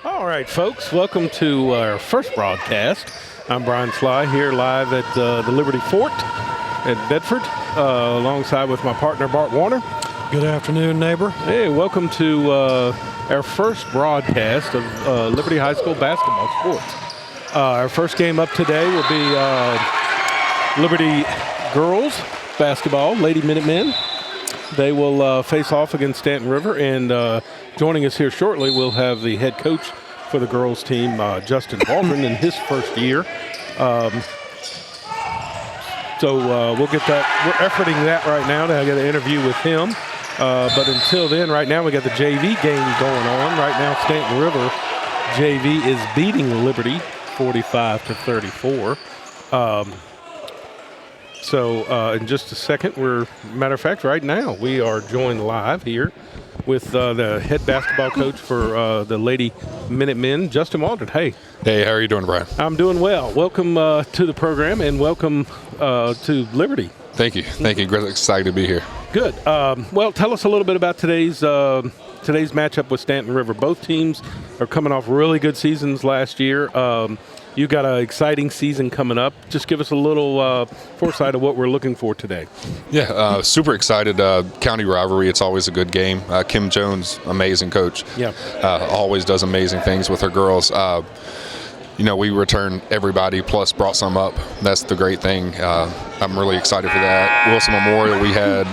All right, folks, welcome to our first broadcast. I'm Brian Sly here live at the Liberty Fort at Bedford, alongside with my partner, Bart Warner. Good afternoon, neighbor. Hey, welcome to our first broadcast of Liberty High School basketball sports. Our first game up today will be Liberty girls basketball, Lady Minutemen. They will face off against Stanton River, and joining us here shortly, we'll have the head coach for the girls team, Justin Waldron, in his first year. So we'll get that. We're efforting that right now to get an interview with him. But until then, right now we got the JV game going on. Right now, Stanton River JV is beating Liberty 45-34. So in just a second, matter of fact, right now, we are joined live here with the head basketball coach for the Lady Minutemen, Justin Waldron. Hey. Hey, how are you doing, Brian? I'm doing well. Welcome to the program, and welcome to Liberty. Thank you. Thank you. Great, excited to be here. Good. Well, tell us a little bit about today's matchup with Stanton River. Both teams are coming off really good seasons last year. You got an exciting season coming up. Just give us a little foresight of what we're looking for today. Yeah, super excited. County rivalry, it's always a good game. Kim Jones, amazing coach. Yeah. Always does amazing things with her girls. We returned everybody, plus brought some up. That's the great thing. I'm really excited for that. Wilson Memorial, we had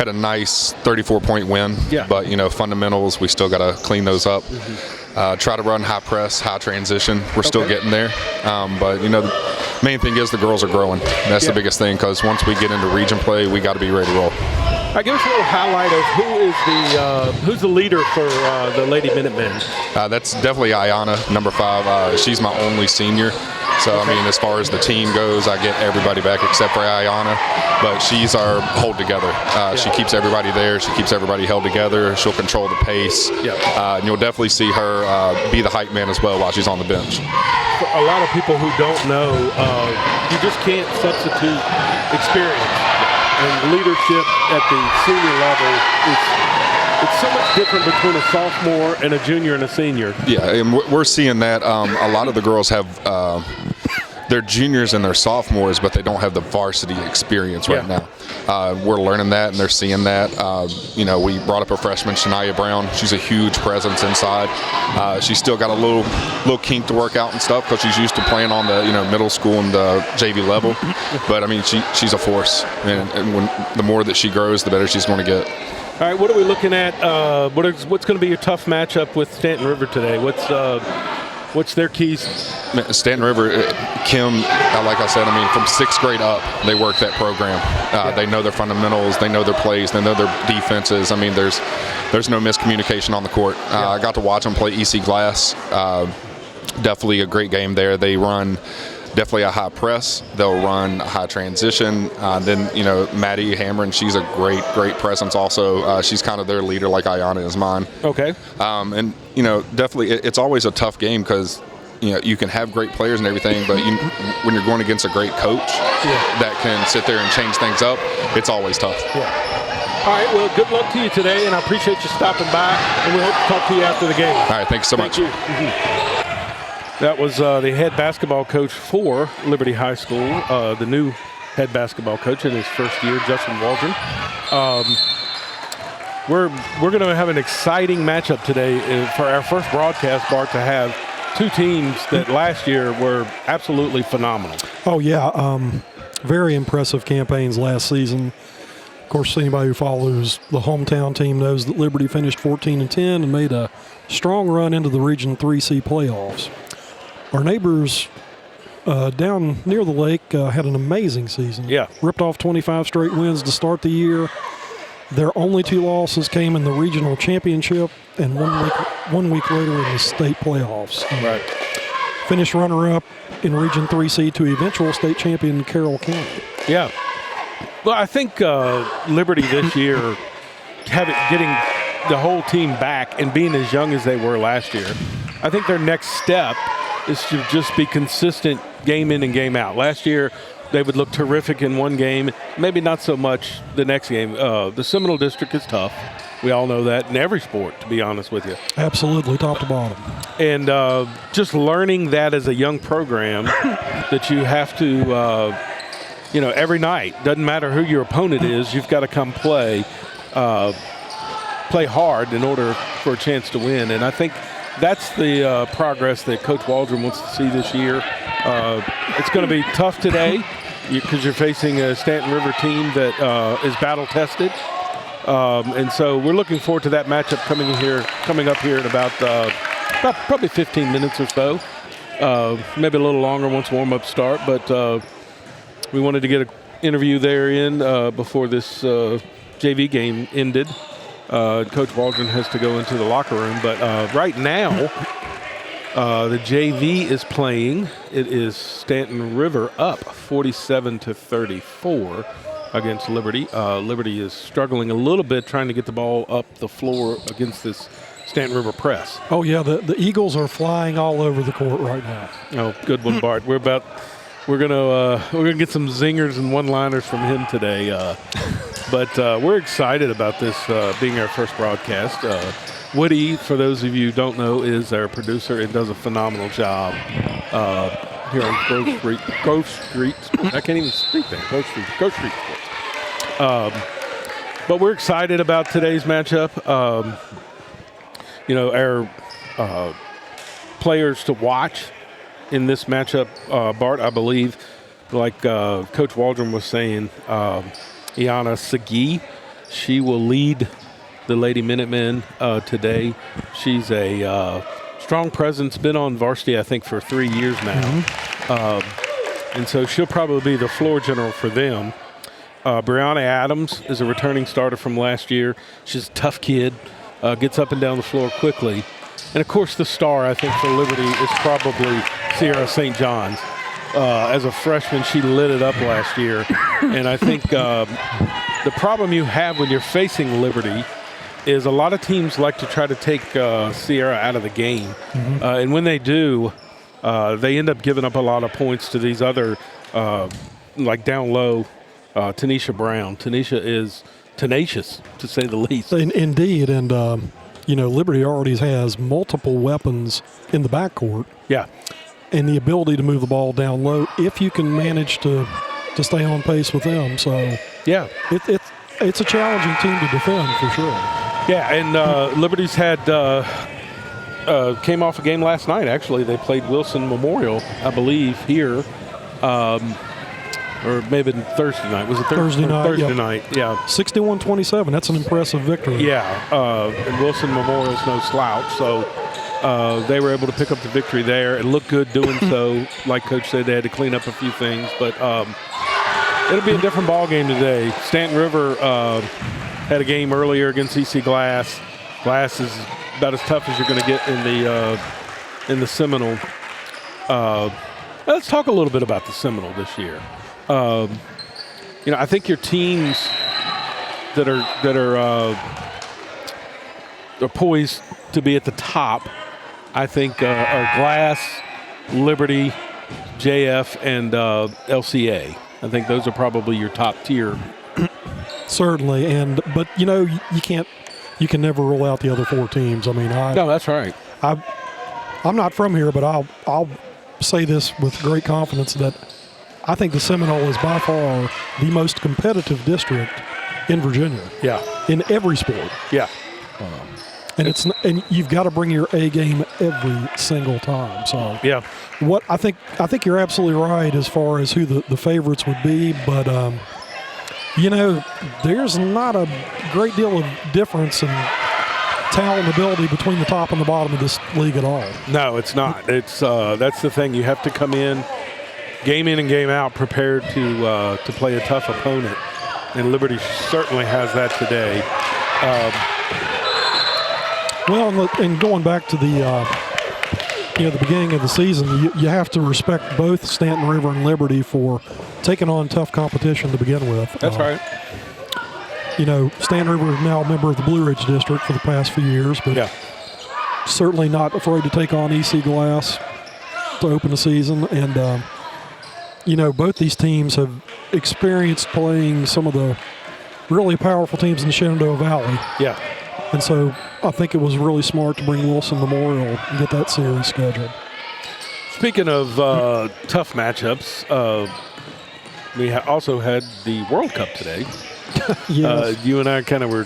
a nice 34-point win. Yeah. But, fundamentals, we still got to clean those up. Mm-hmm. Try to run high press, high transition. We're still getting there. But, the main thing is the girls are growing. That's the biggest thing, because once we get into region play, we got to be ready to roll. All right, give us a little highlight of who's the leader for the Lady Minutemen. That's definitely Ayana, number 5. She's my only senior. So, as far as the team goes, I get everybody back except for Ayana. But she's our hold together. She keeps everybody there. She keeps everybody held together. She'll control the pace. And you'll definitely see her be the hype man as well while she's on the bench. For a lot of people who don't know, you just can't substitute experience. And leadership at the senior level, it's so much different between a sophomore and a junior and a senior. Yeah, and we're seeing that. A lot of the girls have they're juniors and they're sophomores, but they don't have the varsity experience right now. We're learning that, and they're seeing that. We brought up a freshman, Shania Brown. She's a huge presence inside. She's still got a little kink to work out and stuff, because she's used to playing on the middle school and the JV level. But she's a force, and the more that she grows, the better she's going to get. All right, what are we looking at? What's going to be a tough matchup with Stanton River today? What's their keys? Stanton River, Kim, like I said, from 6th grade up, they work that program. They know their fundamentals, they know their plays, they know their defenses. There's no miscommunication on the court. I got to watch them play EC Glass. Definitely a great game there. They run definitely a high press. They'll run a high transition. Then, Maddie Hamron, she's a great presence also. She's kind of their leader, like Ayana is mine. Okay. And, definitely it's always a tough game, because, you can have great players and everything, but when you're going against a great coach that can sit there and change things up, it's always tough. Yeah. All right, well, good luck to you today, and I appreciate you stopping by, and we hope to talk to you after the game. All right, thanks so much. Thank you. Mm-hmm. That was the head basketball coach for Liberty High School, the new head basketball coach in his first year, Justin Waldron. We're going to have an exciting matchup today for our first broadcast, Bart, to have two teams that last year were absolutely phenomenal. Oh, yeah. Very impressive campaigns last season. Of course, anybody who follows the hometown team knows that Liberty finished 14-10 and made a strong run into the Region 3C playoffs. Our neighbors down near the lake had an amazing season. Yeah. Ripped off 25 straight wins to start the year. Their only 2 losses came in the regional championship and 1 week later in the state playoffs. Right. Finished runner-up in Region 3C to eventual state champion Carroll County. Yeah. Well, I think Liberty this year, getting the whole team back and being as young as they were last year, I think their next step is to just be consistent game in and game out. Last year, they would look terrific in one game, maybe not so much the next game. The Seminole District is tough. We all know that in every sport, to be honest with you. Absolutely, top to bottom. And just learning that as a young program, that you have to, every night, doesn't matter who your opponent is, you've got to come play hard in order for a chance to win. And I think that's the progress that Coach Waldron wants to see this year. It's going to be tough today because you're facing a Stanton River team that is battle-tested. And so we're looking forward to that matchup coming up here in about probably 15 minutes or so. Maybe a little longer once warm-ups start. But we wanted to get an interview there in before this JV game ended. Coach Waldron has to go into the locker room. But right now, the JV is playing. It is Stanton River up 47-34 against Liberty. Liberty is struggling a little bit trying to get the ball up the floor against this Stanton River press. Oh, yeah, the Eagles are flying all over the court right now. Oh, good one, Bart. We're gonna get some zingers and one-liners from him today. But we're excited about this being our first broadcast. Woody, for those of you who don't know, is our producer and does a phenomenal job here on Grove Street. I can't even speak that. Grove Street Sports. But we're excited about today's matchup. Our players to watch in this matchup, Bart, I believe, like Coach Waldron was saying, Iana Segui, she will lead the Lady Minutemen today. She's a strong presence, been on varsity, I think, for 3 years now. And so she'll probably be the floor general for them. Brianna Adams is a returning starter from last year. She's a tough kid, gets up and down the floor quickly. And, of course, the star, I think, for Liberty is probably Sierra St. John's. As a freshman, she lit it up last year. And I think the problem you have when you're facing Liberty is a lot of teams like to try to take Sierra out of the game. And when they do, they end up giving up a lot of points to these other, like down low, Tanisha Brown. Tanisha is tenacious, to say the least. Indeed, and Liberty already has multiple weapons in the backcourt. Yeah. And the ability to move the ball down low if you can manage to stay on pace with them. So, yeah, it's a challenging team to defend for sure. Yeah, and Liberty's had came off a game last night, actually. They played Wilson Memorial, I believe, here. Or maybe Thursday night. Was it Thursday night? Thursday night, yeah. 61-27. That's an impressive victory. Yeah, and Wilson Memorial's no slouch, so they were able to pick up the victory there and look good doing so. Like Coach said, they had to clean up a few things, but it'll be a different ball game today. Stanton River had a game earlier against EC Glass. Glass is about as tough as you're going to get in the Seminole. Let's talk a little bit about the Seminole this year. I think your teams that are poised to be at the top, I think, are Glass, Liberty, JF, and LCA. I think those are probably your top tier. Certainly, but you can never rule out the other four teams. I mean, no, that's right. I'm not from here, but I'll say this with great confidence that I think the Seminole is by far the most competitive district in Virginia. Yeah. In every sport. Yeah. And you've got to bring your A game every single time. So yeah. What I think you're absolutely right as far as who the favorites would be, but there's not a great deal of difference in talent and ability between the top and the bottom of this league at all. No, it's not. It's that's the thing. You have to come in and game out prepared to play a tough opponent, and Liberty certainly has that today. Well, and going back to the beginning of the season, you have to respect both Stanton River and Liberty for taking on tough competition to begin with. That's right. Stanton River is now a member of the Blue Ridge District for the past few years, but certainly not afraid to take on EC Glass to open the season. And, both these teams have experienced playing some of the really powerful teams in the Shenandoah Valley. Yeah. And so I think it was really smart to bring Wilson Memorial and get that series scheduled. Speaking of tough matchups, we also had the World Cup today. Yes. You and I kind of were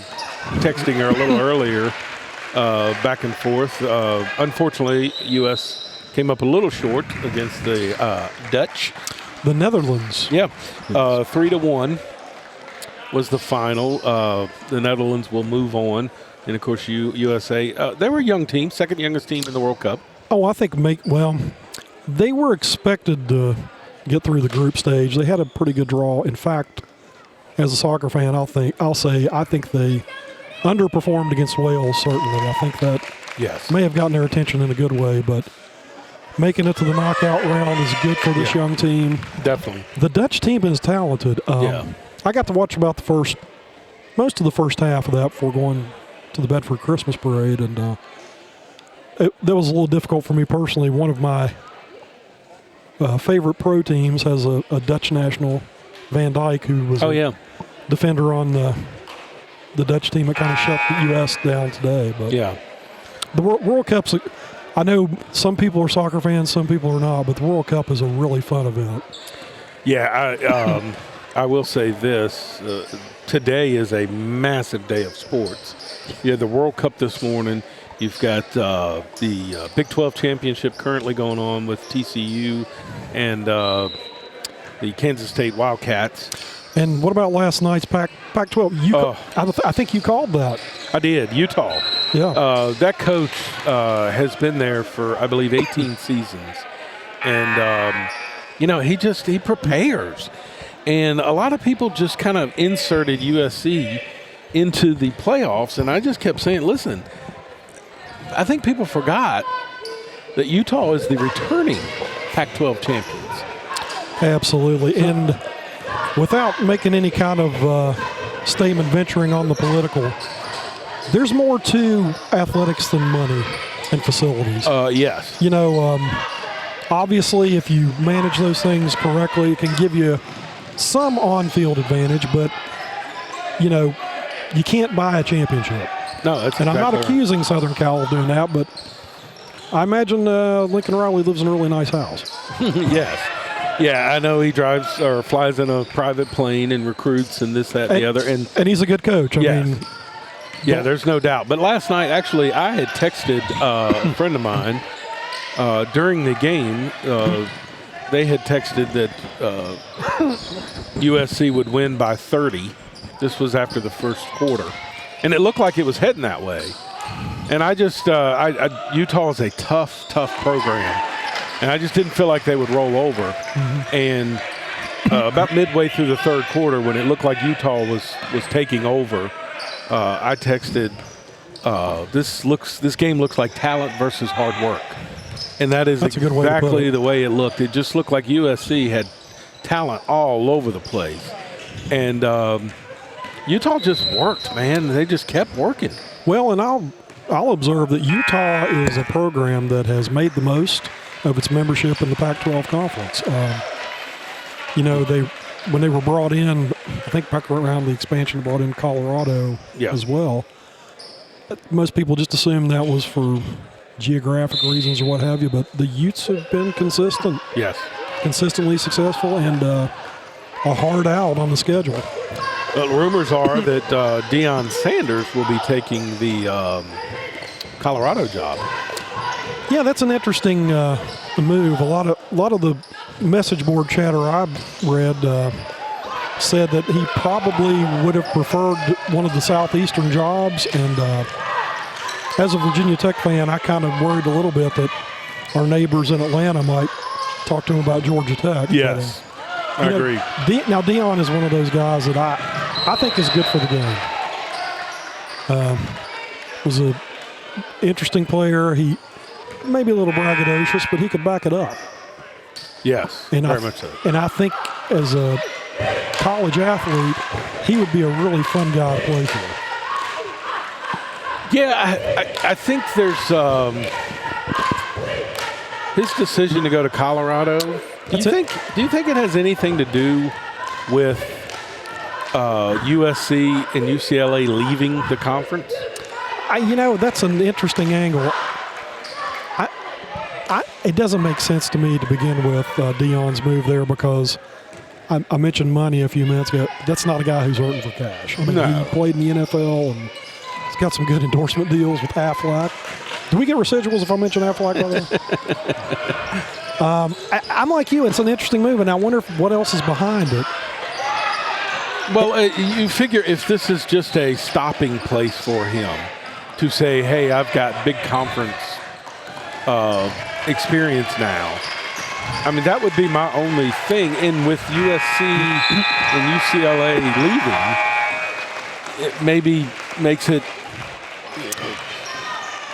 texting her a little earlier, back and forth. Unfortunately, U.S. came up a little short against the Dutch. The Netherlands. Yeah, 3-1 was the final. The Netherlands will move on. And, of course, USA, they were a young team, second youngest team in the World Cup. Oh, I think they were expected to get through the group stage. They had a pretty good draw. In fact, as a soccer fan, I think they underperformed against Wales, certainly. I think that may have gotten their attention in a good way, but making it to the knockout round is good for this young team. Definitely. The Dutch team is talented. I got to watch about most of the first half of that before going to the Bedford Christmas Parade, and that was a little difficult for me personally. One of my favorite pro teams has a Dutch national, Van Dijk, who was a defender on the Dutch team that kind of shut the U.S. down today. But the World Cup's, I know some people are soccer fans, some people are not, but the World Cup is a really fun event. Yeah, I will say this. Today is a massive day of sports. You had the World Cup this morning. You've got the Big 12 championship currently going on with TCU and the Kansas State Wildcats. And what about last night's Pac-12? I think you called that. I did. Utah. Yeah. That coach has been there for, I believe, 18 seasons. And, he prepares. And a lot of people just kind of inserted USC into the playoffs. And I just kept saying, listen, I think people forgot that Utah is the returning Pac-12 champions. Absolutely. And without making any kind of statement venturing on the political, there's more to athletics than money and facilities. Yes. Obviously, if you manage those things correctly, it can give you some on-field advantage, but, you can't buy a championship. No, that's and exactly I'm not right. accusing Southern Cal of doing that, but I imagine Lincoln Riley lives in a really nice house. Yes. Yeah, I know he drives or flies in a private plane and recruits and this, that, and the other. And he's a good coach. I mean, there's no doubt. But last night, actually, I had texted a friend of mine during the game. They had texted that USC would win by 30. This was after the first quarter. And it looked like it was heading that way. And I just Utah is a tough program. And I just didn't feel like they would roll over. Mm-hmm. And about midway through the third quarter, when it looked like Utah was taking over, I texted, this game looks like talent versus hard work. And that's exactly the way it looked. It just looked like USC had talent all over the place. And Utah just worked, man. They just kept working. Well, and I'll observe that Utah is a program that has made the most of its membership in the Pac-12 conference. When they were brought in, I think back around the expansion, brought in Colorado as well. Most people just assume that was for geographic reasons or what have you, but the Utes have been consistent. Yes. Consistently successful and a hard out on the schedule. Rumors are that Deion Sanders will be taking the Colorado job. Yeah, that's an interesting move. A lot of the message board chatter I've read said that he probably would have preferred one of the Southeastern jobs. And as a Virginia Tech fan, I kind of worried a little bit that our neighbors in Atlanta might talk to him about Georgia Tech. Yes, I agree. Now, Deion is one of those guys that I think is good for the game. Was an interesting player. He maybe a little braggadocious, but he could back it up. Yes, and very much so. And I think as a college athlete, he would be a really fun guy to play for. Yeah, I think there's his decision to go to Colorado. Do you think it has anything to do with USC and UCLA leaving the conference? That's an interesting angle. It doesn't make sense to me to begin with, Deion's move there, because I mentioned money a few minutes ago. That's not a guy who's hurting for cash. I mean, No. he played in the NFL, and he's got some good endorsement deals with Aflac. Do we get residuals if I mention Aflac, by the way? I'm like you. It's an interesting move, and I wonder what else is behind it. Well, you figure if this is just a stopping place for him to say, hey, I've got big conference experience now. I mean, that would be my only thing. And with USC and UCLA leaving, it maybe makes it.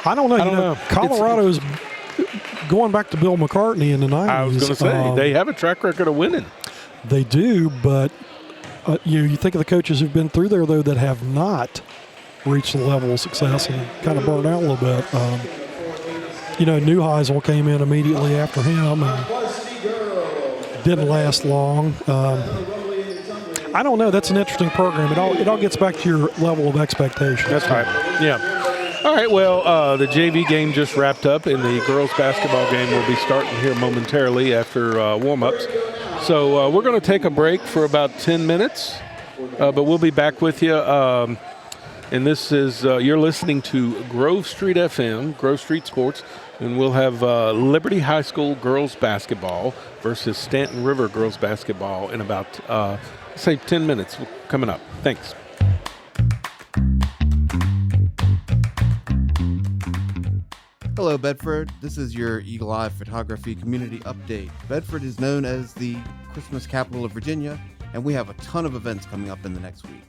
I don't know. I don't know. Colorado's going back to Bill McCartney in the 90s. I was going to say, they have a track record of winning. They do, but you think of the coaches who've been through there, though, that have not reached the level of success and kind of burned out a little bit. Neuheisel came in immediately after him and didn't last long. I don't know. That's an interesting program. It all gets back to your level of expectation. That's right. Yeah. All right, well, the JV game just wrapped up, and the girls' basketball game will be starting here momentarily after warm-ups. So we're going to take a break for about 10 minutes, but we'll be back with you. And this is, you're listening to Grove Street FM, Grove Street Sports, and we'll have Liberty High School girls basketball versus Stanton River girls basketball in about, say, 10 minutes coming up. Thanks. Hello, Bedford. This is your Eagle Eye Photography Community Update. Bedford is known as the Christmas capital of Virginia, and we have a ton of events coming up in the next week.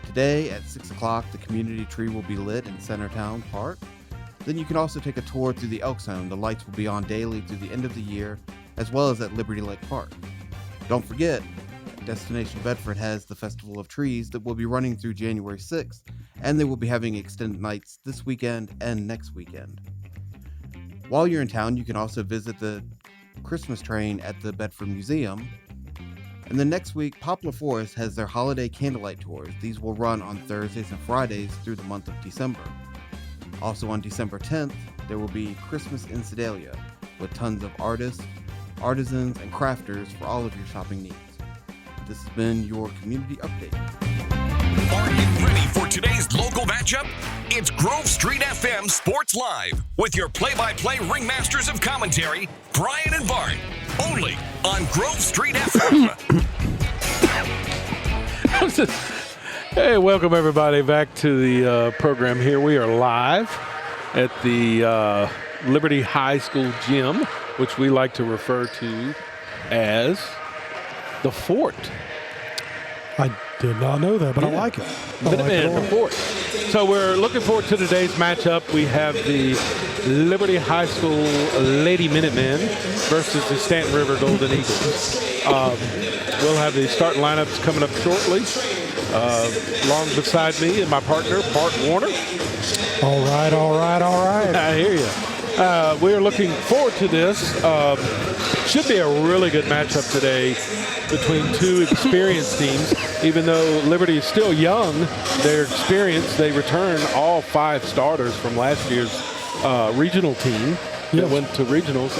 Today at 6 o'clock, the community tree will be lit in Centertown Park. Then you can also take a tour through the Elk Zone. The lights will be on daily through the end of the year, as well as at Liberty Lake Park. Don't forget, Destination Bedford has the Festival of Trees that will be running through January 6th, and they will be having extended nights this weekend and next weekend. While you're in town, you can also visit the Christmas train at the Bedford Museum. And then next week, Poplar Forest has their holiday candlelight tours. These will run on Thursdays and Fridays through the month of December. Also on December 10th, there will be Christmas in Sedalia with tons of artists, artisans, and crafters for all of your shopping needs. This has been your Community Update. Are you ready for today's local matchup? It's Grove Street FM Sports Live with your play-by-play ringmasters of commentary, Brian and Bart, only on Grove Street FM. Hey, welcome everybody back to the program here. We are live at the Liberty High School gym, which we like to refer to as the Fort. I did not know that, but I like it. Minuteman, the Fort. So we're looking forward to today's matchup. We have the Liberty High School Lady Minutemen versus the Stanton River Golden Eagles. We'll have the starting lineups coming up shortly. Along beside me and my partner, Bart Warner. All right. I hear you. We are looking forward to this. Should be a really good matchup today between two experienced teams. Even though Liberty is still young, their experience, they return all 5 starters from last year's regional team that went to regionals.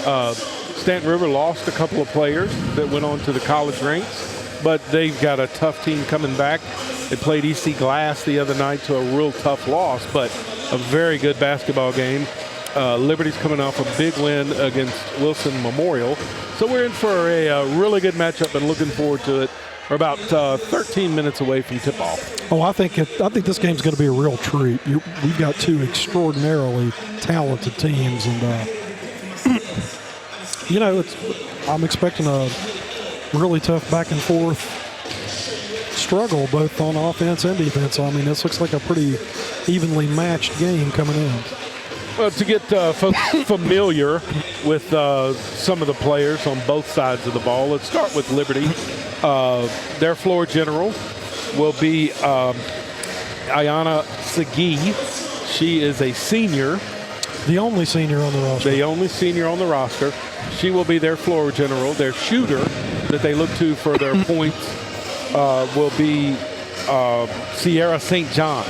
Stanton River lost a couple of players that went on to the college ranks, but they've got a tough team coming back. They played EC Glass the other night to a real tough loss, but a very good basketball game. Liberty's coming off a big win against Wilson Memorial. So we're in for a really good matchup and looking forward to it. We're about 13 minutes away from tip-off. Oh, I think this game's going to be a real treat. We've got 2 extraordinarily talented teams, and I'm expecting a really tough back and forth struggle both on offense and defense. I mean, this looks like a pretty evenly matched game coming in. Well, to get folks familiar with some of the players on both sides of the ball, let's start with Liberty. Their floor general will be Ayana Segui. She is a senior. The only senior on the roster. The only senior on the roster. She will be their floor general. Their shooter that they look to for their points will be Sierra St. John.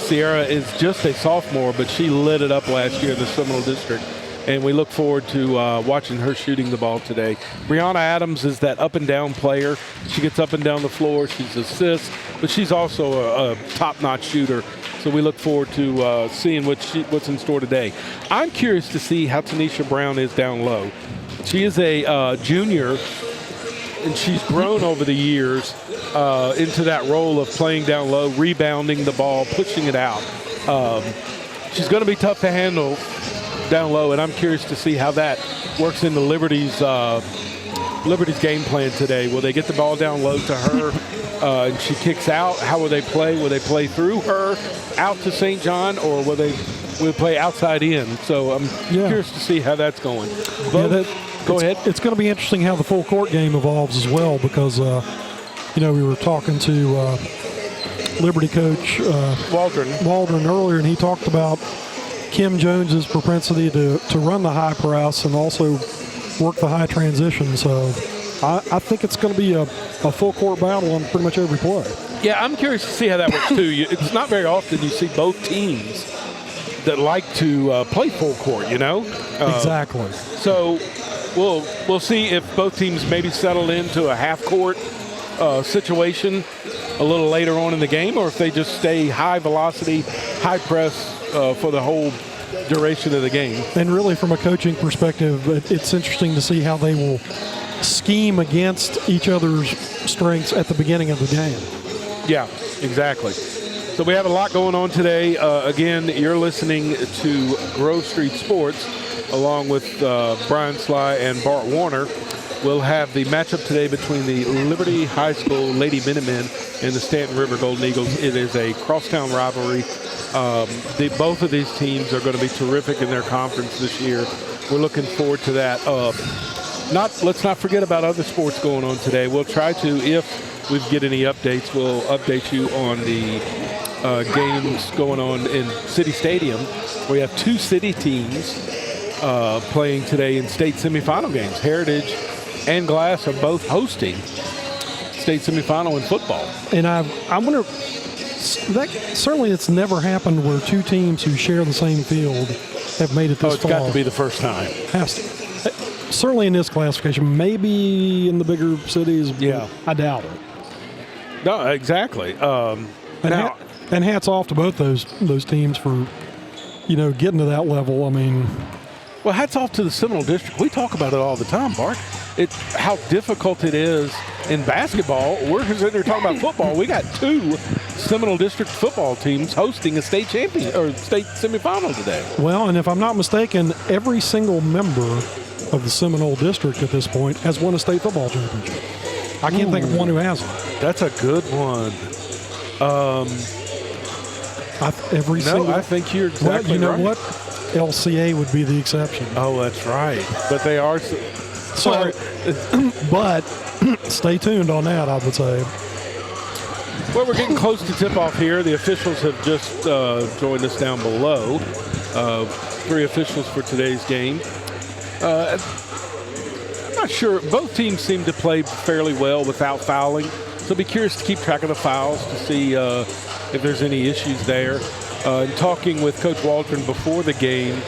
Sierra is just a sophomore, but she lit it up last year in the Seminole District, and we look forward to watching her shooting the ball today. Brianna Adams is that up-and-down player. She gets up and down the floor. She's assists, but she's also a top-notch shooter. So we look forward to seeing what's in store today. I'm curious to see how Tanisha Brown is down low. She is a junior, and she's grown over the years into that role of playing down low, rebounding the ball, pushing it out. She's going to be tough to handle down low, and I'm curious to see how that works into Liberty's game plan today. Will they get the ball down low to her and she kicks out? How will they play? Will they play through her out to St. John, or will they play outside in? So I'm curious to see how that's going. Go ahead. It's going to be interesting how the full court game evolves as well, because we were talking to Liberty coach Waldron earlier, and he talked about Kim Jones's propensity to run the high press and also work the high transition. So I think it's going to be a full court battle on pretty much every play. Yeah, I'm curious to see how that works too. It's not very often you see both teams that like to play full court, Exactly. So we'll see if both teams maybe settle into a half court situation a little later on in the game, or if they just stay high velocity, high press for the whole duration of the game. And really, from a coaching perspective, it's interesting to see how they will scheme against each other's strengths at the beginning of the game. Yeah, exactly. So we have a lot going on today. Again, you're listening to Grove Street Sports along with Brian Sly and Bart Warner. We'll have the matchup today between the Liberty High School Lady Minutemen and the Stanton River Golden Eagles. It is a crosstown rivalry. Both of these teams are going to be terrific in their conference this year. We're looking forward to that. Let's not forget about other sports going on today. We'll try to, if we get any updates, we'll update you on the games going on in City Stadium. We have two city teams playing today in state semifinal games. Heritage and Glass are both hosting state semifinal in football. And I wonder, that certainly it's never happened where two teams who share the same field have made it this far. It's got to be the first time. Has to. Certainly in this classification, maybe in the bigger cities. Yeah, I doubt it. No, exactly. And hats off to both those teams for getting to that level. I mean, well, hats off to the Seminole District. We talk about it all the time, Bart. How difficult it is in basketball. We're talking about football. We got two Seminole District football teams hosting a state champion or state semifinal today. Well, and if I'm not mistaken, every single member of the Seminole District at this point has won a state football championship. I can't think of one who hasn't. That's a good one. I think you're exactly right. What? LCA would be the exception. Oh, that's right. But they are. Sorry. But stay tuned on that, I would say. Well, we're getting close to tip-off here. The officials have just joined us down below. Three officials for today's game. I'm not sure. Both teams seem to play fairly well without fouling. So be curious to keep track of the fouls to see if there's any issues there. In talking with Coach Waldron before the game,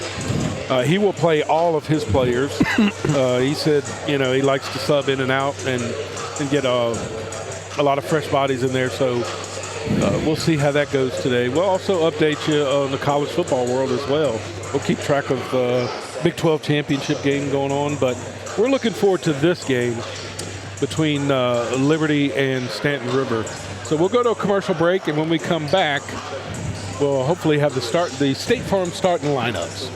he will play all of his players. He said, he likes to sub in and out and get a lot of fresh bodies in there. So we'll see how that goes today. We'll also update you on the college football world as well. We'll keep track of Big 12 championship game going on, but we're looking forward to this game between Liberty and Stanton River. So we'll go to a commercial break, and when we come back, we'll hopefully have the State Farm starting lineups.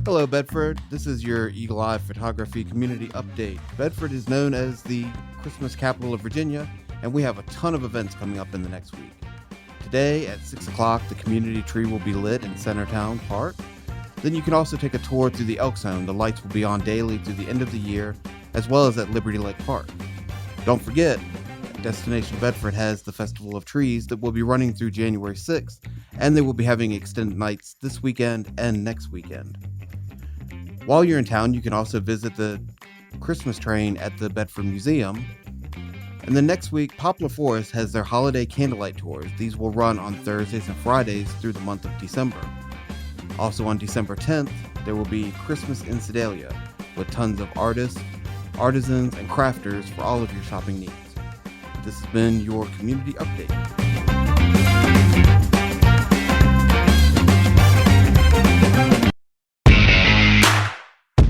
Hello, Bedford. This is your Eagle Eye Photography Community Update. Bedford is known as the Christmas capital of Virginia, and we have a ton of events coming up in the next week. Today at 6 o'clock, the community tree will be lit in Centertown Park. Then you can also take a tour through the Elk Zone. The lights will be on daily through the end of the year, as well as at Liberty Lake Park. Don't forget, Destination Bedford has the Festival of Trees that will be running through January 6th, and they will be having extended nights this weekend and next weekend. While you're in town, you can also visit the Christmas train at the Bedford Museum. And then next week, Poplar Forest has their holiday candlelight tours. These will run on Thursdays and Fridays through the month of December. Also on December 10th, there will be Christmas in Sedalia with tons of artists, artisans, and crafters for all of your shopping needs. This has been your community update.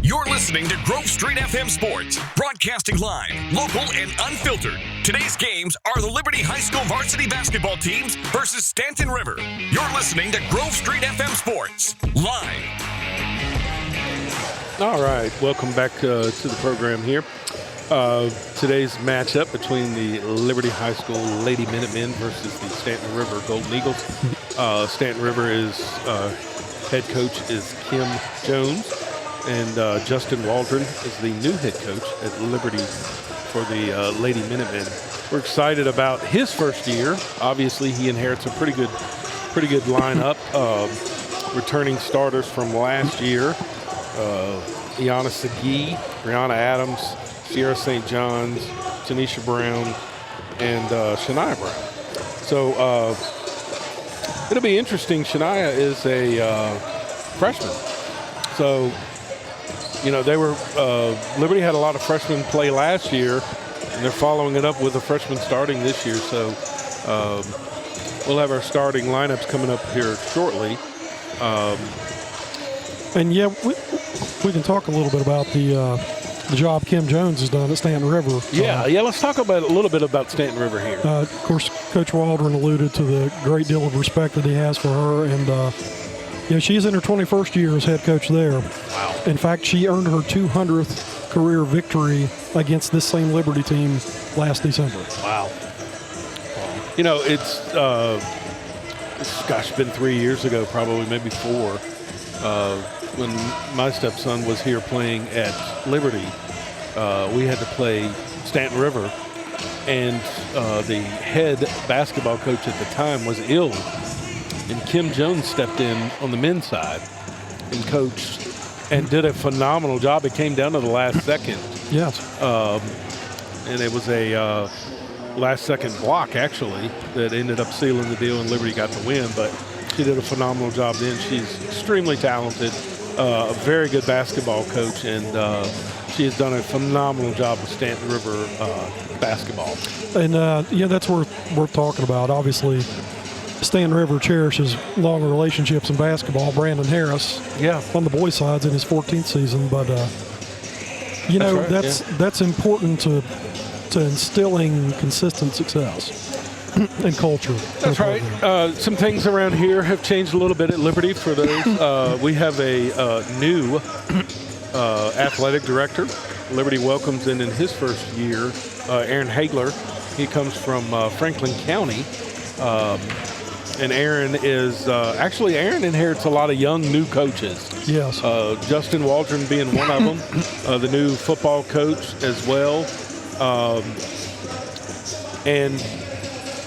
You're listening to Grove Street FM Sports, broadcasting live, local, and unfiltered. Today's games are the Liberty High School varsity basketball teams versus Stanton River. You're listening to Grove Street FM Sports, live. All right, welcome back to the program here. Today's matchup between the Liberty High School Lady Minutemen versus the Stanton River Golden Eagles. Stanton River head coach is Kim Jones, and Justin Waldron is the new head coach at Liberty for the Lady Minutemen. We're excited about his first year. Obviously, he inherits a pretty good lineup. Returning starters from last year: Iana Segui, Brianna Adams, Sierra St. John's, Tanisha Brown, and Shania Brown. So it'll be interesting. Shania is a freshman. So, Liberty had a lot of freshmen play last year, and they're following it up with a freshman starting this year. So we'll have our starting lineups coming up here shortly. And yeah, we can talk a little bit about the job Kim Jones has done at Stanton River. Yeah, let's talk about a little bit about Stanton River here. Of course, Coach Waldron alluded to the great deal of respect that he has for her, and she's in her 21st year as head coach there. Wow. In fact, she earned her 200th career victory against this same Liberty team last December. Wow. It's been 3 years ago, probably maybe 4. When my stepson was here playing at Liberty, we had to play Stanton River, and the head basketball coach at the time was ill, and Kim Jones stepped in on the men's side and coached and did a phenomenal job. It came down to the last second. Yes. And it was a last-second block, actually, that ended up sealing the deal, and Liberty got the win, but she did a phenomenal job then. She's extremely talented, a very good basketball coach, and she has done a phenomenal job with Stanton River basketball. And, that's worth talking about. Obviously, Stanton River cherishes long relationships in basketball. Brandon Harris, on the boys' side's in his 14th season, but, that's important to instilling consistent success and culture. That's right. Some things around here have changed a little bit at Liberty for those. We have a new athletic director. Liberty welcomes in his first year, Aaron Hagler. He comes from Franklin County. And Aaron Aaron inherits a lot of young new coaches. Yes. Justin Waldron being one of them, the new football coach as well. And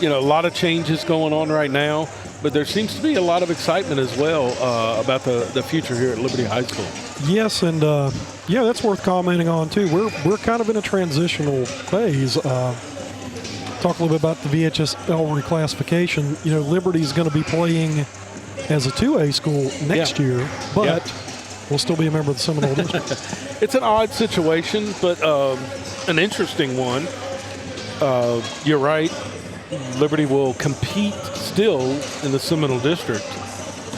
a lot of changes going on right now, but there seems to be a lot of excitement as well about the future here at Liberty High School. Yes, and that's worth commenting on too. We're kind of in a transitional phase. Talk a little bit about the VHSL reclassification. Liberty's going to be playing as a 2A school next year, but we'll still be a member of the Seminole District. It's an odd situation, but an interesting one. You're right. Liberty will compete still in the Seminole District,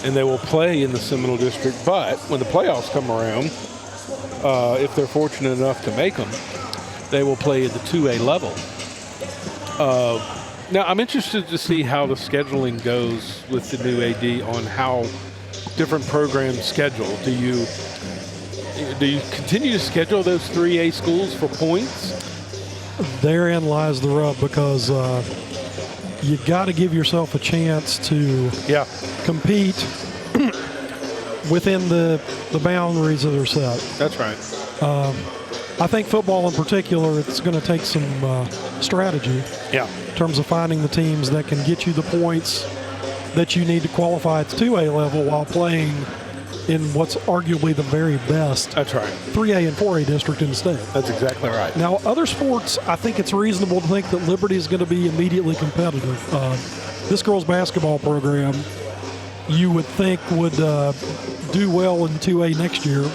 and they will play in the Seminole District. But when the playoffs come around, if they're fortunate enough to make them, they will play at the 2A level. Now, I'm interested to see how the scheduling goes with the new AD on how different programs schedule. Do you continue to schedule those 3A schools for points? Therein lies the rub, because you got to give yourself a chance to compete within the boundaries that are set. That's right. I think football in particular, it's going to take some strategy in terms of finding the teams that can get you the points that you need to qualify at the 2A level while playing in what's arguably the very best That's right. 3A and 4A district in the state. That's exactly right. Now, other sports, I think it's reasonable to think that Liberty is going to be immediately competitive. This girls' basketball program, you would think, would do well in 2A next year.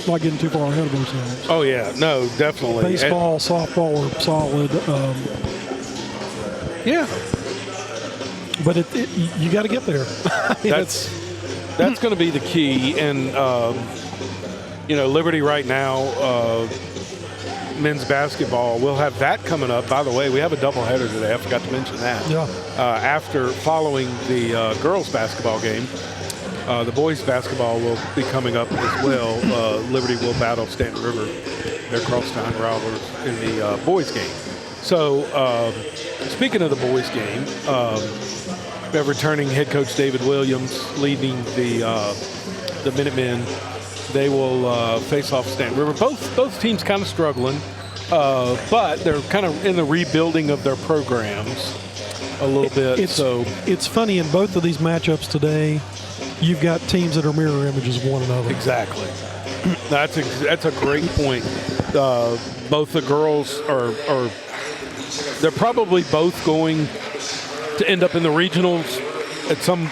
Not getting too far ahead of ourselves. Oh, yeah. No, definitely. Baseball, softball are solid. Yeah. But you got to get there. That's going to be the key. And, Liberty right now, men's basketball, we'll have that coming up. By the way, we have a doubleheader today. I forgot to mention that. Yeah. Following the girls' basketball game, the boys' basketball will be coming up as well. Liberty will battle Stanton River, their crosstown rivals, in the boys' game. So, speaking of the boys' game, we have returning head coach David Williams leading the Minutemen. They will face off Stanton River. Both teams kind of struggling, but they're kind of in the rebuilding of their programs a little bit. It's funny, in both of these matchups today, you've got teams that are mirror images of one another. Exactly. That's a great point. Both the girls are they're probably both going to end up in the regionals at some,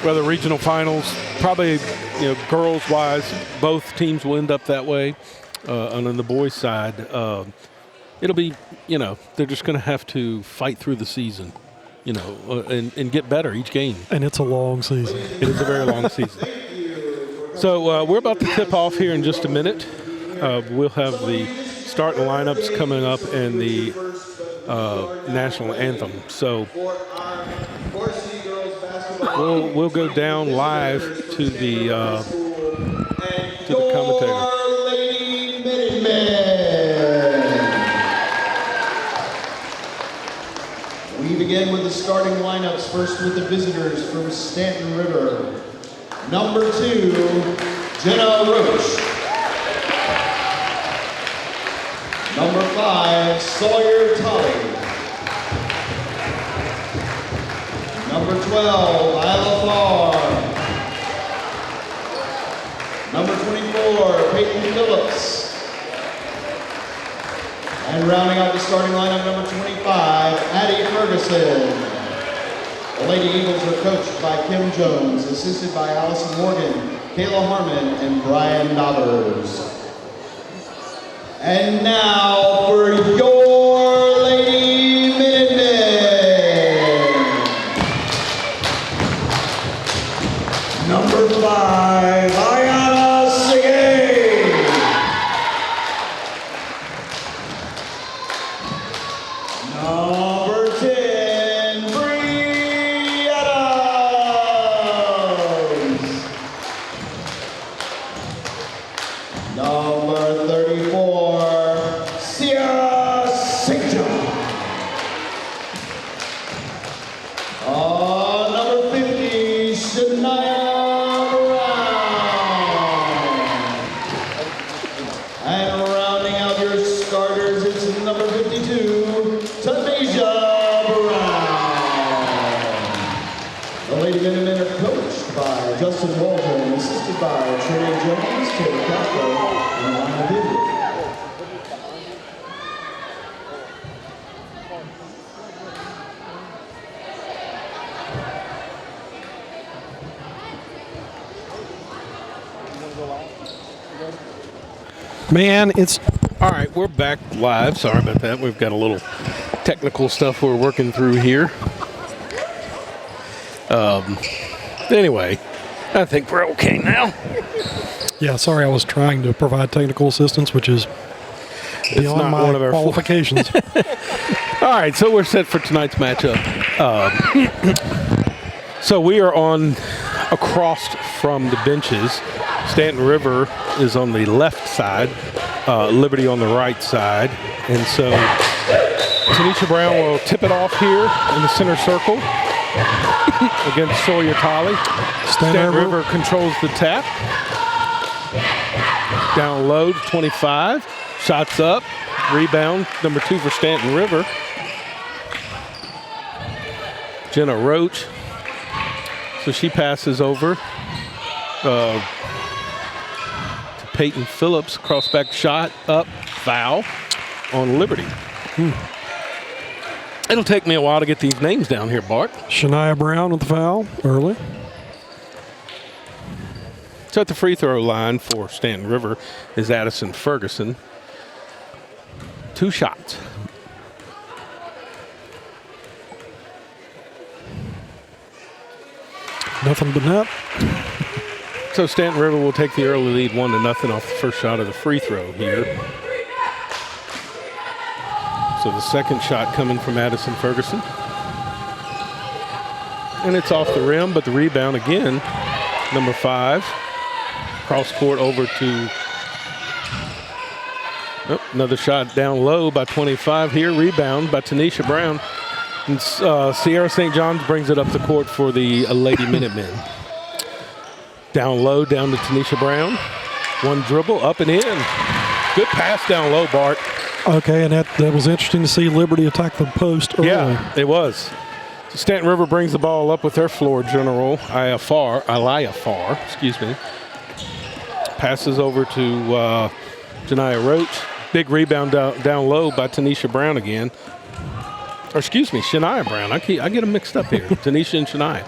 whether regional finals, probably, girls-wise, both teams will end up that way. And on the boys' side, it'll be, they're just going to have to fight through the season, and get better each game. And it's a long season. It is a very long season. So we're about to tip off here in just a minute. We'll have the starting lineups coming up and the national anthem. So we'll go down live to the commentator. Lady Minutemen. We begin with the starting lineups. First with the visitors from Stanton River. Number 2, Jenna Roach. Number 5, Sawyer Tully. Number 12, Isla Farr. Number 24, Peyton Phillips. And rounding out the starting lineup, number 25, Addie Ferguson. The Lady Eagles are coached by Kim Jones, assisted by Allison Morgan, Kayla Harmon, and Brian Dobbers. And now for your Lady Minutemen. Number 5, Ayana Segay. Number 10, Bree Adams. Number 34, Sia St. John. Number 50, Shania Brown. And rounding out your starters, it's number 52, Tanasia Brown. The Lady Minutemen are coached by Justin Walton, assisted by Trey Jones, Taylor Castro, and Lana Bidley. Man, it's All right, we're back live. Sorry about that. We've got a little technical stuff we're working through here. Anyway, I think we're okay now. Yeah, sorry, I was trying to provide technical assistance, which is beyond not my one of our qualifications. All right, so we're set for tonight's matchup. So we are on across from the benches. Stanton River is on the left side, Liberty on the right side. And so Tanisha Brown will tip it off here in the center circle against Sawyer Tolley. Stanton River controls the tap. Down low to 25. Shots up. Rebound, number 2 for Stanton River. Jenna Roach. So she passes over. to Peyton Phillips. Cross-back shot, up, foul on Liberty. It'll take me a while to get these names down here, Bart. Shania Brown with the foul early. So at the free throw line for Stanton River is Addison Ferguson. 2 shots. Nothing but net. So Stanton River will take the early lead 1-0 off the first shot of the free throw here. So the second shot coming from Addison Ferguson. And it's off the rim, but the rebound again, number 5. Cross court over to another shot down low by 25 here. Rebound by Tanisha Brown. And Sierra St. John's brings it up the court for the Lady Minutemen. Down low, down to Tanisha Brown. One dribble, up and in. Good pass down low, Bart. Okay, and that was interesting to see Liberty attack the post early. Yeah, it was. Stanton River brings the ball up with their floor general, Aliyah Farr, Passes over to Janiah Roach. Big rebound down low by Tanisha Brown again. Or Shania Brown. I get them mixed up here. Tanisha and Shania.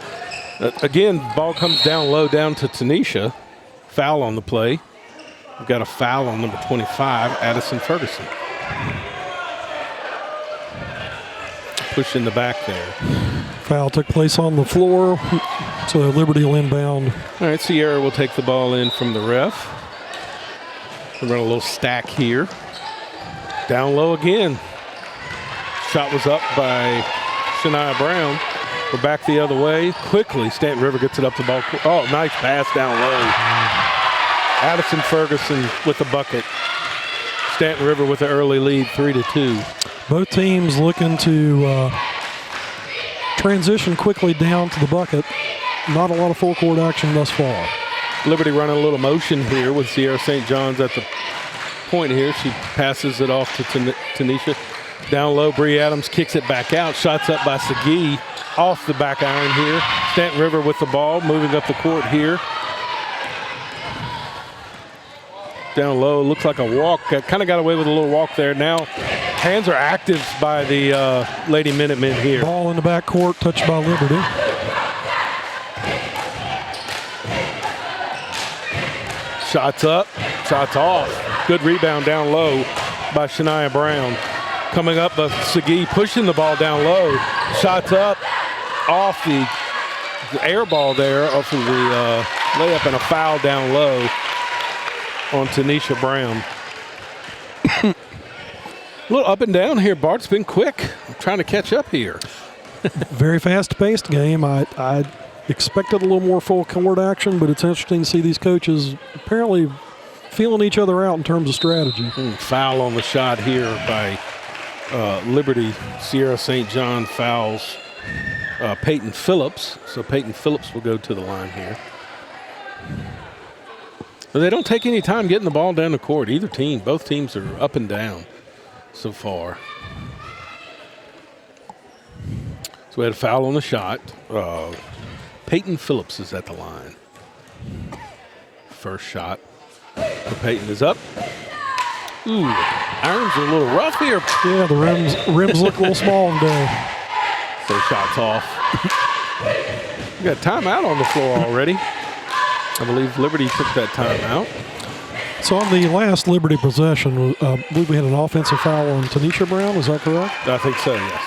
Again, ball comes down low, down to Tanisha. Foul on the play. We've got a foul on number 25, Addison Ferguson. Push in the back there. Foul took place on the floor, so Liberty will inbound. All right, Sierra will take the ball in from the ref. We'll run a little stack here. Down low again. Shot was up by Shania Brown. We're back the other way. Quickly, Stanton River gets it up the ball. Oh, nice pass down low. Addison Ferguson with the bucket. Stanton River with the early lead, 3-2. Both teams looking to transition quickly down to the bucket. Not a lot of full court action thus far. Liberty running a little motion here with Sierra St. John's at the point here. She passes it off to Tanisha. Down low, Bree Adams kicks it back out. Shots up by Segui off the back iron here. Stanton River with the ball, moving up the court here. Down low, looks like a walk. Kind of got away with a little walk there. Now, hands are active by the Lady Minutemen here. Ball in the back court, touched by Liberty. Shots up, shots off. Good rebound down low by Shania Brown. Coming up, Segui pushing the ball down low. Shots up, off the air ball there, off of the layup, and a foul down low on Tanisha Brown. A little up and down here, Bart's been quick. I'm trying to catch up here. Very fast-paced game. I expected a little more full court action, but it's interesting to see these coaches apparently feeling each other out in terms of strategy. Foul on the shot here by Liberty. Sierra St. John fouls Peyton Phillips. So Peyton Phillips will go to the line here. But they don't take any time getting the ball down the court. Either team, both teams are up and down so far. So we had a foul on the shot. Peyton Phillips is at the line. First shot for Peyton is up. Ooh, irons are a little rough here. Yeah, the rims look a little small today. So shot's off. We got timeout on the floor already. I believe Liberty took that timeout. So on the last Liberty possession, I believe we had an offensive foul on Tanisha Brown. Is that correct? I think so, yes.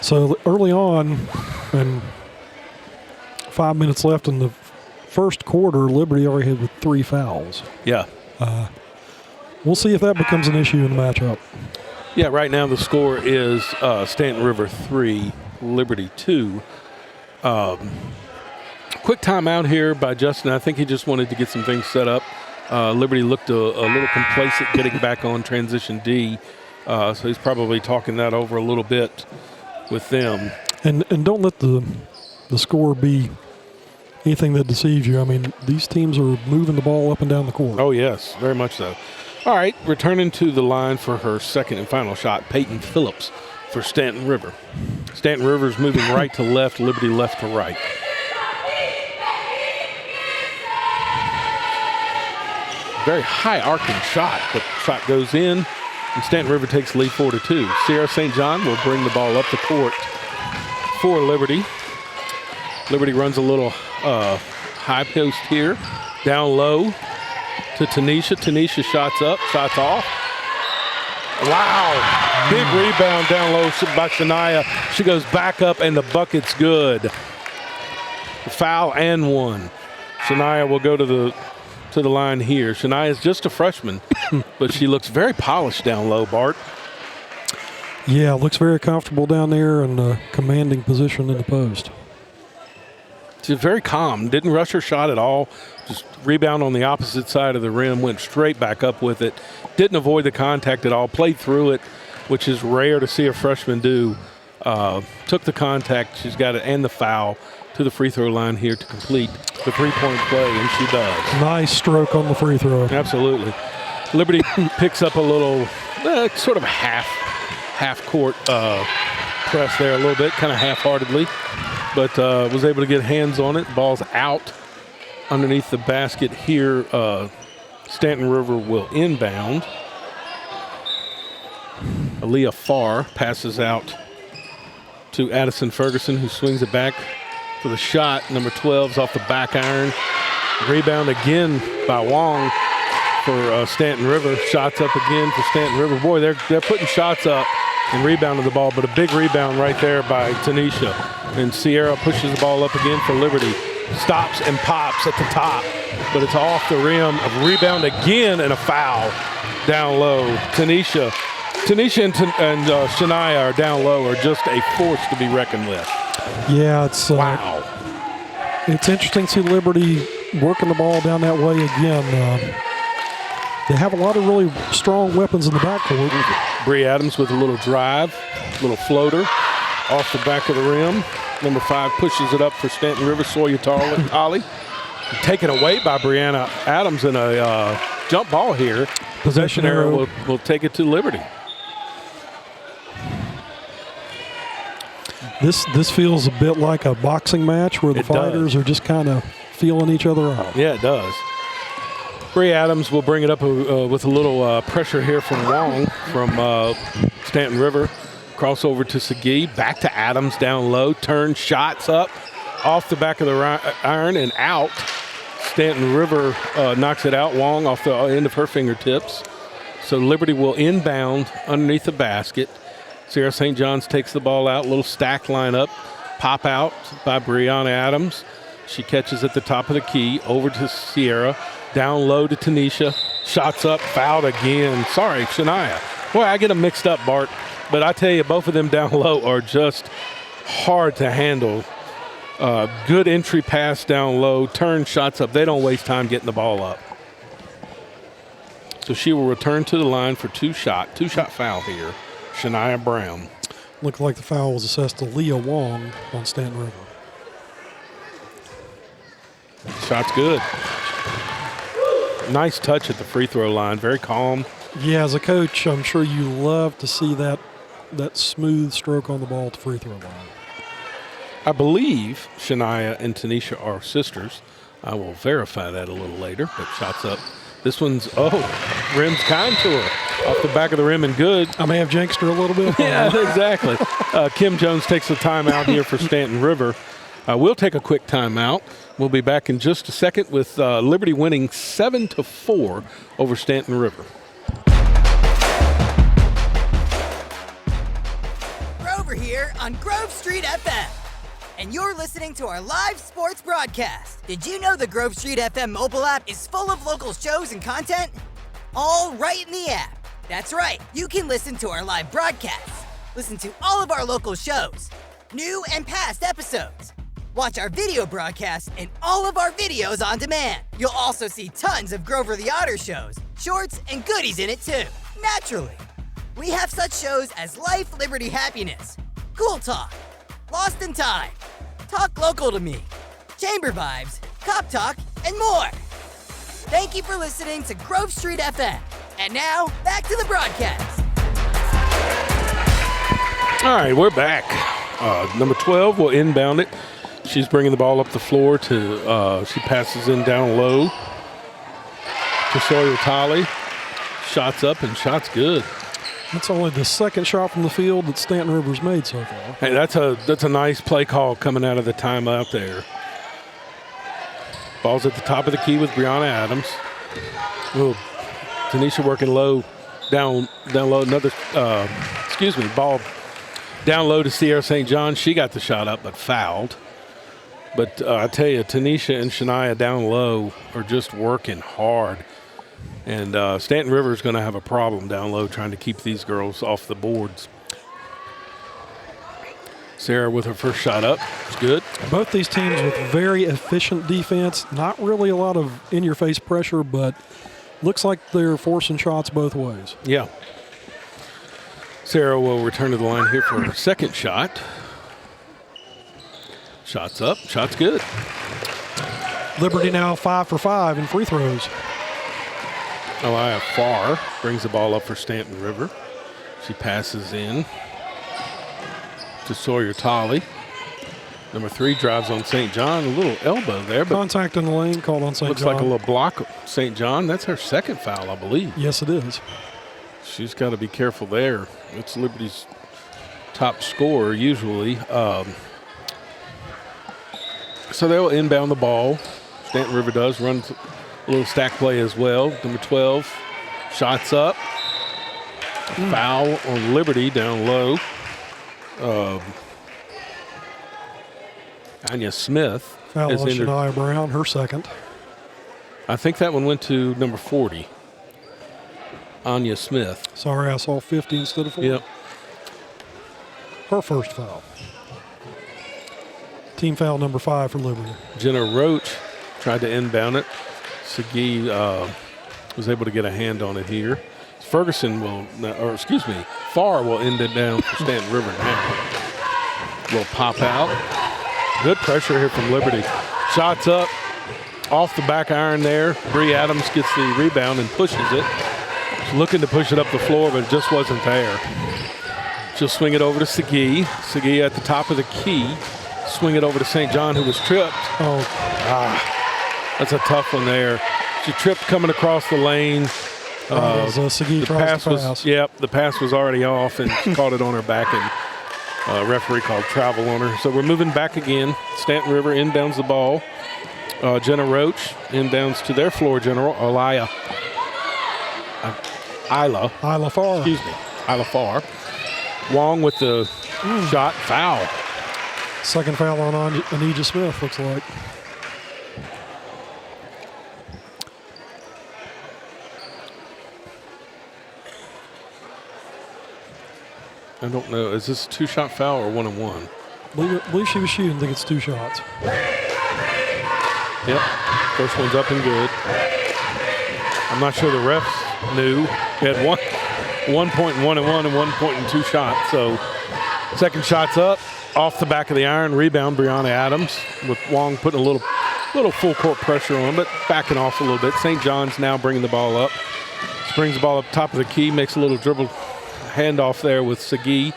So early on, and 5 minutes left in the first quarter, Liberty already had with 3 fouls. Yeah. We'll see if that becomes an issue in the matchup. Yeah, right now the score is Stanton River 3, Liberty 2. Quick timeout here by Justin. I think he just wanted to get some things set up. Liberty looked a little complacent getting back on transition D, so he's probably talking that over a little bit with them. And don't let the score be anything that deceives you. I mean, these teams are moving the ball up and down the court. Oh, yes, very much so. All right, returning to the line for her second and final shot, Peyton Phillips for Stanton River. Stanton River's moving right to left, Liberty left to right. very high arcing shot, but shot goes in, and Stanton River takes the lead 4-2. Sierra St. John will bring the ball up the court for Liberty. Liberty runs a little high post here, down low to Tanisha. Tanisha shots up, shots off. Wow, big rebound down low by Shania. She goes back up, and the bucket's good. Foul and one. Shania will go to the line here. Shania is just a freshman, but she looks very polished down low, Bart. Yeah, looks very comfortable down there and commanding position in the post. She's very calm. Didn't rush her shot at all. Just rebound on the opposite side of the rim. Went straight back up with it. Didn't avoid the contact at all. Played through it, which is rare to see a freshman do. Took the contact. She's got it and the foul to the free throw line here to complete the three-point play, and she does. Nice stroke on the free throw. Absolutely. Liberty picks up a little sort of half-court press there a little bit, kind of half-heartedly, but was able to get hands on it. Ball's out underneath the basket here. Stanton River will inbound. Aaliyah Farr passes out to Addison Ferguson, who swings it back for the shot. Number 12's off the back iron. Rebound again by Wong for Stanton River. Shots up again for Stanton River. Boy, they're putting shots up and rebounding the ball, but a big rebound right there by Tanisha. And Sierra pushes the ball up again for Liberty. Stops and pops at the top, but it's off the rim. A rebound again and a foul down low. Tanisha and Shania are down low, are just a force to be reckoned with. Yeah, it's Wow. It's interesting to see Liberty working the ball down that way again. They have a lot of really strong weapons in the backcourt. Bree Adams with a little drive, little floater off the back of the rim. Number 5 pushes it up for Stanton River. Sawyer Tolley taken away by Brianna Adams in a jump ball here. Possession arrow will take it to Liberty. This feels a bit like a boxing match where the fighters are just kind of feeling each other out. Yeah, it does. Bree Adams will bring it up with a little pressure here from Wong from Stanton River. Crossover to Segui, back to Adams down low, turn, shots up, off the back of the iron and out. Stanton River knocks it out. Wong off the end of her fingertips. So Liberty will inbound underneath the basket. Sierra St. John's takes the ball out, little stack lineup, pop out by Brianna Adams. She catches at the top of the key, over to Sierra, down low to Tanisha, shots up, fouled again. Sorry, Shania. Boy, I get them mixed up, Bart. But I tell you, both of them down low are just hard to handle. Good entry pass down low, turn shots up. They don't waste time getting the ball up. So she will return to the line for two-shot foul here. Shania Brown. Looked like the foul was assessed to Leah Wong on Stanton River. Shot's good. Nice touch at the free throw line. Very calm. Yeah, as a coach, I'm sure you love to see that smooth stroke on the ball at the free throw line. I believe Shania and Tanisha are sisters. I will verify that a little later, but shots up. This one's, rim's kind to her. Off the back of the rim and good. I may have jinxed her a little bit. Yeah, exactly. Kim Jones takes the timeout here for Stanton River. We'll take a quick timeout. We'll be back in just a second with Liberty winning 7-4 over Stanton River. Grover here on Grove Street FM. And you're listening to our live sports broadcast. Did you know the Grove Street FM mobile app is full of local shows and content? All right in the app. That's right, you can listen to our live broadcasts, listen to all of our local shows, new and past episodes, watch our video broadcasts and all of our videos on demand. You'll also see tons of Grover the Otter shows, shorts, and goodies in it too. Naturally, we have such shows as Life, Liberty, Happiness, Cool Talk, Lost in Time, Talk Local to Me, Chamber Vibes, Cop Talk, and more. Thank you for listening to Grove Street FM. And now, back to the broadcast. All right, we're back. Number 12 will inbound it. She's bringing the ball up the floor to, she passes in down low to Sawyer Tolley. Shots up and shots good. That's only the second shot from the field that Stanton Rivers made so far. Hey, that's a nice play call coming out of the timeout there. Ball's at the top of the key with Brianna Adams. Ooh, Tanisha working low, down low. Another, ball down low to Sierra St. John. She got the shot up but fouled. But I tell you, Tanisha and Shania down low are just working hard. And Stanton River is going to have a problem down low trying to keep these girls off the boards. Sarah with her first shot up. It's good. Both these teams with very efficient defense. Not really a lot of in-your-face pressure, but looks like they're forcing shots both ways. Yeah. Sarah will return to the line here for her second shot. Shots up. Shots good. Liberty now 5 for 5 in free throws. Elia Farr brings the ball up for Stanton River. She passes in to Sawyer Tolley. Number 3 drives on St. John. A little elbow there, but contact in the lane called on St. John. looks like a little block of St. John. That's her second foul, I believe. Yes, it is. She's got to be careful there. It's Liberty's top scorer usually. So they'll inbound the ball. Stanton River does run a little stack play as well. Number 12, shots up. Foul on Liberty down low. Anya Smith. Foul is on injured. Shania Brown, her second. I think that one went to number 40. Anya Smith. Sorry, I saw 50 instead of 40. Yep. Her first foul. Team foul number 5 for Liberty. Jenna Roach tried to inbound it. Segui was able to get a hand on it here. Ferguson Farr will end it down for Stanton River now. Will pop out. Good pressure here from Liberty. Shots up, off the back iron there. Bree Adams gets the rebound and pushes it. She's looking to push it up the floor, but it just wasn't there. She'll swing it over to Segui. Segui at the top of the key. Swing it over to St. John, who was tripped. That's a tough one there. She tripped coming across the lane. Segui tries to pass. The pass was already off, and she caught it on her back, and referee called travel on her. So we're moving back again. Stanton River inbounds the ball. Jenna Roach inbounds to their floor general, Isla Farr. Isla Farr. Wong with the shot, foul. Second foul on Anija Smith, looks like. I don't know. Is this a 2-shot foul or 1-on-1? I believe she was shooting. I think it's 2 shots. Yep. First one's up and good. I'm not sure the refs knew. He had 1 point in 1-on-1 and 1 point in 2 shots. So second shot's up. Off the back of the iron, rebound, Brianna Adams, with Wong putting a little full court pressure on, but backing off a little bit. St. John's now bringing the ball up. She brings the ball up top of the key, makes a little dribble handoff there with Segui.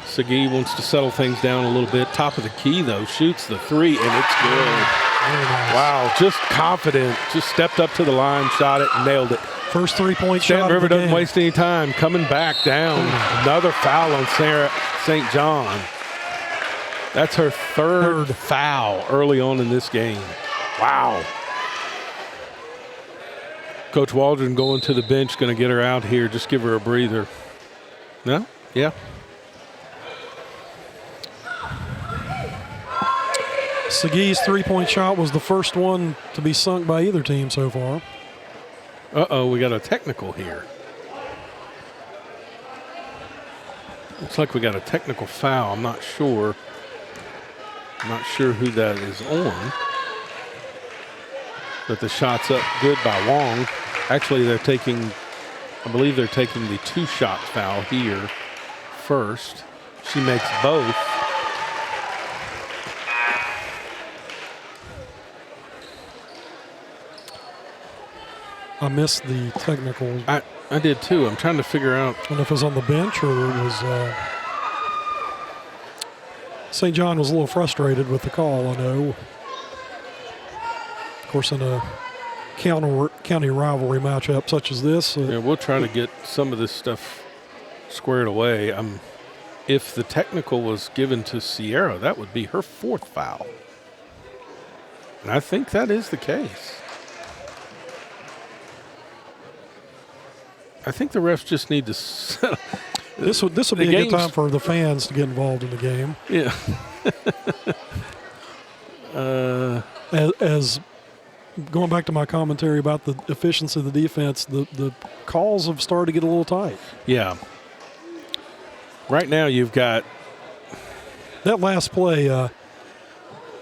Segui wants to settle things down a little bit. Top of the key, though, shoots the 3, and it's good. Nice. Wow, just confident. Just stepped up to the line, shot it, and nailed it. First 3-point shot. Stanton River of the doesn't game. waste any time. Coming back down. Another foul on Sarah St. John. That's her third foul early on in this game. Wow. Coach Waldron going to the bench, going to get her out here. Just give her a breather. No? Yeah. Segui's 3-point shot was the first one to be sunk by either team so far. Uh-oh, we got a technical here. Looks like we got a technical foul. I'm not sure. I'm not sure who that is on. But the shot's up good by Wong. Actually, I believe they're taking the 2-shot foul here first. She makes both. I missed the technical. I did too. I'm trying to figure out. I don't know if it was on the bench or it was. St. John was a little frustrated with the call, I know. Of course, in a county rivalry matchup such as this. Yeah, we'll try to get some of this stuff squared away. If the technical was given to Sierra, that would be her 4th foul. And I think that is the case. I think the refs just need to settle. This would be a good time for the fans to get involved in the game. Yeah. As going back to my commentary about the efficiency of the defense, the calls have started to get a little tight. Yeah. Right now you've got that last play.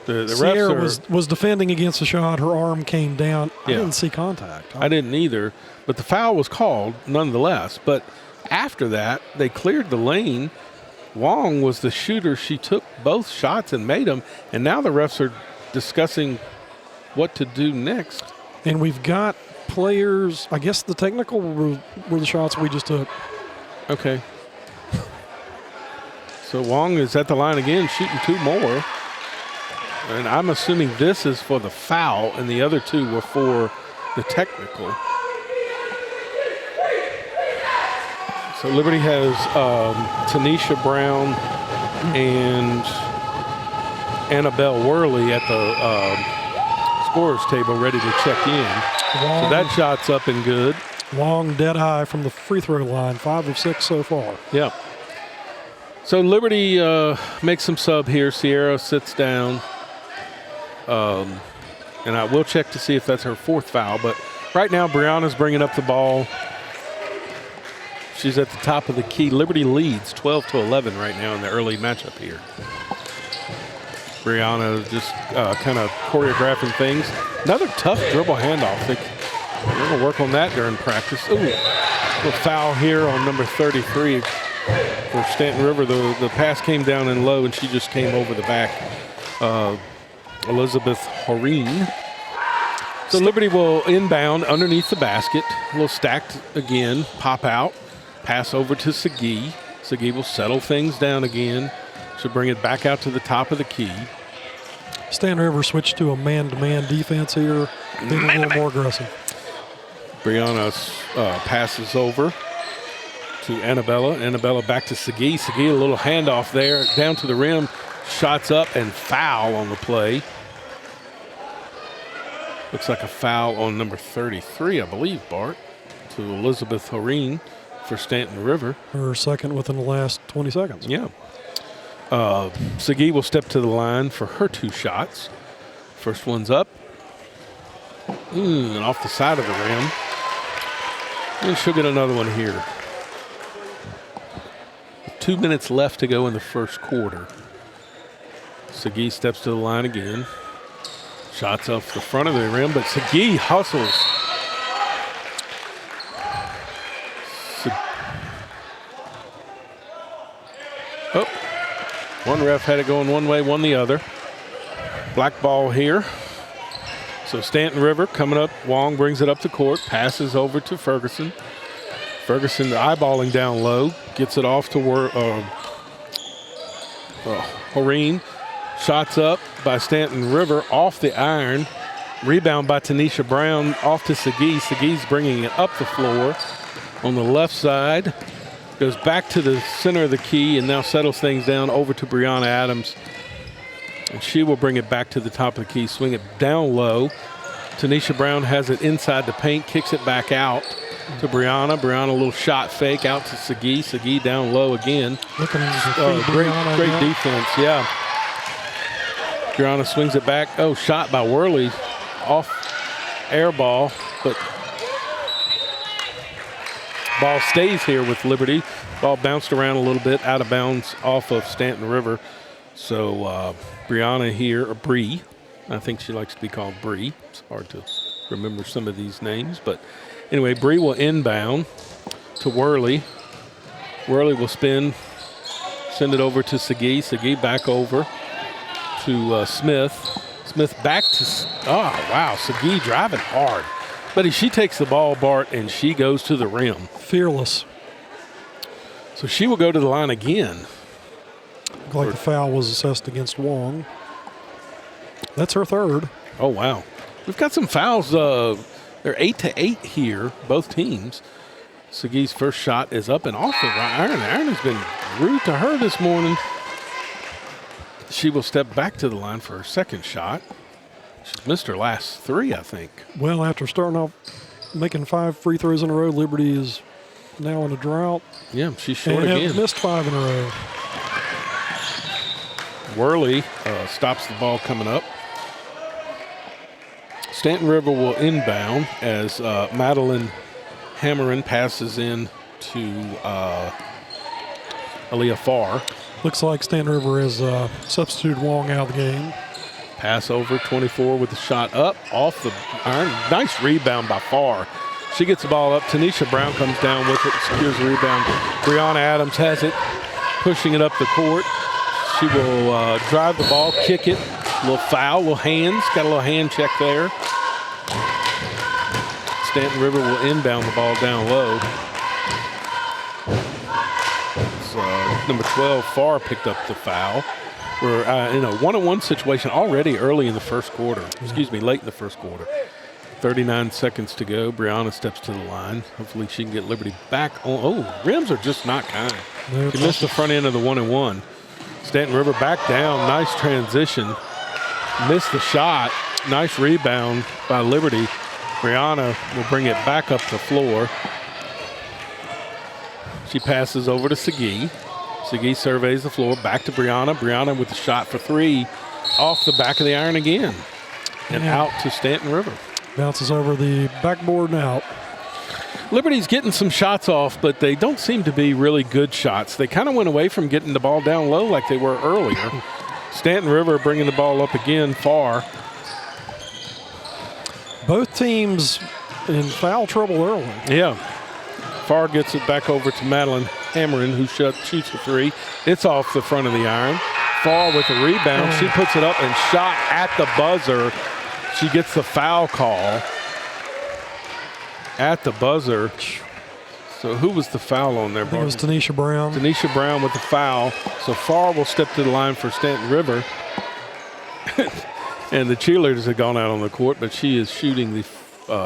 the Sierra refs was defending against a shot. Her arm came down. Yeah. I didn't see contact. I didn't either, but the foul was called nonetheless. But after that, they cleared the lane. Wong was the shooter. She took both shots and made them, and now the refs are discussing what to do next. And we've got players, I guess the technical were the shots we just took. Okay. So Wong is at the line again, shooting 2 more. And I'm assuming this is for the foul, and the other 2 were for the technical. So Liberty has Tanisha Brown and Annabelle Worley at the scorer's table ready to check in. So that shot's up and good. Wong dead eye from the free throw line, 5 of 6 so far. Yeah. So Liberty makes some sub here. Sierra sits down. And I will check to see if that's her 4th foul. But right now, Brianna's bringing up the ball. She's at the top of the key. Liberty leads 12-11 right now in the early matchup here. Brianna just kind of choreographing things. Another tough dribble handoff. We're going to work on that during practice. Ooh, a foul here on number 33 for Stanton River. The pass came down and low, and she just came over the back. Elizabeth Horeen. So Liberty will inbound underneath the basket. A little stacked again. Pop out. Pass over to Segui. Segui will settle things down again. She'll bring it back out to the top of the key. Stanton River switched to a man-to-man defense here. Being a little more aggressive. Brianna passes over to Annabella. Annabella back to Segui. Segui, a little handoff there. Down to the rim. Shots up and foul on the play. Looks like a foul on number 33, I believe, Bart, to Elizabeth Horeen for Stanton River. Her second within the last 20 seconds. Yeah. Segui will step to the line for her 2 shots. First one's up. And off the side of the rim. And she'll get another one here. 2 minutes left to go in the first quarter. Segui steps to the line again. Shots off the front of the rim, but Segui hustles. One ref had it going one way, one the other. Black ball here. So Stanton River coming up. Wong brings it up the court, passes over to Ferguson. Ferguson eyeballing down low, gets it off to Horeen. Shots up by Stanton River off the iron. Rebound by Tanisha Brown off to Segui. Segui's bringing it up the floor on the left side. Goes back to the center of the key and now settles things down over to Brianna Adams. And she will bring it back to the top of the key, swing it down low. Tanisha Brown has it inside the paint, kicks it back out to Brianna. Brianna, a little shot fake out to Segui. Segui down low again. Great defense, yeah. Brianna swings it back. Oh, shot by Worley. Off air ball, but ball stays here with Liberty. Ball bounced around a little bit, out of bounds off of Stanton River. So Brianna here, or Bree. I think she likes to be called Bree. It's hard to remember some of these names. But anyway, Bree will inbound to Worley. Worley will spin, send it over to Segui. Segui back over to Smith. Smith back to, oh, wow, Segui driving hard. But she takes the ball, Bart, and she goes to the rim. Fearless. So she will go to the line again. Looked like the foul was assessed against Wong. That's her third. Oh, wow. We've got some fouls They're 8-8 here, both teams. Segui's first shot is up and off the iron. The iron has been rude to her this morning. She will step back to the line for her second shot. She's missed her last 3, I think. Well, after starting off making 5 free throws in a row, Liberty is now in a drought. Yeah, she's short and again. have missed 5 in a row. Worley stops the ball coming up. Stanton River will inbound as Madeline Hammerin passes in to Aaliyah Farr. Looks like Stanton River has substituted Wong out of the game. Pass over 24 with the shot up off the iron. Nice rebound by Farr. She gets the ball up. Tanisha Brown comes down with it, secures the rebound. Brianna Adams has it, pushing it up the court. She will drive the ball, kick it. A little foul, little hands. Got a little hand check there. Stanton River will inbound the ball down low. So number 12, Farr, picked up the foul. We're in a one-on-one situation already early in the first quarter. Excuse me, late in the first quarter. 39 seconds to go. Brianna steps to the line. Hopefully she can get Liberty back on. Oh, rims are just not kind. She missed the front end of the 1-and-1. Stanton River back down. Nice transition. Missed the shot. Nice rebound by Liberty. Brianna will bring it back up the floor. She passes over to Segui. Segui surveys the floor. Back to Brianna. Brianna with the shot for 3. Off the back of the iron again. And out to Stanton River. Bounces over the backboard and out. Liberty's getting some shots off, but they don't seem to be really good shots. They kind of went away from getting the ball down low like they were earlier. Stanton River bringing the ball up again far. Both teams in foul trouble early. Yeah. Farr gets it back over to Madeline Hammerin, who shoots a 3. It's off the front of the iron. Farr with the rebound. She puts it up and shot at the buzzer. She gets the foul call at the buzzer. So who was the foul on there, I think it was Barton? Tanisha Brown. Tanisha Brown with the foul. So Farr will step to the line for Stanton River. And the cheerleaders have gone out on the court, but she is shooting the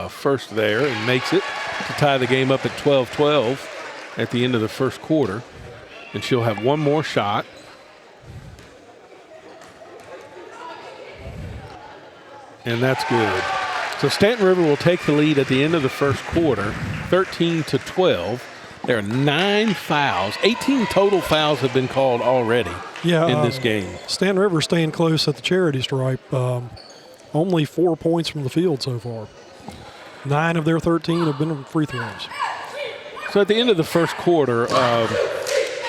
first there and makes it to tie the game up at 12-12 at the end of the first quarter. And she'll have one more shot. And that's good. So Stanton River will take the lead at the end of the first quarter, 13-12. There are 9 fouls. 18 total fouls have been called already in this game. Stanton River staying close at the charity stripe. Only 4 points from the field so far. 9 of their 13 have been free throws. So at the end of the first quarter,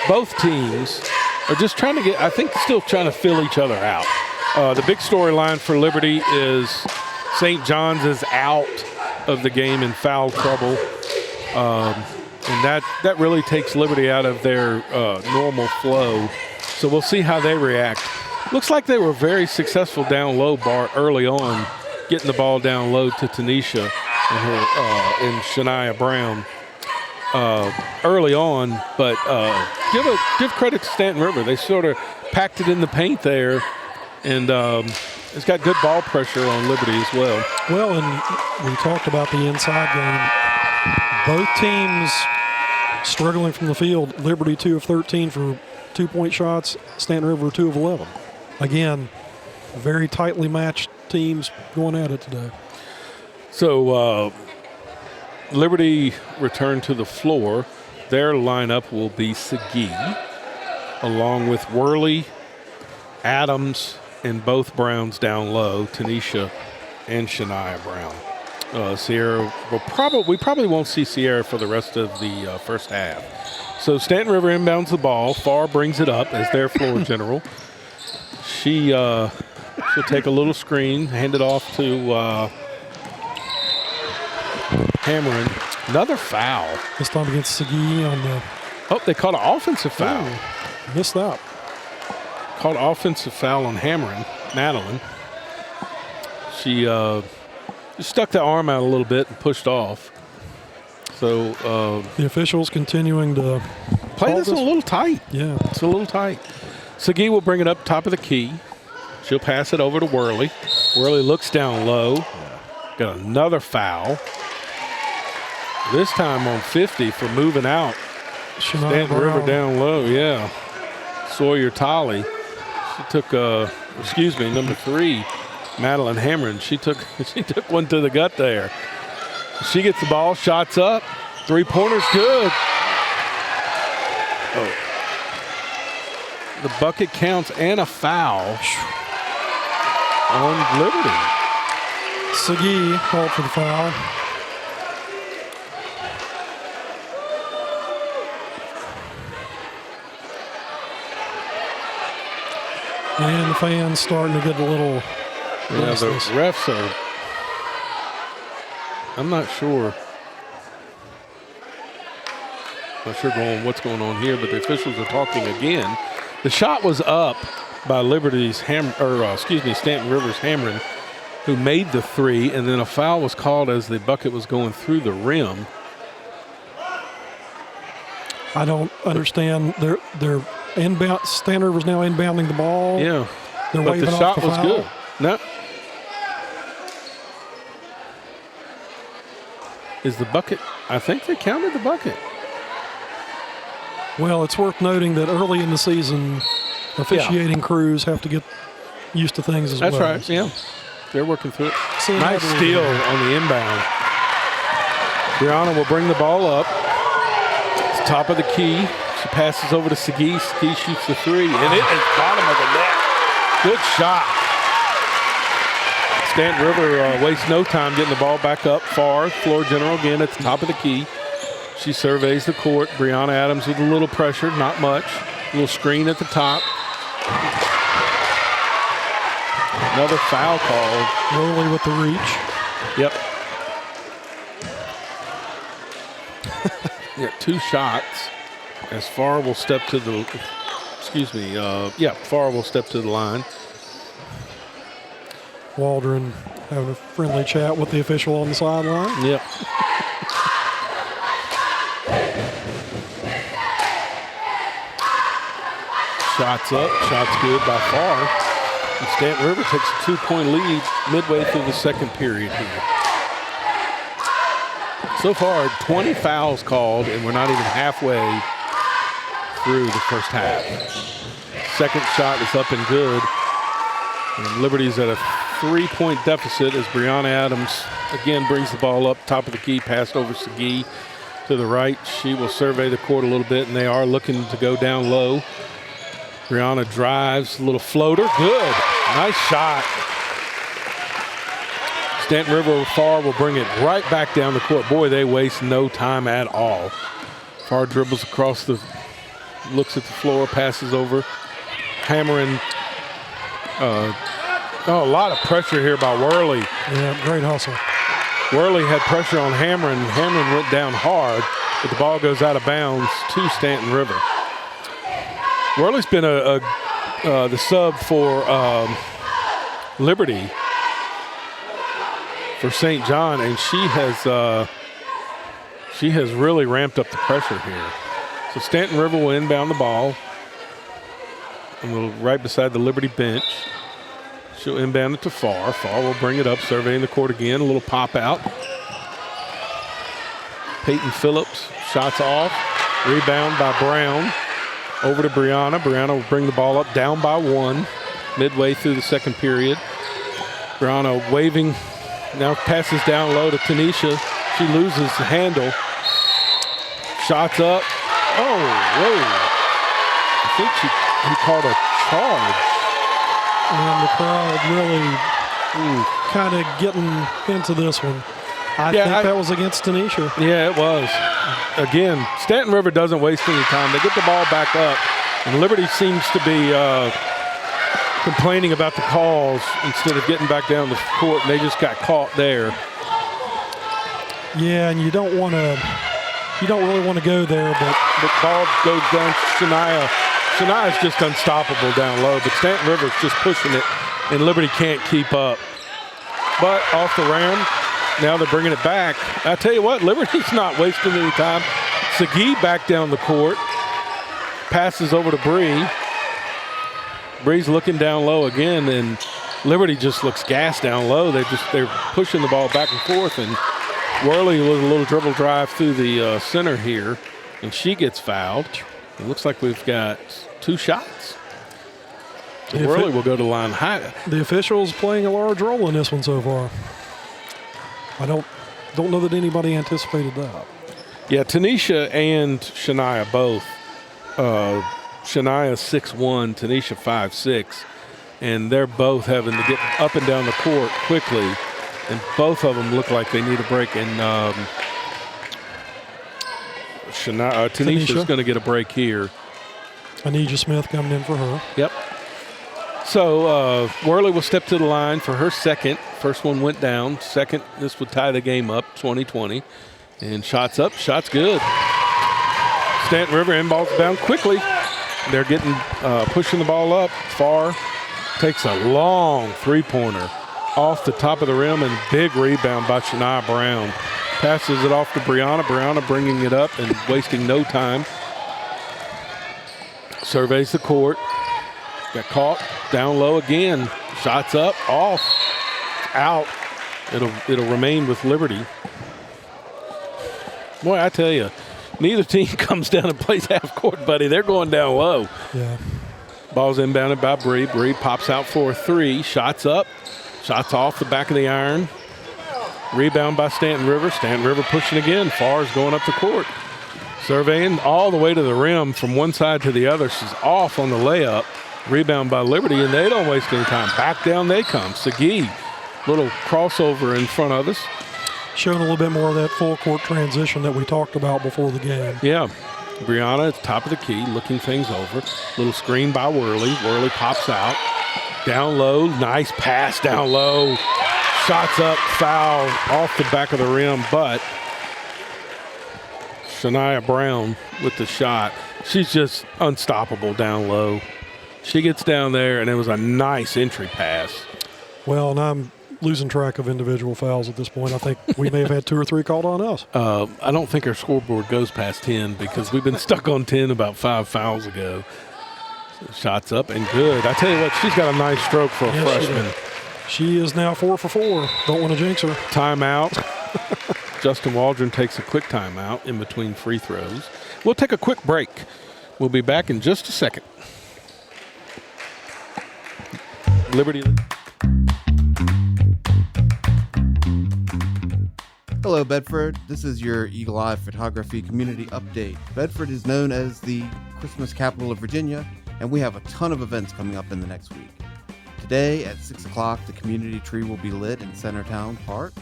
both teams are just trying to get, I think, still trying to fill each other out. The big storyline for Liberty is St. John's is out of the game in foul trouble. And that really takes Liberty out of their normal flow. So we'll see how they react. Looks like they were very successful down low, Bart, early on, getting the ball down low to Tanisha and Shania Brown early on. But give credit to Stanton River. They sort of packed it in the paint there, and it's got good ball pressure on Liberty as well. Well, and we talked about the inside game. Both teams struggling from the field. Liberty 2 of 13 for 2-point shots. Stanton River 2 of 11. Again, very tightly matched teams going at it today. So Liberty return to the floor. Their lineup will be Segui, along with Worley, Adams, and both Browns down low, Tanisha and Shania Brown. Sierra we probably won't see Sierra for the rest of the first half. So Stanton River inbounds the ball. Farr brings it up as their floor general. She'll take a little screen, hand it off to Hammerin. Another foul. This time against Segui on the. Oh, they caught an offensive foul. Ooh, missed that. Caught offensive foul on Hammerin, Madeline. She stuck the arm out a little bit and pushed off. So the officials continuing to play this a little tight. Yeah, it's a little tight. Segui will bring it up top of the key. She'll pass it over to Worley. Worley looks down low. Got another foul. This time on 50 for moving out. Shania Stanton River Brown. down low, yeah. Sawyer Tolley. She took, number 3, Madeline Hamron. She took one to the gut there. She gets the ball, shots up, 3-pointer's good. Oh. The bucket counts and a foul on Liberty. Segui called for the foul. And the fans starting to get a little Yeah, the restless. refs are, I'm not sure what's going on here, but the officials are talking again. The shot was up by Liberty's Stanton River's Hamron, who made the 3, and then a foul was called as the bucket was going through the rim. I don't understand. They're inbound. Stanton River's now inbounding the ball. Yeah, They're but waving the off shot the was foul. good. No. Is the bucket? I think they counted the bucket. Well, it's worth noting that early in the season, officiating crews have to get used to things as That's well. right, yeah. They're working through it. So Nice another- steal on the inbound. Brianna will bring the ball up. It's top of the key. She passes over to Segui. Segui shoots the 3, and it is bottom of the net. Good shot. Stanton River wastes no time getting the ball back up far. Floor general again at the top of the key. She surveys the court. Brianna Adams with a little pressure, not much. A little screen at the top. Another foul called. Worley with the reach. Yep. Yeah, 2 shots. As Farr will step to the, Farr will step to the line. Waldron having a friendly chat with the official on the sideline. Yep. Shots up, shots good by Farr. And Stanton River takes a 2-point lead midway through the second period here. So far, 20 fouls called, and we're not even halfway through the first half. Second shot is up and good. And Liberty's at a 3-point deficit as Brianna Adams again brings the ball up top of the key, passed over Segui to the right. She will survey the court a little bit, and they are looking to go down low. Brianna drives, a little floater, good, nice shot. Stanton River Farr will bring it right back down the court. Boy, they waste no time at all. Farr dribbles across looks at the floor, passes over. Hammering. A lot of pressure here by Worley. Yeah, great hustle. Worley had pressure on Hammond. Hammond went down hard, but the ball goes out of bounds to Stanton River. Worley's been the sub for Liberty for St. John, and she has really ramped up the pressure here. So Stanton River will inbound the ball, and right beside the Liberty bench. She'll inbound it to Farr. Farr will bring it up, surveying the court again. A little pop out. Peyton Phillips, shots off. Rebound by Brown. Over to Brianna. Brianna will bring the ball up, down by 1, midway through the second period. Brianna waving, now passes down low to Tanisha. She loses the handle. Shots up. Oh, whoa. I think he called a charge. And the crowd really kind of getting into this one. I think that was against Tanisha. Yeah, it was. Again, Stanton River doesn't waste any time. They get the ball back up, and Liberty seems to be complaining about the calls instead of getting back down the court, and they just got caught there. Yeah, and you don't really want to go there, but the ball goes down to Shania. Shania's just unstoppable down low, but Stanton River's just pushing it, and Liberty can't keep up. But off the rim, now they're bringing it back. I tell you what, Liberty's not wasting any time. Segui back down the court, passes over to Bree. Bree's looking down low again, and Liberty just looks gassed down low. They're pushing the ball back and forth, and Worley with a little dribble drive through the center here, and she gets fouled. It looks like we've got 2 shots. Worley will go to line high. The officials playing a large role in this one so far. I don't know that anybody anticipated that. Yeah, Tanisha and Shania both. Shania 6'1", Tanisha 5'6", and they're both having to get up and down the court quickly, and both of them look like they need a break. And Tanisha's going to get a break here. Anija Smith coming in for her. Yep. So Worley will step to the line for her second. First one went down. Second, this would tie the game up, 20-20. And shots up, shots good. Stanton River inbounds down quickly. They're getting pushing the ball up far. Takes a long three-pointer off the top of the rim, and big rebound by Shania Brown. Passes it off to Brianna. Brianna bringing it up and wasting no time. Surveys the court. Got caught down low again. Shots up, off, out. It'll remain with Liberty. Boy, I tell you, neither team comes down and plays half court, buddy. They're going down low. Yeah. Ball's inbounded by Bree. Bree pops out for a 3. Shots up. Shots off the back of the iron. Rebound by Stanton River. Stanton River pushing again. Farr's going up the court. Surveying all the way to the rim from one side to the other. She's off on the layup. Rebound by Liberty, and they don't waste any time. Back down they come. Sagi, little crossover in front of us. Showing a little bit more of that full court transition that we talked about before the game. Yeah. Brianna at the top of the key, looking things over. Little screen by Worley. Worley pops out. Down low, nice pass down low. Shots up, foul off the back of the rim, but Shania Brown with the shot. She's just unstoppable down low. She gets down there, and it was a nice entry pass. Well, and I'm losing track of individual fouls at this point. I think we may have had 2 or 3 called on us. I don't think our scoreboard goes past 10 because we've been stuck on 10 about 5 fouls ago. Shots up and good. I tell you what, she's got a nice stroke for a freshman. She is now 4 for 4. Don't want to jinx her. Timeout. Justin Waldron takes a quick timeout in between free throws. We'll take a quick break. We'll be back in just a second. Liberty. Hello, Bedford. This is your Eagle Eye Photography Community Update. Bedford is known as the Christmas capital of Virginia, and we have a ton of events coming up in the next week. Today at 6 o'clock, the community tree will be lit in Centertown Park.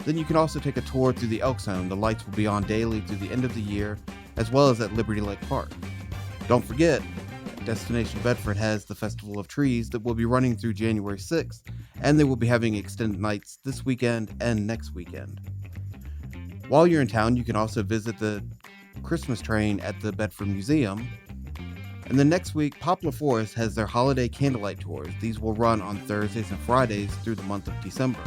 Then you can also take a tour through the Elk Zone. The lights will be on daily through the end of the year, as well as at Liberty Lake Park. Don't forget, Destination Bedford has the Festival of Trees that will be running through January 6th, and they will be having extended nights this weekend and next weekend. While you're in town, you can also visit the Christmas train at the Bedford Museum. And then next week, Poplar Forest has their holiday candlelight tours. These will run on Thursdays and Fridays through the month of December.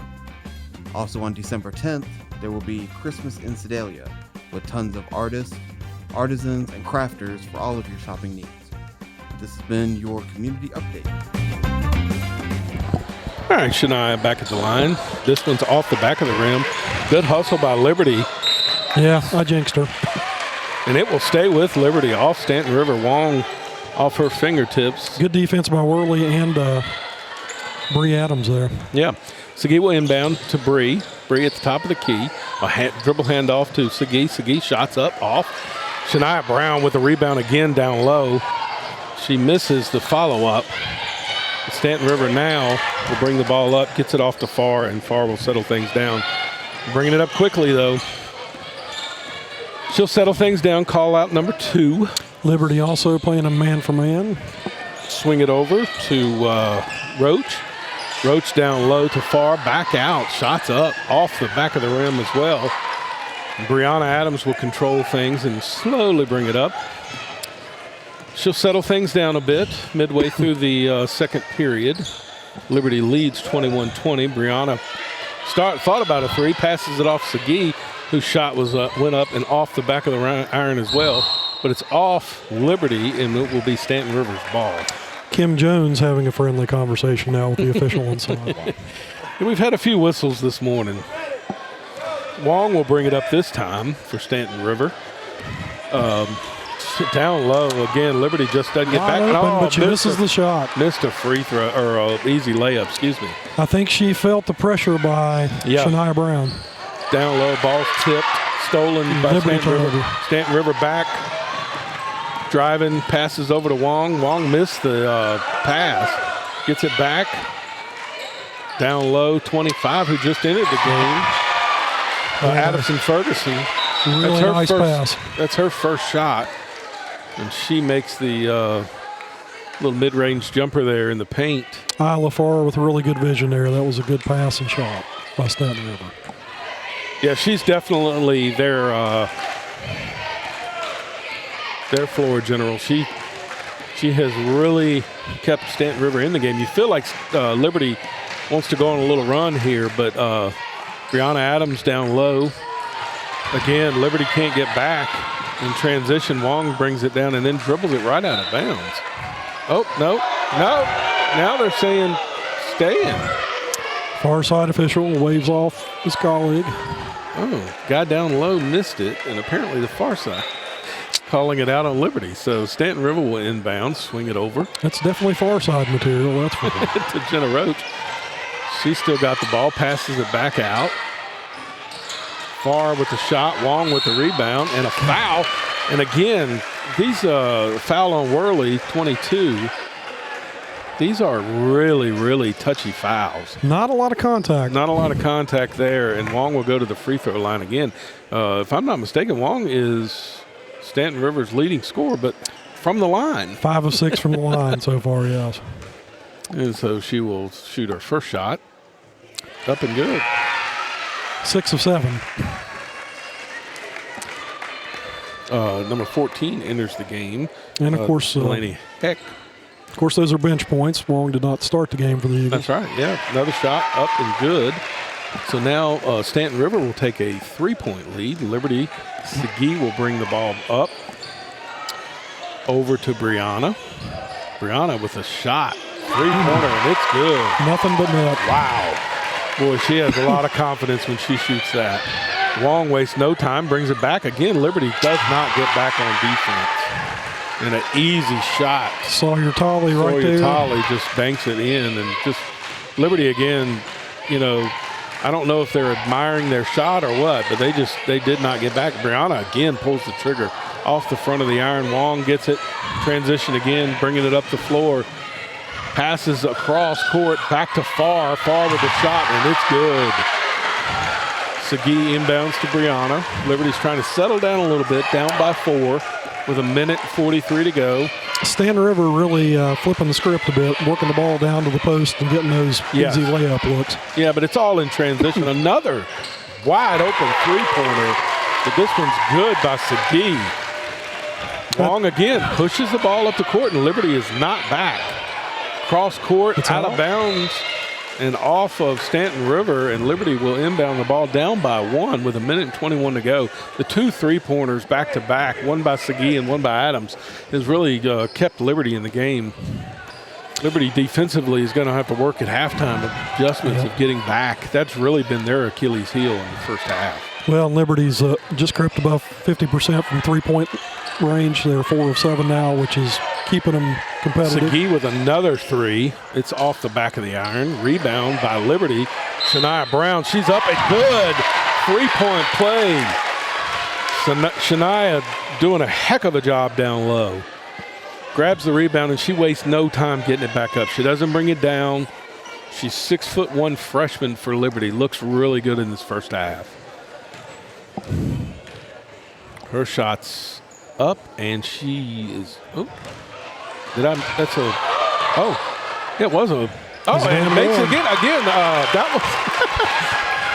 Also on December 10th, there will be Christmas in Sedalia with tons of artists, artisans, and crafters for all of your shopping needs. This has been your community update. All right, Shania back at the line. This one's off the back of the rim. Good hustle by Liberty. Yeah, I jinxed her. And it will stay with Liberty off Stanton River. Wong off her fingertips. Good defense by Worley and Bree Adams there. Yeah. Sagi will inbound to Bree. Bree at the top of the key. Dribble handoff to Sagi. Sagi shots up, off. Shania Brown with the rebound again down low. She misses the follow-up. Stanton River now will bring the ball up, gets it off to Farr, and Farr will settle things down. Bringing it up quickly, though. She'll settle things down, call out number 2. Liberty also playing a man-for-man. Swing it over to Roach. Roach down low to Farr, back out. Shots up, off the back of the rim as well. Brianna Adams will control things and slowly bring it up. She'll settle things down a bit midway through the second period. Liberty leads 21-20. Brianna thought about a 3, passes it off Sagi, whose shot was went up and off the back of the iron as well. But it's off Liberty, and it will be Stanton River's ball. Kim Jones having a friendly conversation now with the official inside. And we've had a few whistles this morning. Wong will bring it up this time for Stanton River. Down low again. Liberty just doesn't get back. Open, but she misses the shot. Missed a free throw or an easy layup. Excuse me. I think she felt the pressure by Shania Brown. Down low, ball tipped, stolen by Liberty Stanton River. turnover. Stanton River back, driving, passes over to Wong. Wong missed the pass, gets it back. Down low, 25, who just entered the game. Addison Ferguson. Really nice pass. That's her first shot. And she makes the little mid-range jumper there in the paint. Isla Farr with really good vision there. That was a good pass and shot by Stanton River. Yeah, she's definitely their floor general. She has really kept Stanton River in the game. You feel like Liberty wants to go on a little run here, but Brianna Adams down low. Again, Liberty can't get back. In transition, Wong brings it down and then dribbles it right out of bounds. Oh, no. Now they're saying stay in. Far side official waves off his colleague. Oh, guy down low missed it, and apparently the far side calling it out on Liberty. So Stanton River will inbound, swing it over. That's definitely far side material, that's for sure. To Jenna Roach. She still got the ball, passes it back out. Farr with the shot, Wong with the rebound, and a foul. And again, these foul on Worley, 22. These are really, really touchy fouls. Not a lot of contact. Not a lot of contact there, and Wong will go to the free throw line again. If I'm not mistaken, Wong is Stanton River's leading scorer, but from the line. 5 of 6 from the line so far, yes. And so she will shoot her first shot. Up and good. 6 of 7. Number 14 enters the game. And of course, Delaney Heck. Of course, those are bench points. Wong did not start the game for the Eagles. That's right. Yeah, another shot up and good. So now Stanton River will take a 3-point lead. Liberty Segui will bring the ball up over to Brianna. Brianna with a shot, 3-pointer, and it's good. Nothing but net. Wow. Boy, she has a lot of confidence when she shoots that. Wong wastes no time, brings it back. Again, Liberty does not get back on defense. And an easy shot. Sawyer Tolley right there. Sawyer Tolley just banks it in. And just Liberty again, you know, I don't know if they're admiring their shot or what, but they did not get back. Brianna again pulls the trigger off the front of the iron. Wong gets it. Transition again, bringing it up the floor. Passes across court, back to Farr. Farr with the shot, and it's good. Segui inbounds to Brianna. Liberty's trying to settle down a little bit, down by 4 with 1:43 to go. Stanton River really flipping the script a bit, working the ball down to the post and getting those easy layup looks. Yeah, but it's all in transition. Another wide open three-pointer, but this one's good by Segui. Wong again pushes the ball up the court, and Liberty is not back. Cross court, out of bounds, and off of Stanton River, and Liberty will inbound the ball down by 1 with 1:21 to go. The 2 3-pointers back-to-back, one by Segui and one by Adams, has really kept Liberty in the game. Liberty defensively is going to have to work at halftime adjustments of getting back. That's really been their Achilles heel in the first half. Well, Liberty's just crept above 50% from three-point range. They're 4 of 7 now, which is keeping them competitive. Segui with another 3. It's off the back of the iron. Rebound by Liberty. Shania Brown, she's up and good. 3-point play. Shania doing a heck of a job down low. Grabs the rebound, and she wastes no time getting it back up. She doesn't bring it down. She's 6'1" freshman for Liberty. Looks really good in this first half. Her shot's up, and she is. Oh, it was a. Oh, and it makes it again.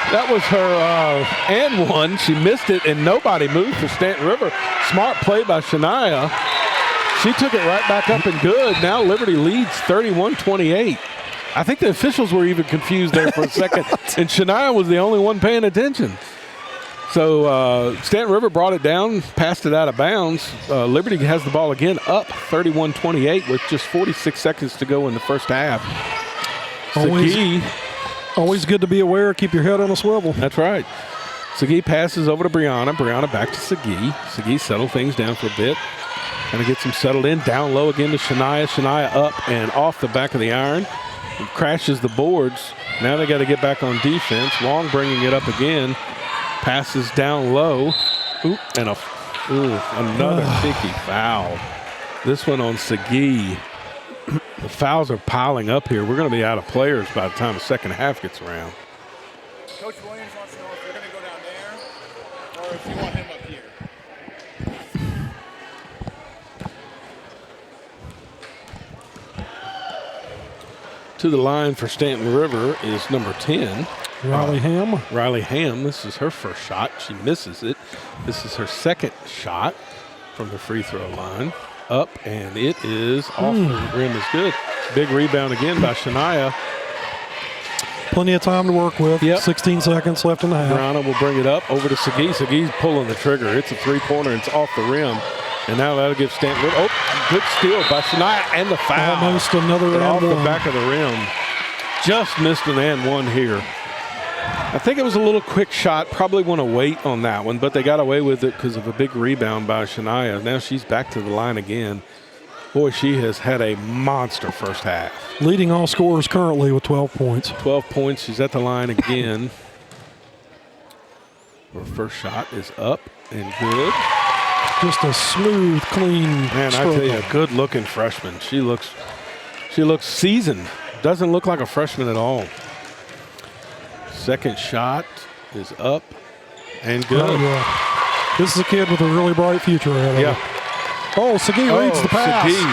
That was her and one. She missed it, and nobody moved for Stanton River. Smart play by Shania. She took it right back up and good. Now Liberty leads 31-28. I think the officials were even confused there for a second, and Shania was the only one paying attention. So Stanton River brought it down, passed it out of bounds. Liberty has the ball again, up 31-28 with just 46 seconds to go in the first half. Always good to be aware. Keep your head on a swivel. That's right. Sagi passes over to Brianna. Brianna back to Sagi. Sagi settle things down for a bit. Kind of gets him settled in. Down low again to Shania. Shania up and off the back of the iron. It crashes the boards. Now they got to get back on defense. Long bringing it up again. Passes down low. Oop, and another sticky foul. This one on Sagi. The fouls are piling up here. We're going to be out of players by the time the second half gets around. Coach Williams wants to know if you're going to go down there or if you want him up here. To the line for Stanton River is number 10. Riley Ham. Riley Ham, this is her first shot. She misses it. This is her second shot from the free throw line. Up, and it is off the rim is good. Big rebound again by Shania. Plenty of time to work with. Yep. 16 seconds left in the half. Brianna will bring it up over to Sagi. Sagi's pulling the trigger. It's a three-pointer. It's off the rim. And now that'll give Stanton. Oh, good steal by Shania and the foul. Almost another But off and the one. back of the rim. Just missed an and one here. I think it was a little quick shot. Probably want to wait on that one, but they got away with it because of a big rebound by Shania. Now she's back to the line again. Boy, she has had a monster first half. Leading all scorers currently with 12 points. 12 points. She's at the line again. Her first shot is up and good. Just a smooth, clean Man, I stroke. tell you, a good-looking freshman. She looks seasoned. Doesn't look like a freshman at all. Second shot is up and good. Oh, yeah. This is a kid with a really bright future ahead of Yeah. him. Oh, Sagi reads the pass. Sagi.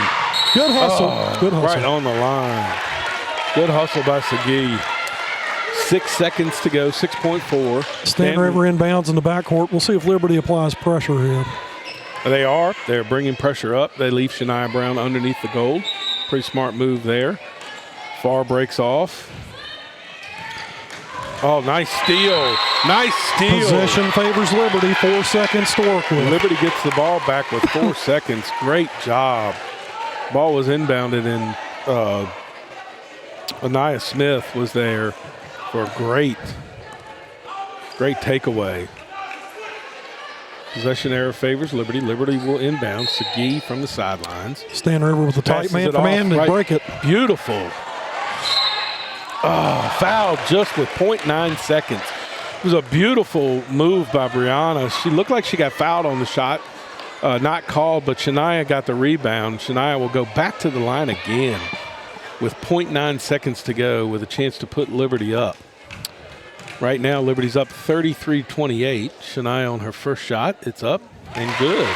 Good hustle. Good hustle. Right on the line. Good hustle by Sagi. 6 seconds to go, 6.4. Stanton River inbounds in the backcourt. We'll see if Liberty applies pressure here. They are. They're bringing pressure up. They leave Shania Brown underneath the gold. Pretty smart move there. Farr breaks off. Oh, nice steal. Nice steal. Possession favors Liberty. 4 seconds to work with. Liberty gets the ball back with 4 seconds. Great job. Ball was inbounded, and Anaya Smith was there for a great takeaway. Possession error favors Liberty. Liberty will inbound. Sagi from the sidelines. Stanton River with the tight Passes man it command off, and right. break it. Beautiful. Oh, fouled just with 0.9 seconds. It was a beautiful move by Brianna. She looked like she got fouled on the shot. Not called, but Shania got the rebound. Shania will go back to the line again with 0.9 seconds to go with a chance to put Liberty up. Right now, Liberty's up 33-28. Shania on her first shot. It's up and good.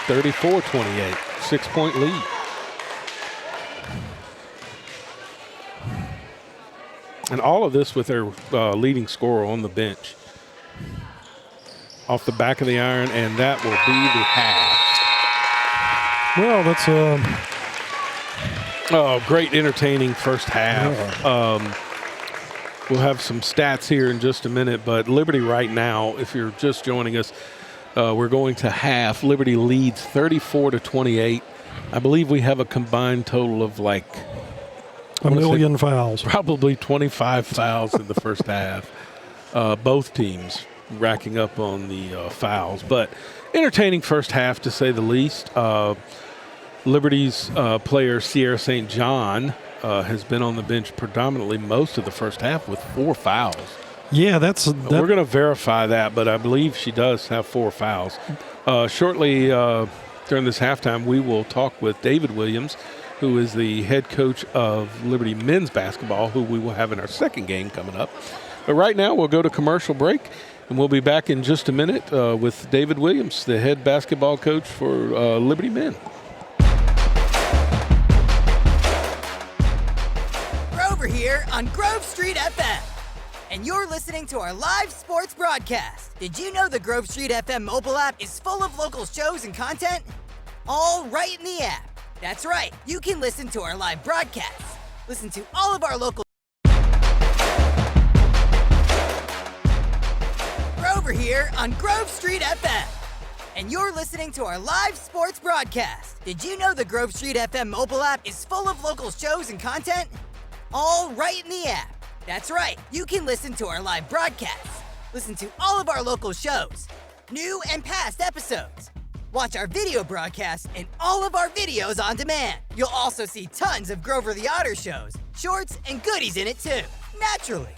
34-28. 6-point lead. And all of this with their leading scorer on the bench. Off the back of the iron, and that will be the half. Well, that's Great entertaining first half. We'll have some stats here in just a minute, but Liberty right now, if you're just joining us, we're going to half. Liberty leads 34-28. I believe we have a combined total of like a million fouls. Probably 25 fouls in the first half. Both teams racking up on the fouls. But entertaining first half, to say the least. Liberty's player, Sierra St. John, has been on the bench predominantly most of the first half with 4 fouls. Yeah, we're going to verify that, but I believe she does have 4 fouls. Shortly during this halftime, we will talk with David Williams, who is the head coach of Liberty men's basketball, who we will have in our second game coming up. But right now, we'll go to commercial break, and we'll be back in just a minute with David Williams, the head basketball coach for Liberty men. Grover here on Grove Street FM. And you're listening to our live sports broadcast. Did you know the Grove Street FM mobile app is full of local shows and content? All right in the app. That's right, you can listen to our live broadcasts. Listen to all of our local. Grover here on Grove Street FM. And you're listening to our live sports broadcast. Did you know the Grove Street FM mobile app is full of local shows and content? All right in the app. That's right, you can listen to our live broadcasts. Listen to all of our local shows, new and past episodes. Watch our video broadcasts and all of our videos on demand. You'll also see tons of Grover the Otter shows, shorts, and goodies in it too, naturally.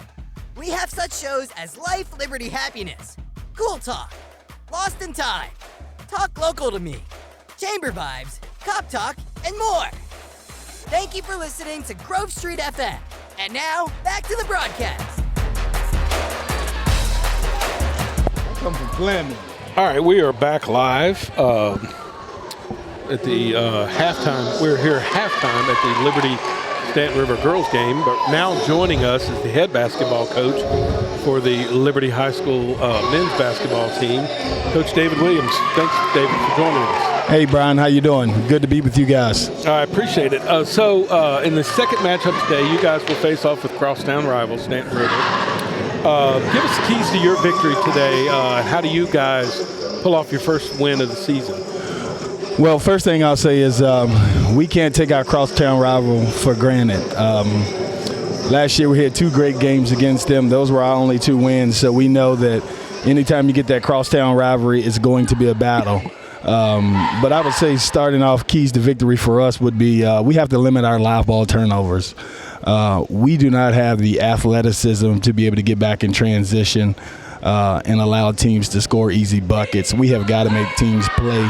We have such shows as Life, Liberty, Happiness, Cool Talk, Lost in Time, Talk Local to Me, Chamber Vibes, Cop Talk, and more. Thank you for listening to Grove Street FM. And now, back to the broadcast. I come from Flanders. All right, we are back live at the halftime. We're here at halftime at the Liberty Staunton River girls game, but now joining us is the head basketball coach for the Liberty High School men's basketball team, Coach David Williams. Thanks, David, for joining us. Hey, Brian, how you doing? Good to be with you guys. I appreciate it. So in the second matchup today, you guys will face off with crosstown rival Staunton River. Give us the keys to your victory today. How do you guys pull off your first win of the season? Well, first thing I'll say is we can't take our crosstown rival for granted. Last year we had 2 great games against them. Those were our only 2 wins, so we know that anytime you get that crosstown rivalry, it's going to be a battle. But I would say starting off, keys to victory for us would be we have to limit our live ball turnovers. We do not have the athleticism to be able to get back in transition and allow teams to score easy buckets. We have got to make teams play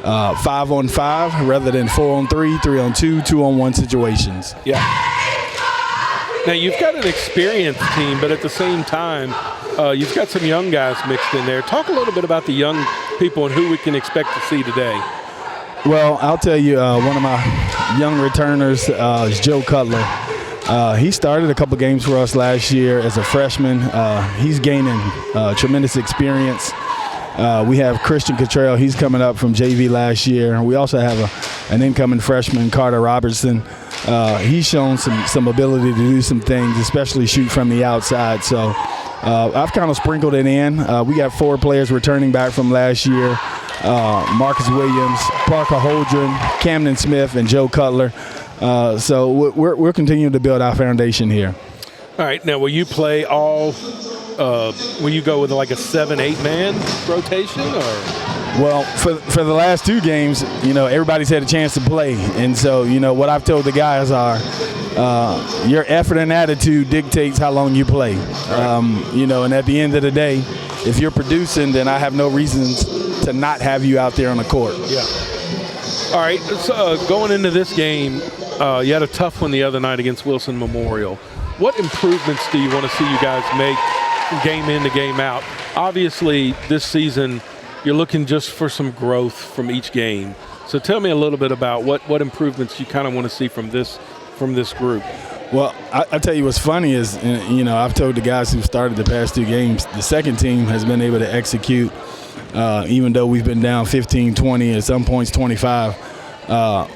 5-on-5 rather than 4-on-3, 3-on-2, 2-on-1 situations. Yeah. Now, you've got an experienced team, but at the same time, you've got some young guys mixed in there. Talk a little bit about the young people and who we can expect to see today. Well, I'll tell you, one of my young returners is Joe Cutler. He started a couple games for us last year as a freshman. He's gaining tremendous experience. We have Christian Cottrell. He's coming up from JV last year. We also have an incoming freshman, Carter Robertson. He's shown some ability to do some things, especially shoot from the outside. So I've kind of sprinkled it in. We got 4 players returning back from last year. Marcus Williams, Parker Holdren, Camden Smith, and Joe Cutler. So we're continuing to build our foundation here. All right. Now, will you play all will you go with like a 7-8 man rotation, or? Well, for the last 2 games, everybody's had a chance to play. And so, what I've told the guys are your effort and attitude dictates how long you play. And at the end of the day, if you're producing, then I have no reasons to not have you out there on the court. Yeah. All right. So, going into this game, you had a tough one the other night against Wilson Memorial. What improvements do you want to see you guys make game in to game out? Obviously, this season, you're looking just for some growth from each game. So tell me a little bit about what improvements you kind of want to see from this group. Well, I tell you what's funny is, I've told the guys who started the past 2 games, the second team has been able to execute, even though we've been down 15, 20, at some points 25,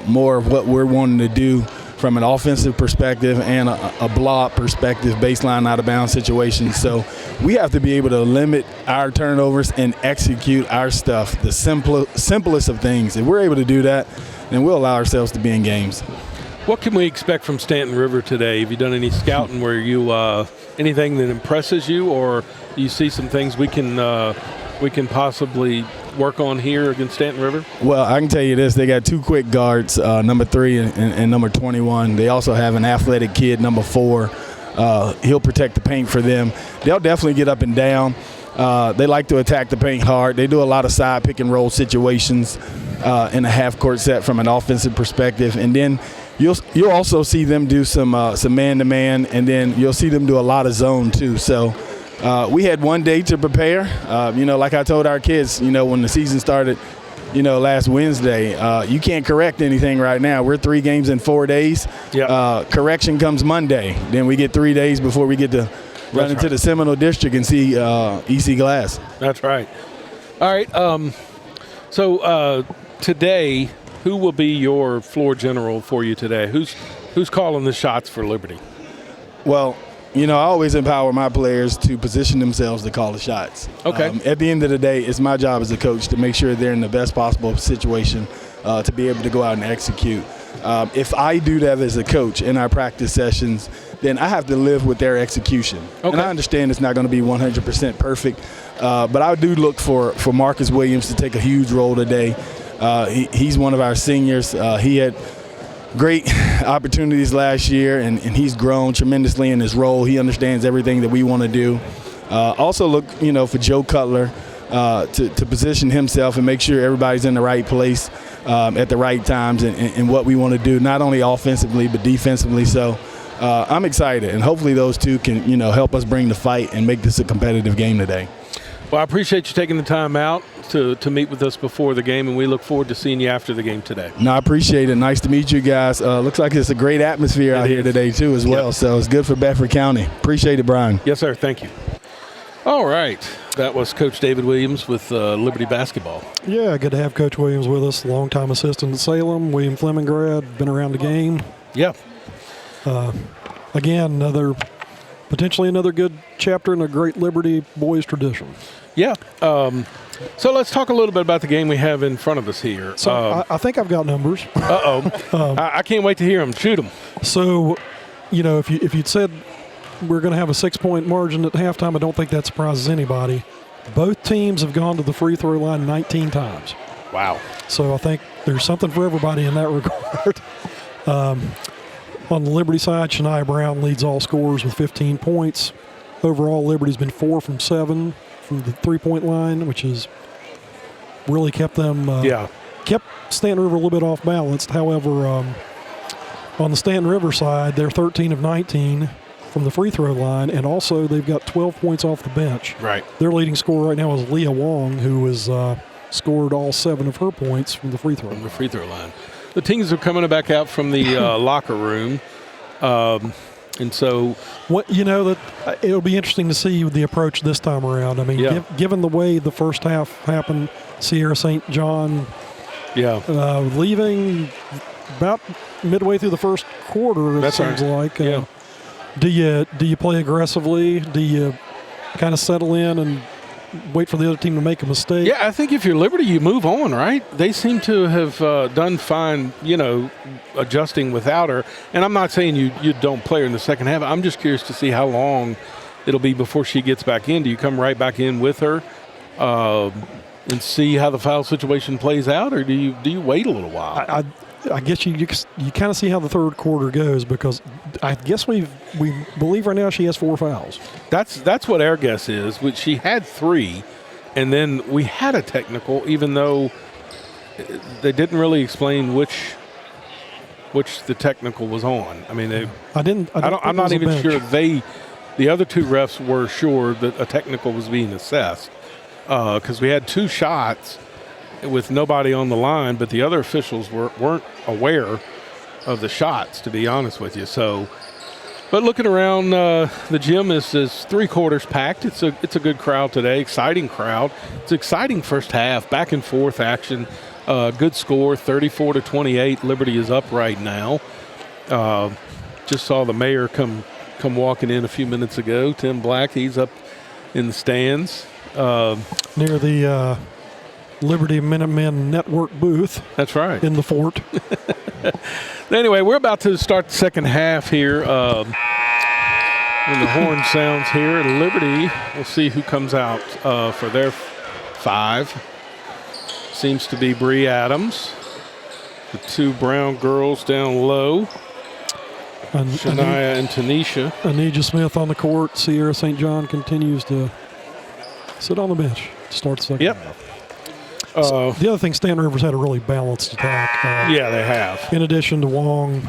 more of what we're wanting to do from an offensive perspective and a blow-up perspective, baseline out-of-bounds situations. So we have to be able to limit our turnovers and execute our stuff, the simplest of things. If we're able to do that, then we'll allow ourselves to be in games. What can we expect from Staunton River today? Have you done any scouting where you anything that impresses you, or do you see some things we can possibly work on here against Staunton River? Well, I can tell you this. They got 2 quick guards, number 3 and number 21. They also have an athletic kid, number 4. He'll protect the paint for them. They'll definitely get up and down. They like to attack the paint hard. They do a lot of side pick and roll situations in a half-court set from an offensive perspective. And then you'll also see them do some man-to-man, and then you'll see them do a lot of zone too. So we had 1 day to prepare. Like I told our kids, when the season started, last Wednesday, you can't correct anything right now. We're 3 games in 4 days. Yep. Correction comes Monday. Then we get 3 days before we get to run into the Seminole District and see EC Glass. That's right. All right. So today, who will be your floor general for you today? Who's calling the shots for Liberty? Well, I always empower my players to position themselves to call the shots. Okay. At the end of the day, it's my job as a coach to make sure they're in the best possible situation to be able to go out and execute. If I do that as a coach in our practice sessions, then I have to live with their execution. Okay. And I understand it's not going to be 100% perfect, but I do look for Marcus Williams to take a huge role today. He's one of our seniors. He had great opportunities last year, and he's grown tremendously in his role. He understands everything that we want to do. Also look, for Joe Cutler to position himself and make sure everybody's in the right place at the right times and what we want to do, not only offensively but defensively. So I'm excited, and hopefully those two can, help us bring the fight and make this a competitive game today. Well, I appreciate you taking the time out to meet with us before the game, and we look forward to seeing you after the game today. No, I appreciate it. Nice to meet you guys. Looks like it's a great atmosphere out here today, too, as well. Yep. So it's good for Bedford County. Appreciate it, Brian. Yes, sir. Thank you. All right. That was Coach David Williams with Liberty Basketball. Yeah, good to have Coach Williams with us, longtime assistant at Salem. William Fleming grad, been around the game. Yeah. Again, potentially another good chapter in a great Liberty boys tradition. Yeah. So let's talk a little bit about the game we have in front of us here. So I think I've got numbers. I can't wait to hear them. Shoot them. So, if you'd said we're going to have a 6-point margin at halftime, I don't think that surprises anybody. Both teams have gone to the free throw line 19 times. Wow. So I think there's something for everybody in that regard. On the Liberty side, Shania Brown leads all scorers with 15 points. Overall, Liberty's been 4 from 7 from the three-point line, which has really kept them kept Stanton River a little bit off balance. However, on the Stanton River side, they're 13 of 19 from the free throw line, and also they've got 12 points off the bench. Right. Their leading scorer right now is Leah Wong, who has scored all 7 of her points from the free throw line. From the free throw line. The teams are coming back out from the locker room. And so, that it'll be interesting to see the approach this time around. I mean, given the way the first half happened, Sierra St. John, leaving about midway through the first quarter. It seems like. Do you play aggressively? Do you kind of settle in and wait for the other team to make a mistake? Yeah, I think if you're Liberty, you move on, right? They seem to have done fine, adjusting without her. And I'm not saying you don't play her in the second half. I'm just curious to see how long it'll be before she gets back in. Do you come right back in with her and see how the foul situation plays out, or do you wait a little while? I guess you kind of see how the third quarter goes, because I guess we believe right now she has 4 fouls. That's what our guess is. Which she had 3, and then we had a technical, even though they didn't really explain which the technical was on. I mean, I'm not even sure the other 2 refs were sure that a technical was being assessed, because we had 2 shots with nobody on the line, but the other officials weren't aware of the shots, to be honest with you. So, but looking around, the gym is 3/4 packed. It's a good crowd today, exciting crowd. It's exciting first half, back and forth action. Good score, 34-28. Liberty is up right now. Just saw the mayor come walking in a few minutes ago. Tim Black, he's up in the stands near the Liberty Minutemen Network booth. That's right. In the fort. Anyway, we're about to start the second half here. When the horn sounds here at Liberty, we'll see who comes out for their 5. Seems to be Bree Adams. The 2 Brown girls down low. Shania and Tanisha. Anija Smith on the court. Sierra St. John continues to sit on the bench to start the second half. The other thing, Stanton River's had a really balanced attack. Yeah, they have. In addition to Wong,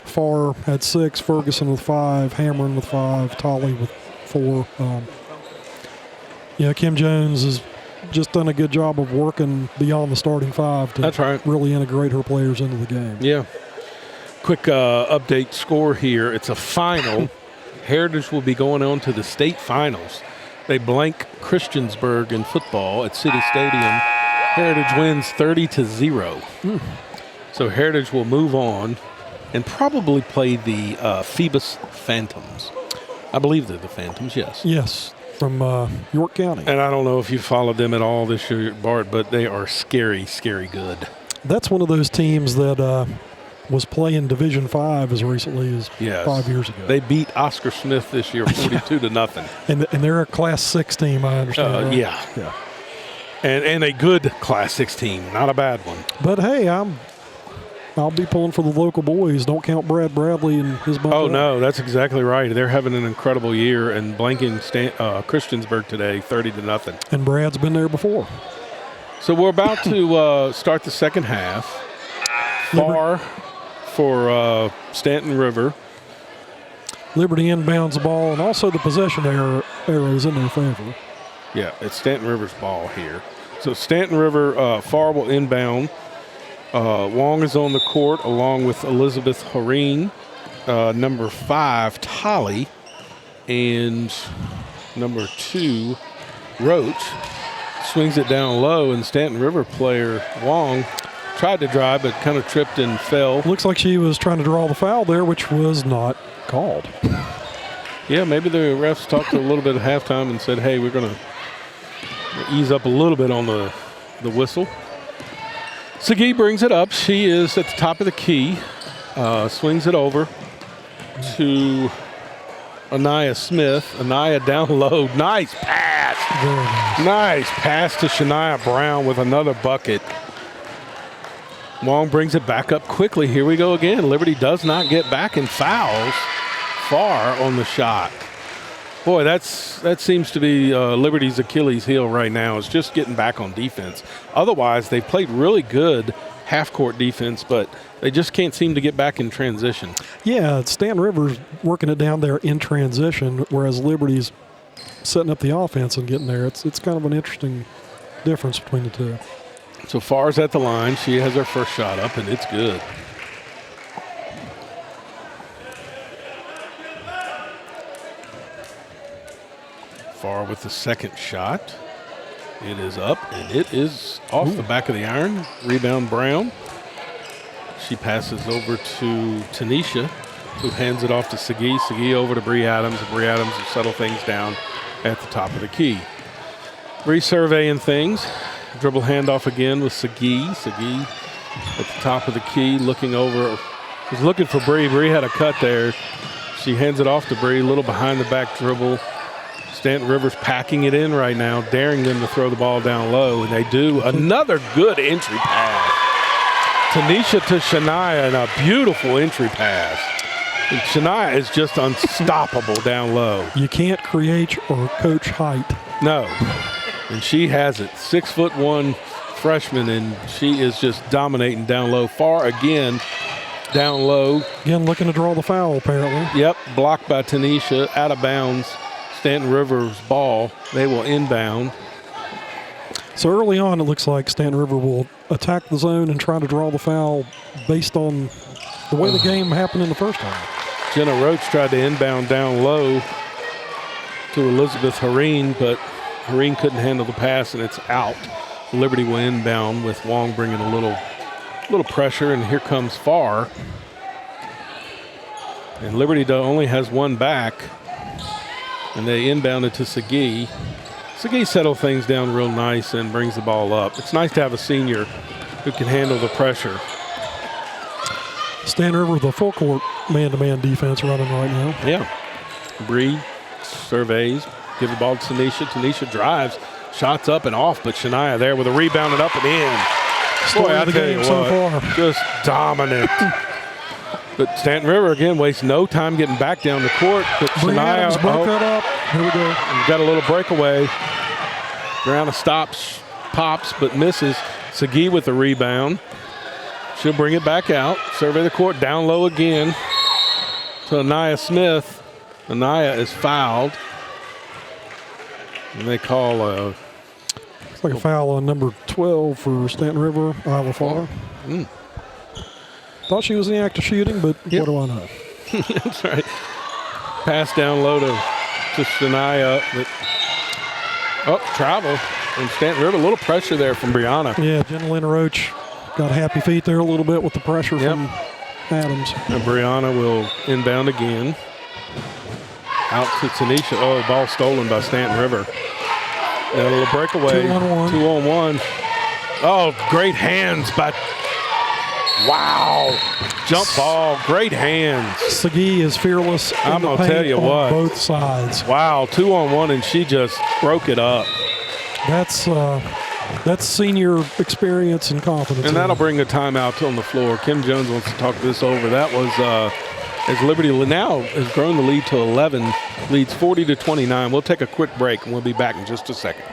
Farr had 6, Ferguson with 5, Hamron with 5, Tolley with 4. Kim Jones has just done a good job of working beyond the starting 5 to really integrate her players into the game. Yeah. Quick update score here. It's a final. Heritage will be going on to the state finals. They blank Christiansburg in football at City Stadium. Heritage wins 30-0. So Heritage will move on and probably play the Phoebus Phantoms. I believe they're the Phantoms, yes. Yes, from York County. And I don't know if you followed them at all this year, Bart, but they are scary, scary good. That's one of those teams that was playing Division 5 as recently as Yes. 5 years ago. They beat Oscar Smith this year 42-0. and they're a Class 6 team, I understand. right? Yeah. Yeah. And a good Class 6 team, not a bad one. But hey, I'll be pulling for the local boys. Don't count Brad Bradley and his bump. Oh, up. no, that's exactly right. They're having an incredible year and blanking Christiansburg today 30-0. And Brad's been there before. So we're about to start the second half. Far for Stanton River. Liberty inbounds the ball, and also the possession arrows in their favor. Yeah, it's Stanton River's ball here. So Stanton River, Far will inbound. Wong is on the court along with Elizabeth Horeen, number 5, Tolly, and number 2, Roach. Swings it down low, and Stanton River player Wong tried to drive but kind of tripped and fell. Looks like she was trying to draw the foul there, which was not called. Yeah, maybe the refs talked a little bit at halftime and said, hey, we're going to ease up a little bit on the whistle. Sagi brings it up. She is at the top of the key. Swings it over to Anaya Smith. Anaya down low. Nice pass. Very nice. Nice pass to Shania Brown with another bucket. Wong brings it back up quickly. Here we go again. Liberty does not get back and fouls Far on the shot. Boy, that seems to be Liberty's Achilles heel right now, is just getting back on defense. Otherwise, they've played really good half-court defense, but they just can't seem to get back in transition. Yeah, Stanton River's working it down there in transition, whereas Liberty's setting up the offense and getting there. It's kind of an interesting difference between the two. So Far's at the line. She has her first shot up, and it's good. Far with the second shot. It is up, and it is off the back of the iron. Rebound Brown. She passes over to Tanisha, who hands it off to Sagi. Sagi over to Bree Adams, and Bree Adams will settle things down at the top of the key. Bree surveying things. Dribble handoff again with Sagi. Sagi at the top of the key, looking over. Was looking for Bree. Bree had a cut there. She hands it off to Bree. Little behind the back dribble. Stanton River's packing it in right now, daring them to throw the ball down low, and they do. Another good entry pass. Tanisha to Shania, and a beautiful entry pass. And Shania is just unstoppable down low. You can't create or coach height. No. And she has it. 6'1" freshman, and she is just dominating down low. Far again, down low. Again, looking to draw the foul, apparently. Yep, blocked by Tanisha, out of bounds. Stanton River's ball. They will inbound. So early on, it looks like Stanton River will attack the zone and try to draw the foul based on the way the game happened in the first half. Jenna Roach tried to inbound down low to Elizabeth Hareen, but Hareen couldn't handle the pass, and it's out. Liberty will inbound with Wong bringing a little pressure, and here comes Far. And Liberty only has one back, and they inbounded to Sagi. Sagi settled things down real nice and brings the ball up. It's nice to have a senior who can handle the pressure. Stanton River with a full court man-to-man defense running right now. Yeah. Bree surveys, give the ball to Tanisha. Tanisha drives, shots up and off, but Shania there with a rebound and up and in. Story of the game so far. Just dominant. But Stanton River, again, wastes no time getting back down the court. But Bree Adams Shania broke that up. Here we go. got a little breakaway. Brianna stops, pops, but misses. Sagi with the rebound. She'll bring it back out. Survey the court, down low again to Anaya Smith. Anaya is fouled. And they call It's like a foul on number 12 for Stanton River, Isla Far. Thought she was in the act of shooting, but what do I know? That's right. Pass down low to Shania. Travel from Stanton River. A little pressure there from Brianna. Yeah, Jenna Lynn Roach got happy feet there a little bit with the pressure from Adams. And Brianna will inbound again. Out to Tanisha. Oh, ball stolen by Stanton River. And a little breakaway. 2-on-1. 2-on-1. Oh, great hands by Wow. Jump ball. Great hands. Segui is fearless. I'm going to tell you what. Both sides. Wow. 2-on-1, and she just broke it up. That's senior experience and confidence. And that'll bring the timeout on the floor. Kim Jones wants to talk this over. That was as Liberty now has grown the lead to 11, leads 40-29. We'll take a quick break, and we'll be back in just a second.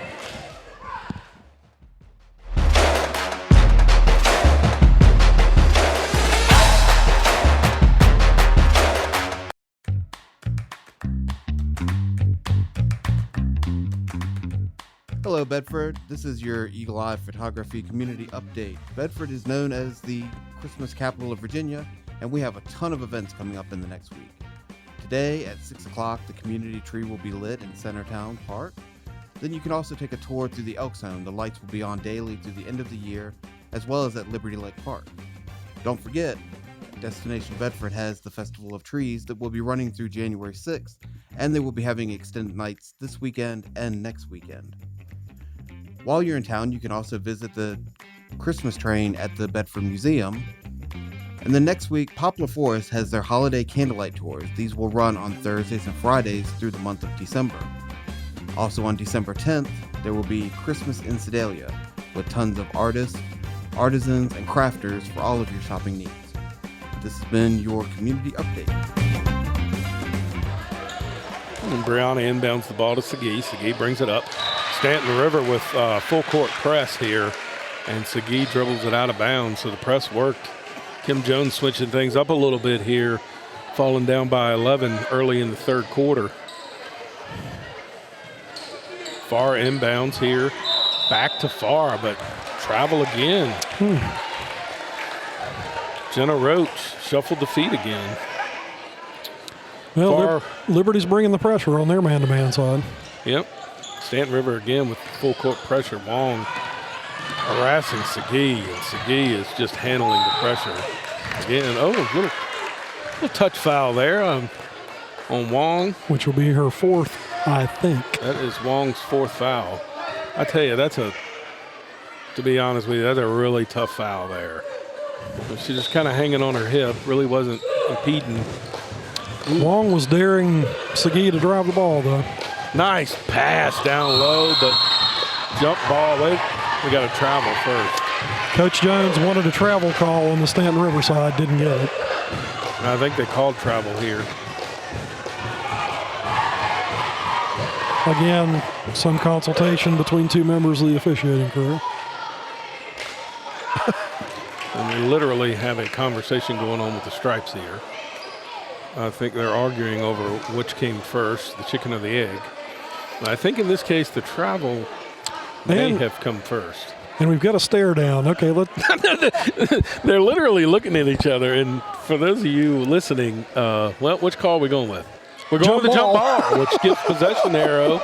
Hello, Bedford. This is your Eagle Eye Photography Community Update. Bedford is known as the Christmas capital of Virginia, and we have a ton of events coming up in the next week. Today at 6 o'clock, the community tree will be lit in Centertown Park. Then you can also take a tour through the Elk Zone. The lights will be on daily through the end of the year, as well as at Liberty Lake Park. Don't forget, Destination Bedford has the Festival of Trees that will be running through January 6th, and they will be having extended nights this weekend and next weekend. While you're in town, you can also visit the Christmas train at the Bedford Museum. And then next week, Poplar Forest has their holiday candlelight tours. These will run on Thursdays and Fridays through the month of December. Also on December 10th, there will be Christmas in Sedalia with tons of artists, artisans, and crafters for all of your shopping needs. This has been your community update. And Brianna inbounds the ball to Segui. Segui brings it up. Stanton River with full court press here, and Segui dribbles it out of bounds, so the press worked. Kim Jones switching things up a little bit here, falling down by 11 early in the third quarter. Far inbounds here, back to Far, but travel again. Jenna Roach shuffled the feet again. Well, Liberty's bringing the pressure on their man-to-man side. Yep. Stanton River again with full court pressure. Wong harassing Segui, and Segui is just handling the pressure. Again, little touch foul there on Wong. Which will be her fourth, I think. That is Wong's fourth foul. I tell you, to be honest with you, that's a really tough foul there. She's just kind of hanging on her hip, really wasn't impeding. Wong was daring Segui to drive the ball, though. Nice pass down low, but jump ball. We got to travel first. Coach Jones wanted a travel call on the Stanton River side, didn't get it. I think they called travel here. Again, some consultation between two members of the officiating crew. And they literally have a conversation going on with the stripes here. I think they're arguing over which came first, the chicken or the egg. But I think in this case, the travel may have come first. And we've got a stare down. Okay, they're literally looking at each other. And for those of you listening, which call are we going with? We're going with the jump ball, which gets possession arrow.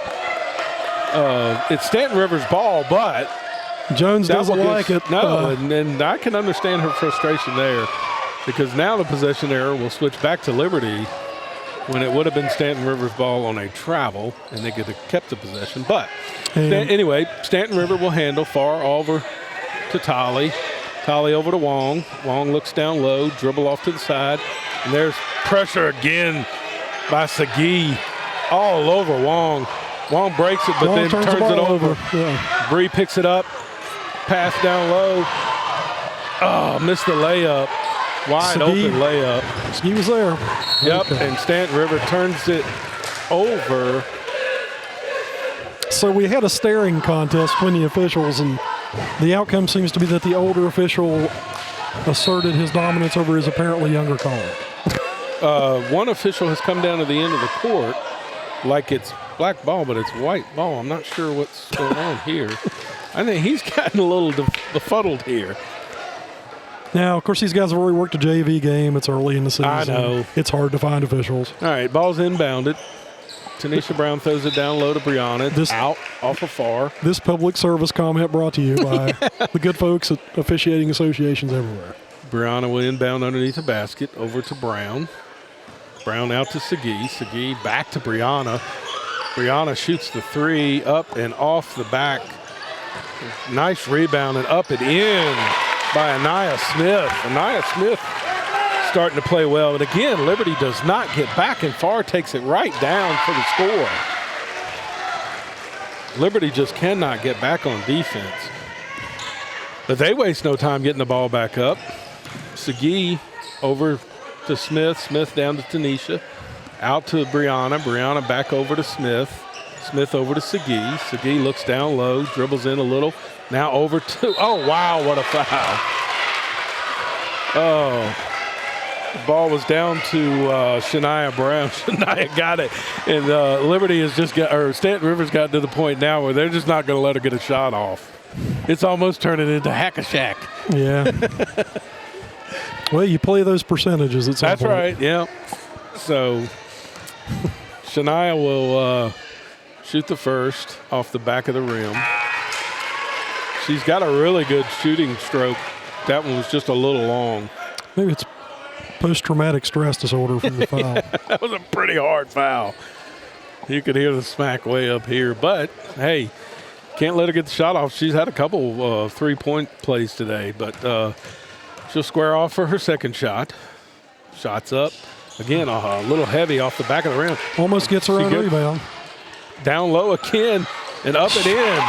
It's Stanton River's ball, but Jones doesn't like it. No, and I can understand her frustration there, because now the possession arrow will switch back to Liberty when it would have been Stanton River's ball on a travel, and they could have kept the possession. But anyway, Stanton River will handle. Far over to Tolly. Tolly over to Wong. Wong looks down low, dribble off to the side, and there's pressure again by Segui all over Wong. Wong breaks it, but Wong then turns it over. Yeah. Bree picks it up, pass down low. Oh, missed the layup. Wide open layup. Segui was there. Yep, and Stanton River turns it over. So we had a staring contest between the officials, and the outcome seems to be that the older official asserted his dominance over his apparently younger caller. One official has come down to the end of the court like it's black ball, but it's white ball. I'm not sure what's going on here. I think he's gotten a little befuddled here. Now, of course, these guys have already worked a JV game. It's early in the season. I know. It's hard to find officials. All right, ball's inbounded. Tanisha Brown throws it down low to Brianna. Out off of Far. This public service comment brought to you by the good folks at officiating associations everywhere. Brianna will inbound underneath the basket over to Brown. Brown out to Segui. Segui back to Brianna. Brianna shoots the three up and off the back. Nice rebound and up and in. by Anaya Smith. Anaya Smith starting to play well. And again, Liberty does not get back, and Farr takes it right down for the score. Liberty just cannot get back on defense. But they waste no time getting the ball back up. Segui over to Smith. Smith down to Tanisha. Out to Brianna. Brianna back over to Smith. Smith over to Segui. Segui looks down low, dribbles in a little. Now over to, oh, wow, what a foul. Oh. The ball was down to Shania Brown. Shania got it. And Liberty has just got, or Stanton Rivers got to the point now where they're just not going to let her get a shot off. It's almost turning into hack-a-shack. Yeah. Well, you play those percentages at some That's point. right, yeah. So Shania will shoot the first off the back of the rim. She's got a really good shooting stroke. That one was just a little long. Maybe it's post-traumatic stress disorder from the foul. That was a pretty hard foul. You could hear the smack way up here. But, hey, can't let her get the shot off. She's had a couple three-point plays today. But she'll square off for her second shot. Shots up. Again, a little heavy off the back of the rim. Almost gets her own rebound. Down low again and up and in.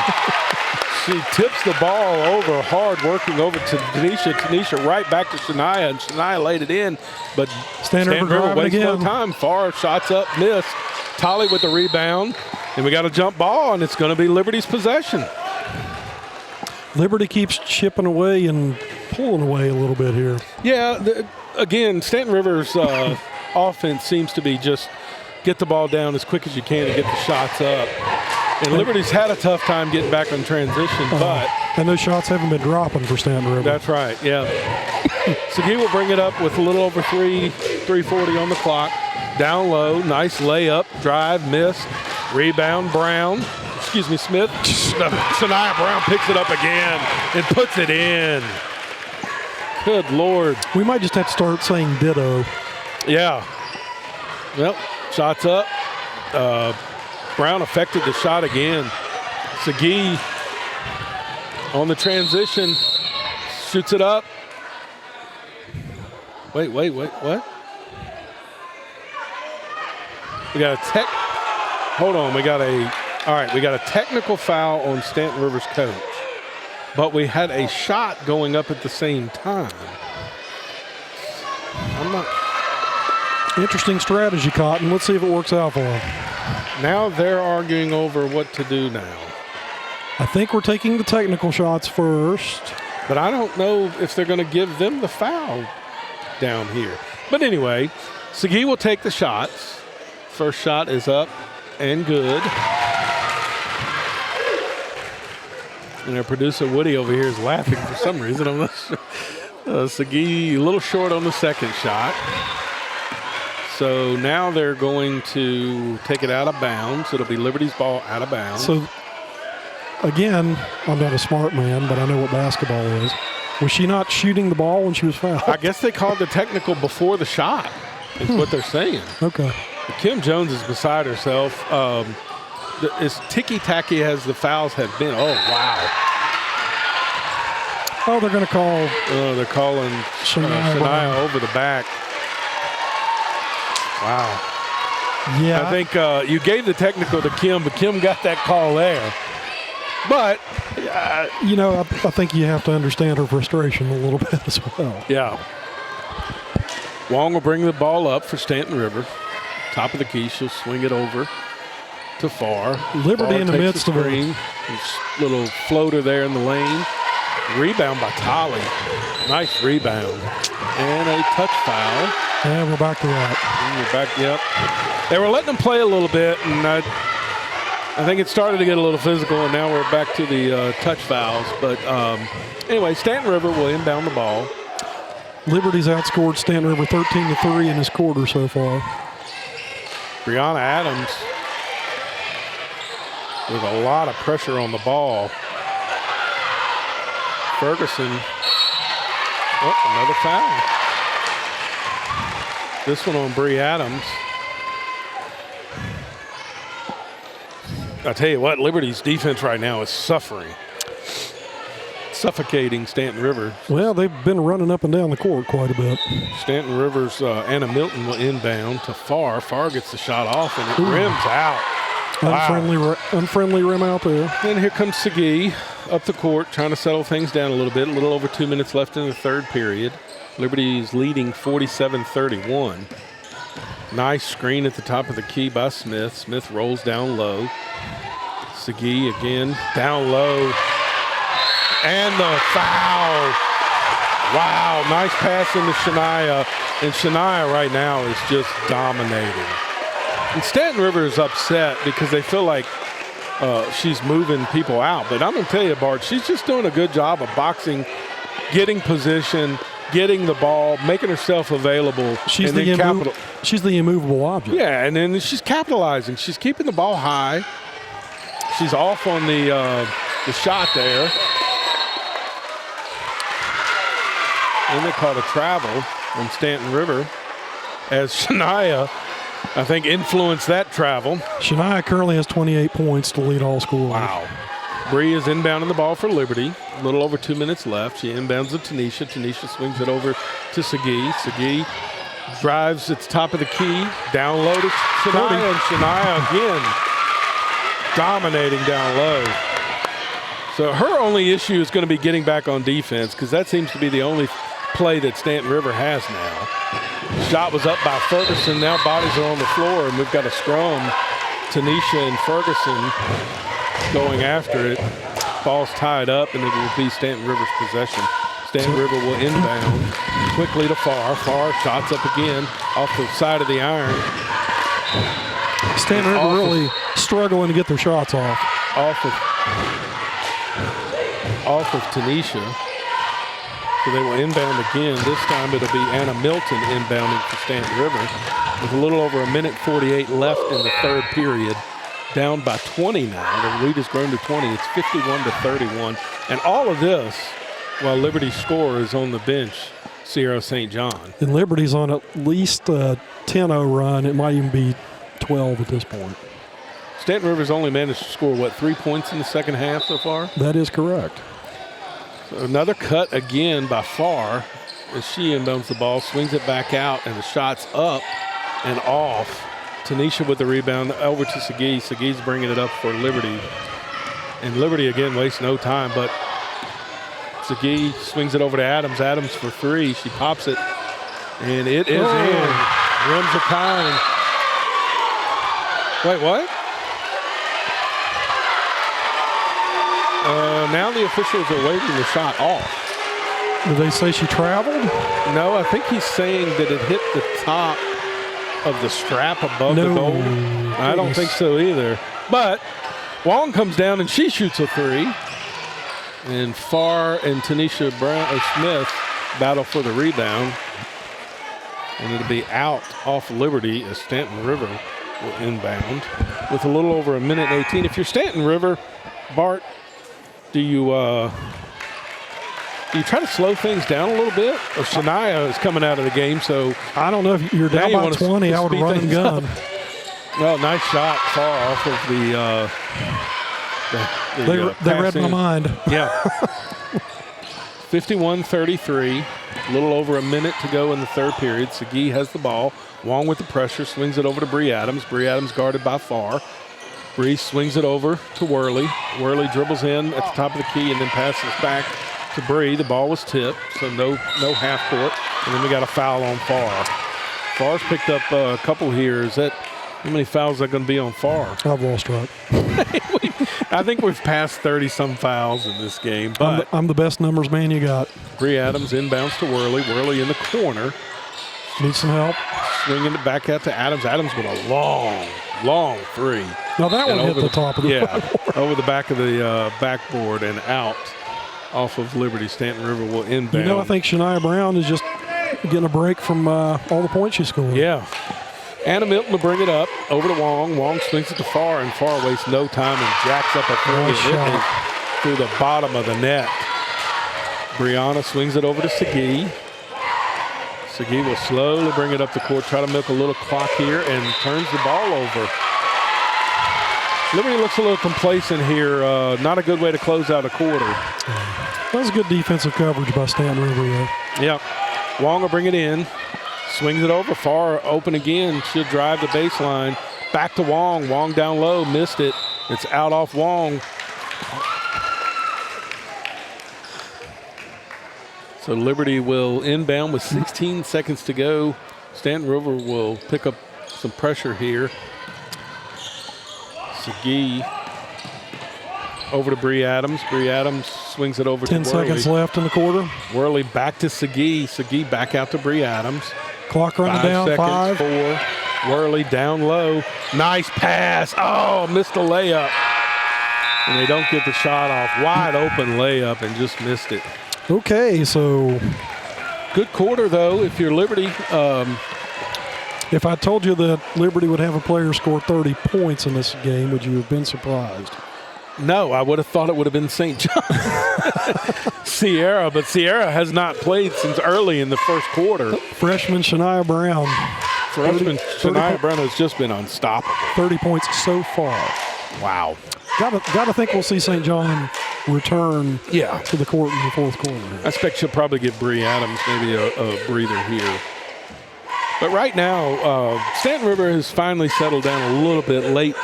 She tips the ball over, hard working over to Tanisha. Tanisha right back to Shania, and Shania laid it in, but Stanton River wastes no time. Farr shots up, missed. Tolly with the rebound, and we got a jump ball, and it's going to be Liberty's possession. Liberty keeps chipping away and pulling away a little bit here. Yeah, again, Stanton River's offense seems to be just get the ball down as quick as you can and get the shots up. And Liberty's had a tough time getting back on transition, but... And those shots haven't been dropping for Stanton River. That's right, yeah. Segui will bring it up with a little over 3:40 on the clock. Down low, nice layup, drive, miss, rebound, Smith. Shania Brown picks it up again and puts it in. Good Lord. We might just have to start saying ditto. Yeah. Well, shots up. Brown affected the shot again. Segui on the transition, shoots it up. Wait, what? We got a technical foul on Stanton River's coach, but we had a shot going up at the same time. Interesting strategy, Cotton. Let's see if it works out for them. Now they're arguing over what to do now. I think we're taking the technical shots first. But I don't know if they're going to give them the foul down here. But anyway, Segui will take the shots. First shot is up and good. And our producer Woody over here is laughing for some reason. I'm not sure. Segui a little short on the second shot. So now they're going to take it out of bounds. It'll be Liberty's ball out of bounds. So, again, I'm not a smart man, but I know what basketball is. Was she not shooting the ball when she was fouled? I guess they called the technical before the shot, is what they're saying. Okay. Kim Jones is beside herself. As ticky-tacky as the fouls have been, oh, wow. Oh, they're going to call. They're calling Shania over the back. Wow. Yeah. I think you gave the technical to Kim, but Kim got that call there. But, I think you have to understand her frustration a little bit as well. Yeah. Wong will bring the ball up for Stanton River. Top of the key, she'll swing it over to Farr. Liberty in the midst of a little floater there in the lane. Rebound by Tolly. Nice rebound. And a touch foul. Yeah, we're back to that. We're back, yep. They were letting them play a little bit, and I think it started to get a little physical, and now we're back to the touch fouls. But anyway, Stanton River will inbound the ball. Liberty's outscored Stanton River 13-3 in this quarter so far. Brianna Adams with a lot of pressure on the ball. Ferguson. Oh, another foul. This one on Bree Adams. I tell you what, Liberty's defense right now is suffering. suffocating Stanton River. Well, they've been running up and down the court quite a bit. Stanton River's Anna Milton will inbound to Farr. Farr gets the shot off, and it rims out. Unfriendly rim out there. And here comes Segui up the court, trying to settle things down a little bit. A little over 2 minutes left in the third period. Liberty's leading 47-31. Nice screen at the top of the key by Smith. Smith rolls down low. Segui again down low. And the foul. Wow, nice pass into Shania. And Shania right now is just dominating. And Stanton River is upset because they feel like she's moving people out. But I'm going to tell you, Bart, she's just doing a good job of boxing, getting position, getting the ball, making herself available. She's the immovable object. Yeah, and then she's capitalizing. She's keeping the ball high. She's off on the shot there. And they called a travel on Stanton River as Shania, I think, influenced that travel. Shania currently has 28 points to lead all scorers. Wow. Bree is inbounding the ball for Liberty. A little over 2 minutes left. She inbounds to Tanisha. Tanisha swings it over to Segui. Segui drives at the top of the key. Down low to Shania, and Shania again dominating down low. So her only issue is going to be getting back on defense, because that seems to be the only play that Stanton River has now. Shot was up by Ferguson. Now bodies are on the floor, and we've got a scrum. Tanisha and Ferguson going after it. Ball's tied up, and it will be Stanton River's possession. Stanton River will inbound quickly to Farr. Farr shots up again off the side of the iron. Stanton River really struggling to get their shots off. Off of Tanisha. So they will inbound again. This time it'll be Anna Milton inbounding for Stanton River. With a little over 1:48 left in the third period. Down by 20 now. The lead has grown to 20. It's 51-31. And all of this while Liberty's scorer is on the bench, Sierra St. John. And Liberty's on at least a 10-0 run. It might even be 12 at this point. Stanton River's only managed to score, 3 points in the second half so far? That is correct. So another cut again by Farr as she inbounds the ball, swings it back out, and the shot's up and off. Tanisha with the rebound over to Segui. Segui's bringing it up for Liberty. And Liberty again wastes no time, but Segui swings it over to Adams. Adams for three. She pops it, and it is in. Rims are kind. Wait, what? Now the officials are waving the shot off. Did they say she traveled? No, I think he's saying that it hit the top of the strap above the goal. I don't think so either. But Wong comes down and she shoots a three. And Farr and Tanisha Smith battle for the rebound. And it'll be out off Liberty as Stanton River will inbound with a little over 1:18. If you're Stanton River, Bart, do you try to slow things down a little bit? Or Shania is coming out of the game, so I don't know. If you're down by 20, I would run and gun. Well, nice shot far off of they read my mind. Yeah. 51-33. A little over a minute to go in the third period. Segui has the ball. Wong with the pressure, swings it over to Bree Adams. Bree Adams guarded by Farr. Bree swings it over to Worley. Worley dribbles in at the top of the key and then passes back to Bree. The ball was tipped, so no half court. And then we got a foul on Farr. Farr's picked up a couple here. Is that how many fouls are going to be on Farr? I've lost track. I think we've passed 30-some fouls in this game. But I'm the best numbers man you got. Bree Adams inbounds to Worley. Worley in the corner. Needs some help. Swinging it back out to Adams. Adams with a long three. Now that one hit the top of the backboard. Over the back of the backboard and out off of Liberty. Stanton River will inbound. I think Shania Brown is just getting a break from all the points she scored. Yeah. Anna Milton will bring it up over to Wong. Wong swings it to Farr, and Farr wastes no time and jacks up a three. Nice and it is through the bottom of the net. Brianna swings it over to Segui. Segui will slowly bring it up the court, try to milk a little clock here, and turns the ball over. Liberty looks a little complacent here. Not a good way to close out a quarter. That was good defensive coverage by Stanton River there. Yep. Wong will bring it in. Swings it over far, open again. Should drive the baseline. Back to Wong. Wong down low, missed it. It's out off Wong. So Liberty will inbound with 16 seconds to go. Stanton River will pick up some pressure here. Segui over to Bree Adams. Bree Adams swings it over to Worley. 10 seconds left in the quarter. Worley back to Segui. Segui back out to Bree Adams. Clock running 5 down, seconds, 5. 4. Worley down low. Nice pass. Oh, missed the layup. And they don't get the shot off. Wide open layup and just missed it. Okay, so good quarter, though, if you're Liberty. If I told you that Liberty would have a player score 30 points in this game, would you have been surprised? No, I would have thought it would have been St. John. Sierra, but Sierra has not played since early in the first quarter. Freshman Shania Brown. Freshman Shania Brown has just been unstoppable. 30 points so far. Wow. Got to think we'll see St. John return to the court in the fourth quarter. I expect she'll probably give Bree Adams maybe a breather here. But right now, Stanton River has finally settled down a little bit late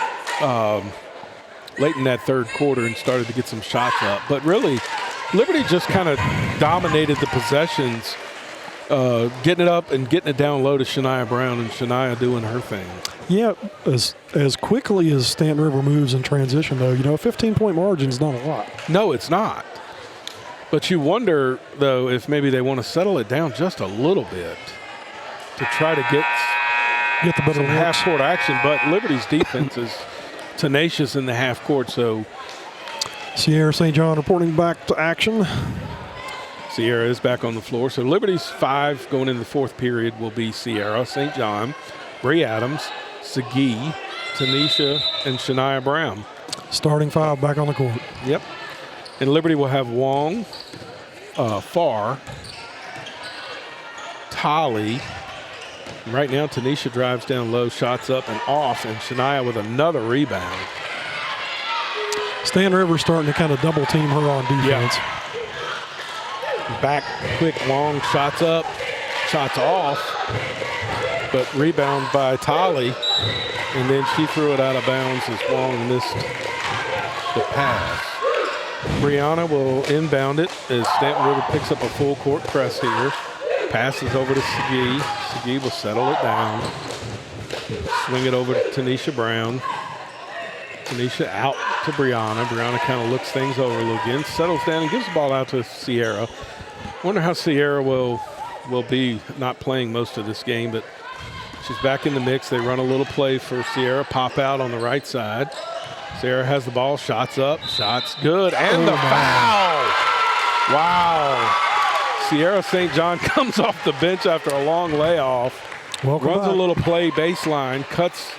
in that third quarter and started to get some shots up. But really, Liberty just kind of dominated the possessions, getting it up and getting it down low to Shania Brown, and Shania doing her thing. Yeah, as quickly as Stanton River moves in transition, though, a 15-point margin is not a lot. No, it's not. But you wonder, though, if maybe they want to settle it down just a little bit to try to get the better half-court action. But Liberty's defense is tenacious in the half court, so Sierra St. John reporting back to action. Sierra is back on the floor. So Liberty's 5 going into the fourth period will be Sierra St. John, Bree Adams, Segui, Tanisha, and Shania Brown. Starting 5 back on the court. Yep. And Liberty will have Wong, Farr, Tolly. Right now, Tanisha drives down low, shots up and off, and Shania with another rebound. Stanton River starting to kind of double team her on defense. Yeah. Back quick, Wong, shots up, shots off, but rebound by Tolly, and then she threw it out of bounds as Wong missed the pass. Brianna will inbound it as Stanton River picks up a full court press here. Passes over to Segui. Segui will settle it down. Swing it over to Tanisha Brown. Tanisha out to Brianna. Brianna kind of looks things over a little again, settles down and gives the ball out to Sierra. Wonder how Sierra will be not playing most of this game, but she's back in the mix. They run a little play for Sierra. Pop out on the right side. Sierra has the ball. Shots up. Shots good. And the foul. Wow. Sierra St. John comes off the bench after a long layoff. Runs a little play baseline, cuts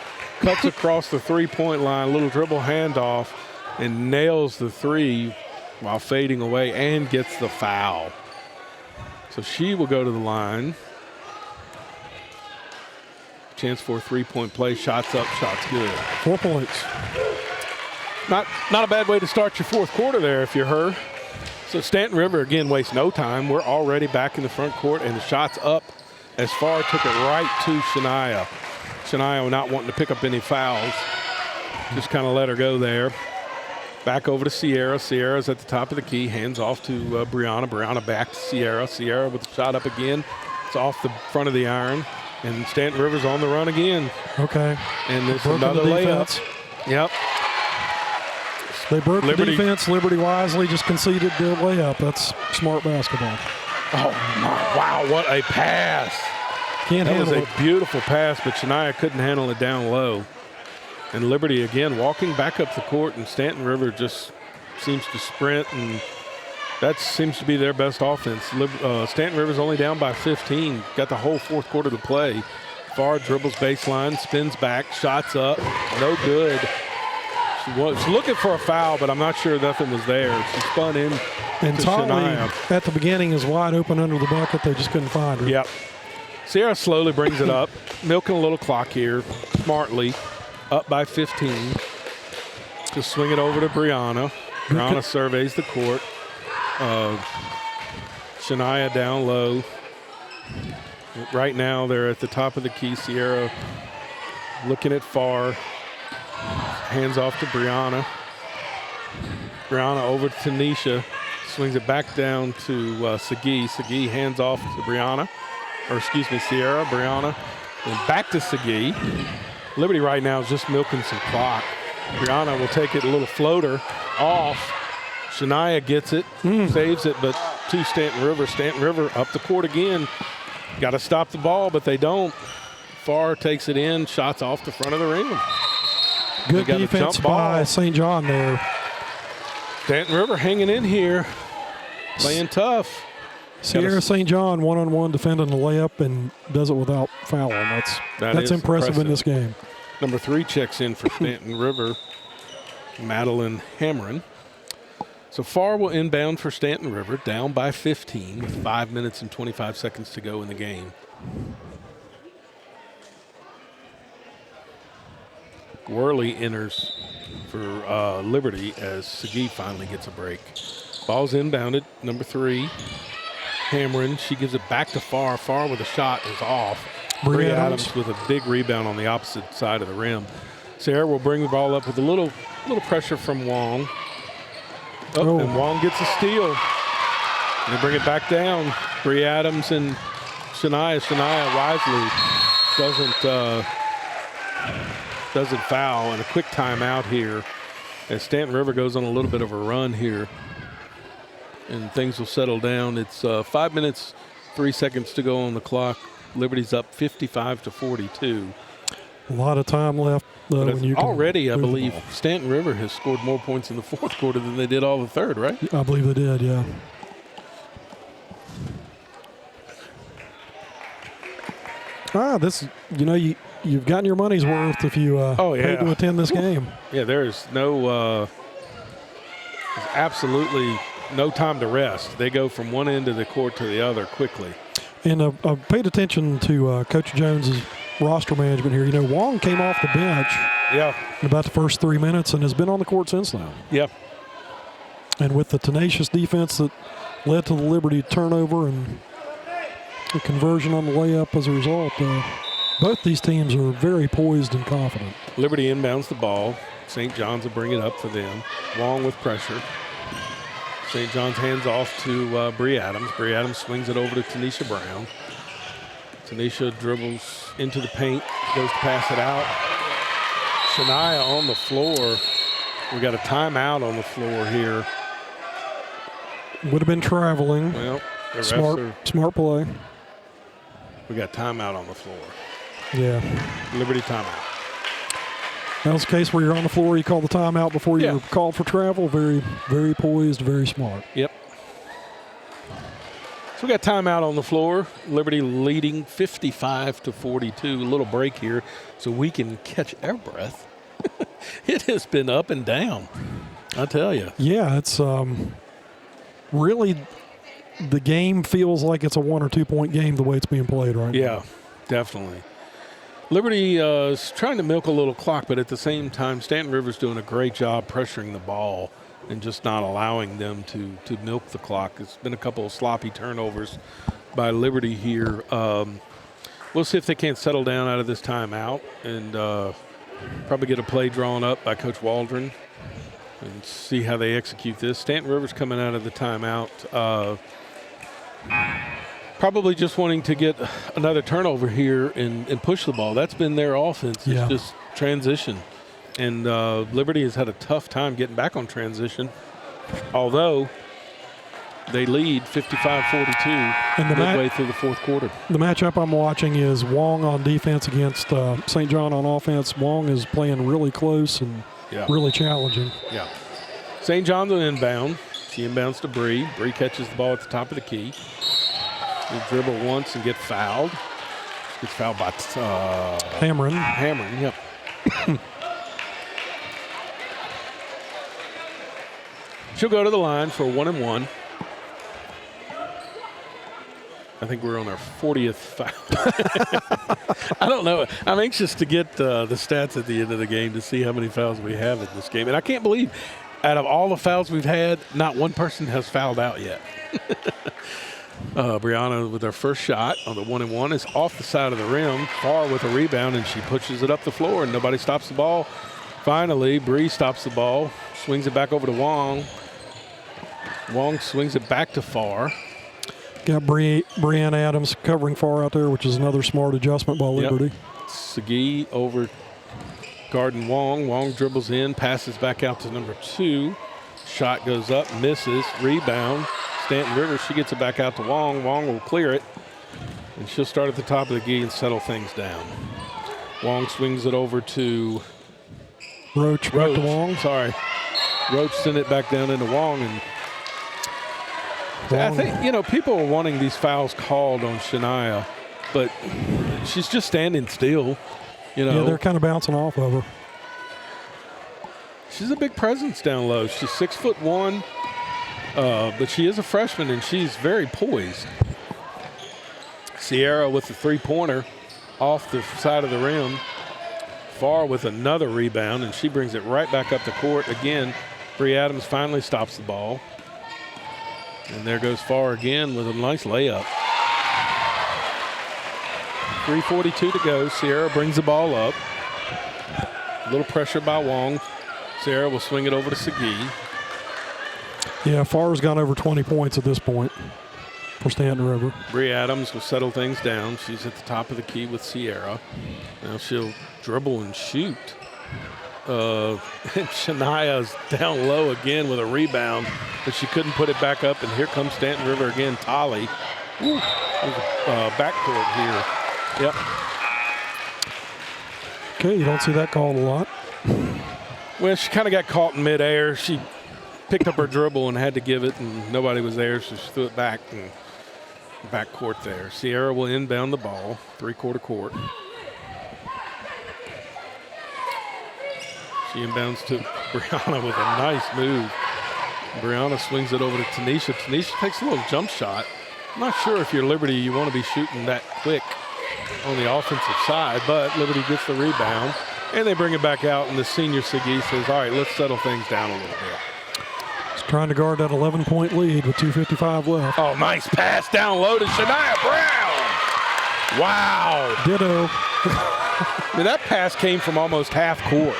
across the three-point line, little dribble handoff, and nails the three while fading away and gets the foul. So she will go to the line. Chance for a three-point play. Shots up, shots good. 4 points. Not a bad way to start your fourth quarter there if you're her. So Stanton River, again, wastes no time. We're already back in the front court, and the shot's up as far took it right to Shania. Shania not wanting to pick up any fouls. Just kind of let her go there. Back over to Sierra. Sierra's at the top of the key. Hands off to Brianna. Brianna back to Sierra. Sierra with the shot up again. It's off the front of the iron. And Stanton River's on the run again. Okay. And there's another layup. Yep. They broke the defense. Liberty wisely just conceded the layup. That's smart basketball. Oh, my, wow, what a pass. That was a beautiful pass, but Shania couldn't handle it down low. And Liberty, again, walking back up the court, and Stanton River just seems to sprint, and that seems to be their best offense. Stanton River's only down by 15. Got the whole fourth quarter to play. Farr dribbles baseline, spins back, shots up, no good. She's looking for a foul, but I'm not sure nothing was there. She spun in and to Tolly Shania. At the beginning is wide open under the bucket. They just couldn't find her. Yep. Sierra slowly brings it up, milking a little clock here, smartly, up by 15. Just swing it over to Brianna. Brianna surveys the court. Shania down low. Right now they're at the top of the key. Sierra looking at far. Hands off to Brianna. Brianna over to Tanisha. Swings it back down to Sagi. Sagi hands off to Brianna. Or excuse me, Sierra, Brianna. And back to Sagi. Liberty right now is just milking some clock. Brianna will take it, a little floater off. Shania gets it, saves it, but to Stanton River. Stanton River up the court again. Got to stop the ball, but they don't. Farr takes it in, shots off the front of the ring. Good defense by St. John there. Stanton River hanging in here, playing tough. Sierra St. John one-on-one defending the layup and does it without fouling. That's impressive in this game. Number 3 checks in for Stanton River, Madeline Hamron. So Farr will inbound for Stanton River, down by 15 with 5 minutes and 25 seconds to go in the game. Worley enters for Liberty as Sagi finally gets a break. Ball's inbounded, number 3. Hamron, she gives it back to Farr. Farr with a shot is off. Bree Adams with a big rebound on the opposite side of the rim. Sarah will bring the ball up with a little pressure from Wong. And Wong gets a steal. And they bring it back down. Bree Adams and Shania. Shania wisely doesn't foul. And a quick timeout here as Stanton River goes on a little bit of a run here. And things will settle down. It's 5 minutes, 3 seconds to go on the clock. Liberty's up 55-42. A lot of time left. When you already, I believe, Stanton River has scored more points in the fourth quarter than they did all the third, right? I believe they did, yeah. You've gotten your money's worth if you paid to attend this game. Yeah, there's there's absolutely no time to rest. They go from one end of the court to the other quickly. And I paid attention to Coach Jones's roster management here. Wong came off the bench in about the first 3 minutes and has been on the court since then. Yep. And with the tenacious defense that led to the Liberty turnover and the conversion on the layup as a result, both these teams are very poised and confident. Liberty inbounds the ball. St. John's will bring it up for them. Wong with pressure. St. John's hands off to Bree Adams. Bree Adams swings it over to Tanisha Brown. Tanisha dribbles into the paint, goes to pass it out. Shania on the floor. We got a timeout on the floor here. Would have been traveling. Well, smart play. We got timeout on the floor. Yeah. Liberty timeout. That was the case where you're on the floor, you call the timeout before you were called for travel. Very, very poised, very smart. Yep. So we got timeout on the floor. Liberty leading 55-42. A little break here so we can catch our breath. It has been up and down, I tell you. Yeah, it's really the game feels like it's a 1 or 2 point game the way it's being played right now. Yeah, definitely. Liberty is trying to milk a little clock, but at the same time, Stanton River's doing a great job pressuring the ball and just not allowing them to milk the clock. It's been a couple of sloppy turnovers by Liberty here. We'll see if they can't settle down out of this timeout and probably get a play drawn up by Coach Waldron and see how they execute this. Stanton River's coming out of the timeout. Probably just wanting to get another turnover here and push the ball. That's been their offense. It's just transition. And Liberty has had a tough time getting back on transition, although they lead 55-42 midway through the fourth quarter. The matchup I'm watching is Wong on defense against St. John on offense. Wong is playing really close and really challenging. Yeah. St. John's an inbound. She inbounds to Bree. Bree catches the ball at the top of the key. They dribble once and get fouled. Gets fouled by Hamron. Hamron, yep. She'll go to the line for 1-and-1. I think we're on our 40th foul. I don't know. I'm anxious to get the stats at the end of the game to see how many fouls we have in this game. And I can't believe out of all the fouls we've had, not one person has fouled out yet. Brianna with her first shot on the 1-and-1 is off the side of the rim, far with a rebound, and she pushes it up the floor, and nobody stops the ball. Finally, Bree stops the ball, swings it back over to Wong. Wong swings it back to Farr. Got Brianna Adams covering Farr out there, which is another smart adjustment by Liberty. Yep. Segui over guarding Wong. Wong dribbles in, passes back out to number 2. Shot goes up, misses, rebound. Stanton Rivers, she gets it back out to Wong. Wong will clear it, and she'll start at the top of the key and settle things down. Wong swings it over to Roach. Back to Wong. Sorry. Roach sent it back down into Wong, and I think, you know, people are wanting these fouls called on Shania, but she's just standing still, you know. Yeah, they're kind of bouncing off of her. She's a big presence down low. She's 6'1", but she is a freshman, and she's very poised. Sierra with the three-pointer off the side of the rim. Farr with another rebound, and she brings it right back up the court. Again, Bree Adams finally stops the ball. And there goes Farr again with a nice layup. 3:42 to go. Sierra brings the ball up. A little pressure by Wong. Sierra will swing it over to Segui. Yeah, Farr's got over 20 points at this point for Stanton River. Bree Adams will settle things down. She's at the top of the key with Sierra. Now she'll dribble and shoot. And Shania's down low again with a rebound, but she couldn't put it back up. And here comes Stanton River again. Tolly. Backcourt here. Yep. Okay, you don't see that called a lot. Well, she kind of got caught in midair. She picked up her dribble and had to give it, and nobody was there, so she threw it back and backcourt there. Sierra will inbound the ball, three-quarter court. She inbounds to Brianna with a nice move. Brianna swings it over to Tanisha. Tanisha takes a little jump shot. I'm not sure if you're Liberty, you want to be shooting that quick on the offensive side, but Liberty gets the rebound, and they bring it back out, and the senior Segui says, all right, let's settle things down a little bit. He's trying to guard that 11-point lead with 2:55 left. Oh, nice pass down low to Shania Brown. Wow. Ditto. I mean, that pass came from almost half court.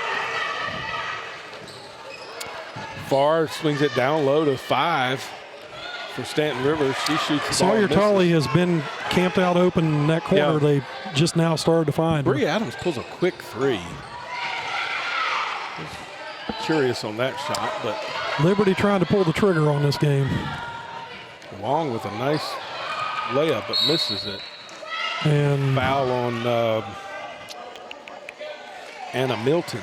Farr swings it down low to 5 for Stanton Rivers. She shoots the ball. Sawyer Tolley has been camped out open in that corner. Yeah. They just now started to find her. Bree Adams pulls a quick 3. Curious on that shot, but Liberty trying to pull the trigger on this game. Wong with a nice layup, but misses it. And foul on Anna Milton.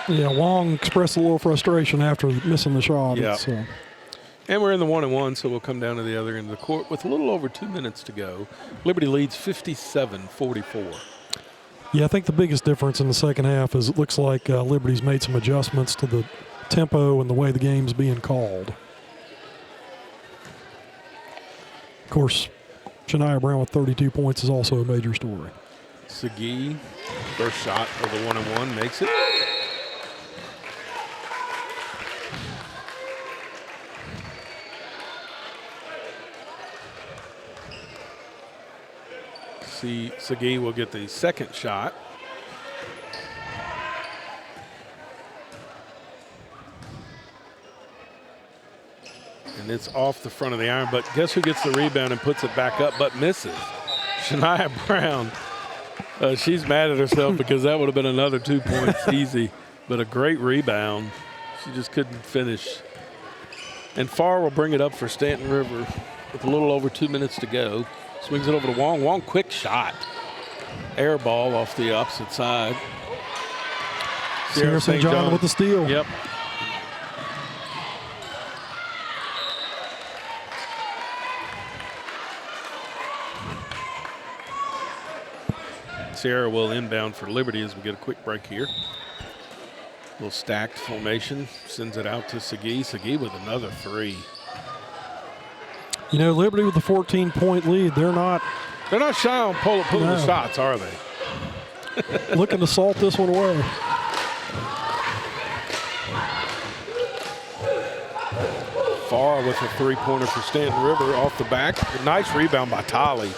Yeah, Wong expressed a little frustration after missing the shot. Yeah. So. And we're in the 1-and-1, so we'll come down to the other end of the court with a little over 2 minutes to go. Liberty leads 57-44. Yeah, I think the biggest difference in the second half is it looks like Liberty's made some adjustments to the tempo and the way the game's being called. Of course, Shania Brown with 32 points is also a major story. Segui, first shot of the 1-and-1, makes it. Segui will get the second shot. And it's off the front of the iron, but guess who gets the rebound and puts it back up but misses? Shania Brown. She's mad at herself because that would have been another 2 points easy, but a great rebound. She just couldn't finish. And Farr will bring it up for Stanton River with a little over 2 minutes to go. Swings it over to Wong. Wong, quick shot. Air ball off the opposite side. Sierra St. John with the steal. Yep. Sierra will inbound for Liberty as we get a quick break here. A little stacked formation. Sends it out to Segui. Segui with another 3. You know, Liberty with the 14-point lead, they're not shy on pulling No. the shots, are they? looking to salt this one away. Farr with a three-pointer for Stanton River off the back. A nice rebound by Tolly.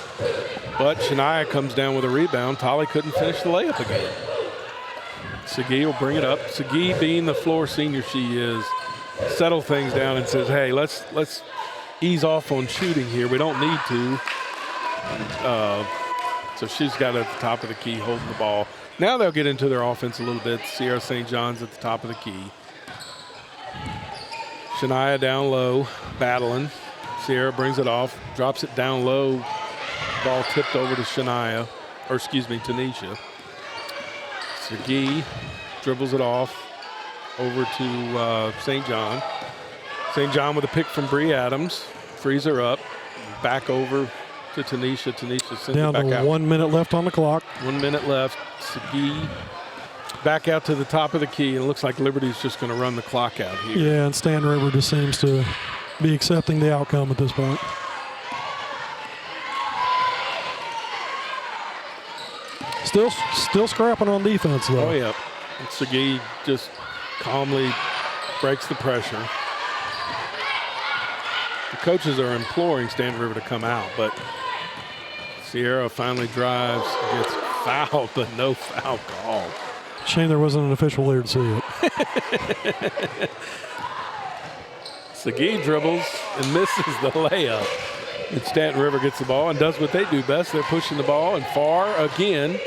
But Shania comes down with a rebound. Tolly couldn't finish the layup again. Segui will bring it up. Segui, being the floor senior she is, settle things down and says, hey, let's ease off on shooting here. We don't need to. So she's got it at the top of the key holding the ball. Now they'll get into their offense a little bit. Sierra St. John's at the top of the key. Shania down low, battling. Sierra brings it off, drops it down low. Ball tipped over to Tanisha. Segui dribbles it off over to St. John. St. John with a pick from Bree Adams. Frees her up. Back over to Tanisha. Tanisha sends Down it back to out. 1 minute left on the clock. 1 minute left. Segui back out to the top of the key, and it looks like Liberty's just going to run the clock out here. Yeah, and Stanton River just seems to be accepting the outcome at this point. Still scrapping on defense, though. Oh, yeah. And Segui just calmly breaks the pressure. The coaches are imploring Stanton River to come out, but Sierra finally drives, gets fouled, but no foul call. Shame there wasn't an official there to see it. Segui dribbles and misses the layup. And Stanton River gets the ball and does what they do best. They're pushing the ball, and Farr again,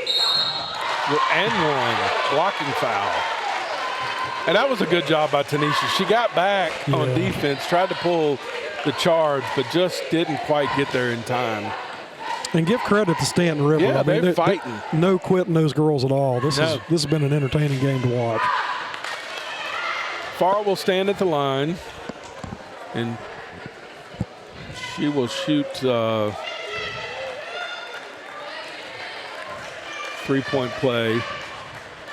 and one, blocking foul. And that was a good job by Tanisha. She got back on defense, tried to pull the charge, but just didn't quite get there in time. And give credit to Stanton River. Yeah, they're fighting. No quitting those girls at all. This has been an entertaining game to watch. Farr will stand at the line, and she will shoot three-point play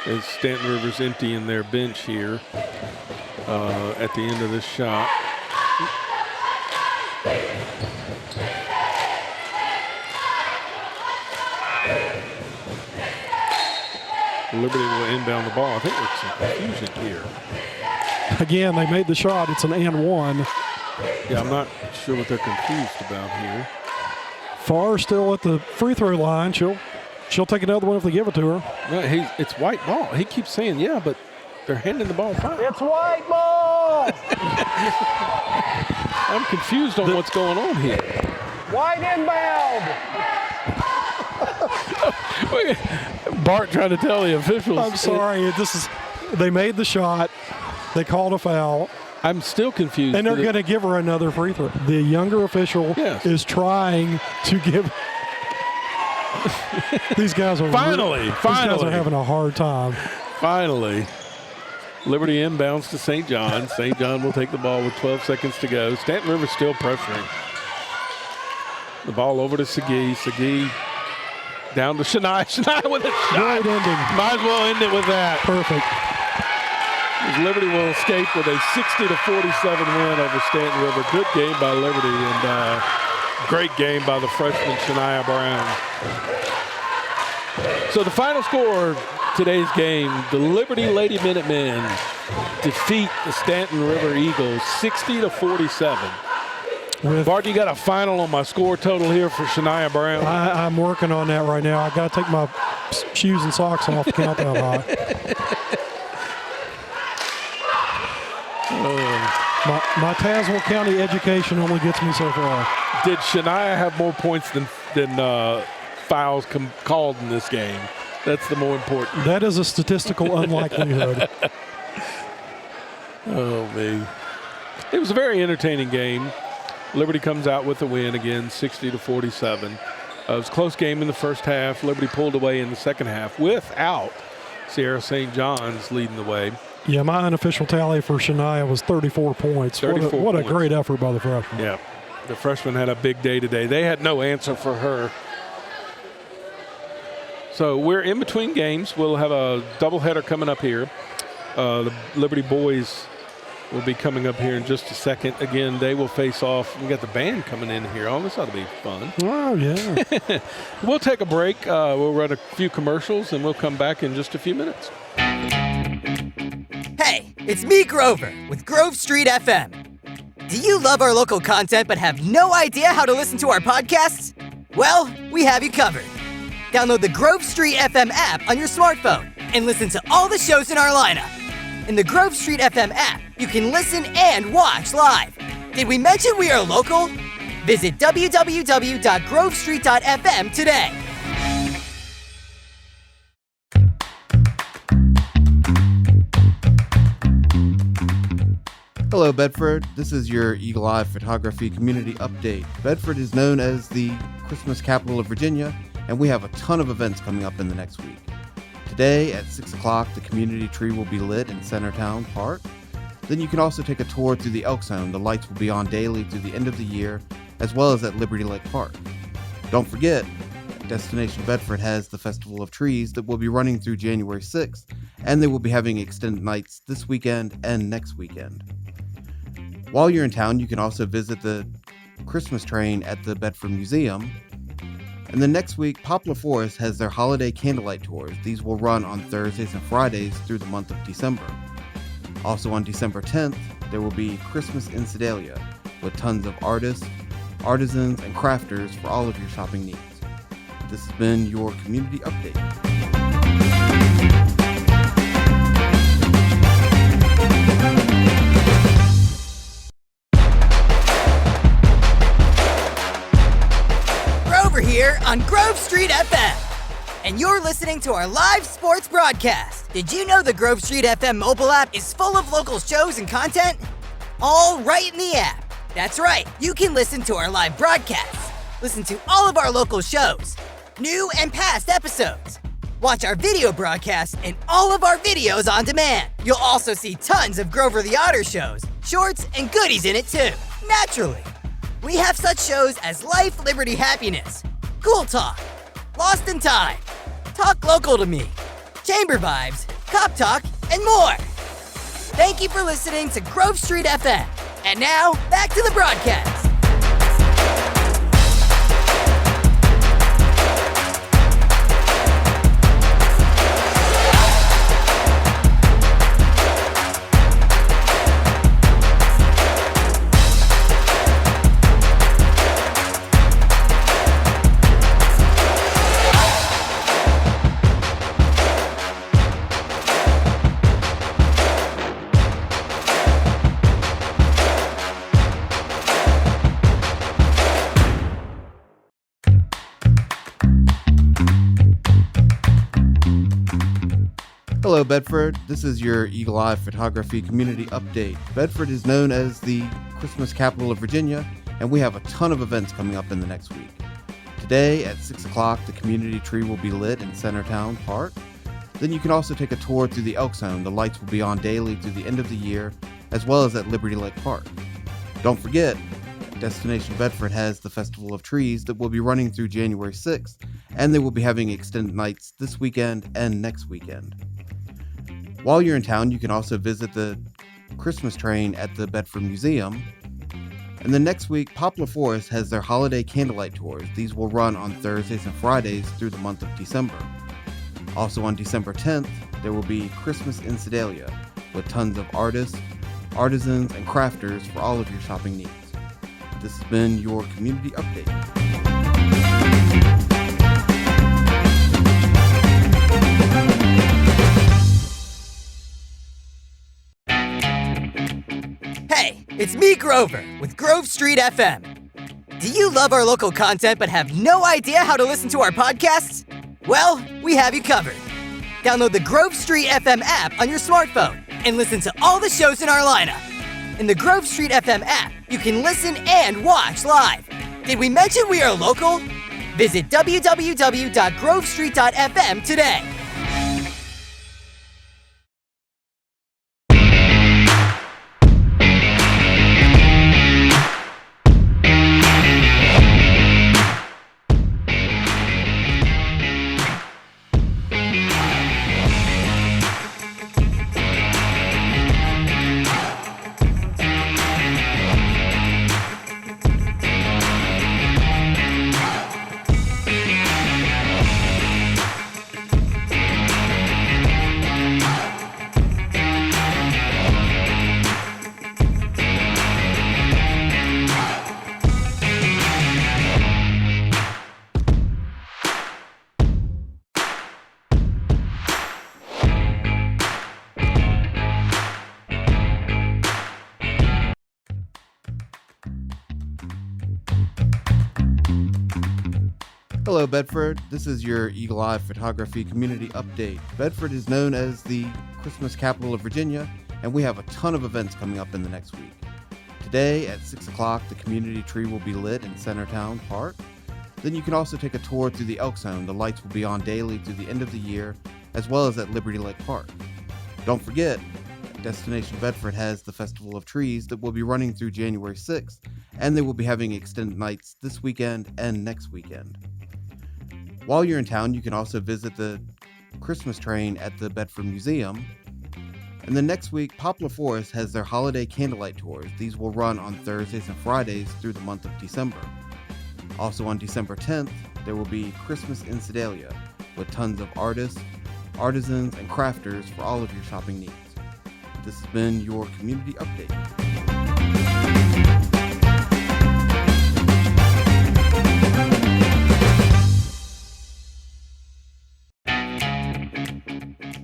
as Stanton River's emptying their bench here at the end of this shot. Liberty will inbound the ball. I think there's some confusion here. Again, they made the shot. It's an and one. Yeah, I'm not sure what they're confused about here. Farr still at the free throw line. She'll take another one if they give it to her. No, it's white ball. He keeps saying, yeah, but they're handing the ball foul. It's white ball! I'm confused on what's going on here. White inbound! Bart trying to tell the officials. I'm sorry. They made the shot. They called a foul. I'm still confused. And they're going to give her another free throw. The younger official is trying to give. These guys are finally these guys are having a hard time. Finally, Liberty inbounds to St. John. St. John will take the ball with 12 seconds to go. Stanton River still pressuring. The ball over to Segui. Segui down to Shania. Shania with a shot. Great ending. Might as well end it with that. Perfect. Liberty will escape with a 60-47 win over Stanton River. Good game by Liberty, and great game by the freshman Shania Brown. So the final score of today's game, the Liberty Lady Minutemen defeat the Stanton River Eagles 60-47. Bart, you got a final on my score total here for Shania Brown? I'm working on that right now. I got to take my shoes and socks off to count that high. My Tazewell County education only gets me so far. Did Shania have more points than fouls called in this game? That's the more important. That is a statistical unlikelihood. Oh, me. It was a very entertaining game. Liberty comes out with the win again, 60-47. It was a close game in the first half. Liberty pulled away in the second half without Sierra St. John's leading the way. Yeah, my unofficial tally for Shania was 34 points. What a great effort by the freshman. Yeah, the freshman had a big day today. They had no answer for her. So we're in between games. We'll have a doubleheader coming up here. The Liberty boys will be coming up here in just a second. Again, they will face off. We got the band coming in here. Oh, this ought to be fun. Oh, yeah. We'll take a break. We'll run a few commercials, and we'll come back in just a few minutes. Hey, it's me, Grover, with Grove Street FM. Do you love our local content but have no idea how to listen to our podcasts? Well, we have you covered. Download the Grove Street FM app on your smartphone and listen to all the shows in our lineup. In the Grove Street FM app, you can listen and watch live. Did we mention we are local? Visit www.grovestreet.fm today. Hello, Bedford. This is your Eagle Eye Photography Community Update. Bedford is known as the Christmas capital of Virginia, and we have a ton of events coming up in the next week. Today at 6 o'clock, the community tree will be lit in Centertown Park. Then you can also take a tour through the Elk Zone. The lights will be on daily through the end of the year, as well as at Liberty Lake Park. Don't forget, Destination Bedford has the Festival of Trees that will be running through January 6th, and they will be having extended nights this weekend and next weekend. While you're in town, you can also visit the Christmas train at the Bedford Museum. And then next week, Poplar Forest has their holiday candlelight tours. These will run on Thursdays and Fridays through the month of December. Also on December 10th, there will be Christmas in Sedalia with tons of artists, artisans, and crafters for all of your shopping needs. This has been your community update. Here on Grove Street FM. And you're listening to our live sports broadcast. Did you know the Grove Street FM mobile app is full of local shows and content? All right in the app. That's right, you can listen to our live broadcasts, listen to all of our local shows, new and past episodes, watch our video broadcasts and all of our videos on demand. You'll also see tons of Grover the Otter shows, shorts, and goodies in it too. Naturally. We have such shows as Life, Liberty, Happiness, Cool Talk, Lost in Time, Talk Local to Me, Chamber Vibes, Cop Talk, and more. Thank you for listening to Grove Street FM. And now, back to the broadcast. Hello, Bedford. This is your Eagle Eye Photography Community Update. Bedford is known as the Christmas capital of Virginia, and we have a ton of events coming up in the next week. Today at 6 o'clock, the community tree will be lit in Centertown Park. Then you can also take a tour through the Elk Zone. The lights will be on daily through the end of the year, as well as at Liberty Lake Park. Don't forget, Destination Bedford has the Festival of Trees that will be running through January 6th, and they will be having extended nights this weekend and next weekend. While you're in town, you can also visit the Christmas train at the Bedford Museum. And then next week, Poplar Forest has their holiday candlelight tours. These will run on Thursdays and Fridays through the month of December. Also on December 10th, there will be Christmas in Sedalia with tons of artists, artisans, and crafters for all of your shopping needs. This has been your community update. Hey, it's me, Grover, with Grove Street FM. Do you love our local content but have no idea how to listen to our podcasts? Well, we have you covered. Download the Grove Street FM app on your smartphone and listen to all the shows in our lineup. In the Grove Street FM app, you can listen and watch live. Did we mention we are local? Visit www.grovestreet.fm today. Hello, Bedford. This is your Eagle Eye Photography Community Update. Bedford is known as the Christmas capital of Virginia, and we have a ton of events coming up in the next week. Today at 6 o'clock, the community tree will be lit in Centertown Park. Then you can also take a tour through the Elk Zone. The lights will be on daily through the end of the year, as well as at Liberty Lake Park. Don't forget, Destination Bedford has the Festival of Trees that will be running through January 6th, and they will be having extended nights this weekend and next weekend. While you're in town, you can also visit the Christmas train at the Bedford Museum. And then next week, Poplar Forest has their holiday candlelight tours. These will run on Thursdays and Fridays through the month of December. Also on December 10th, there will be Christmas in Sedalia with tons of artists, artisans, and crafters for all of your shopping needs. This has been your community update.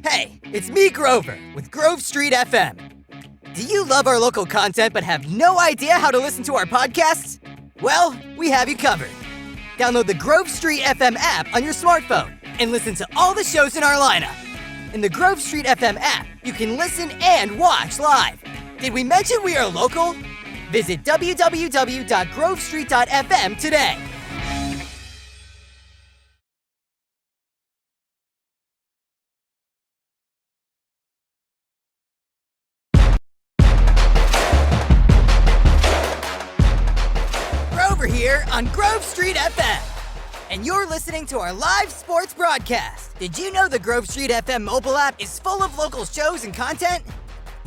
Hey, it's me, Grover, with Grove Street FM. Do you love our local content but have no idea how to listen to our podcasts? Well, we have you covered. Download the Grove Street FM app on your smartphone and listen to all the shows in our lineup. In the Grove Street FM app, you can listen and watch live. Did we mention we are local? Visit www.grovestreet.fm today. Grover here on Grove Street FM. And you're listening to our live sports broadcast. Did you know the Grove Street FM mobile app is full of local shows and content?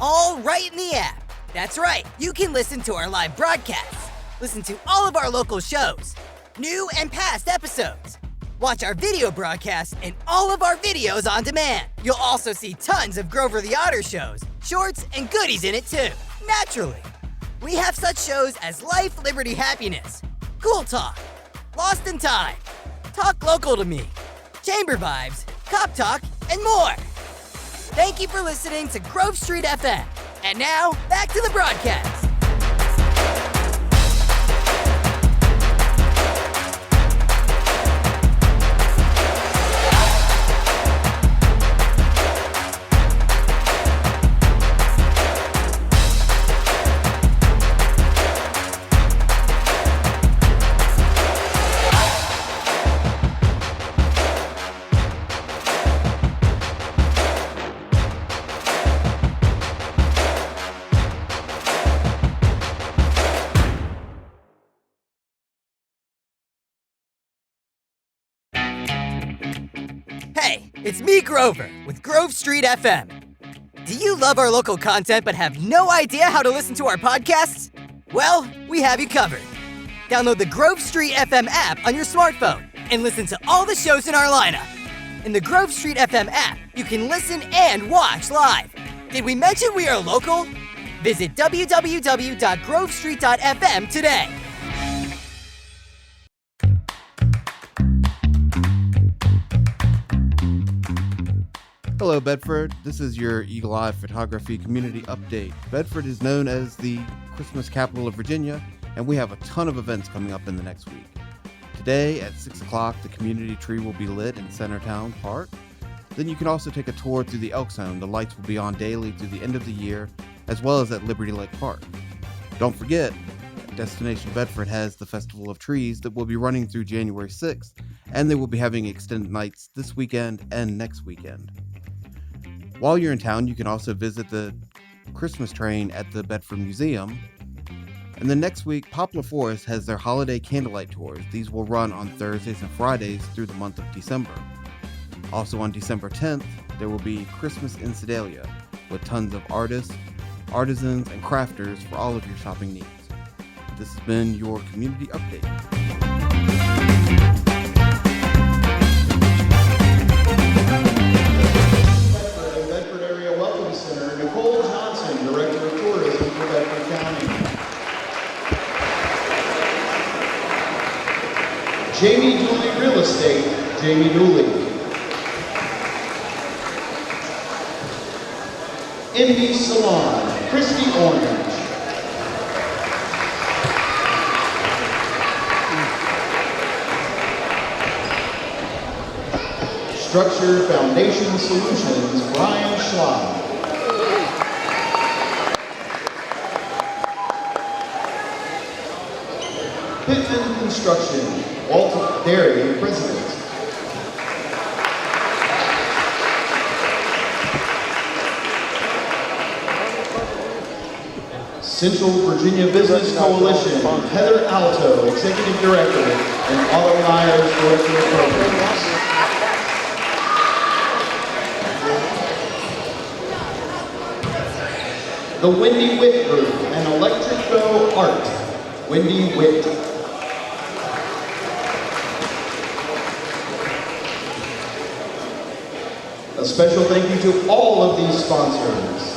All right in the app. That's right, you can listen to our live broadcasts, listen to all of our local shows, new and past episodes, watch our video broadcasts and all of our videos on demand. You'll also see tons of Grover the Otter shows, shorts, and goodies in it too. Naturally, we have such shows as Life, Liberty, Happiness, Cool Talk, Lost in Time, Talk Local to Me, Chamber Vibes, Cop Talk, and more. Thank you for listening to Grove Street FM. And now, back to the broadcast. Hey, it's me, Grover, with Grove Street FM. Do you love our local content but have no idea how to listen to our podcasts? Well, we have you covered. Download the Grove Street FM app on your smartphone and listen to all the shows in our lineup. In the Grove Street FM app, you can listen and watch live. Did we mention we are local? Visit www.grovestreet.fm today. Hello, Bedford. This is your Eagle Eye Photography Community Update. Bedford is known as the Christmas capital of Virginia, and we have a ton of events coming up in the next week. Today at 6 o'clock, the community tree will be lit in Centertown Park. Then you can also take a tour through the Elk Zone. The lights will be on daily through the end of the year, as well as at Liberty Lake Park. Don't forget, Destination Bedford has the Festival of Trees that will be running through January 6th, and they will be having extended nights this weekend and next weekend. While you're in town, you can also visit the Christmas train at the Bedford Museum. And then next week, Poplar Forest has their holiday candlelight tours. These will run on Thursdays and Fridays through the month of December. Also on December 10th, there will be Christmas in Sedalia with tons of artists, artisans, and crafters for all of your shopping needs. This has been your community update. Jamie Dooley Real Estate, Jamie Dooley. Envy Salon, Christy Orange. Structured Foundation Solutions, Brian Schlag. Pittman Construction, Walter Derry, President. Central Virginia Business Coalition, Heather Alto, Executive Director, and Autumn Myers, Director of Programs. The Wendy Witt Group and Electrico Art, Wendy Witt. A special thank you to all of these sponsors.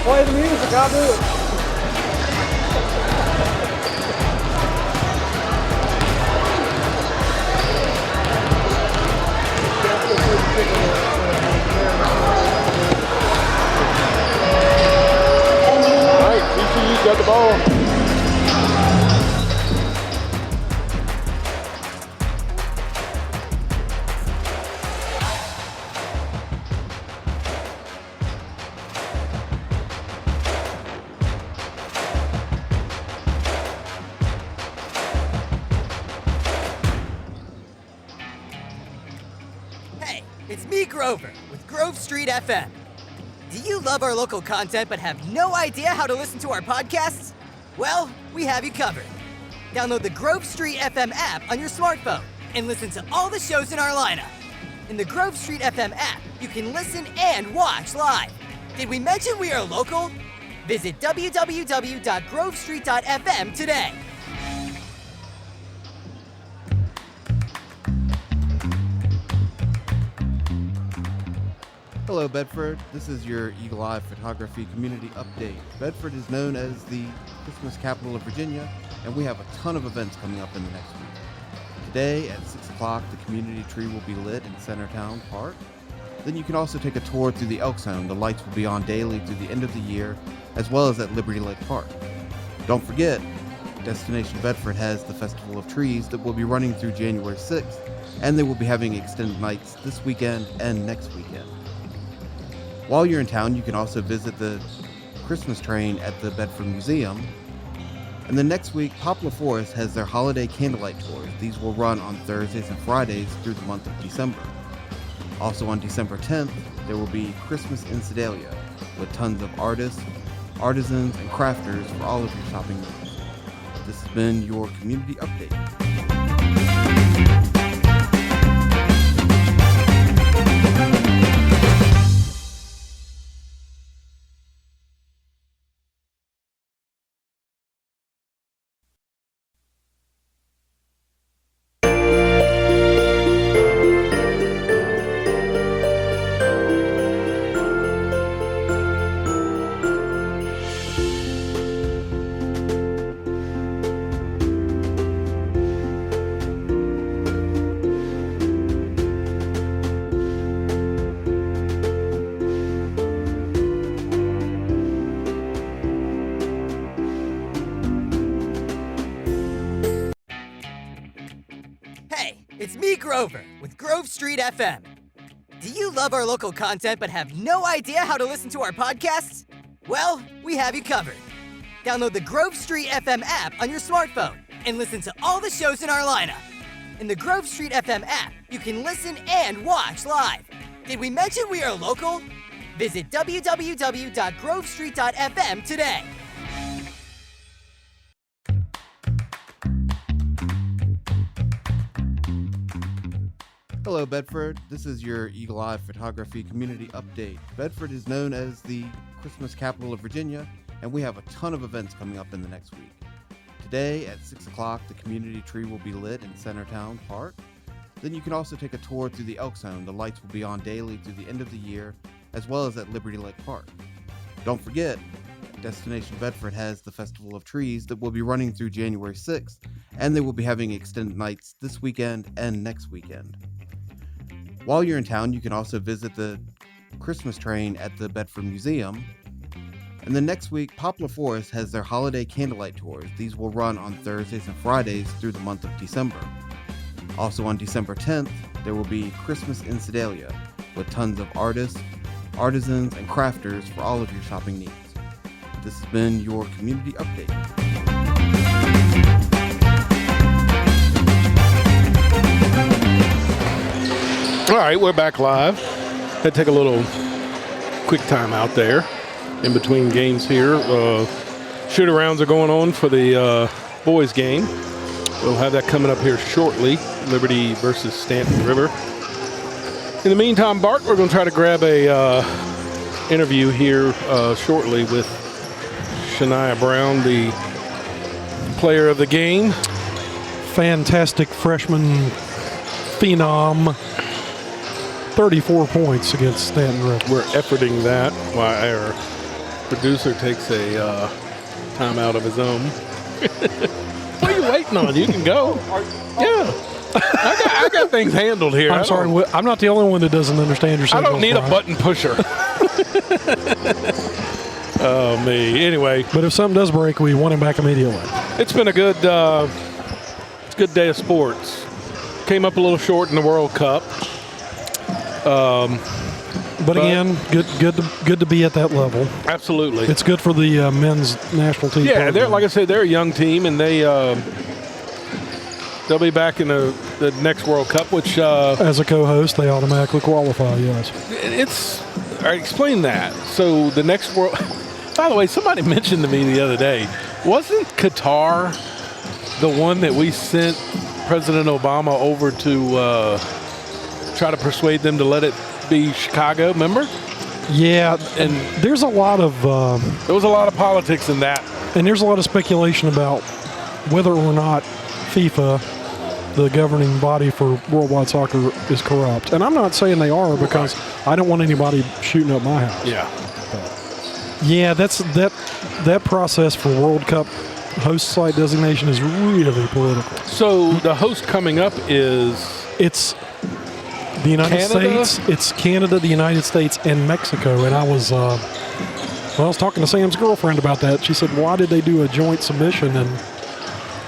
Play the music, I'll do it. All right, TCU's got the ball. It's me, Grover, with Grove Street FM. Do you love our local content but have no idea how to listen to our podcasts? Well, we have you covered. Download the Grove Street FM app on your smartphone and listen to all the shows in our lineup. In the Grove Street FM app, you can listen and watch live. Did we mention we are local? Visit www.grovestreet.fm today. Hello, Bedford. This is your Eagle Eye Photography Community Update. Bedford is known as the Christmas capital of Virginia, and we have a ton of events coming up in the next week. Today at 6 o'clock, the community tree will be lit in Centertown Park. Then you can also take a tour through the Elk Zone. The lights will be on daily through the end of the year, as well as at Liberty Lake Park. Don't forget, Destination Bedford has the Festival of Trees that will be running through January 6th, and they will be having extended nights this weekend and next weekend. While you're in town, you can also visit the Christmas train at the Bedford Museum. And then next week, Poplar Forest has their holiday candlelight tours. These will run on Thursdays and Fridays through the month of December. Also on December 10th, there will be Christmas in Sedalia with tons of artists, artisans, and crafters for all of your shopping needs. This has been your community update. It's me, Grover, with Grove Street FM. Do you love our local content but have no idea how to listen to our podcasts? Well, we have you covered. Download the Grove Street FM app on your smartphone and listen to all the shows in our lineup. In the Grove Street FM app, you can listen and watch live. Did we mention we are local? Visit www.grovestreet.fm today. Hello, Bedford. This is your Eagle Eye Photography Community Update. Bedford is known as the Christmas capital of Virginia, and we have a ton of events coming up in the next week. Today at 6 o'clock, the community tree will be lit in Centertown Park. Then you can also take a tour through the Elk Zone. The lights will be on daily through the end of the year, as well as at Liberty Lake Park. Don't forget, Destination Bedford has the Festival of Trees that will be running through January 6th, and they will be having extended nights this weekend and next weekend. While you're in town, you can also visit the Christmas train at the Bedford Museum. And then next week, Poplar Forest has their holiday candlelight tours. These will run on Thursdays and Fridays through the month of December. Also on December 10th, there will be Christmas in Sedalia with tons of artists, artisans, and crafters for all of your shopping needs. This has been your community update. All right, we're back live. Had to take a little quick time out there in between games here. Shoot-arounds are going on for the boys game. We'll have that coming up here shortly, Liberty versus Stanton River. In the meantime, Bart, we're going to try to grab a interview here shortly with Shania Brown, the player of the game. Fantastic freshman phenom. 34 points against Stanton River. We're efforting that while our producer takes a time out of his own. What are you waiting on? You can go. Yeah. I got things handled here. I'm sorry, I'm not the only one that doesn't understand your I signals. don't need a button pusher. Oh, me. Anyway. But if something does break, we want him back immediately. It's been a good day of sports. Came up a little short in the World Cup. But again, good to be at that level. Absolutely. It's good for the men's national team. Yeah, they're, like I said, they're a young team, and they'll be back in the next World Cup, which as a co-host, they automatically qualify. Yes. All right, explain that. So the next World. By the way, somebody mentioned to me the other day, wasn't Qatar the one that we sent President Obama over to try to persuade them to let it be Chicago? Remember? Yeah, and there's a lot of there was a lot of politics in that, and there's a lot of speculation about whether or not FIFA, the governing body for worldwide soccer, is corrupt. And I'm not saying they are, because I don't want anybody shooting up my house. Yeah. Yeah, that process for World Cup host site designation is really political. So the host coming up it's the United States. It's Canada, the United States, and Mexico. And I was talking to Sam's girlfriend about that. She said, "Why did they do a joint submission?" And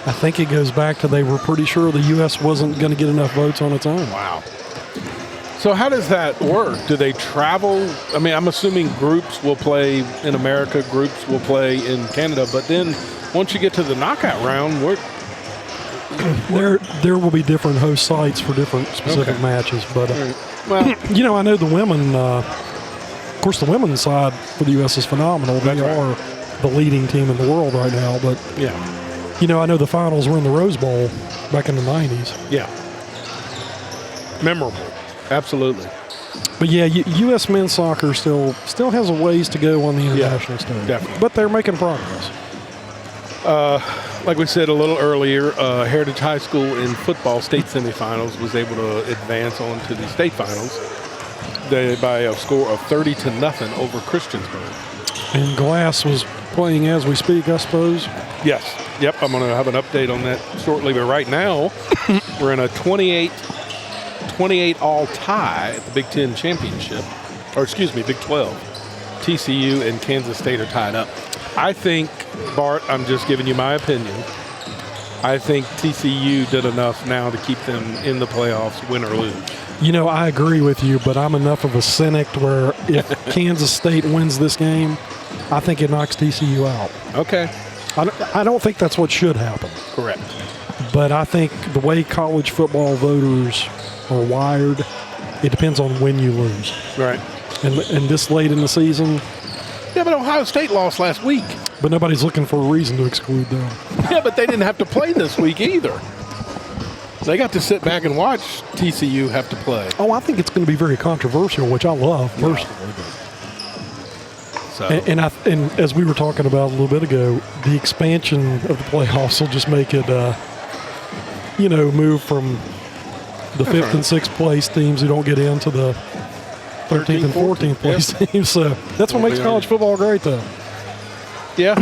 I think it goes back to they were pretty sure the U.S. wasn't going to get enough votes on its own. Wow. So how does that work? Do they travel? I mean, I'm assuming groups will play in America, groups will play in Canada, but then once you get to the knockout round, there will be different host sites for different specific matches. But well, I know the women. Of course, the women's side for the U.S. is phenomenal. They are the leading team in the world right now. But yeah, I know the finals were in the Rose Bowl back in the '90s. Yeah, memorable. Absolutely. But yeah, U.S. men's soccer still has a ways to go on the international stage. Definitely. But they're making progress. Like we said a little earlier, Heritage High School in football state semifinals was able to advance on to the state finals by a score of 30-0 over Christiansburg. And Glass was playing as we speak, I suppose. Yes. Yep. I'm going to have an update on that shortly. But right now, we're in a 28 all tie at the Big Ten championship, Big 12. TCU and Kansas State are tied up. I think, Bart, I'm just giving you my opinion. I think TCU did enough now to keep them in the playoffs, win or lose. I agree with you, but I'm enough of a cynic where if Kansas State wins this game, I think it knocks TCU out. Okay. I don't think that's what should happen. Correct. But I think the way college football voters are wired, it depends on when you lose. Right. And this late in the season. Yeah, but Ohio State lost last week. But nobody's looking for a reason to exclude them. Yeah, but they didn't have to play this week either. They got to sit back and watch TCU have to play. Oh, I think it's going to be very controversial, which I love personally. So. And as we were talking about a little bit ago, the expansion of the playoffs will just make it, move from the 5th and 6th place teams who don't get into the 13th and 14th place teams. So that's what makes college football great, though. Yeah.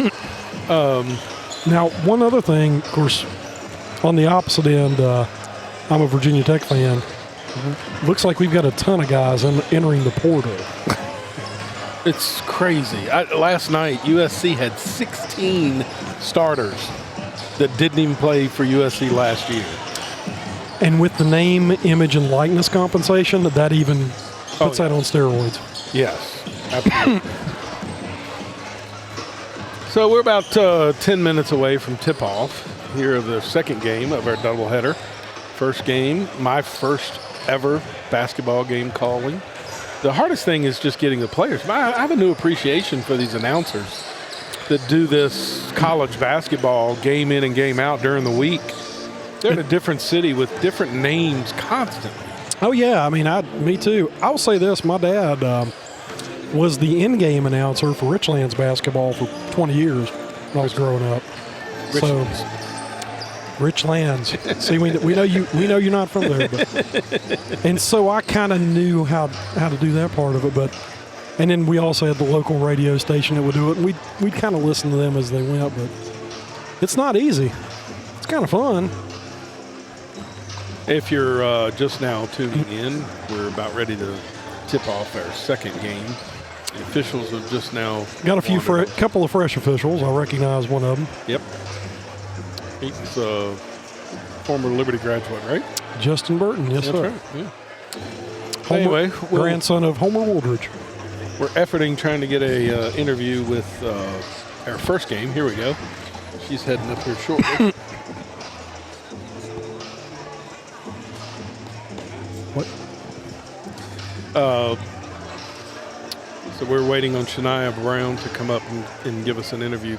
Now, one other thing, of course, on the opposite end, I'm a Virginia Tech fan. Looks like we've got a ton of guys entering the portal. It's crazy. Last night, USC had 16 starters that didn't even play for USC last year. And with the name, image, and likeness compensation, that even puts that on steroids. Yes, absolutely. So we're about 10 minutes away from tip-off here of the second game of our doubleheader. First game, my first ever basketball game calling. The hardest thing is just getting the players. I have a new appreciation for these announcers that do this college basketball game in and game out during the week. They're in a different city with different names constantly. Oh, yeah. I mean, me too. I'll say this. My dad was the in-game announcer for Richlands basketball for 20 years when I was growing up. Richlands. See, we know you're not from there, and so I kind of knew how to do that part of it. And then we also had the local radio station that would do it, and we'd kind of listen to them as they went. But it's not easy. It's kind of fun. If you're just now tuning in, we're about ready to tip off our second game. The officials have just now got a couple of fresh officials. I recognize one of them. Yep. He's a former Liberty graduate, right? Justin Burton, yes, sir. Right, yeah. Anyway, grandson of Homer Wooldridge. We're efforting trying to get a interview with our first game. Here we go. She's heading up here shortly. What? So we're waiting on Shania Brown to come up and give us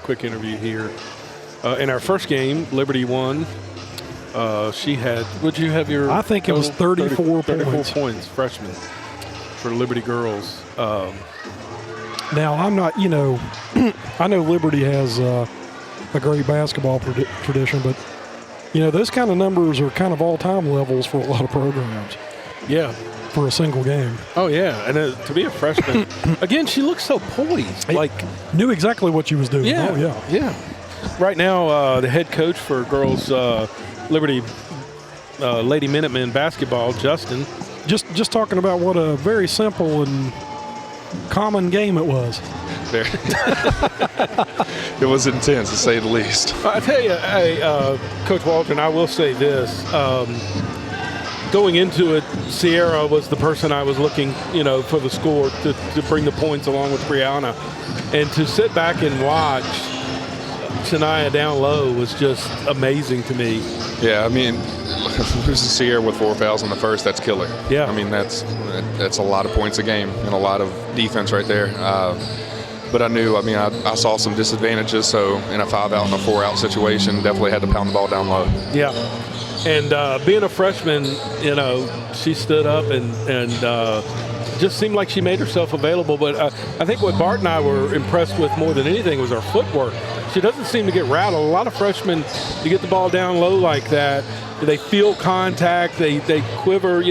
quick interview here. In our first game, Liberty won. She had, would you have your? I think it was 34 points, freshman, for Liberty girls. Now, I'm not, I know Liberty has a great basketball tradition, but, those kind of numbers are kind of all-time levels for a lot of programs. Yeah. For a single game. Oh, yeah. And to be a freshman, again, she looks so poised. Knew exactly what she was doing. Yeah. Oh, yeah. Yeah. Right now, the head coach for girls Liberty Lady Minutemen basketball, Justin. Just talking about what a very simple and common game it was. It was intense, to say the least. I tell you, Coach Waldron, I will say this. Going into it, Sierra was the person I was looking, for the score to bring the points along with Brianna. And to sit back and watch Shania down low was just amazing to me. Yeah, I mean, losing Sierra with 4 fouls in the first, that's killer. Yeah. I mean, that's a lot of points a game and a lot of defense right there. But I saw some disadvantages, so in a 5-out and a 4-out situation, definitely had to pound the ball down low. Yeah. And being a freshman, she stood up and just seemed like she made herself available. But I think what Bart and I were impressed with more than anything was her footwork. She doesn't seem to get rattled. A lot of freshmen, you get the ball down low like that, they feel contact, they quiver,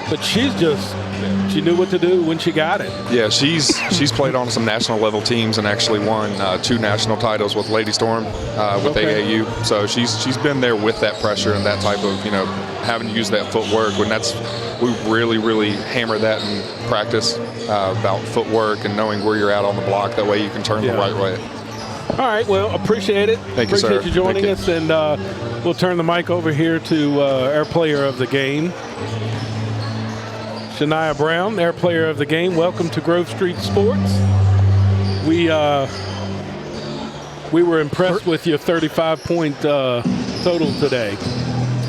but she knew what to do when she got it. Yeah, she's played on some national level teams and actually won 2 national titles with Lady Storm with AAU. So she's been there with that pressure and that type of having to use that footwork. We really, really hammer that in practice about footwork and knowing where you're at on the block. That way you can turn the right way. All right, well, appreciate it. Thank you, sir. Appreciate you joining us, and we'll turn the mic over here to our player of the game, Shania Brown, our player of the game. Welcome to Grove Street Sports. We We were impressed with your 35-point total today.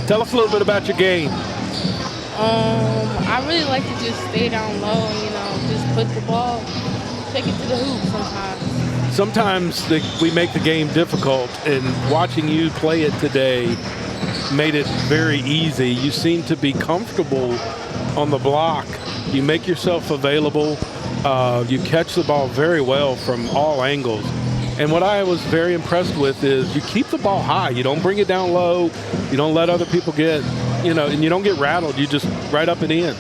Tell us a little bit about your game. I really like to just stay down low and, just put the ball, take it to the hoop sometimes. Sometimes we make the game difficult, and watching you play it today made it very easy. You seem to be comfortable on the block. You make yourself available. You catch the ball very well from all angles. And what I was very impressed with is you keep the ball high. You don't bring it down low. You don't let other people get, and you don't get rattled. You just right up and in.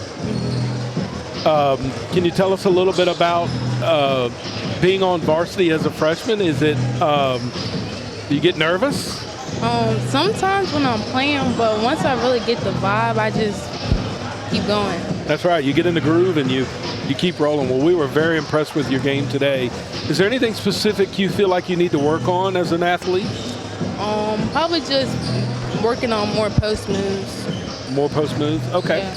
Can you tell us a little bit about being on varsity as a freshman? Is it, do you get nervous? Sometimes when I'm playing, but once I really get the vibe, I just keep going. That's right. You get in the groove and you keep rolling. Well, we were very impressed with your game today. Is there anything specific you feel like you need to work on as an athlete? Probably just working on more post moves. More post moves? Okay. Yeah.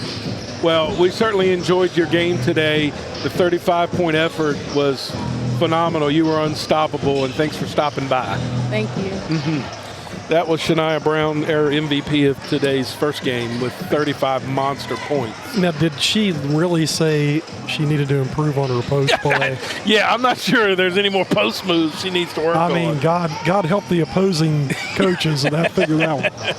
Well, we certainly enjoyed your game today. The 35-point effort was phenomenal. You were unstoppable, and thanks for stopping by. Thank you. Mm-hmm. That was Shania Brown, our MVP of today's first game with 35 monster points. Now, did she really say she needed to improve on her post play? Yeah, I'm not sure there's any more post moves she needs to work on. I mean, God help the opposing coaches that have to figure that one out.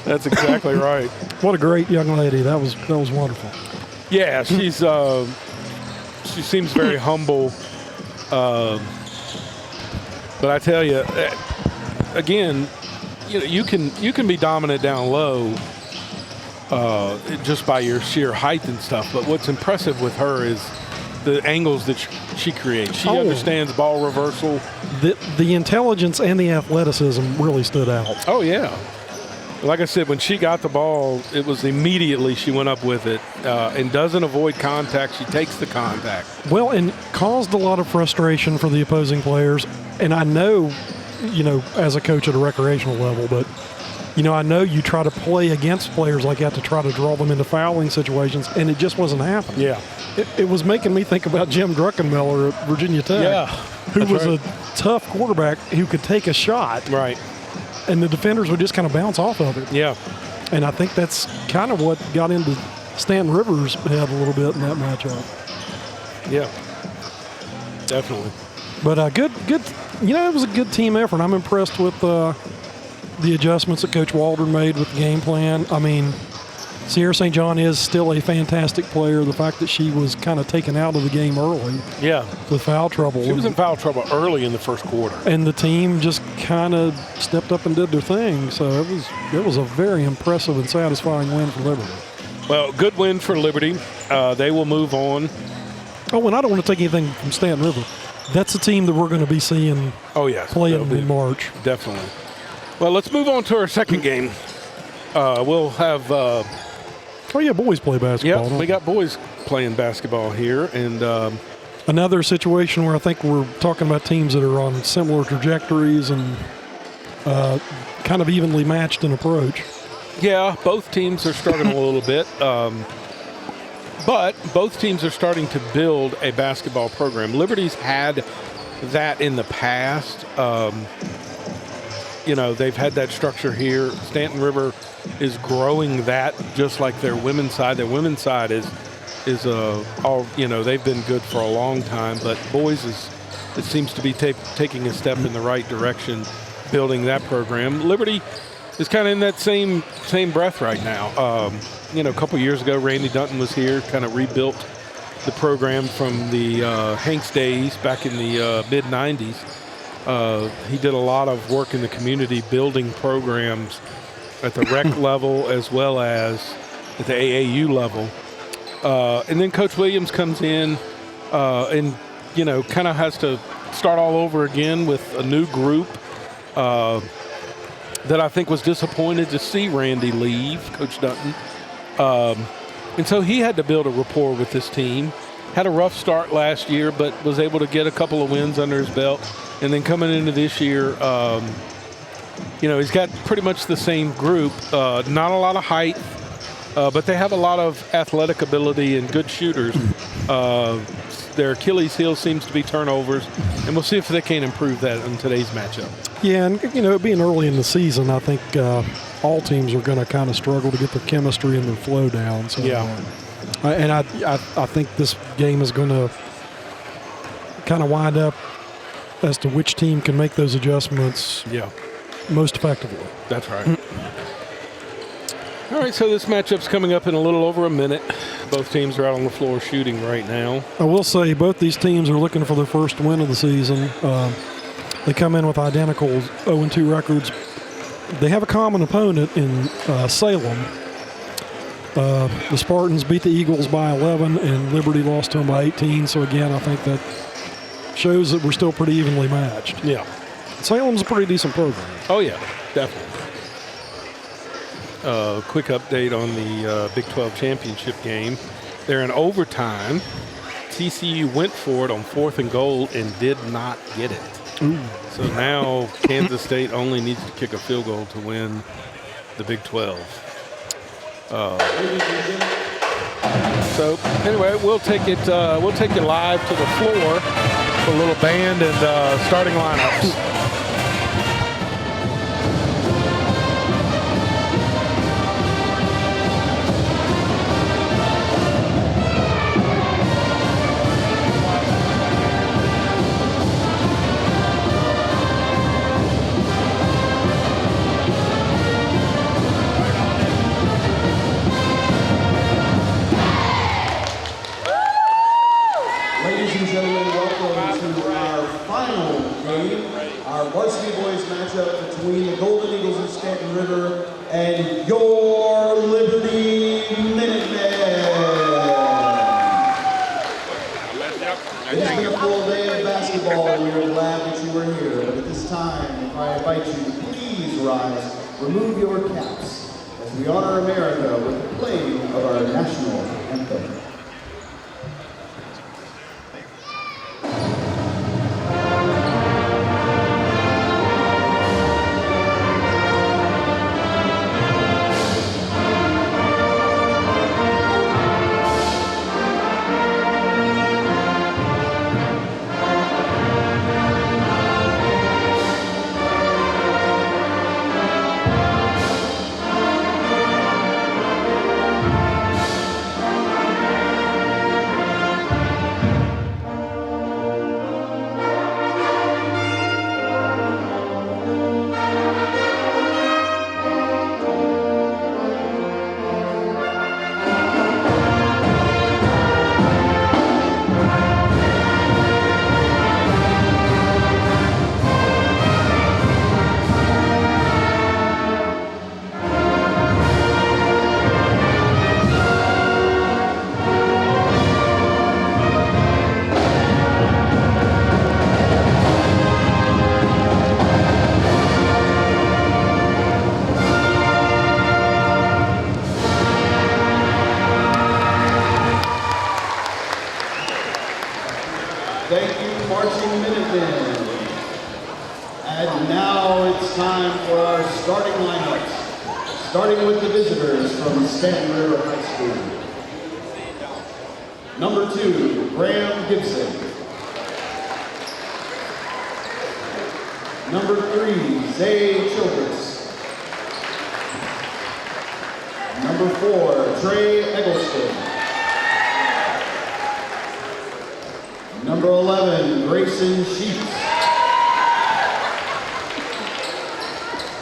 That's exactly right. What a great young lady. That was wonderful. Yeah, she seems very humble. But I tell you, again, you can be dominant down low just by your sheer height and stuff. But what's impressive with her is the angles that she creates. She understands ball reversal. The intelligence and the athleticism really stood out. Oh, yeah. Like I said, when she got the ball, it was immediately she went up with it and doesn't avoid contact. She takes the contact. Well, and caused a lot of frustration for the opposing players. And I know, as a coach at a recreational level, but, I know you try to play against players like that to try to draw them into fouling situations, and it just wasn't happening. Yeah. It was making me think about Jim Druckenmiller at Virginia Tech, who was a tough quarterback who could take a shot. Right. And the defenders would just kind of bounce off of it. Yeah. And I think that's kind of what got into Stanton Rivers' head a little bit in that matchup. Yeah. Definitely. But good. It was a good team effort. I'm impressed with the adjustments that Coach Waldron made with the game plan. I mean, Sierra St. John is still a fantastic player. The fact that she was kind of taken out of the game early. Yeah. With foul trouble. She was in foul trouble early in the first quarter. And the team just kind of stepped up and did their thing. So it was a very impressive and satisfying win for Liberty. Well, good win for Liberty. They will move on. Oh, and I don't want to take anything from Stanton River. That's a team that we're going to be seeing playing in March. Definitely. Well, let's move on to our second game. We'll have boys play basketball. Yeah, we got boys playing basketball here. And another situation where I think we're talking about teams that are on similar trajectories and kind of evenly matched in approach. Yeah, both teams are struggling a little bit. But both teams are starting to build a basketball program. Liberty's had that in the past. They've had that structure here. Stanton River is growing that just like their women's side. Their women's side is they've been good for a long time, but boys it seems to be taking a step in the right direction, building that program. Liberty is kind of in that same breath right now. A couple years ago, Randy Dunton was here, kind of rebuilt the program from the Hanks days back in the mid-'90s. He did a lot of work in the community building programs at the rec level as well as at the AAU level. And then Coach Williams comes in and, kind of has to start all over again with a new group that I think was disappointed to see Randy leave, Coach Dunton. And so he had to build a rapport with this team. Had a rough start last year, but was able to get a couple of wins under his belt. And then coming into this year, he's got pretty much the same group. Not a lot of height, but they have a lot of athletic ability and good shooters. their Achilles heel seems to be turnovers, and we'll see if they can improve that in today's matchup. Yeah, and it being early in the season, I think all teams are going to kind of struggle to get their chemistry and their flow down. So, Yeah. And I think this game is going to kind of wind up as to which team can make those adjustments most effectively. That's right. All right, so this matchup's coming up in a little over a minute. Both teams are out on the floor shooting right now. I will say both these teams are looking for their first win of the season. They come in with identical 0-2 records. They have a common opponent in Salem. The Spartans beat the Eagles by 11, and Liberty lost to them by 18. So, again, I think that shows that we're still pretty evenly matched. Yeah. Salem's a pretty decent program. Oh, yeah, definitely. Quick update on the Big 12 championship game. They're in overtime. TCU went for it on 4th and goal and did not get it. Ooh. So now Kansas State only needs to kick a field goal to win the Big 12. So anyway, we'll take it live to the floor for a little band and starting lineups. Between the Golden Eagles of Stanton River and your Liberty Minutemen. It's been a full day of basketball, and we are glad that you are here. But at this time, if I invite you to please rise, remove your caps, as we honor America with the playing of our national anthem. Thank you, Marching Minutemen. And now it's time for our starting lineups. Starting with the visitors from Stanton River High School. Number 2, Graham Gibson. Number 3, Zay Childress. Number 4, Trey Eggleston. Number 11, Grayson Sheets.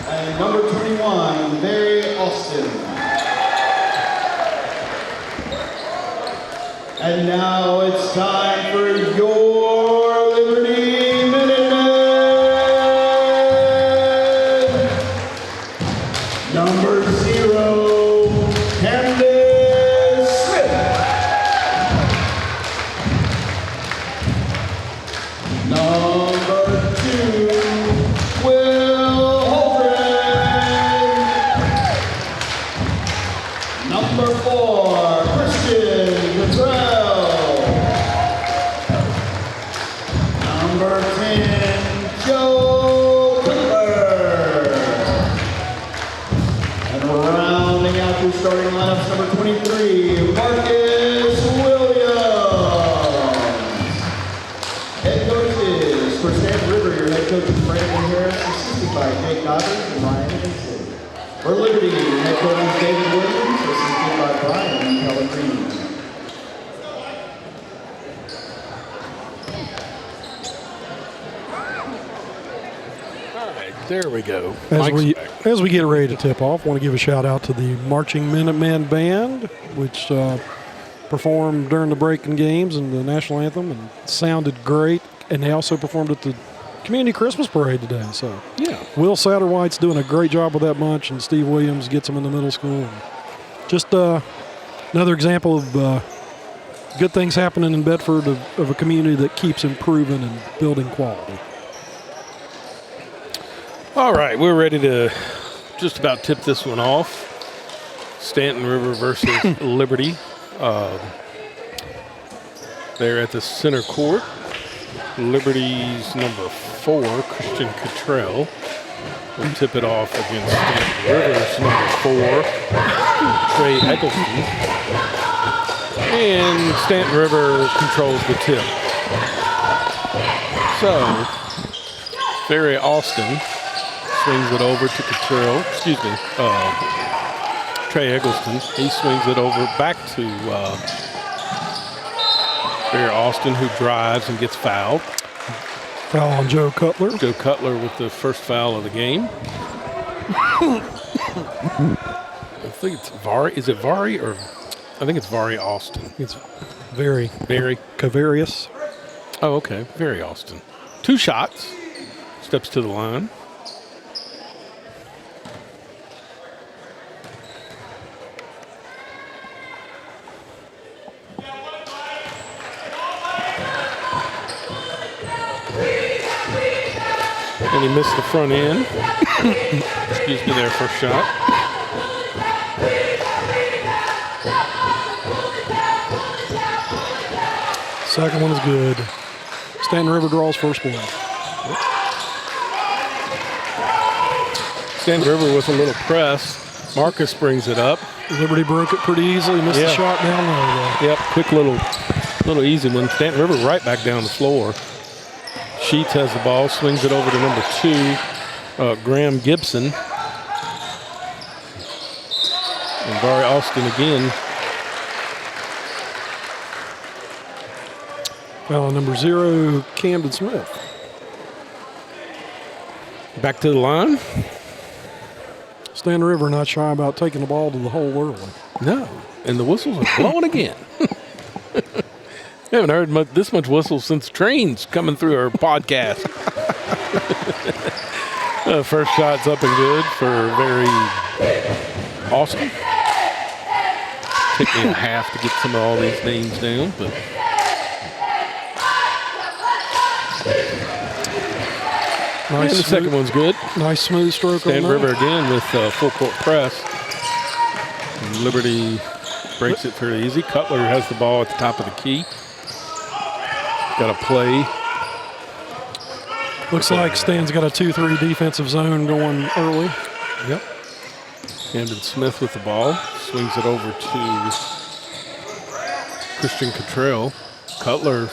And number 21, Mary Austin. And now it's time for your Liberty Minutemen. Number 0, Candace Smith. Number 2, Will Holdren. Number 4, Christian Cottrell. Number 10, Joe Cutler. And rounding out your starting lineups, number 23, Marcus Williams. For Stanton River, your head coach is Brandon Harris, assisted by Jake Dobbins and Ryan Henson. For Liberty, your head coach is David Williams, assisted by Brian Pellegrini. There we go. As we get ready to tip off, I want to give a shout out to the Marching Minuteman Band, which performed during the breaking games and the national anthem and sounded great. And they also performed at the Community Christmas Parade today. So Yeah. Will Satterwhite's doing a great job with that bunch, and Steve Williams gets them in the middle school. And just another example of good things happening in Bedford of a community that keeps improving and building quality. All right, we're ready to just about tip this one off. Stanton River versus Liberty. They're at the center court. Liberty's number 4, Christian Cottrell, will tip it off against Stanton River's number 4, Trey Eggleston. And Stanton River controls the tip. So, Ferry Austin swings it over to Cottrell, Trey Eggleston. He swings it over back to Ferry Austin, who drives and gets fouled. Foul on Joe Cutler. Joe Cutler with the first foul of the game. I think it's Vari. Is it Vari or? I think it's Vari Austin. It's very Cavarius. Oh, okay. Very Austin. 2 shots. Steps to the line. And he missed the front end. Excuse me there, first shot. Second one is good. Stanton River draws first blood. Stanton River with a little press. Marcus brings it up. Liberty broke it pretty easily. Missed the shot down low, though. Yep, quick little easy one. Stanton River right back down the floor. Sheets has the ball, swings it over to number 2, Graham Gibson. And Vari Austin again. Foul on number 0, Camden Smith. Back to the line. Stanton River not shy about taking the ball to the hole early. No, and the whistles are blowing again. I haven't heard this much whistle since trains coming through our podcast. First shot's up and good for Very Austin. Took me a half to get some of all these names down, but Nice. and the second one's good. Nice smooth stroke Stanton on River that. again with full court press. And Liberty breaks it fairly easy. Cutler has the ball at the top of the key. Got a play. Looks like Stan's got a 2-3 defensive zone going early. Yep. Camden Smith with the ball. Swings it over to Christian Cottrell. Cutler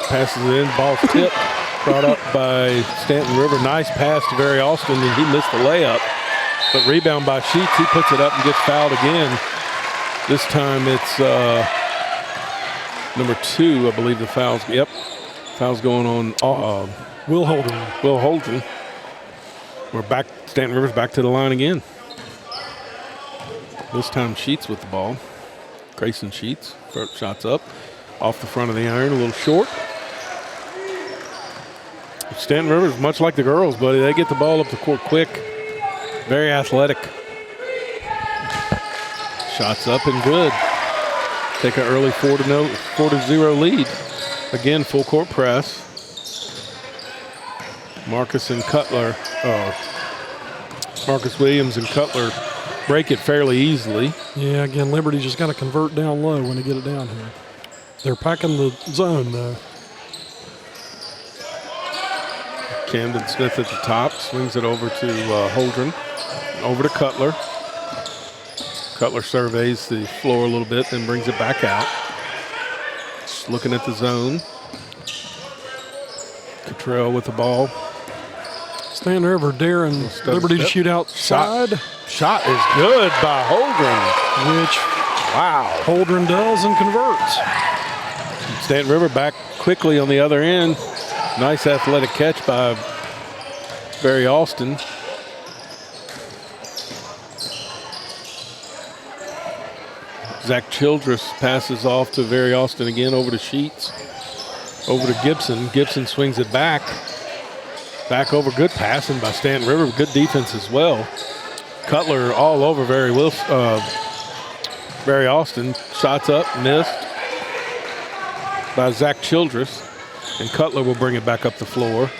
passes it in. Ball's tipped. Brought up by Stanton River. Nice pass to Very Austin, and he missed the layup. But rebound by Sheets. He puts it up and gets fouled again. This time it's number 2, I believe the foul's. Yep. Foul's going on Will Holden. Will Holden. We're back. Stanton River's back to the line again. This time Sheets with the ball. Grayson Sheets. First shot's up. Off the front of the iron, a little short. Stanton River's much like the girls, buddy. They get the ball up the court quick. Very athletic. Shots up and good. Take an early 4-0 lead. Again, full court press. Marcus Williams and Cutler break it fairly easily. Yeah, again, Liberty just got to convert down low when they get it down here. They're packing the zone, though. Camden Smith at the top, swings it over to Holdren, over to Cutler. Cutler surveys the floor a little bit, then brings it back out. Just looking at the zone. Cottrell with the ball. Stanton River daring Liberty to shoot outside. Shot is good by Holdren. Which, wow, Holdren does and converts. Stanton River back quickly on the other end. Nice athletic catch by Barry Austin. Zach Childress passes off to Barry Austin again, over to Sheets. Over to Gibson. Gibson swings it back. Back over. Good passing by Stanton River. Good defense as well. Cutler all over Barry Austin. Shots up, missed by Zach Childress. And Cutler will bring it back up the floor.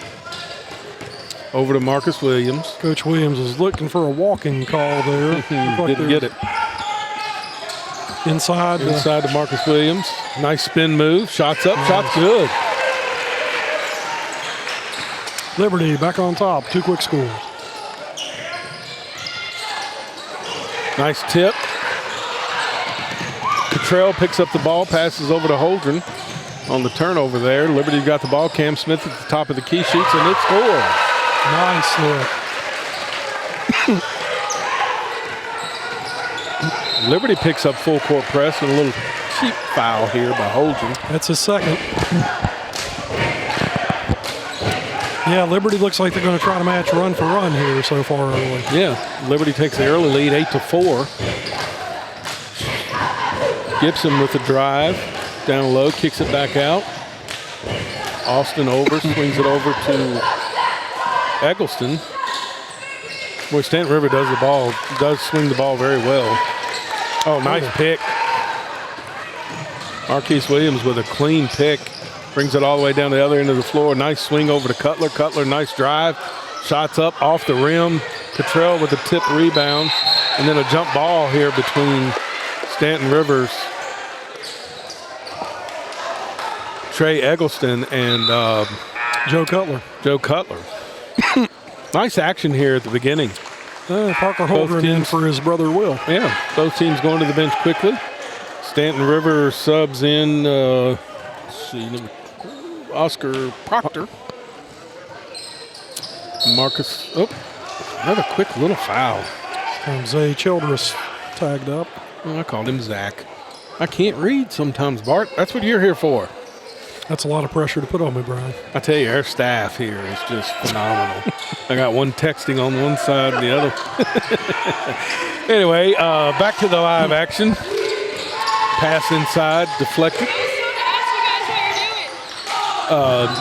Over to Marcus Williams. Coach Williams is looking for a walking call there. Didn't get it. Inside to Marcus Williams. Nice spin move. Shots up. Shots good. Liberty back on top. 2 quick scores. Nice tip. Cottrell picks up the ball, passes over to Holdren on the turnover there. Liberty got the ball. Cam Smith at the top of the key sheets, and it scores. Nice look. Liberty picks up full court press and a little cheap foul here by Holdren. That's his second. Yeah, Liberty looks like they're going to try to match run for run here so far early. Yeah, Liberty takes the early lead 8-4. Gibson with the drive. Down low, kicks it back out. Austin over, swings it over to Eggleston. Boy, Stanton River does swing the ball very well. Oh, nice pick. Marquise Williams with a clean pick. Brings it all the way down the other end of the floor. Nice swing over to Cutler. Cutler, nice drive. Shots up off the rim. Cottrell with a tip rebound. And then a jump ball here between Stanton Rivers, Trey Eggleston, and Joe Cutler. Joe Cutler. Nice action here at the beginning. Parker Holdren in for his brother Will. Yeah, both teams going to the bench quickly. Stanton River subs in, let's see, Oscar Proctor. Marcus, another quick little foul. Zay Childress tagged up. Oh, I called him Zach. I can't read sometimes, Bart. That's what you're here for. That's a lot of pressure to put on me, Brian. I tell you, our staff here is just phenomenal. I got one texting on one side and the other. Anyway, back to the live action. Pass inside, deflected.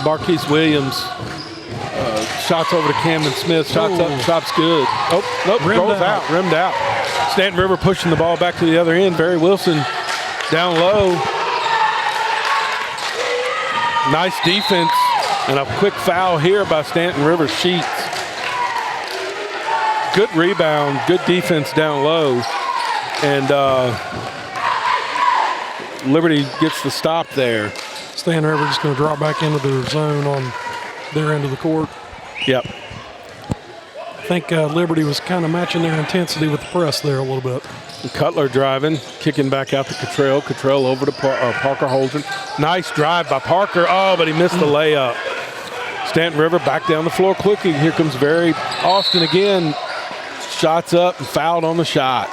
Marquise Williams shots over to Camden Smith. Shots up, shots good. Oh, nope, rolls out, rimmed out. Stanton River pushing the ball back to the other end. Barry Wilson down low. Nice defense and a quick foul here by Stanton River Sheets. Good rebound, good defense down low. And Liberty gets the stop there. Stanton River just going to drop back into their zone on their end of the court. Yep. I think Liberty was kind of matching their intensity with the press there a little bit. Cutler driving, kicking back out to Cottrell. Cottrell over to Parker Holdren. Nice drive by Parker. Oh, but he missed the layup. Stanton River back down the floor quickly. Here comes Barry Austin again. Shots up and fouled on the shot.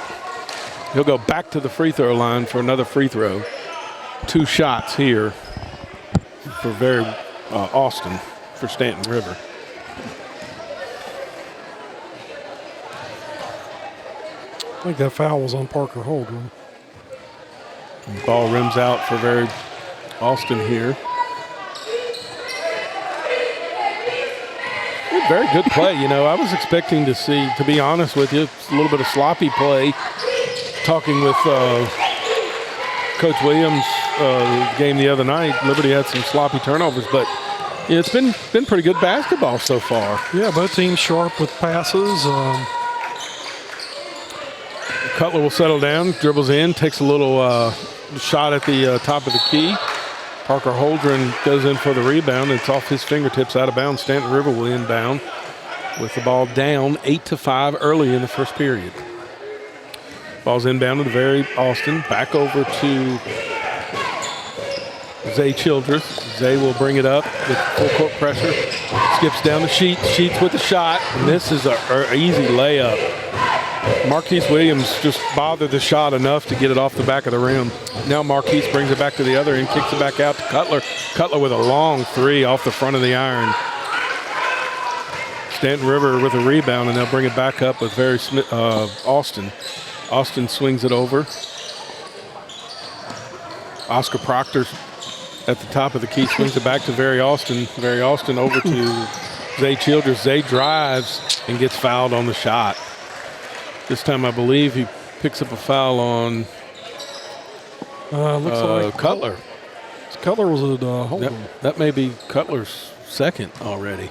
He'll go back to the free throw line for another free throw. 2 shots here for Barry Austin for Stanton River. I think that foul was on Parker Holdren. Ball rims out for Barry Austin here. Very good play. You know, I was expecting to see, to be honest with you, a little bit of sloppy play. Talking with Coach Williams game the other night, Liberty had some sloppy turnovers, but yeah, it's been pretty good basketball so far. Yeah, both teams sharp with passes. Cutler will settle down, dribbles in, takes a little shot at the top of the key. Parker Holdren goes in for the rebound. It's off his fingertips, out of bounds. Stanton River will inbound with the ball down 8-5 early in the first period. Ball's inbounded to Barry Austin. Back over to Zay Childress. Zay will bring it up with full court pressure. Skips down the Sheets. Sheets with the shot. And this is an easy layup. Marquise Williams just bothered the shot enough to get it off the back of the rim. Now Marquise brings it back to the other end, kicks it back out to Cutler. Cutler with a long three off the front of the iron. Stanton River with a rebound, and they'll bring it back up with Austin. Austin swings it over. Oscar Proctor at the top of the key swings it back to Very Austin. Very Austin over to Zay Childress. Zay drives and gets fouled on the shot. This time I believe he picks up a foul on looks like Cutler. Cutler was at Holden. That may be Cutler's second already.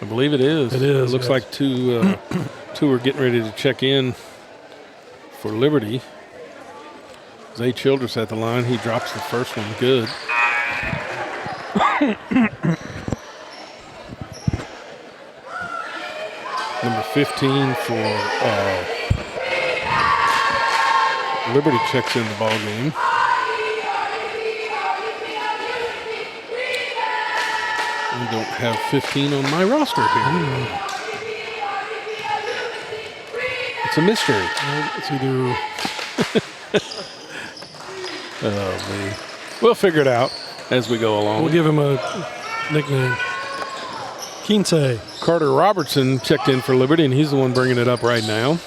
I believe it is. It is. It looks like two are getting ready to check in for Liberty. Zay Childress at the line. He drops the first one. Good. Number 15 for Liberty checks in the ball game. I don't have 15 on my roster here. It's a mystery. It's either. Oh, man. We'll figure it out as we go along. We'll give him a nickname. Quinte. Carter Robertson checked in for Liberty, and he's the one bringing it up right now.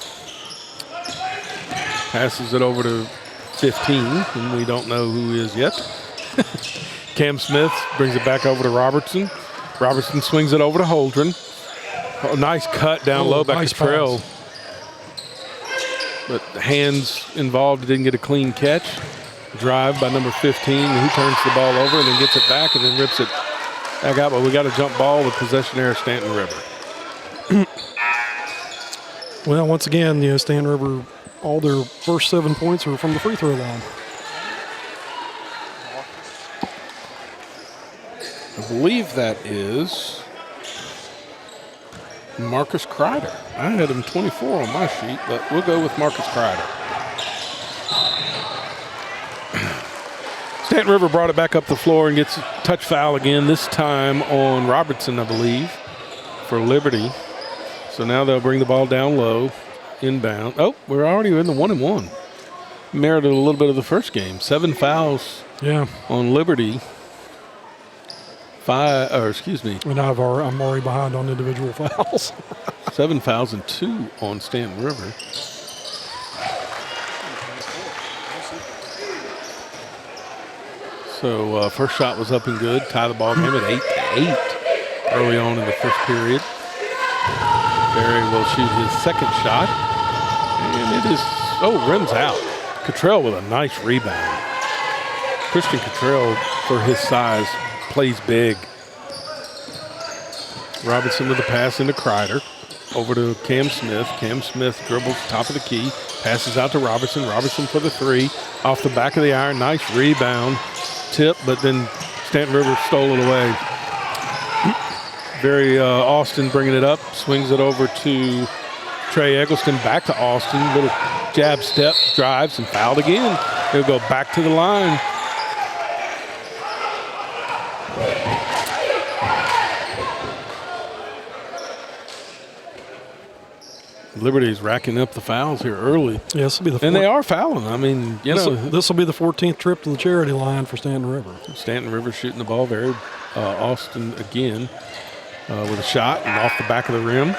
Passes it over to 15, and we don't know who is yet. Cam Smith brings it back over to Robertson. Robertson swings it over to Holdren. Oh, nice cut down low back nice to Trail. But the hands involved didn't get a clean catch. Drive by number 15. He turns the ball over and then gets it back and then rips it back out. But we got a jump ball with possession there at Stanton River. Well, once again, Stanton River, all their first 7 points are from the free throw line. I believe that is Marcus Kreider. I had him 24 on my sheet, but we'll go with Marcus Kreider. Stanton River brought it back up the floor and gets a touch foul again, this time on Robertson, I believe, for Liberty. So now they'll bring the ball down low, inbound. Oh, we're already in the 1-and-1. Merited a little bit of the first game. 7 fouls on Liberty. And I'm already behind on individual fouls. 7 fouls and 2 on Stanton River. So first shot was up and good. Tie the ball game at 8-8 early on in the first period. Barry will shoot his second shot. And it is, rims out. Cottrell with a nice rebound. Christian Cottrell, for his size, plays big. Robinson with the pass into Kreider. Over to Cam Smith. Cam Smith dribbles top of the key. Passes out to Robertson. Robertson for the three. Off the back of the iron. Nice rebound. Tip, but then Stanton River stole it away. Very Austin bringing it up. Swings it over to Trey Eggleston. Back to Austin. Little jab step. Drives and fouled again. He'll go back to the line. Liberty's racking up the fouls here early. Yeah, this will be the and they are fouling. I mean, this will be the 14th trip to the charity line for Stanton River. Stanton River shooting the ball very Austin again with a shot and off the back of the rim.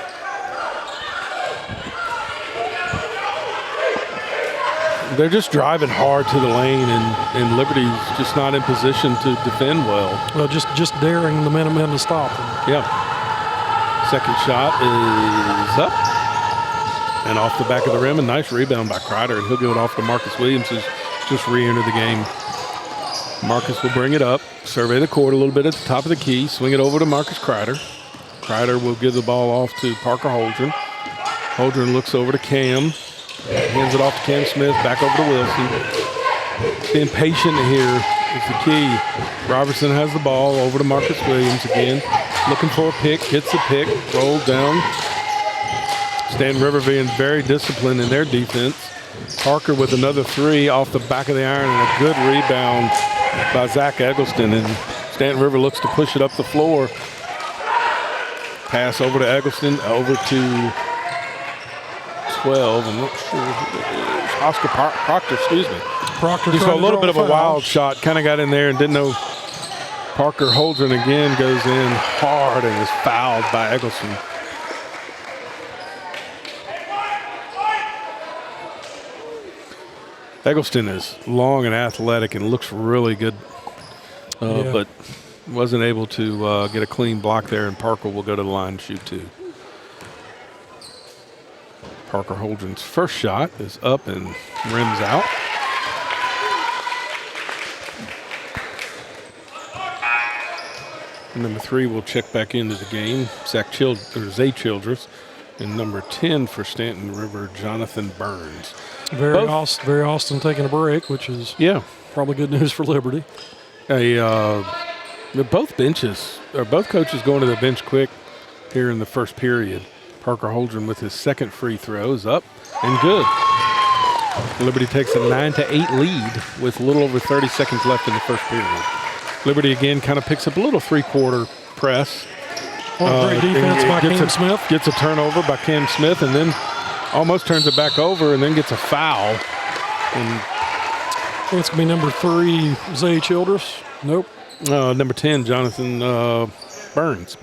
They're just driving hard to the lane, and Liberty's just not in position to defend well. Well, just daring the Minutemen to stop them. Yeah. Second shot is up. And off the back of the rim, a nice rebound by Kreider, and he'll give it off to Marcus Williams, who's just re-entered the game. Marcus will bring it up, survey the court a little bit at the top of the key, swing it over to Marcus Kreider. Kreider will give the ball off to Parker Holdren. Holdren looks over to Cam, hands it off to Cam Smith, back over to Wilson. Being patient here is the key. Robertson has the ball over to Marcus Williams again, looking for a pick, gets the pick, rolled down. Stanton River being very disciplined in their defense. Parker with another three off the back of the iron and a good rebound by Zach Eggleston, and Stanton River looks to push it up the floor. Pass over to Eggleston, over to 12. I'm not sure who it is. Oscar Proctor, excuse me. Proctor just a little bit of a foul. wild shot. Kind of got in there and didn't know. Parker Holdren again goes in hard and is fouled by Eggleston. Eggleston is long and athletic and looks really good, but wasn't able to get a clean block there, and Parker will go to the line and shoot two. Parker Holdren's first shot is up and rims out. Number 3 will check back into the game, Zay Childress, and number 10 for Stanton River, Jonathan Burns. Very Austin taking a break, which is probably good news for Liberty. Both coaches going to the bench quick here in the first period. Parker Holdren with his second free throw is up and good. Liberty takes a 9-8 lead with a little over 30 seconds left in the first period. Liberty again kind of picks up a little three-quarter press. Great defense by Cam Smith. Gets a turnover by Cam Smith and then almost turns it back over and then gets a foul. And it's going to be number 3, Zay Childress. Nope. Number 10, Jonathan Burns.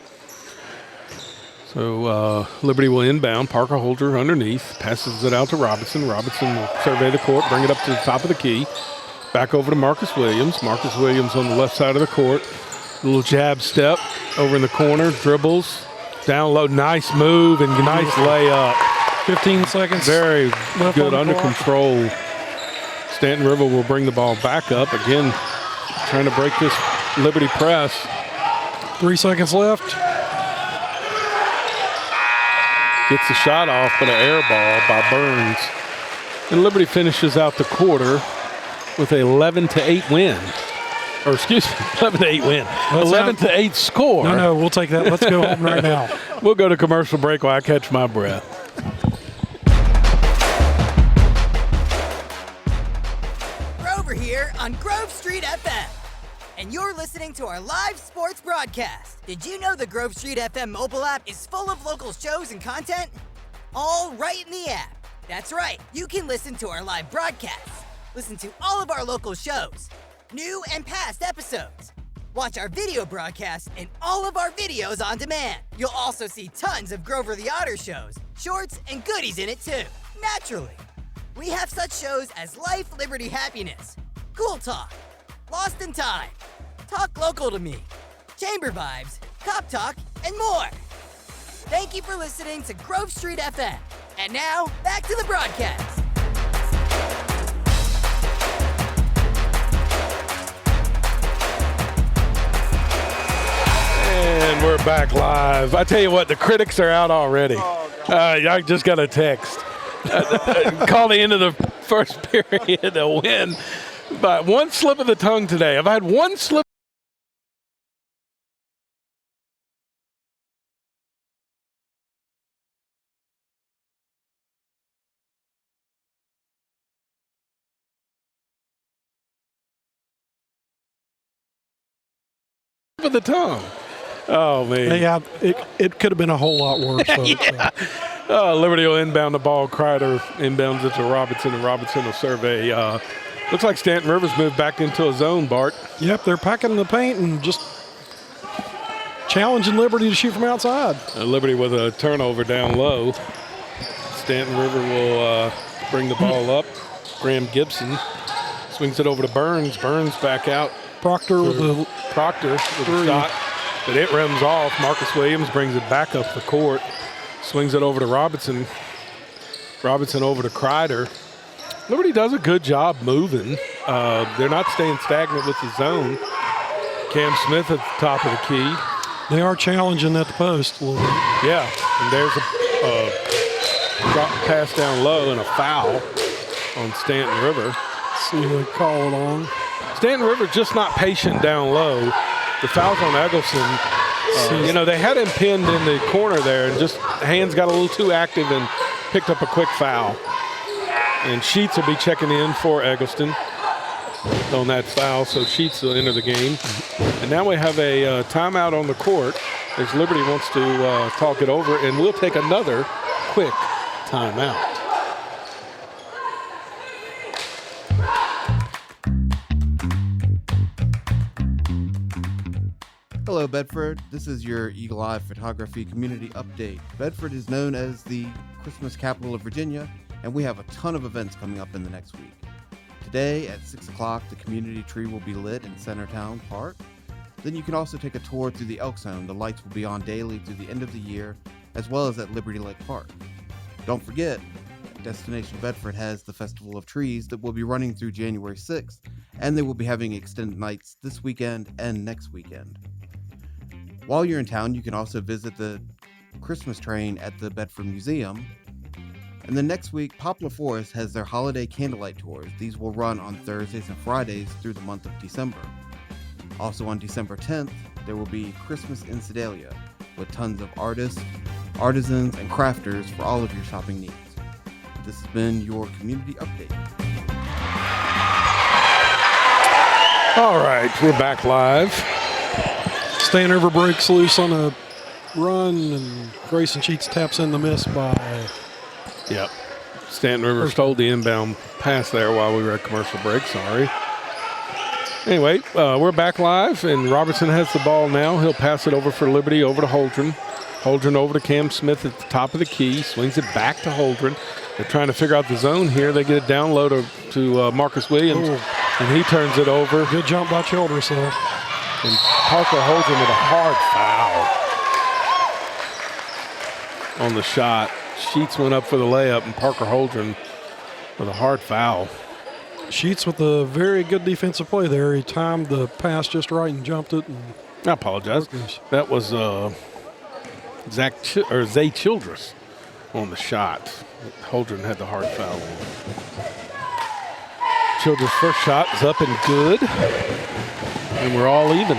So Liberty will inbound. Parker Holdren underneath. Passes it out to Robinson. Robinson will survey the court, bring it up to the top of the key. Back over to Marcus Williams. Marcus Williams on the left side of the court. Little jab step over in the corner. Dribbles. Down low. Nice move and nice layup. 15 seconds. Very good under control. Stanton River will bring the ball back up. Again, trying to break this Liberty press. 3 seconds left. Gets the shot off, but an air ball by Burns. And Liberty finishes out the quarter with an 11-8 win. Or excuse me, 11-8 win. 11-8 score. No, we'll take that. Let's go home right now. We'll go to commercial break while I catch my breath. Grover here on Grove Street FM. And you're listening to our live sports broadcast. Did you know the Grove Street FM mobile app is full of local shows and content? All right in the app. That's right, you can listen to our live broadcasts, listen to all of our local shows, new and past episodes, watch our video broadcasts and all of our videos on demand. You'll also see tons of Grover the Otter shows, shorts, and goodies in it too. Naturally, we have such shows as Life, Liberty, Happiness, Cool Talk, Lost in Time, Talk Local to Me, Chamber Vibes, Cop Talk, and more. Thank you for listening to Grove Street FM. And now, back to the broadcast. And we're back live. I tell you what, the critics are out already. I just got a text. Call the end of the first period a win. But one slip of the tongue today. I've had one slip of the tongue. Oh, man. Yeah, it could have been a whole lot worse. So. Liberty will inbound the ball. Kreider inbounds it to Robinson, and Robinson will survey. Looks like Stanton River's moved back into a zone, Bart. Yep, they're packing the paint and just challenging Liberty to shoot from outside. Liberty with a turnover down low. Stanton River will bring the ball up. Graham Gibson swings it over to Burns. Burns back out. Proctor with the shot, but it rims off. Marcus Williams brings it back up the court. Swings it over to Robinson. Robinson over to Kreider. Liberty does a good job moving. They're not staying stagnant with the zone. Cam Smith at the top of the key. They are challenging at the post a little bit. Yeah, and there's a drop pass down low and a foul on Stanton River. See who they call it on. Stanton River just not patient down low. The foul's on Eggleston. They had him pinned in the corner there, and just hands got a little too active and picked up a quick foul. And Sheets will be checking in for Eggleston. on that foul, so Sheets will enter the game. And now we have a timeout on the court as Liberty wants to talk it over, and we'll take another quick timeout. Hello, Bedford. This is your Eagle Eye Photography Community Update. Bedford is known as the Christmas capital of Virginia, and we have a ton of events coming up in the next week. Today at 6 o'clock, the community tree will be lit in Centertown Park. Then you can also take a tour through the Elk Zone. The lights will be on daily through the end of the year, as well as at Liberty Lake Park. Don't forget, Destination Bedford has the Festival of Trees that will be running through January 6th, and they will be having extended nights this weekend and next weekend. While you're in town, you can also visit the Christmas train at the Bedford Museum. And then next week, Poplar Forest has their holiday candlelight tours. These will run on Thursdays and Fridays through the month of December. Also on December 10th, there will be Christmas in Sedalia with tons of artists, artisans, and crafters for all of your shopping needs. This has been your community update. All right, we're back live. Stanton River breaks loose on a run, and Grayson Sheets taps in the miss by. Yep. Stanton River stole the inbound pass there while we were at commercial break. Sorry. Anyway, we're back live, and Robertson has the ball now. He'll pass it over for Liberty, over to Holdren. Holdren over to Cam Smith at the top of the key. Swings it back to Holdren. They're trying to figure out the zone here. They get it down low to Marcus Williams, and he turns it over. Good jump by Childress there. And Parker Holdren with a hard foul on the shot. Sheets went up for the layup, and Parker Holdren with a hard foul. Sheets with a very good defensive play there. He timed the pass just right and jumped it. And I apologize. That was Zay Childress on the shot. Holdren had the hard foul on. Childress' first shot is up and good. And we're all even.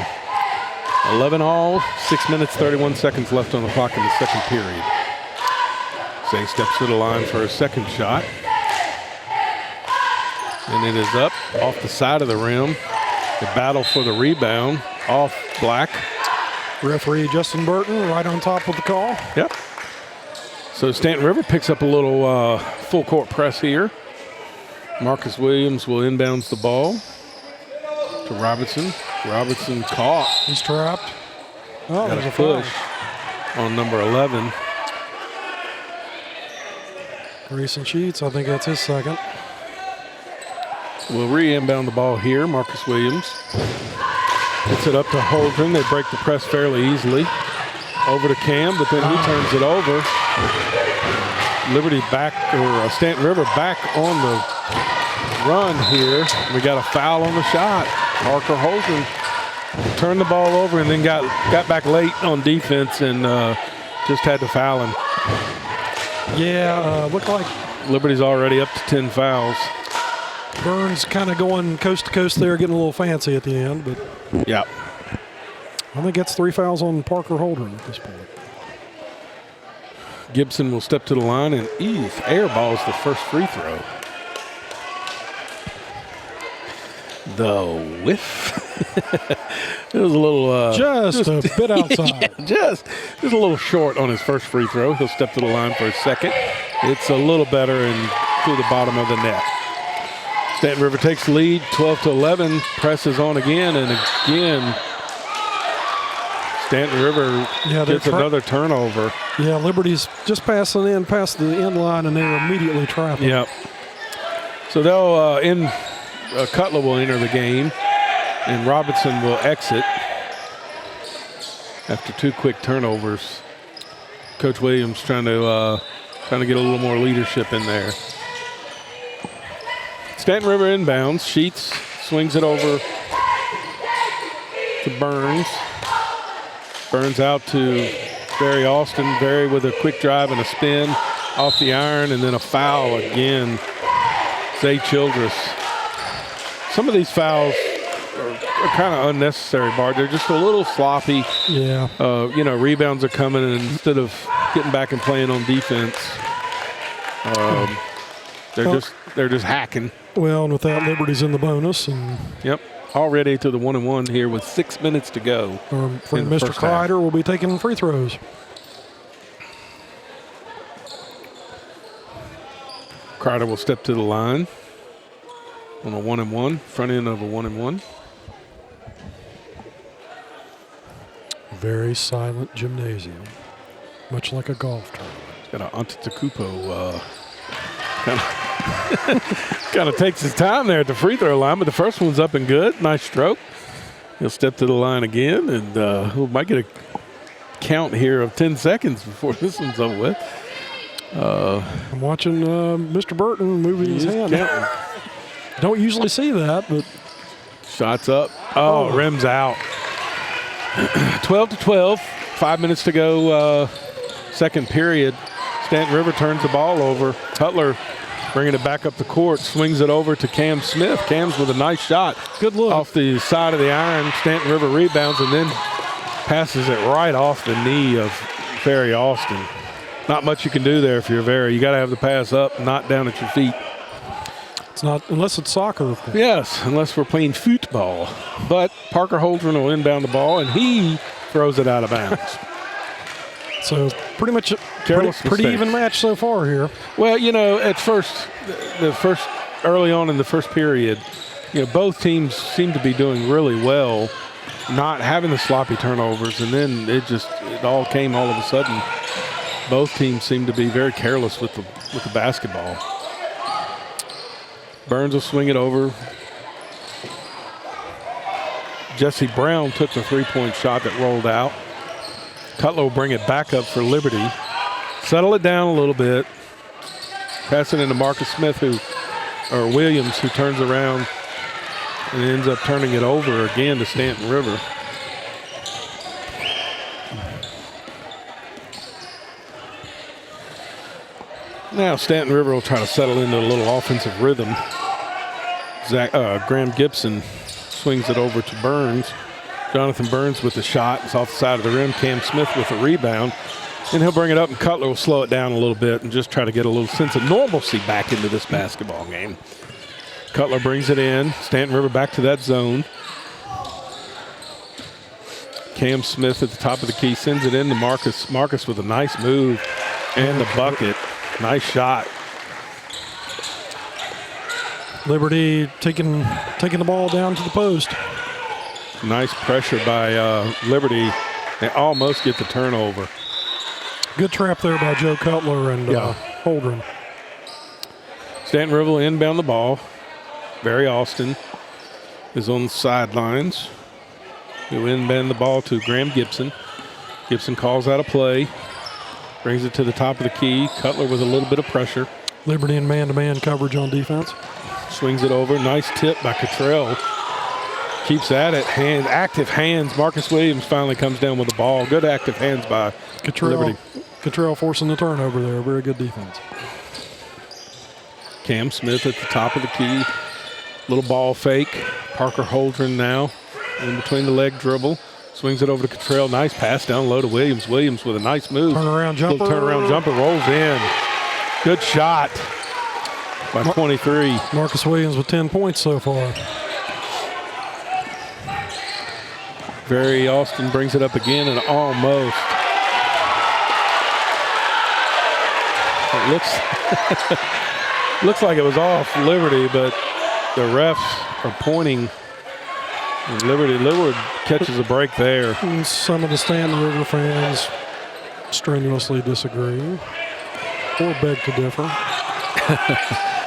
11 all, 6 minutes, 31 seconds left on the clock in the second period. Zay steps to the line for a second shot. And it is up off the side of the rim. The battle for the rebound off Black. Referee Justin Burton right on top of the call. Yep. So Stanton River picks up a little full court press here. Marcus Williams will inbounds the ball to Robertson. Robertson caught. He's trapped. Oh, got there's a a foul push on number 11. Grayson Sheets, I think that's his second. We'll re-inbound the ball here. Marcus Williams gets it up to Holdren. They break the press fairly easily. Over to Cam, but then he turns it over. Liberty back, or Stanton River back on the run here. We got a foul on the shot. Parker Holdren turned the ball over and then got back late on defense and just had to foul him. Yeah, looked like Liberty's already up to 10 fouls. Burns kind of going coast to coast there, getting a little fancy at the end, but yeah. I think that's 3 fouls on Parker Holdren at this point. Gibson will step to the line and airballs the first free throw. The whiff. It was a little just a bit outside. Yeah, just a little short on his first free throw. He'll step to the line for his second. It's a little better and through the bottom of the net. Stanton River takes the lead, 12-11. Presses on again and again. Stanton River gets another turnover. Yeah, Liberty's just passing in past the end line, and they're immediately trapped. Yep. So they'll Cutler will enter the game, and Robinson will exit after 2 quick turnovers. Coach Williams trying to get a little more leadership in there. Stanton River inbounds. Sheets swings it over to Burns. Burns out to Barry Austin. Barry with a quick drive and a spin off the iron, and then a foul again. Zay Childress. Some of these fouls are kind of unnecessary, Bart. They're just a little sloppy. Yeah. Rebounds are coming, and instead of getting back and playing on defense, they're just hacking. Well, and with that, Liberty's in the bonus. And Yep. Already to the 1-1 here with 6 minutes to go. our friend in the Mr. first half. Kreider will be taking free throws. Kreider will step to the line on a 1-1, front end of a 1-1. Very silent gymnasium, much like a golf tournament. Got an Antetokounmpo kind of takes his time there at the free throw line, but the first one's up and good. Nice stroke. He'll step to the line again, and we might get a count here of 10 seconds before this one's over with. I'm watching Mr. Burton moving his hand. Counting. Don't usually see that, but Shots up. Oh, rims out. 12-12. 5 minutes to go. Second period. Stanton River turns the ball over. Cutler bringing it back up the court. Swings it over to Cam Smith. Cam's with a nice shot. Good look. Off the side of the iron. Stanton River rebounds and then passes it right off the knee of Ferry Austin. Not much you can do there if you're Ferry. You got to have the pass up, not down at your feet. it's not, unless it's soccer. Of course. Yes, unless we're playing football. But Parker Holdren will inbound the ball, and he throws it out of bounds. So pretty much Careless pretty mistake. even match so far here. Well, you know, at first, early on in the first period, you know, both teams seem to be doing really well, not having the sloppy turnovers, and then it all came all of a sudden. Both teams seem to be very careless with the basketball. Burns will swing it over. Jesse Brown took the three-point shot that rolled out. Cutler will bring it back up for Liberty. Settle it down a little bit. Pass it into Marcus Smith, or Williams, who turns around and ends up turning it over again to Stanton River. Now Stanton River will try to settle into a little offensive rhythm. Graham Gibson swings it over to Burns. Jonathan Burns with the shot. It's off the side of the rim. Cam Smith with the rebound. And he'll bring it up, and Cutler will slow it down a little bit and just try to get a little sense of normalcy back into this basketball game. Cutler brings it in. Stanton River back to that zone. Cam Smith at the top of the key sends it in to Marcus. Marcus with a nice move and the bucket. Nice shot. Liberty taking the ball down to the post. Nice pressure by Liberty. They almost get the turnover. Good trap there by Joe Cutler and Holdren. Stanton River will inbound the ball. Barry Austin is on the sidelines. He'll inbound the ball to Graham Gibson. Gibson calls out a play. Brings it to the top of the key. Cutler with a little bit of pressure. Liberty in man-to-man coverage on defense. Swings it over. Nice tip by Cottrell. Keeps at it. Active hands. Marcus Williams finally comes down with the ball. Good active hands by Liberty. Cottrell forcing the turnover there. Very good defense. Cam Smith at the top of the key. Little ball fake. Parker Holdren now in between the leg dribble. Swings it over to Cottrell. Nice pass down low to Williams. Williams with a nice move. Turnaround jumper. Little turnaround jumper rolls in. Good shot by 23. Marcus Williams with 10 points so far. Barry Austin brings it up again and almost. It looks like it was off Liberty, but the refs are pointing. And Liberty catches a break there. And some of the Stanton River fans strenuously disagree or beg to differ.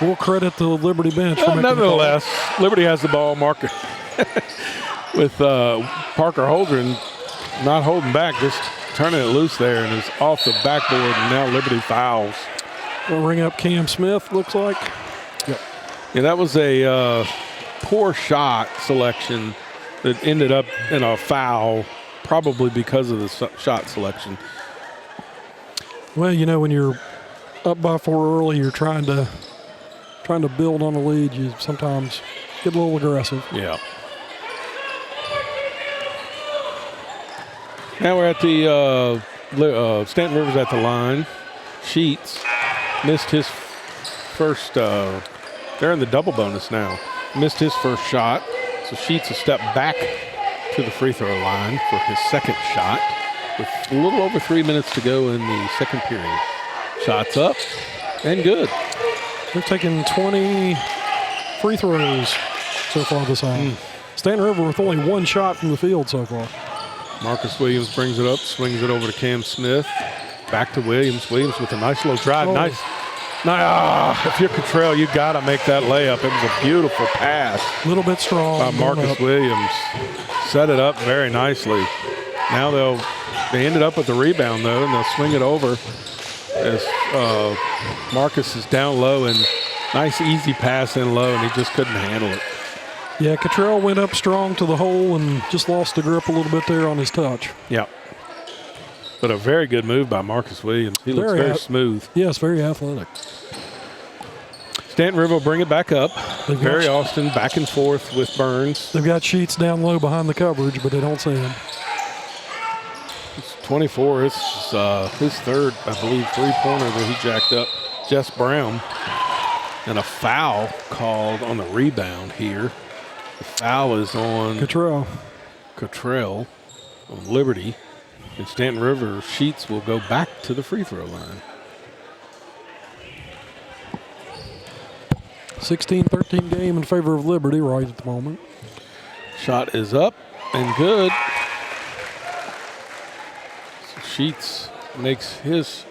We'll credit the Liberty bench for making nevertheless, Liberty has the ball. Marker with Parker Holdren not holding back, just turning it loose there, and it's off the backboard, and now Liberty fouls. We'll ring up Cam Smith, looks like. Yep. Yeah, that was a poor shot selection that ended up in a foul, probably because of the shot selection. Well, you know, when you're up by 4 early, you're trying to build on a lead. You sometimes get a little aggressive. Yeah. Now we're at the Stanton River's at the line. Sheets missed his first They're in the double bonus now. Missed his first shot, so Sheets a step back to the free throw line for his second shot with a little over 3 minutes to go in the second period. Shots up and good. They've taken 20 free throws so far this half. Stanton River with only one shot from the field so far. Marcus Williams brings it up, swings it over to Cam Smith. Back to Williams. Williams with a nice little drive. Nice. If you're Cottrell, you got to make that layup. It was a beautiful pass. A little bit strong. By Marcus Williams. Set it up very nicely. Now they ended up with the rebound, though, and they'll swing it over as Marcus is down low, and nice easy pass in low, and he just couldn't handle it. Yeah, Cottrell went up strong to the hole and just lost the grip a little bit there on his touch. Yeah. But a very good move by Marcus Williams. He looks very smooth. Yes, very athletic. Stanton River will bring it back up. Barry Austin back and forth with Burns. They've got Sheets down low behind the coverage, but they don't see him. It's 24. It's his third, I believe, three-pointer that he jacked up. Jess Brown. And a foul called on the rebound here. The foul is on Cottrell on Liberty. And Stanton River Sheets will go back to the free throw line. 16-13 game in favor of Liberty right at the moment. Shot is up and good. So Sheets makes his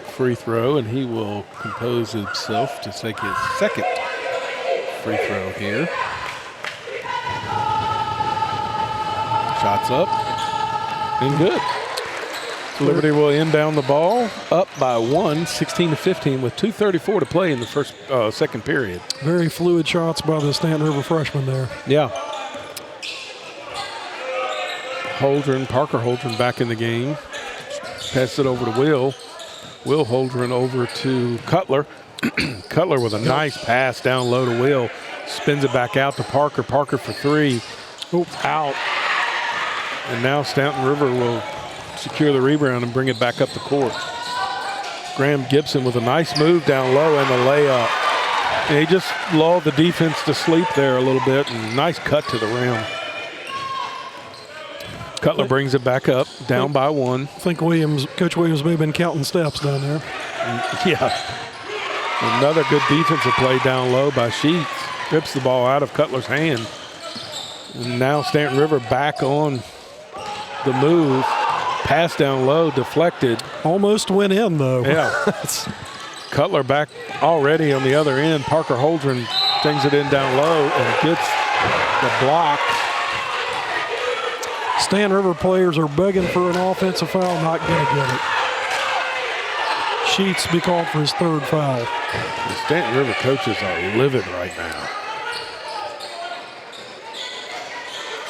free throw, and he will compose himself to take his second free throw here. Shots up and good. Liberty will inbound the ball up by 1, 16-15 with 2:34 to play in the second period. Very fluid shots by the Stanton River freshman there. Yeah. Parker Holdren back in the game. Pass it over to Will. Will Holdren over to Cutler. Cutler with a nice pass down low to Will. Spins it back out to Parker. Parker for three. Out. And now Stanton River will secure the rebound and bring it back up the court. Graham Gibson with a nice move down low and the layup. And he just lulled the defense to sleep there a little bit, and nice cut to the rim. Cutler brings it back up, down by 1. I think Coach Williams may have been counting steps down there. Yeah. Another good defensive play down low by Sheets. Rips the ball out of Cutler's hand. And now Stanton River back on the move. Pass down low, deflected. Almost went in, though. Yeah. Cutler back already on the other end. Parker Holdren brings it in down low and gets the block. Stanton River players are begging for an offensive foul, not going to get it. Sheets be called for his third foul. The Stanton River coaches are livid right now.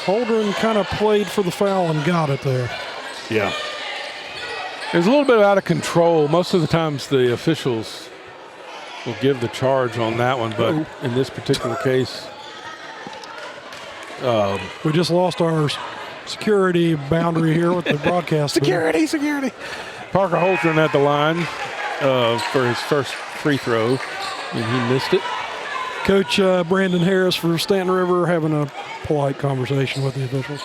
Holdren kind of played for the foul and got it there. Yeah. It was a little bit out of control. Most of the times the officials will give the charge on that one, but in this particular case. We just lost our security boundary here with the broadcast. Security. Parker Holdren at the line for his first free throw, and he missed it. Coach Brandon Harris for Stanton River having a polite conversation with the officials.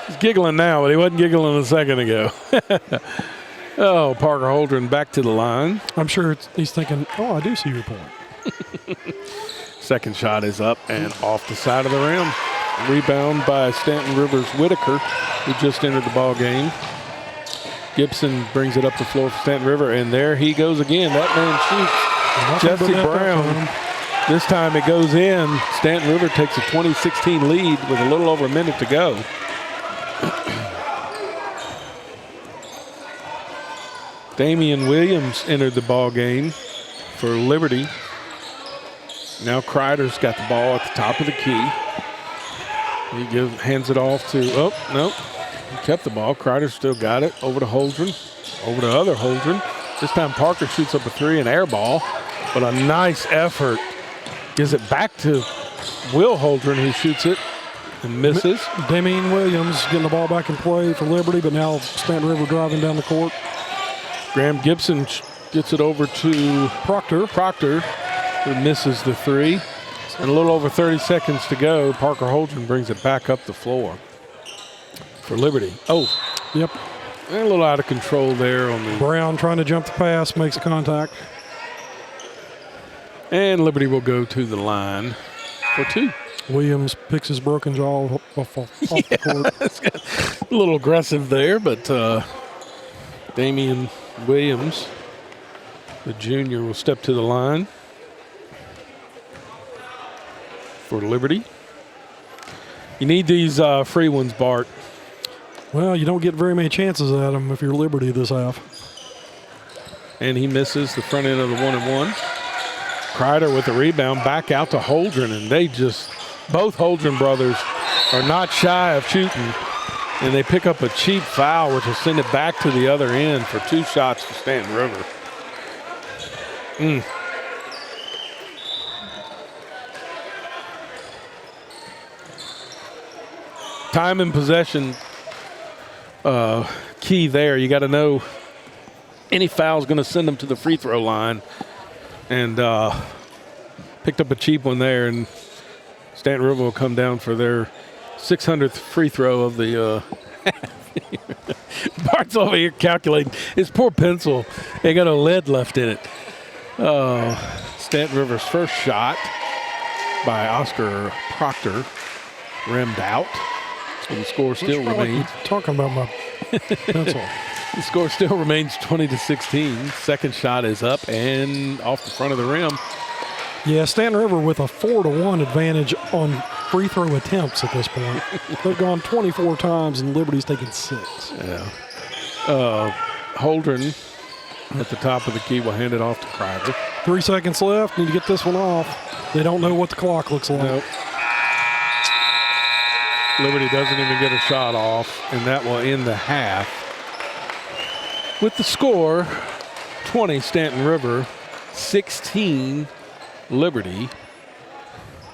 He's giggling now, but he wasn't giggling a second ago. Parker Holdren back to the line. I'm sure he's thinking, I do see your point. Second shot is up and off the side of the rim. Rebound by Stanton River's Whitaker, who just entered the ball game. Gibson brings it up the floor for Stanton River, and there he goes again. That man shoots. Jesse Brown. This time it goes in. Stanton River takes a 20-16 lead with a little over a minute to go. Damian Williams entered the ball game for Liberty. Now Kreider's got the ball at the top of the key. He hands it off to, he kept the ball. Kreider still got it. Over to Holdren. Over to other Holdren. This time Parker shoots up a three, an air ball. But a nice effort. Gives it back to Will Holdren, who shoots it and misses. Damian Williams getting the ball back in play for Liberty, but now Stanton River driving down the court. Graham Gibson gets it over to Proctor. who misses the three. And a little over 30 seconds to go. Parker Holdren brings it back up the floor for Liberty. Oh, Yep. a little out of control there on the. Brown trying to jump the pass, makes contact. And Liberty will go to the line for two. Williams picks his broken jaw off the court. A little aggressive there, but Damian Williams, the junior, will step to the line for Liberty. You need these free ones, Bart. Well, you don't get very many chances at them if you're Liberty this half. And he misses the front end of the 1-and-1. Kreider with the rebound, back out to Holdren, and they just, both Holdren brothers are not shy of shooting, and they pick up a cheap foul, which will send it back to the other end for two shots for Stanton River. Time and possession key there. You got to know any foul is going to send them to the free throw line. And picked up a cheap one there, and Stanton River will come down for their 600th free throw of the Bart's over here calculating. His poor pencil, ain't got no lead left in it. Stanton River's first shot by Oscar Proctor rimmed out. And the score still remains. Talking about my pencil. The score still remains 20-16. Second shot is up and off the front of the rim. Yeah, Stanton River with a 4-1 advantage on free throw attempts at this point. They've gone 24 times and Liberty's taken 6. Yeah. Holdren at the top of the key will hand it off to Kreider. 3 seconds left. Need to get this one off. They don't know what the clock looks like. Nope. Liberty doesn't even get a shot off, and that will end the half. With the score, 20 Stanton River, 16 Liberty.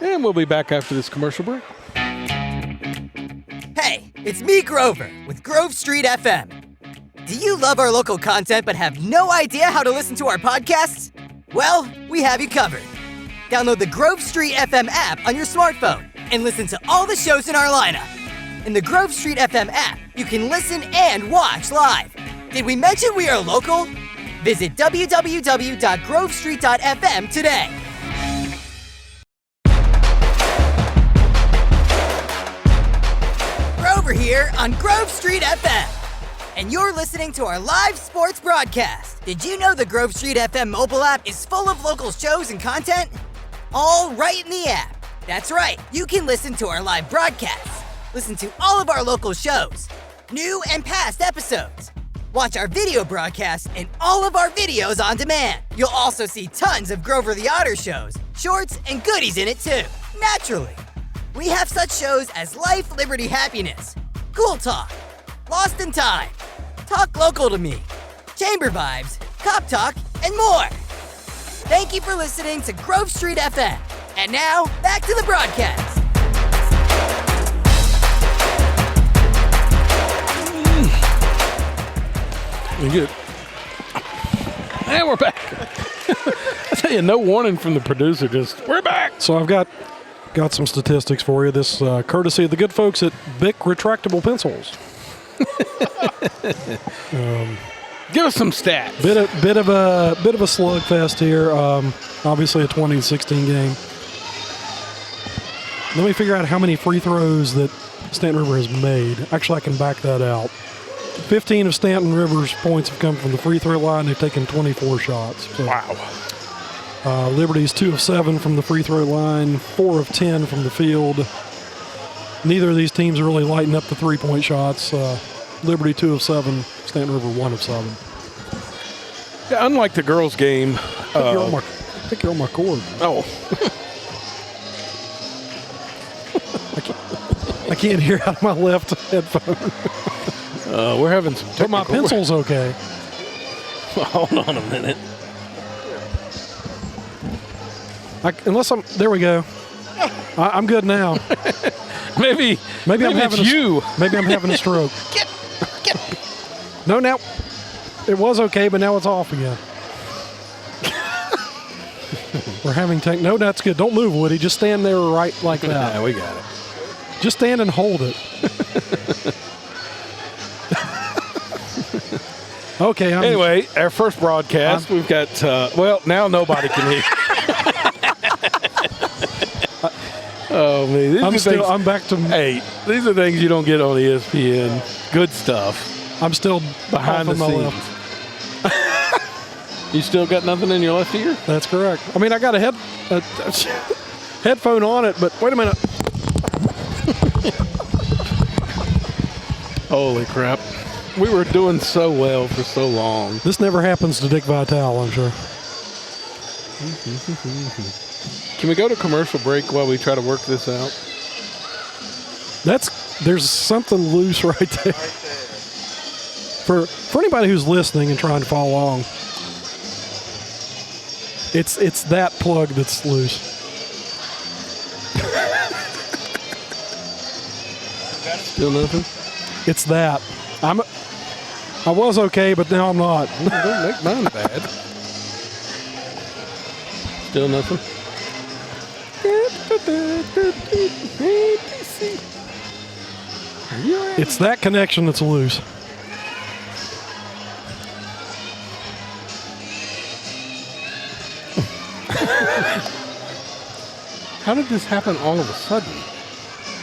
And we'll be back after this commercial break. Hey, it's me, Grover, with Grove Street FM. Do you love our local content but have no idea how to listen to our podcasts? Well, we have you covered. Download the Grove Street FM app on your smartphone and listen to all the shows in our lineup. In the Grove Street FM app, you can listen and watch live. Did we mention we are local? Visit www.grovestreet.fm today. Grover here on Grove Street FM. And you're listening to our live sports broadcast. Did you know the Grove Street FM mobile app is full of local shows and content? All right in the app. That's right, you can listen to our live broadcasts, listen to all of our local shows, new and past episodes, watch our video broadcasts and all of our videos on demand. You'll also see tons of Grover the Otter shows, shorts, and goodies in it too, naturally. We have such shows as Life, Liberty, Happiness, Cool Talk, Lost in Time, Talk Local to Me, Chamber Vibes, Cop Talk, and more. Thank you for listening to Grove Street FM. And now, back to the broadcast. You good? And we're back. I tell you, no warning from the producer, just, we're back. So I've got some statistics for you. This courtesy of the good folks at Bic Retractable Pencils. Give us some stats. Bit of a slugfest here. Obviously a 20-16 game. Let me figure out how many free throws that Stanton River has made. Actually, I can back that out. 15 of Stanton River's points have come from the free throw line. They've taken 24 shots. So, wow. Liberty's 2 of 7 from the free throw line, 4 of 10 from the field. Neither of these teams are really lighting up the three-point shots. Liberty 2 of 7, Stanton River 1 of 7. Yeah, unlike the girls' game. I think you're on my cord. Oh. I can't hear out of my left headphone. We're having some technical. But my pencil's okay. Hold on a minute. There we go. I'm good now. Maybe I'm having Maybe I'm having a stroke. Get. No, now it was okay, but now it's off again. We're having no, that's good. Don't move, Woody. Just stand there right like that. Yeah, we got it. Just stand and hold it. Okay. Anyway, our first broadcast, we've got, now nobody can hear. Oh, man. I'm back to. Hey, these are things you don't get on ESPN. Good stuff. I'm still Behind the my scenes. left. You still got nothing in your left ear? That's correct. I mean, I got a headphone on it, but wait a minute. Holy crap. We were doing so well for so long. This never happens to Dick Vitale, I'm sure. Can we go to commercial break while we try to work this out? There's something loose right there. For anybody who's listening and trying to follow along, it's that plug that's loose. Still nothing? It's that. I was okay, but now I'm not. Don't make mine bad. Still nothing? It's that connection that's loose. How did this happen all of a sudden?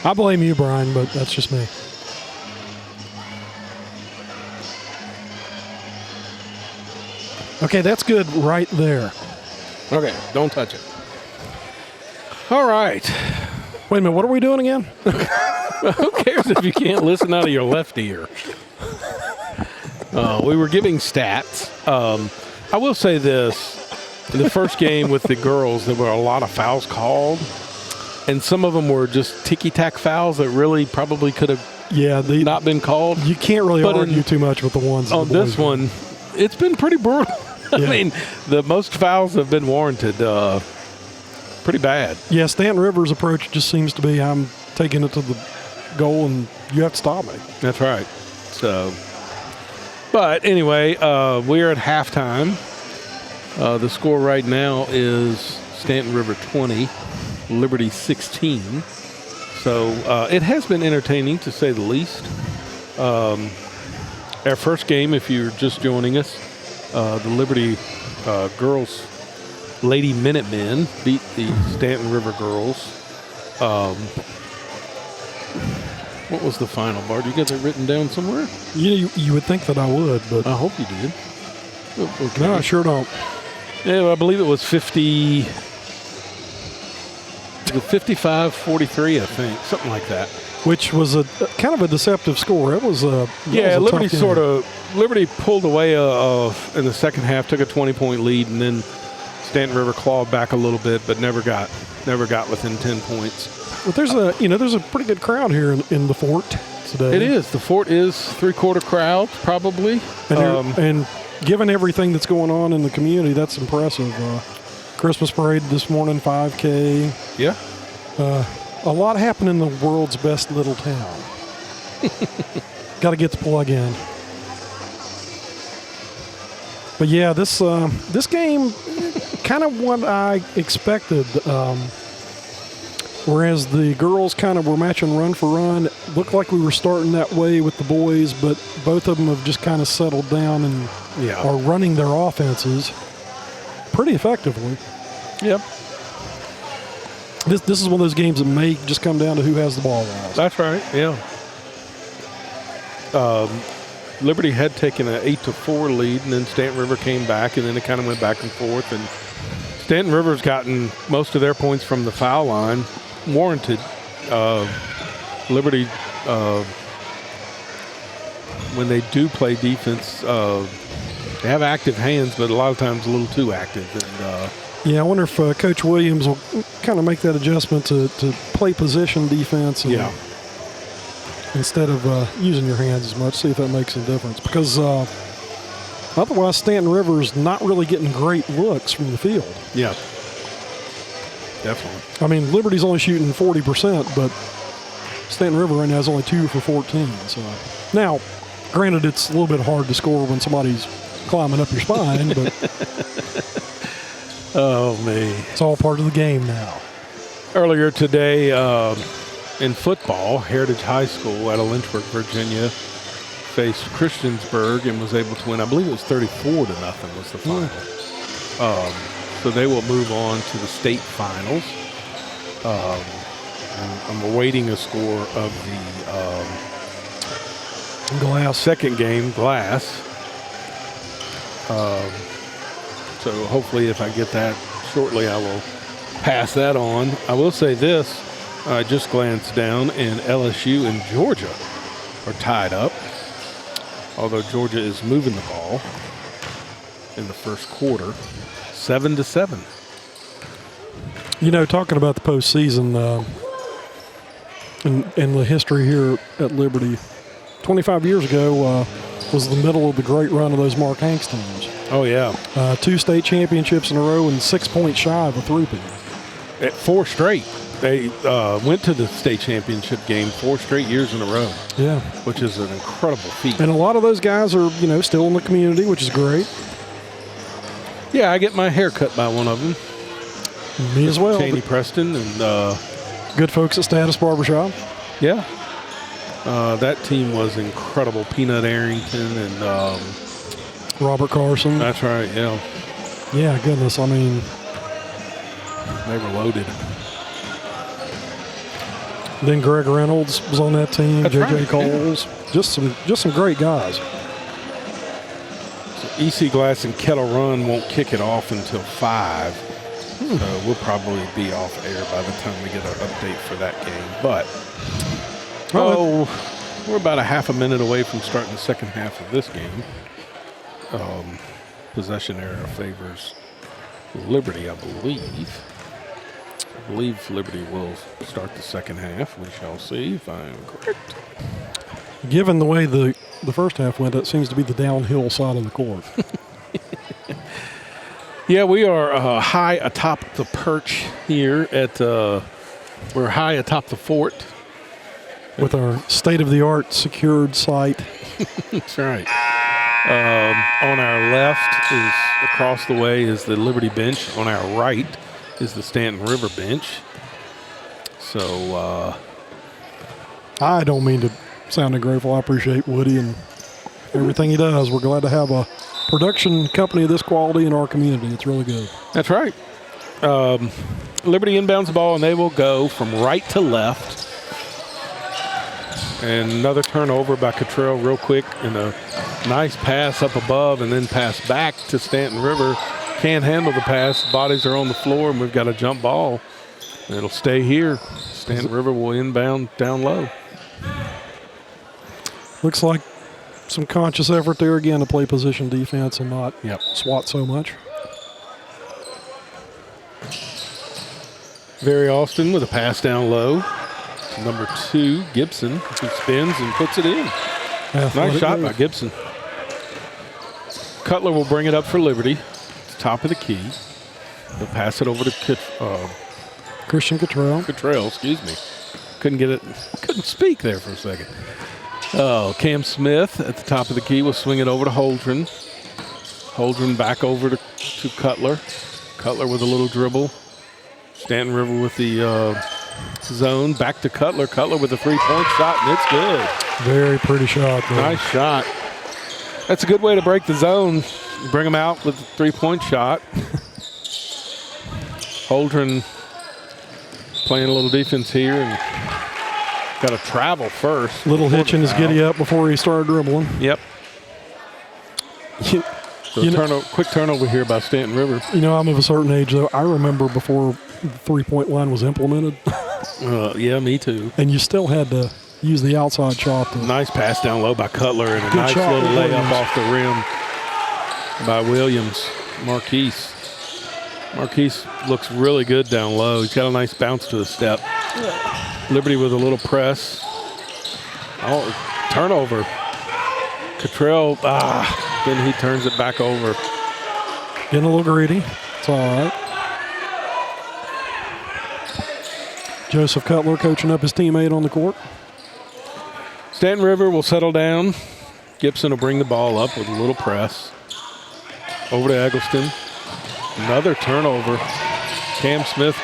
I blame you, Brian, but that's just me. Okay, that's good right there. Okay, don't touch it. All right. Wait a minute, what are we doing again? Who cares if you can't listen out of your left ear? We were giving stats. I will say this. In the first game with the girls, there were a lot of fouls called, and some of them were just ticky-tack fouls that really probably could have not been called. You can't really argue too much with the ones. On this one, it's been pretty brutal. Yeah. I mean, the most fouls have been warranted. Pretty bad. Yeah, Stanton Rivers' approach just seems to be, I'm taking it to the goal and you have to stop me. That's right. So, but anyway, we're at halftime. The score right now is Stanton River 20, Liberty 16. So it has been entertaining, to say the least. Our first game, if you're just joining us, the Liberty girls Lady Minutemen beat the Stanton River girls. What was the final, Bart? You got that written down somewhere? You would think that I would, but I hope you did. Okay. No, I sure don't. Yeah, I believe it was 55-43, I think, something like that. Which was a kind of a deceptive score. It was Liberty pulled away in the second half, took a 20-point lead, and then Stanton River clawed back a little bit, but never got within 10 points. But there's a pretty good crowd here in the fort today. It is. The fort is three-quarter crowd, probably. And given everything that's going on in the community, that's impressive. Christmas parade this morning, 5K. Yeah. A lot happened in the world's best little town. Got to get the plug in. But yeah, this game, kind of what I expected. Whereas the girls kind of were matching run for run, looked like we were starting that way with the boys, but both of them have just kind of settled down and are running their offenses pretty effectively. Yep. This is one of those games that may just come down to who has the ball last. That's right, yeah. Liberty had taken an 8-4 lead, and then Stanton River came back, and then it kind of went back and forth. And Stanton River's gotten most of their points from the foul line, warranted. Liberty, when they do play defense, they have active hands, but a lot of times a little too active. And yeah, I wonder if Coach Williams will kind of make that adjustment to play position defense. And instead of using your hands as much, see if that makes a difference. Because otherwise, Stanton River's not really getting great looks from the field. Yeah, definitely. I mean, Liberty's only shooting 40%, but Stanton River right now is only 2 for 14. So now, granted, it's a little bit hard to score when somebody's climbing up your spine, but Oh, me. It's all part of the game now. Earlier today in football, Heritage High School out of Lynchburg, Virginia, faced Christiansburg and was able to win. I believe it was 34-0 was the final. So they will move on to the state finals. I'm awaiting a score of the Glass. second game, Glass. So hopefully if I get that shortly, I will pass that on. I will say this. I just glanced down, and LSU and Georgia are tied up, although Georgia is moving the ball in the first quarter, 7-7. You know, talking about the postseason and the history here at Liberty, 25 years ago was the middle of the great run of those Mark Hanks teams. Oh, yeah. 2 state championships in a row and 6 points shy of a three-peat. At 4 straight. They went to the state championship game 4 straight years in a row. Yeah. Which is an incredible feat. And a lot of those guys are, you know, still in the community, which is great. Yeah, I get my hair cut by one of them. Me as well. Cheney Preston and good folks at Status Barbershop. Yeah. That team was incredible. Peanut Arrington and Robert Carson. That's right, yeah. Yeah, goodness. I mean, they were loaded. Then Greg Reynolds was on that team. That's J.J. right, Coles. Yeah. Just some great guys. So EC Glass and Kettle Run won't kick it off until 5. So we'll probably be off air by the time we get our update for that game. But, we're about a half a minute away from starting the second half of this game. Possession error favors Liberty, I believe. I believe Liberty will start the second half. We shall see if I'm correct. Given the way the first half went, it seems to be the downhill side of the court. Yeah, we are high atop the perch here at, we're high atop the fort. With our state-of-the-art secured site. That's right. On our left is, across the way, is the Liberty bench. On our right is the Stanton River bench. So, I don't mean to sound ungrateful. I appreciate Woody and everything he does. We're glad to have a production company of this quality in our community. It's really good. That's right. Liberty inbounds the ball, and they will go from right to left. And another turnover by Cottrell real quick, and a nice pass up above and then pass back to Stanton River. Can't handle the pass. Bodies are on the floor, and we've got a jump ball. And it'll stay here. Stanton River will inbound down low. Looks like some conscious effort there again to play position defense and not swat so much. Very Austin with a pass down low. Number 2, Gibson, who spins and puts it in. Nice shot by Gibson. Cutler will bring it up for Liberty. It's top of the key. He'll pass it over to Christian Cottrell. Cottrell, excuse me. Couldn't get it. Couldn't speak there for a second. Oh, Cam Smith at the top of the key will swing it over to Holdren. Holdren back over to Cutler. Cutler with a little dribble. Stanton River with the zone. Back to Cutler. Cutler with a 3-point shot, and it's good. Very pretty shot. Though. Nice shot. That's a good way to break the zone. Bring them out with a 3-point shot. Holdren playing a little defense here and got to travel first. Little hitch in his giddy up before he started dribbling. Yep. Quick turnover here by Stanton River. You know, I'm of a certain age, though. I remember before the 3-point line was implemented. Yeah, me too. And you still had to use the outside shot. Nice pass down low by Cutler and a Good nice shot little layup Williams. off the rim by Williams. Marquise looks really good down low. He's got a nice bounce to his step. Liberty with a little press. Oh, turnover. Cottrell, then he turns it back over. Getting a little greedy. It's all right. Joseph Cutler coaching up his teammate on the court. Stanton River will settle down. Gibson will bring the ball up with a little press. Over to Eggleston. Another turnover. Cam Smith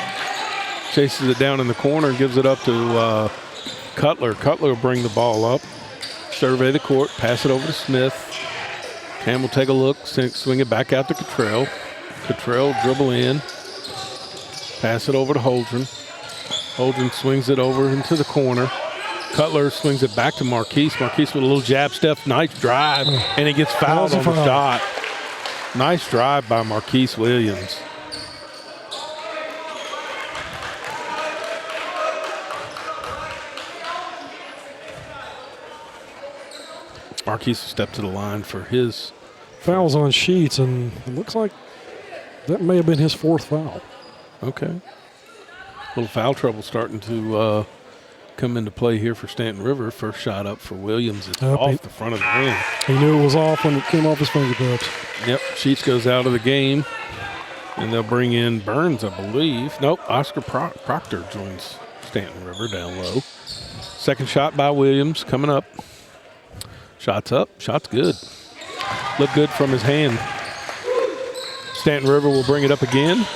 chases it down in the corner and gives it up to Cutler. Cutler will bring the ball up, survey the court, pass it over to Smith. Cam will take a look, swing it back out to Cottrell. Cottrell dribble in, pass it over to Holdren. Holdren swings it over into the corner. Cutler swings it back to Marquise. Marquise with a little jab step, nice drive, and he gets fouled on the shot. Nice drive by Marquise Williams. Marquise stepped to the line for his fouls on Sheets, and it looks like that may have been his 4th foul. Okay. A little foul trouble starting to come into play here for Stanton River. First shot up for Williams. It's off the front of the rim. He knew it was off when it came off his fingertips. Yep, Sheets goes out of the game, and they'll bring in Burns, I believe. Nope, Oscar Proctor joins Stanton River down low. Second shot by Williams coming up. Shot's up, shot's good. Looked good from his hand. Stanton River will bring it up again.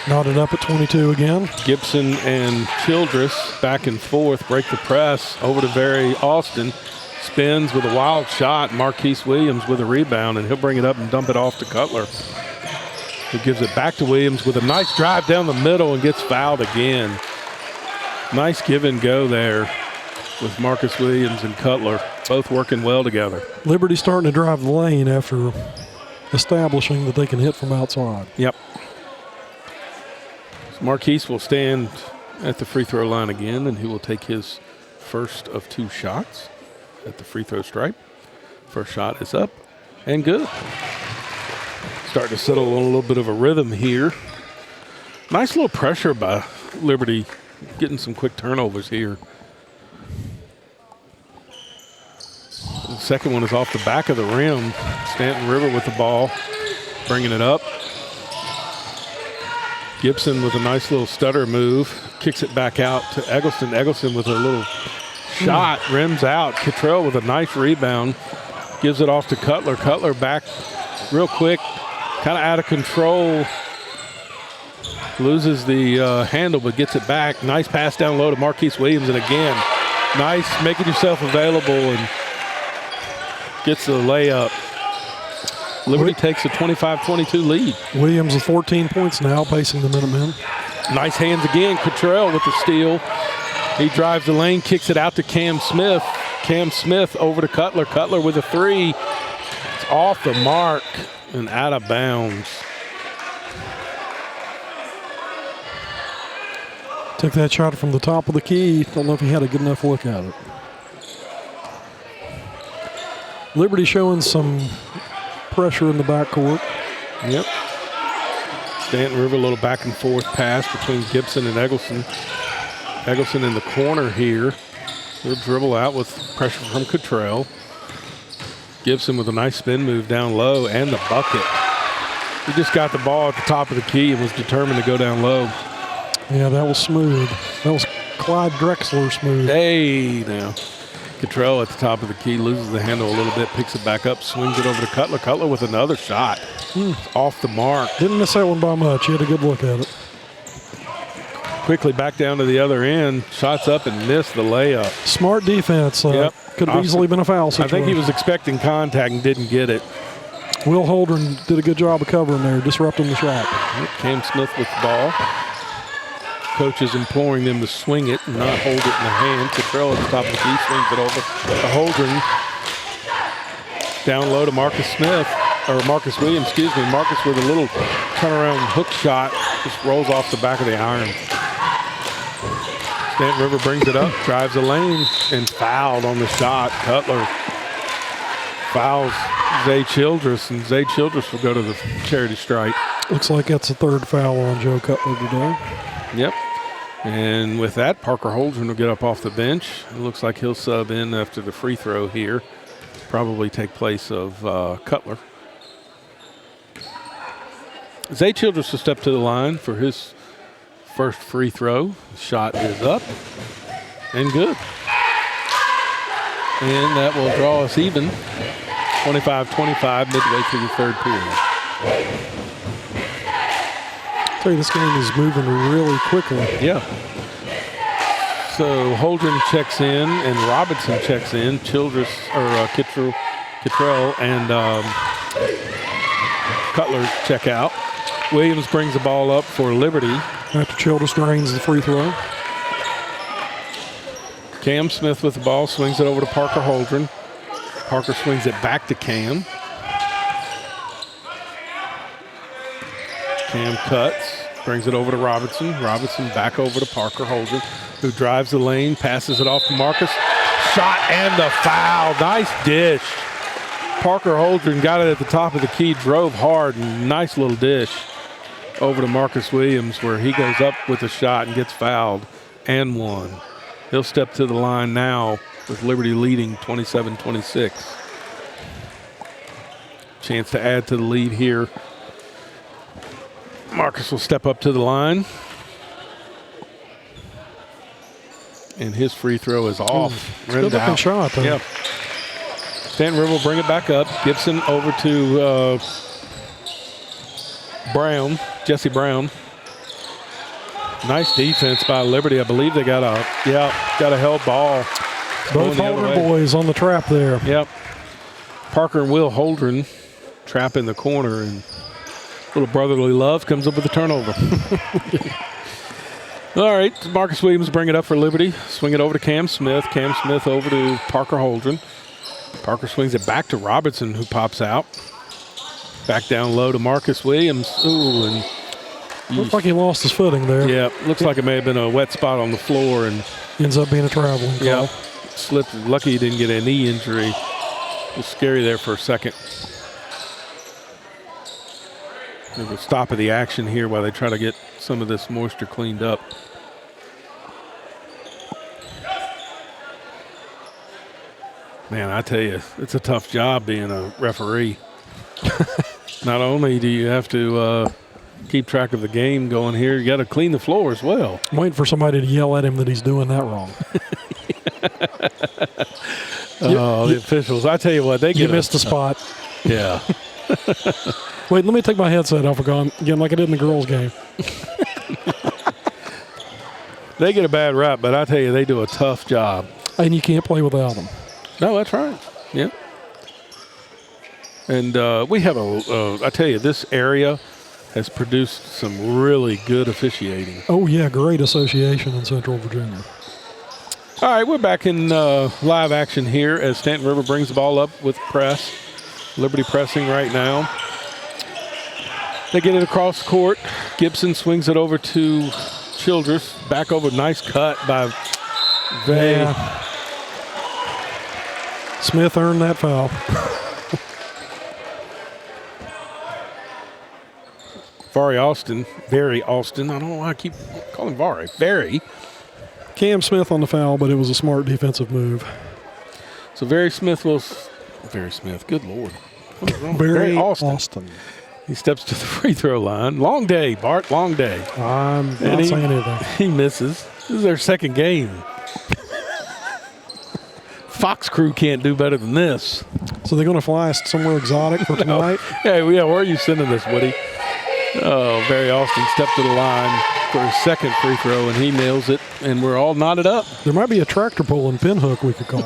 Knotted up at 22 again. Gibson and Childress back and forth, break the press over to Barry Austin. Spins with a wild shot. Marquise Williams with a rebound, and he'll bring it up and dump it off to Cutler, who gives it back to Williams with a nice drive down the middle and gets fouled again. Nice give and go there with Marcus Williams and Cutler, both working well together. Liberty starting to drive the lane after establishing that they can hit from outside. Yep. So Marquise will stand at the free throw line again, and he will take his first of 2 shots at the free throw stripe. First shot is up and good. Starting to settle on a little bit of a rhythm here. Nice little pressure by Liberty, getting some quick turnovers here. The second one is off the back of the rim. Stanton River with the ball, bringing it up. Gibson with a nice little stutter move, kicks it back out to Eggleston. Eggleston with a little shot, rims out. Cottrell with a nice rebound, gives it off to Cutler. Cutler back real quick, kind of out of control. Loses the handle, but gets it back. Nice pass down low to Marquise Williams, and again, nice making yourself available and gets the layup. Liberty takes a 25-22 lead. Williams with 14 points now, pacing the Minutemen. Nice hands again. Cottrell with the steal. He drives the lane, kicks it out to Cam Smith. Cam Smith over to Cutler. Cutler with a 3. It's off the mark and out of bounds. Took that shot from the top of the key. Don't know if he had a good enough look at it. Liberty showing some pressure in the backcourt. Yep. Stanton River, a little back and forth pass between Gibson and Eggleston. Eggleston in the corner here. He'll dribble out with pressure from Cottrell. Gibson with a nice spin move down low and the bucket. He just got the ball at the top of the key and was determined to go down low. Yeah, that was smooth. That was Clyde Drexler smooth. Hey, now. Cottrell at the top of the key, loses the handle a little bit, picks it back up, swings it over to Cutler. Cutler with another shot. Off the mark. Didn't miss that one by much. He had a good look at it. Quickly back down to the other end. Shots up and missed the layup. Smart defense. Yep. Could have easily been a foul situation. I think he was expecting contact and didn't get it. Will Holdren did a good job of covering there, disrupting the shot. Cam Smith with the ball. Coach is imploring them to swing it and not hold it in the hand. Cottrell at the top of the key swings it over to Holdren. Down low to Marcus Smith, or Marcus Williams, excuse me. Marcus with a little turnaround hook shot, just rolls off the back of the iron. Stanton River brings it up, drives the lane, and fouled on the shot. Cutler fouls Zay Childress, and Zay Childress will go to the charity stripe. Looks like that's the 3rd foul on Joe Cutler today. Yep. And with that, Parker Holdren will get up off the bench. It looks like he'll sub in after the free throw here. Probably take place of Cutler. Zay Childress will step to the line for his first free throw. Shot is up and good. And that will draw us even. 25-25 midway through the 3rd period. tell you, this game is moving really quickly. Yeah. So Holdren checks in and Robinson checks in. Childress or Kittrell and Cutler check out. Williams brings the ball up for Liberty. After Childress drains the free throw. Cam Smith with the ball, swings it over to Parker Holdren. Parker swings it back to Cam. Cam cuts, brings it over to Robinson. Robinson back over to Parker Holdren, who drives the lane, passes it off to Marcus. Shot and the foul. Nice dish. Parker Holdren got it at the top of the key, drove hard, and nice little dish over to Marcus Williams, where he goes up with a shot and gets fouled and one. He'll step to the line now with Liberty leading 27-26. Chance to add to the lead here. Marcus will step up to the line. And his free throw is off. Good looking shot, though. Yep. Stanton River will bring it back up. Gibson over to Brown, Jesse Brown. Nice defense by Liberty. I believe they got a held ball. Both Holdren boys on the trap there. Yep. Parker and Will Holdren trap in the corner, and little brotherly love comes up with a turnover. All right, Marcus Williams bring it up for Liberty. Swing it over to Cam Smith. Cam Smith over to Parker Holdren. Parker swings it back to Robinson, who pops out. Back down low to Marcus Williams. Ooh, and looks like he lost his footing there. Yeah, looks like it may have been a wet spot on the floor, and ends up being a traveling call. Yeah, slipped. Lucky he didn't get a knee injury. It was scary there for a second. There's a stop of the action here while they try to get some of this moisture cleaned up. Man, I tell you, it's a tough job being a referee. Not only do you have to keep track of the game going here, you got to clean the floor as well. I'm waiting for somebody to yell at him that he's doing that wrong. Oh, the officials. I tell you what, they get missed the spot. Yeah. Wait, let me take my headset off again like I did in the girls' game. They get a bad rap, but I tell you, they do a tough job. And you can't play without them. No, that's right. Yeah. And we have I tell you, this area has produced some really good officiating. Oh, yeah, great association in Central Virginia. All right, we're back in live action here as Stanton River brings the ball up with press. Liberty pressing right now. They get it across the court. Gibson swings it over to Childress. Back over, nice cut by Vay. Yeah. Smith earned that foul. Very Austin. I don't know why I keep calling Vari. Very. Cam Smith on the foul, but it was a smart defensive move. So Very Smith, good Lord. Very Austin. He steps to the free throw line. Long day, Bart, long day. I'm not saying anything. He misses. This is their second game. Fox crew can't do better than this. So they're going to fly us somewhere exotic for tonight? Hey, yeah, where are you sending this, Woody? Oh, Barry Austin stepped to the line for his second free throw, and he nails it, and we're all knotted up. There might be a tractor pull and pinhook we could call.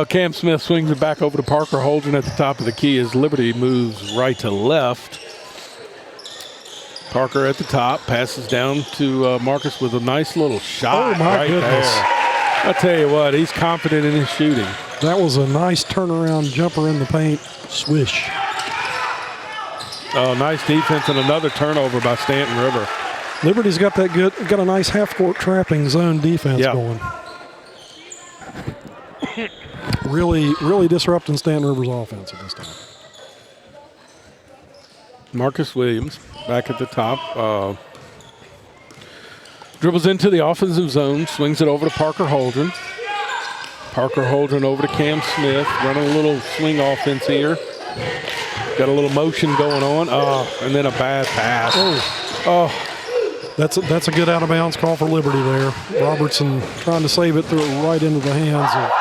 Cam Smith swings it back over to Parker Holdren at the top of the key as Liberty moves right to left. Parker at the top, passes down to Marcus with a nice little shot. Oh, my goodness. There. I tell you what, he's confident in his shooting. That was a nice turnaround jumper in the paint. Swish. Oh, nice defense and another turnover by Stanton River. Liberty's got a nice half-court trapping zone defense going. Really disrupting Stanton River's offense at this time. Marcus Williams back at the top. Dribbles into the offensive zone, swings it over to Parker Holdren. Parker Holdren over to Cam Smith, running a little swing offense here. Got a little motion going on. And then a bad pass. That's a good out-of-bounds call for Liberty there. Robertson trying to save it, threw it right into the hands of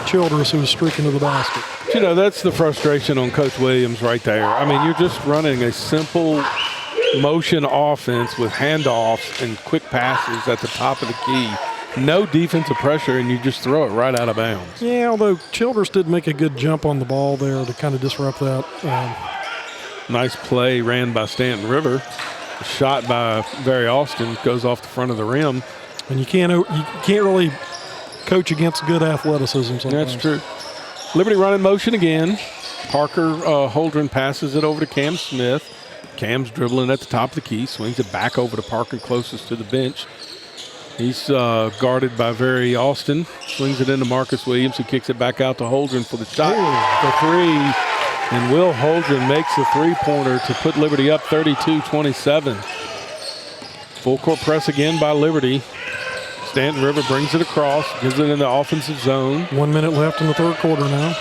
Childress, who was streaking to the basket. You know, that's the frustration on Coach Williams right there. I mean, you're just running a simple motion offense with handoffs and quick passes at the top of the key. No defensive pressure, and you just throw it right out of bounds. Yeah, although Childress did make a good jump on the ball there to kind of disrupt that. Nice play ran by Stanton River. A shot by Barry Austin goes off the front of the rim. And you can't really coach against good athleticism sometimes. That's true. Liberty running motion again. Parker Holdren passes it over to Cam Smith. Cam's dribbling at the top of the key, swings it back over to Parker closest to the bench. He's guarded by Barry Austin. Swings it into Marcus Williams, who kicks it back out to Holdren for the shot for three. And Will Holdren makes a three-pointer to put Liberty up 32-27. Full court press again by Liberty. Stanton River brings it across, gives it in the offensive zone. 1 minute left in the third quarter now.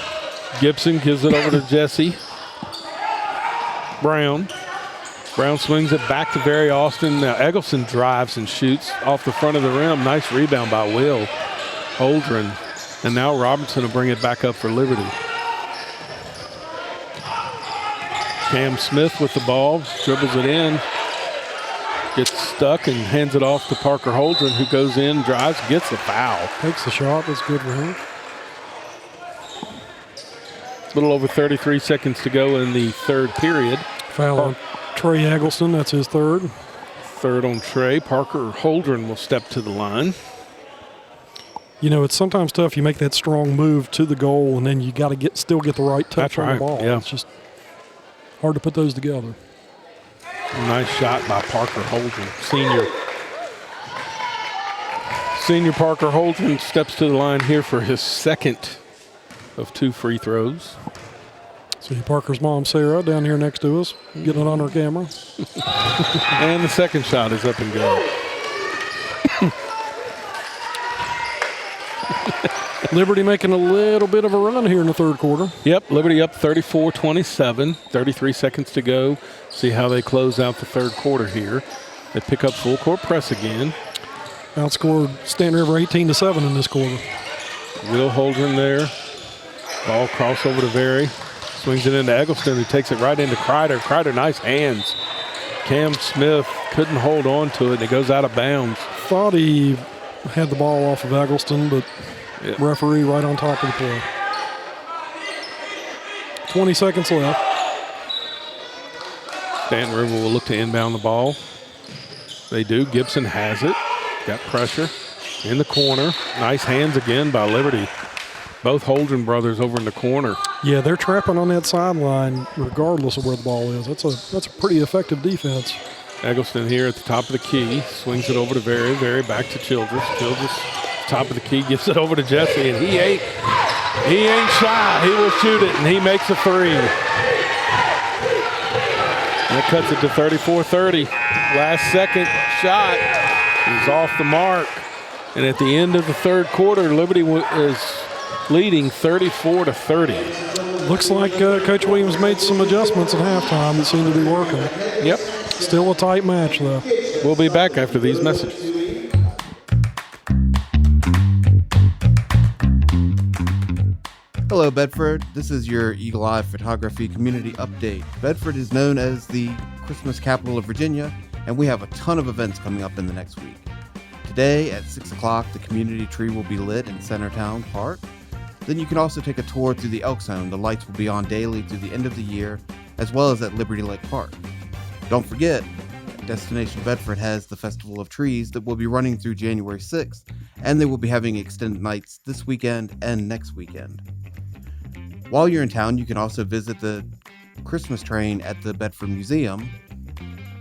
Gibson gives it over to Jesse Brown. Brown swings it back to Barry Austin. Now Eggleston drives and shoots off the front of the rim. Nice rebound by Will Holdren. And now Robinson will bring it back up for Liberty. Cam Smith with the ball, dribbles it in, gets stuck and hands it off to Parker Holdren, who goes in, drives, gets the foul. Takes the shot. That's good for him. A little over 33 seconds to go in the third period. Foul on Trey Eggleston. That's his third. Third on Trey. Parker Holdren will step to the line. You know, it's sometimes tough. You make that strong move to the goal, and then you got to still get the right touch on the ball. Yeah. It's just hard to put those together. Nice shot by Parker Holdren, senior Parker Holdren steps to the line here for his second of 2 free throws. See Parker's mom, Sarah, down here next to us, getting it on her camera. And the second shot is up and good. Liberty making a little bit of a run here in the third quarter. Yep, Liberty up 34-27, 33 seconds to go. See how they close out the third quarter here. They pick up full court press again. Outscored Stanton River 18-7 in this quarter. Will Holdren there. Ball cross over to Very. Swings it into Eggleston, who takes it right into Kreider. Kreider, nice hands. Cam Smith couldn't hold on to it, and it goes out of bounds. Thought he had the ball off of Eggleston, but referee right on top of the play. 20 seconds left. Stanton River will look to inbound the ball. They do. Gibson has it. Got pressure in the corner. Nice hands again by Liberty. Both Holdren brothers over in the corner. Yeah, they're trapping on that sideline regardless of where the ball is. That's a pretty effective defense. Eggleston here at the top of the key. Swings it over to Very. Very back to Childress. Childress, top of the key, gives it over to Jesse, and he ain't shy. He will shoot it, and he makes a three. And that cuts it to 34-30. Last second shot is off the mark. And at the end of the third quarter, Liberty is leading 34-30. Looks like Coach Williams made some adjustments at halftime that seem to be working. Yep. Still a tight match, though. We'll be back after these messages. Hello, Bedford. This is your Eagle Eye Photography Community Update. Bedford is known as the Christmas capital of Virginia, and we have a ton of events coming up in the next week. Today at 6 o'clock, the community tree will be lit in Centertown Park. Then you can also take a tour through the Elk Zone. The lights will be on daily through the end of the year, as well as at Liberty Lake Park. Don't forget, Destination Bedford has the Festival of Trees that will be running through January 6th, and they will be having extended nights this weekend and next weekend. While you're in town, you can also visit the Christmas train at the Bedford Museum.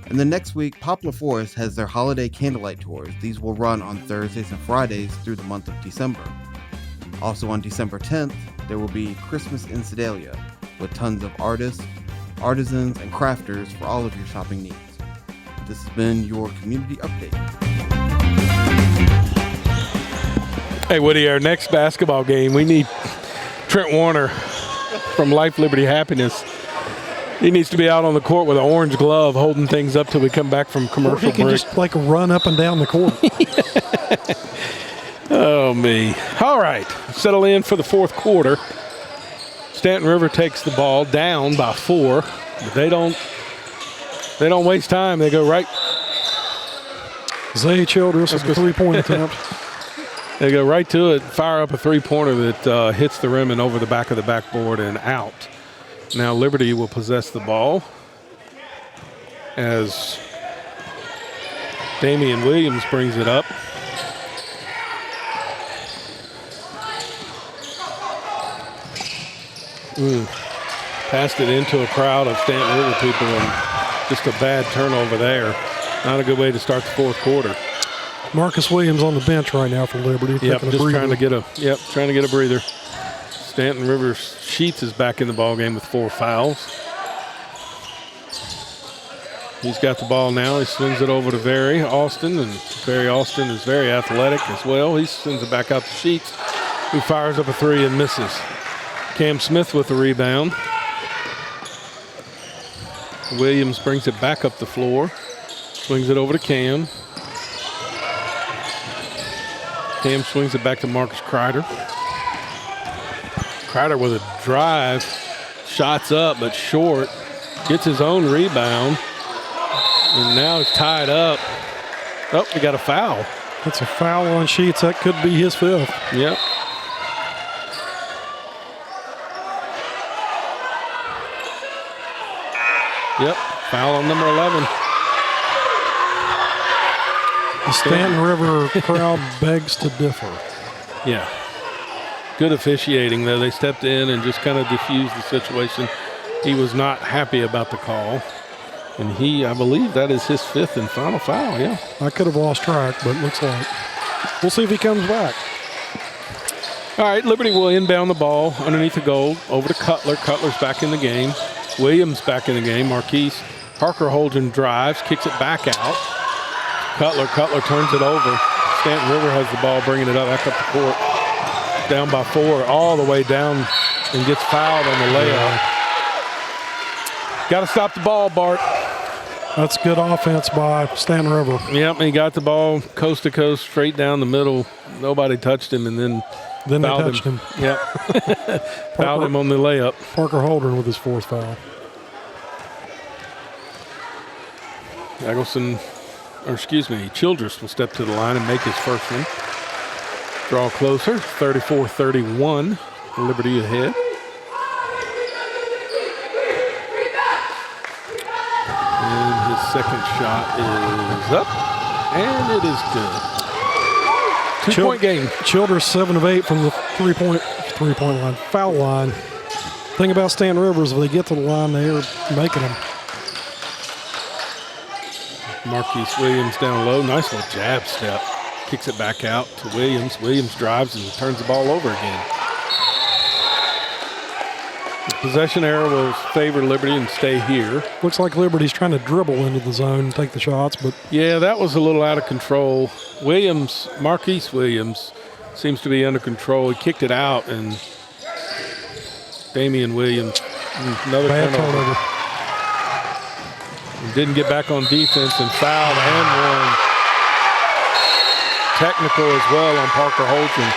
And then next week, Poplar Forest has their holiday candlelight tours. These will run on Thursdays and Fridays through the month of December. Also on December 10th, there will be Christmas in Sedalia with tons of artists, artisans, and crafters for all of your shopping needs. This has been your community update. Hey, Woody, our next basketball game, we need Trent Warner from Life, Liberty, Happiness. He needs to be out on the court with an orange glove holding things up till we come back from commercial break. He can just like run up and down the court. Oh, me. All right, settle in for the fourth quarter. Stanton River takes the ball down by 4, but they don't They don't waste time. They go right. Zay Childress with a 3-point attempt. They go right to it, fire up a three-pointer that hits the rim and over the back of the backboard and out. Now Liberty will possess the ball as Damian Williams brings it up. Passed it into a crowd of Stanton River people and just a bad turnover there. Not a good way to start the fourth quarter. Marcus Williams on the bench right now for Liberty. Yep, just trying to get a breather. Stanton River Sheets is back in the ball game with 4 fouls. He's got the ball now. He swings it over to Very Austin, and Very Austin is very athletic as well. He sends it back out to Sheets, who fires up a 3 and misses. Cam Smith with the rebound. Williams brings it back up the floor. Swings it over to Cam. Cam swings it back to Marcus Kreider. Kreider with a drive. Shots up, but short. Gets his own rebound. And now it's tied up. Oh, we got a foul. That's a foul on Sheets. That could be his 5th. Yep. Yep, foul on number 11. The Stanton River crowd begs to differ. Yeah. Good officiating, though. They stepped in and just kind of diffused the situation. He was not happy about the call. And I believe that is his 5th and final foul, yeah. I could have lost track, but it looks like. We'll see if he comes back. All right, Liberty will inbound the ball underneath the goal over to Cutler. Cutler's back in the game. Williams back in the game. Marquise. Parker Holdren drives, kicks it back out. Cutler turns it over. Stanton River has the ball, bringing it up back up the court. Down by 4, all the way down, and gets fouled on the layup. Got to stop the ball, Bart. That's good offense by Stanton River. Yep, he got the ball coast to coast, straight down the middle. Nobody touched him, and then they touched him. Yep. Fouled him on the layup. Parker Holdren with his 4th foul. Childress will step to the line and make his first one. Draw closer, 34-31. Liberty ahead. And his second shot is up, and it is good. 2-point game. Childress 7 of 8 from the three-point line, foul line. Thing about Stanton River is if they get to the line, they're making them. Marquise Williams down low. Nice little jab step. Kicks it back out to Williams. Williams drives and turns the ball over again. The possession error will favor Liberty and stay here. Looks like Liberty's trying to dribble into the zone and take the shots, but yeah, that was a little out of control. Marquise Williams seems to be under control. He kicked it out, and Damian Williams, another turnover. Didn't get back on defense and fouled and won. Technical as well on Parker Holdren.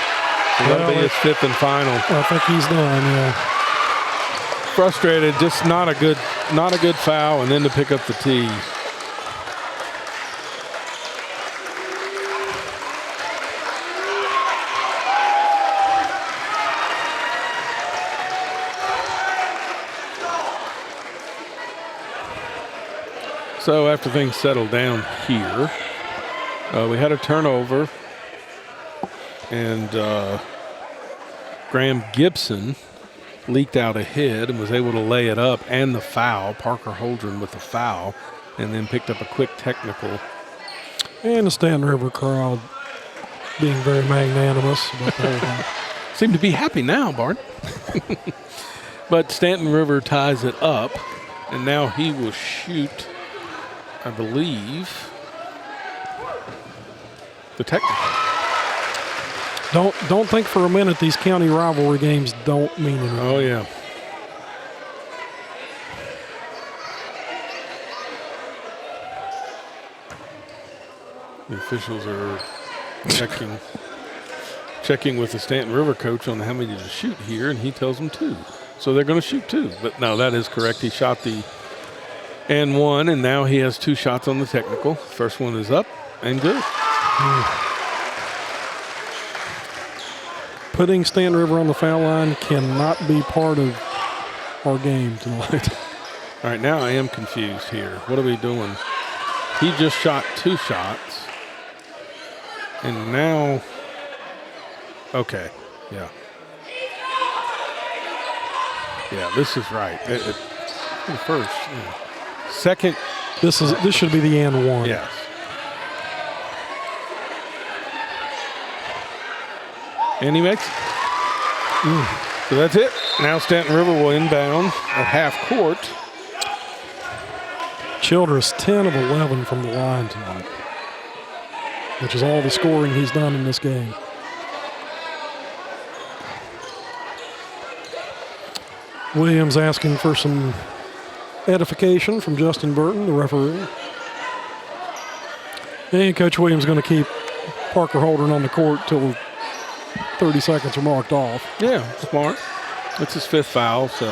So that'll be his 5th and final. I think he's done, yeah. Frustrated, just not a good foul, and then to pick up the tee. So after things settle down here, we had a turnover, and Graham Gibson leaked out ahead and was able to lay it up, and the foul. Parker Holdren with the foul, and then picked up a quick technical. And the Stanton River crowd being very magnanimous about the whole thing. Seem to be happy now, Bart. But Stanton River ties it up, and now he will shoot, I believe, the technical. Don't think for a minute these county rivalry games don't mean anything. Oh, yeah. The officials are checking with the Stanton River coach on how many to shoot here, and he tells them 2. So they're going to shoot 2. But no, that is correct. He shot the and 1, and now he has 2 shots on the technical. First one is up and good. Putting Stanton River on the foul line cannot be part of our game tonight. All right, now I am confused here. What are we doing? He just shot 2 shots. And now, okay, yeah. Yeah, this is right. First, yeah. Second. This should be the and 1. Yes. And he makes it. So that's it. Now Stanton River will inbound at half court. Childress 10 of 11 from the line tonight, which is all the scoring he's done in this game. Williams asking for some edification from Justin Burton, the referee. And Coach Williams going to keep Parker Holdren on the court till 30 seconds are marked off. Yeah, smart. That's his 5th foul, so.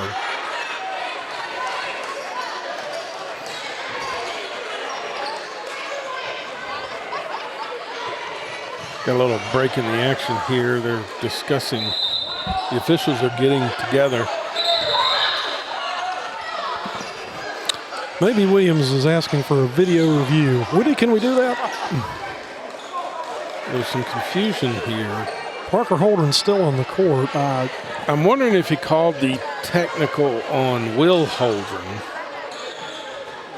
Got a little break in the action here. They're discussing. The officials are getting together. Maybe Williams is asking for a video review. Woody, can we do that? There's some confusion here. Parker Holdren's still on the court. I'm wondering if he called the technical on Will Holdren.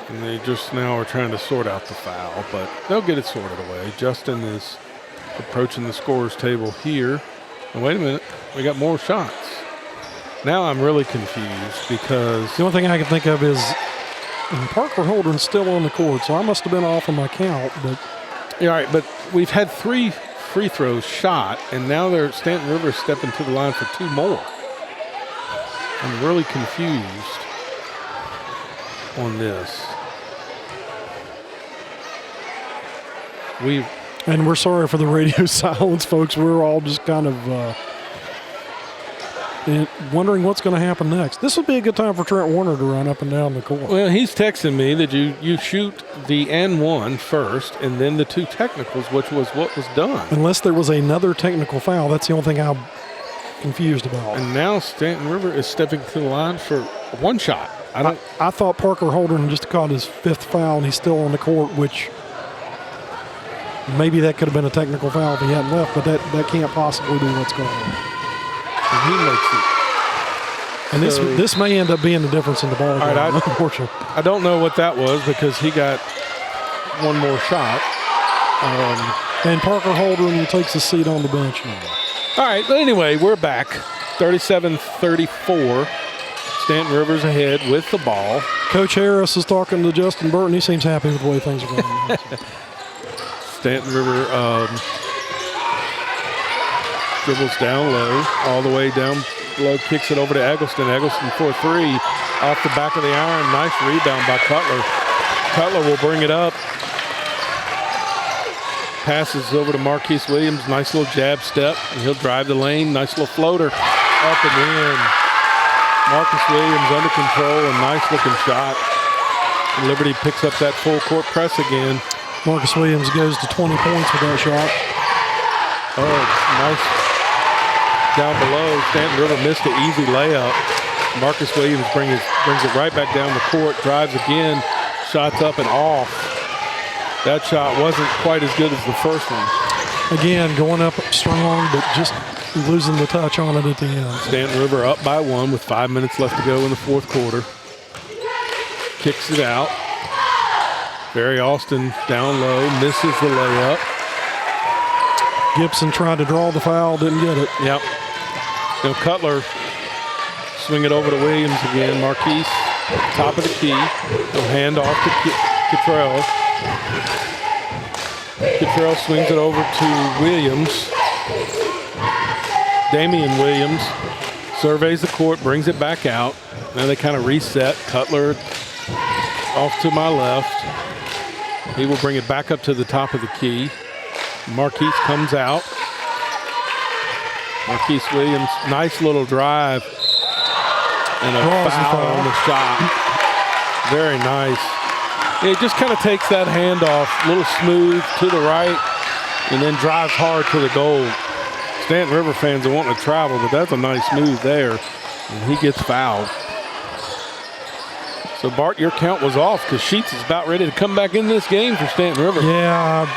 And they just now are trying to sort out the foul, but they'll get it sorted away. Justin is approaching the scorer's table here. And wait a minute, we got more shots. Now I'm really confused because the only thing I can think of is Parker Holdren's still on the court, so I must have been off on my count. But yeah, all right, but we've had 3 free throws shot, and now they're Stanton River stepping to the line for 2 more. I'm really confused on this. And we're sorry for the radio silence, folks. We're all just kind of wondering what's going to happen next. This would be a good time for Trent Warner to run up and down the court. Well, he's texting me that you shoot the N1 first and then the 2 technicals, which was what was done. Unless there was another technical foul. That's the only thing I'm confused about. And now Stanton River is stepping to the line for 1 shot. I thought Parker Holdren just caught his 5th foul and he's still on the court, which maybe that could have been a technical foul if he hadn't left, but that can't possibly be what's going on. And he makes it. And this may end up being the difference in the ball game, unfortunately. I don't know what that was because he got 1 more shot. And Parker Holdren takes a seat on the bench now. All right, but anyway, we're back. 37-34. Stanton River's ahead with the ball. Coach Harris is talking to Justin Burton. He seems happy with the way things are going. Stanton River dribbles down low, all the way down low, kicks it over to Eggleston. Eggleston for 3 off the back of the iron. Nice rebound by Cutler. Cutler will bring it up. Passes over to Marquise Williams. Nice little jab step, and he'll drive the lane. Nice little floater up and in. Marcus Williams under control, a nice looking shot. Liberty picks up that full court press again. Marcus Williams goes to 20 points with that shot. Oh, nice. Down below, Stanton River missed an easy layup. Marcus Williams brings it right back down the court, drives again, shots up and off. That shot wasn't quite as good as the first one. Again, going up strong, but just losing the touch on it at the end. Stanton River up by 1 with 5 minutes left to go in the 4th quarter. Kicks it out. Barry Austin down low, misses the layup. Gibson tried to draw the foul, didn't get it. Yep. Now Cutler swing it over to Williams again. Marquise, top of the key. He'll hand off to Cottrell. Cottrell swings it over to Williams. Damian Williams surveys the court, brings it back out. Now they kind of reset. Cutler off to my left. He will bring it back up to the top of the key. Marquise comes out. Marquise Williams, nice little drive. And a foul on the shot. Very nice. It just kind of takes that handoff, a little smooth to the right, and then drives hard to the goal. Stanton River fans are wanting to travel, but that's a nice move there, and he gets fouled. So, Bart, your count was off because Sheets is about ready to come back in this game for Stanton River. Yeah.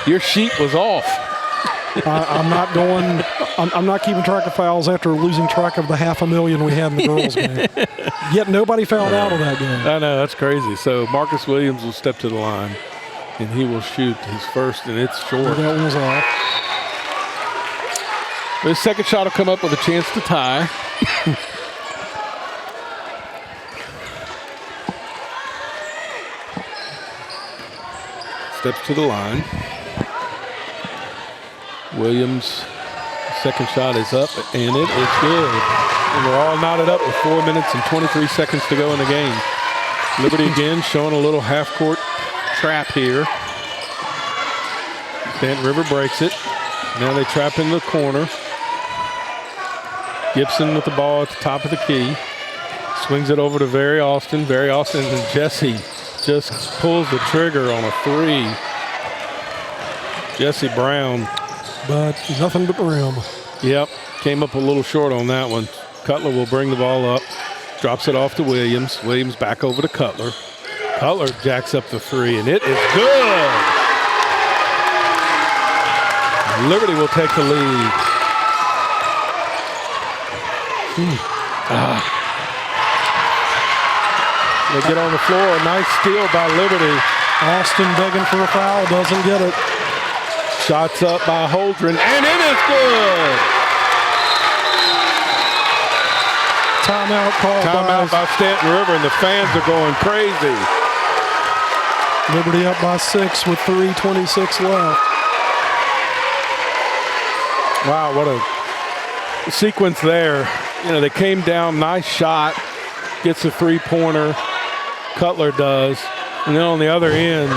Your sheet was off. I'm not going. I'm not keeping track of fouls after losing track of the 500,000 we had in the girls' game. Yet nobody fouled out of that game. I know, that's crazy. So Marcus Williams will step to the line, and he will shoot his first, and it's short. That one was off. His second shot will come up with a chance to tie. Steps to the line. Williams' second shot is up, and it is good. And we're all knotted up with 4 minutes and 23 seconds to go in the game. Liberty again showing a little half-court trap here. Stanton River breaks it. Now they trap in the corner. Gibson with the ball at the top of the key. Swings it over to Very Austin. Very Austin and Jesse just pulls the trigger on a three. Jesse Brown. But nothing but the rim. Yep, came up a little short on that one. Cutler will bring the ball up. Drops it off to Williams. Williams back over to Cutler. Cutler jacks up the three, and it is good. Liberty will take the lead. They get on the floor. A nice steal by Liberty. Austin begging for a foul, doesn't get it. Shots up by Holdren, and it is good. Timeout called. Timeout by Stanton River, and the fans are going crazy. Liberty up by 6 with 3:26 left. Wow, what a sequence there. You know, they came down, nice shot, gets a three-pointer. Cutler does. And then on the other end,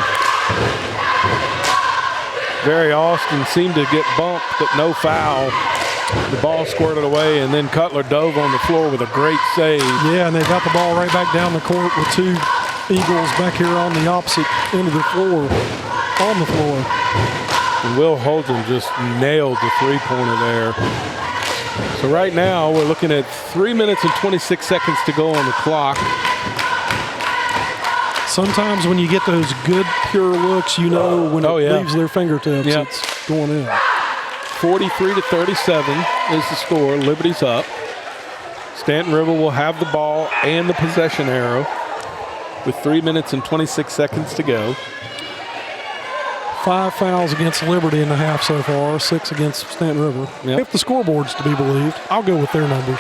Very Austin seemed to get bumped, but no foul. The ball squirted away, and then Cutler dove on the floor with a great save. Yeah, and they got the ball right back down the court with two Eagles back here on the opposite end of the floor, on the floor. And Will Holdren just nailed the three-pointer there. So right now, we're looking at 3 minutes and 26 seconds to go on the clock. Sometimes when you get those good, pure looks, you know when it leaves their fingertips, Yep. it's going in. 43-37 is the score. Liberty's up. Stanton River will have the ball and the possession arrow with 3 minutes and 26 seconds to go. 5 fouls against Liberty in the half so far, 6 against Stanton River. Yep. If the scoreboard's to be believed, I'll go with their numbers.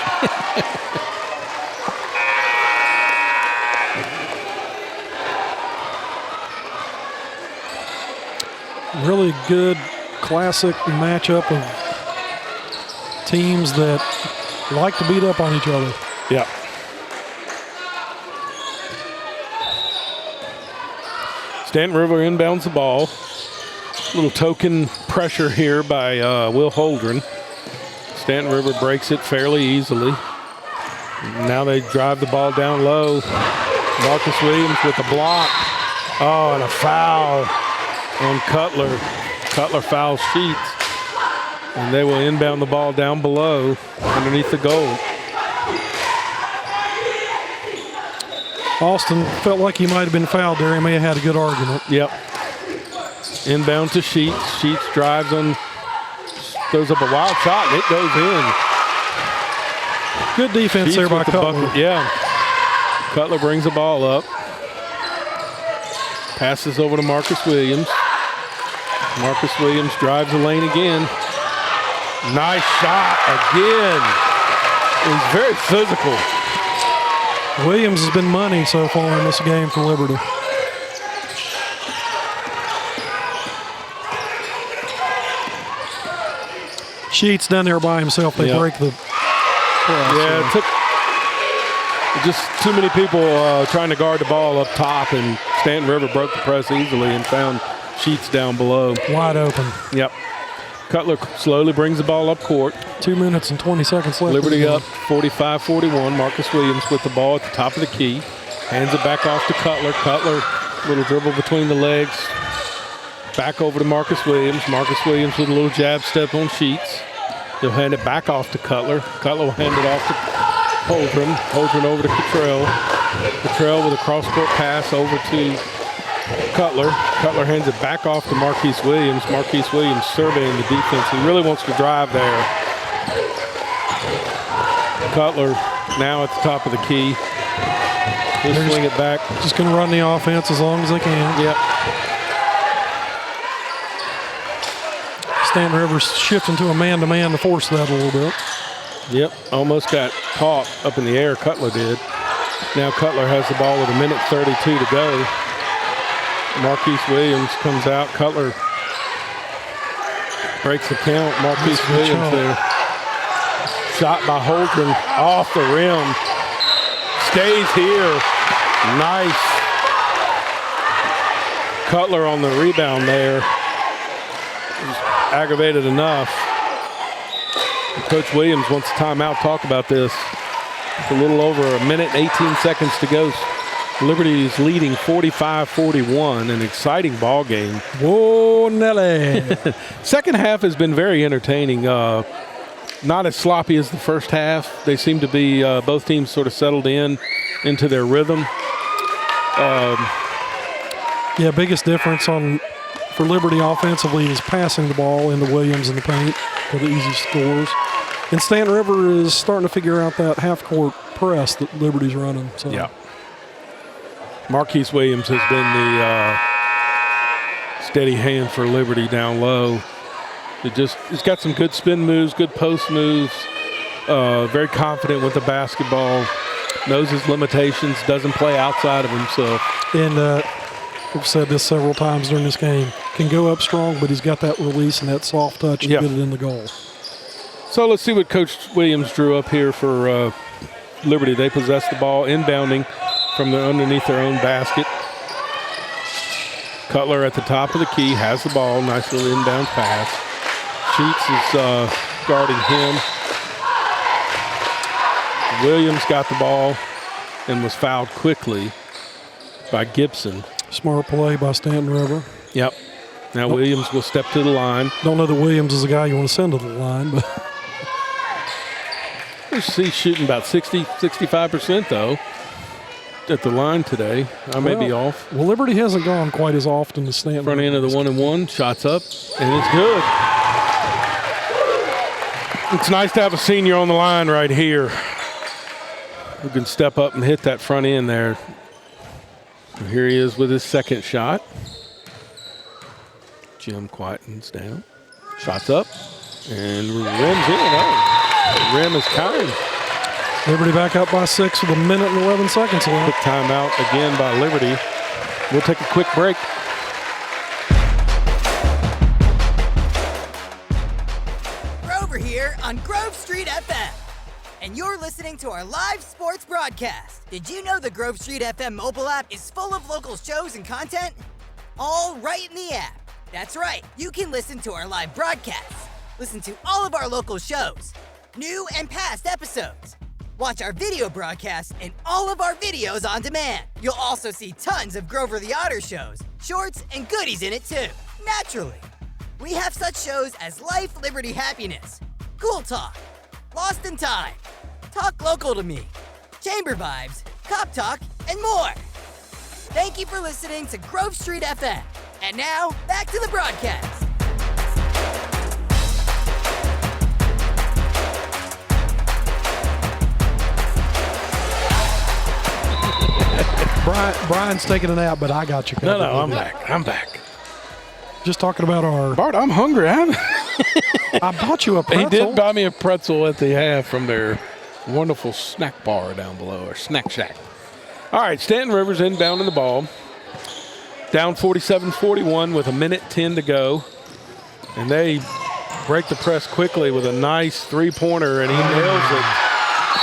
Really good classic matchup of teams that like to beat up on each other. Yeah. Stanton River inbounds the ball. Little token pressure here by Will Holdren. Stanton River breaks it fairly easily. Now they drive the ball down low. Marcus Williams with a block. Oh, and a foul on Cutler. Cutler fouls Sheets. And they will inbound the ball down below underneath the goal. Austin felt like he might have been fouled there. He may have had a good argument. Yep. Inbound to Sheets. Sheets drives on, throws up a wild shot, and it goes in. Good defense Sheets there by with the Cutler. bucket. Yeah. Cutler brings the ball up. Passes over to Marcus Williams. Marcus Williams drives the lane again. Nice shot again. He's very physical. Williams has been money so far in this game for Liberty. Sheets down there by himself. They break the press. Yeah, it took just too many people trying to guard the ball up top, and Stanton River broke the press easily and found Sheets down below. Wide open. Yep. Cutler slowly brings the ball up court. 2 minutes and 20 seconds left. Liberty up 45-41. Marcus Williams with the ball at the top of the key. Hands it back off to Cutler. Cutler, little dribble between the legs. Back over to Marcus Williams. Marcus Williams with a little jab step on Sheets. He'll hand it back off to Cutler. Cutler will hand it off to Holdren. Holdren over to Cottrell. Cottrell with a cross-court pass over to Cutler. Cutler hands it back off to Marquise Williams. Marquise Williams surveying the defense. He really wants to drive there. Cutler now at the top of the key. He'll swing it back. Just going to run the offense as long as they can. Yep. Stanton Rivers shifting to a man-to-man to force that a little bit. Yep, almost got caught up in the air, Cutler did. Now Cutler has the ball with 1:32 to go. Marquise Williams comes out. Cutler breaks the count. Marquise Williams there. Shot by Holdren off the rim. Stays here. Nice. Cutler on the rebound there. Aggravated enough. Coach Williams wants a timeout. Talk about this. It's a little over 1:18 to go. Liberty is leading 45-41, an exciting ball game. Whoa, Nelly. Second half has been very entertaining. Not as sloppy as the first half. They seem to be, both teams sort of settled into their rhythm. Yeah, biggest difference for Liberty offensively is passing the ball into Williams in the paint for the easy scores. And Stanton River is starting to figure out that half-court press that Liberty's running. So. Yeah. Marquise Williams has been the steady hand for Liberty down low. He's got some good spin moves, good post moves, very confident with the basketball, knows his limitations, doesn't play outside of himself. And I've said this several times during this game, can go up strong, but he's got that release and that soft touch to get it in the goal. So let's see what Coach Williams drew up here for Liberty. They possess the ball inbounding from underneath their own basket. Cutler at the top of the key has the ball. Nice little inbound pass. Sheets is guarding him. Williams got the ball and was fouled quickly by Gibson. Smart play by Stanton River. Yep. Now Williams will step to the line. Don't know that Williams is the guy you want to send to the line, but he's shooting about 65% though at the line today. I may be off. Well, Liberty hasn't gone quite as often as Stanton. Front end of the 1-and-1, shots up, and it's good. It's nice to have a senior on the line right here who can step up and hit that front end there. And here he is with his second shot. Jim quietens down. Shots up and rims in. Oh, rim is kind. Liberty back up by 6 with 1:11 left. Quick timeout again by Liberty. We'll take a quick break. Grover here on Grove Street FM. And you're listening to our live sports broadcast. Did you know the Grove Street FM mobile app is full of local shows and content? All right in the app. That's right, you can listen to our live broadcasts, listen to all of our local shows, new and past episodes, watch our video broadcasts and all of our videos on demand. You'll also see tons of Grover the Otter shows, shorts, and goodies in it too, naturally. We have such shows as Life, Liberty, Happiness, Cool Talk, Lost in Time, Talk Local to Me, Chamber Vibes, Cop Talk, and more. Thank you for listening to Grove Street FM. And now, back to the broadcast. Brian's taking a nap, but I got you covered. No, I'm back. I'm back. Just talking about our... Bart, I'm hungry. I bought you a pretzel. He did buy me a pretzel at the half from their wonderful snack bar down below, or snack shack. All right, Stanton Rivers inbounding the ball. Down 47-41 with 1:10 to go. And they break the press quickly with a nice three-pointer, and he nails it.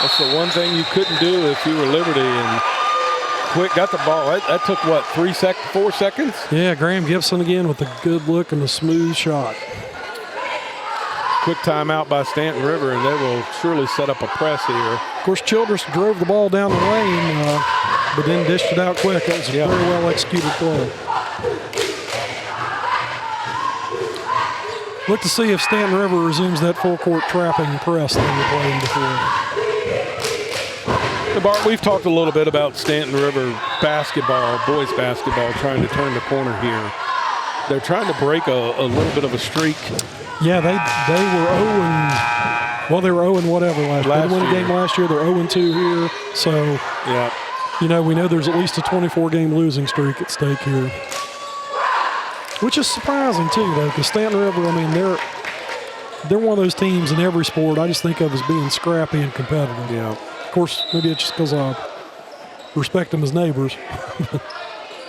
That's the one thing you couldn't do if you were Liberty. And quick, got the ball. That took, what, 4 seconds? Yeah, Graham Gibson again with a good look and a smooth shot. Quick timeout by Stanton River, and they will surely set up a press here. Of course, Childress drove the ball down the lane. but then dished it out quick. That was a very well executed play. Look to see if Stanton River resumes that full court trapping press that we played before. Bart, we've talked a little bit about Stanton River basketball, boys basketball, trying to turn the corner here. They're trying to break a little bit of a streak. Yeah, they were 0-, they were 0 whatever last year. They won a game last year. They're 0-2 here. So, yeah, you know, we know there's at least a 24-game losing streak at stake here. Which is surprising, too, though, because Stanton River, I mean, they're one of those teams in every sport I just think of as being scrappy and competitive. Yeah. Of course, maybe it's just because I respect them as neighbors.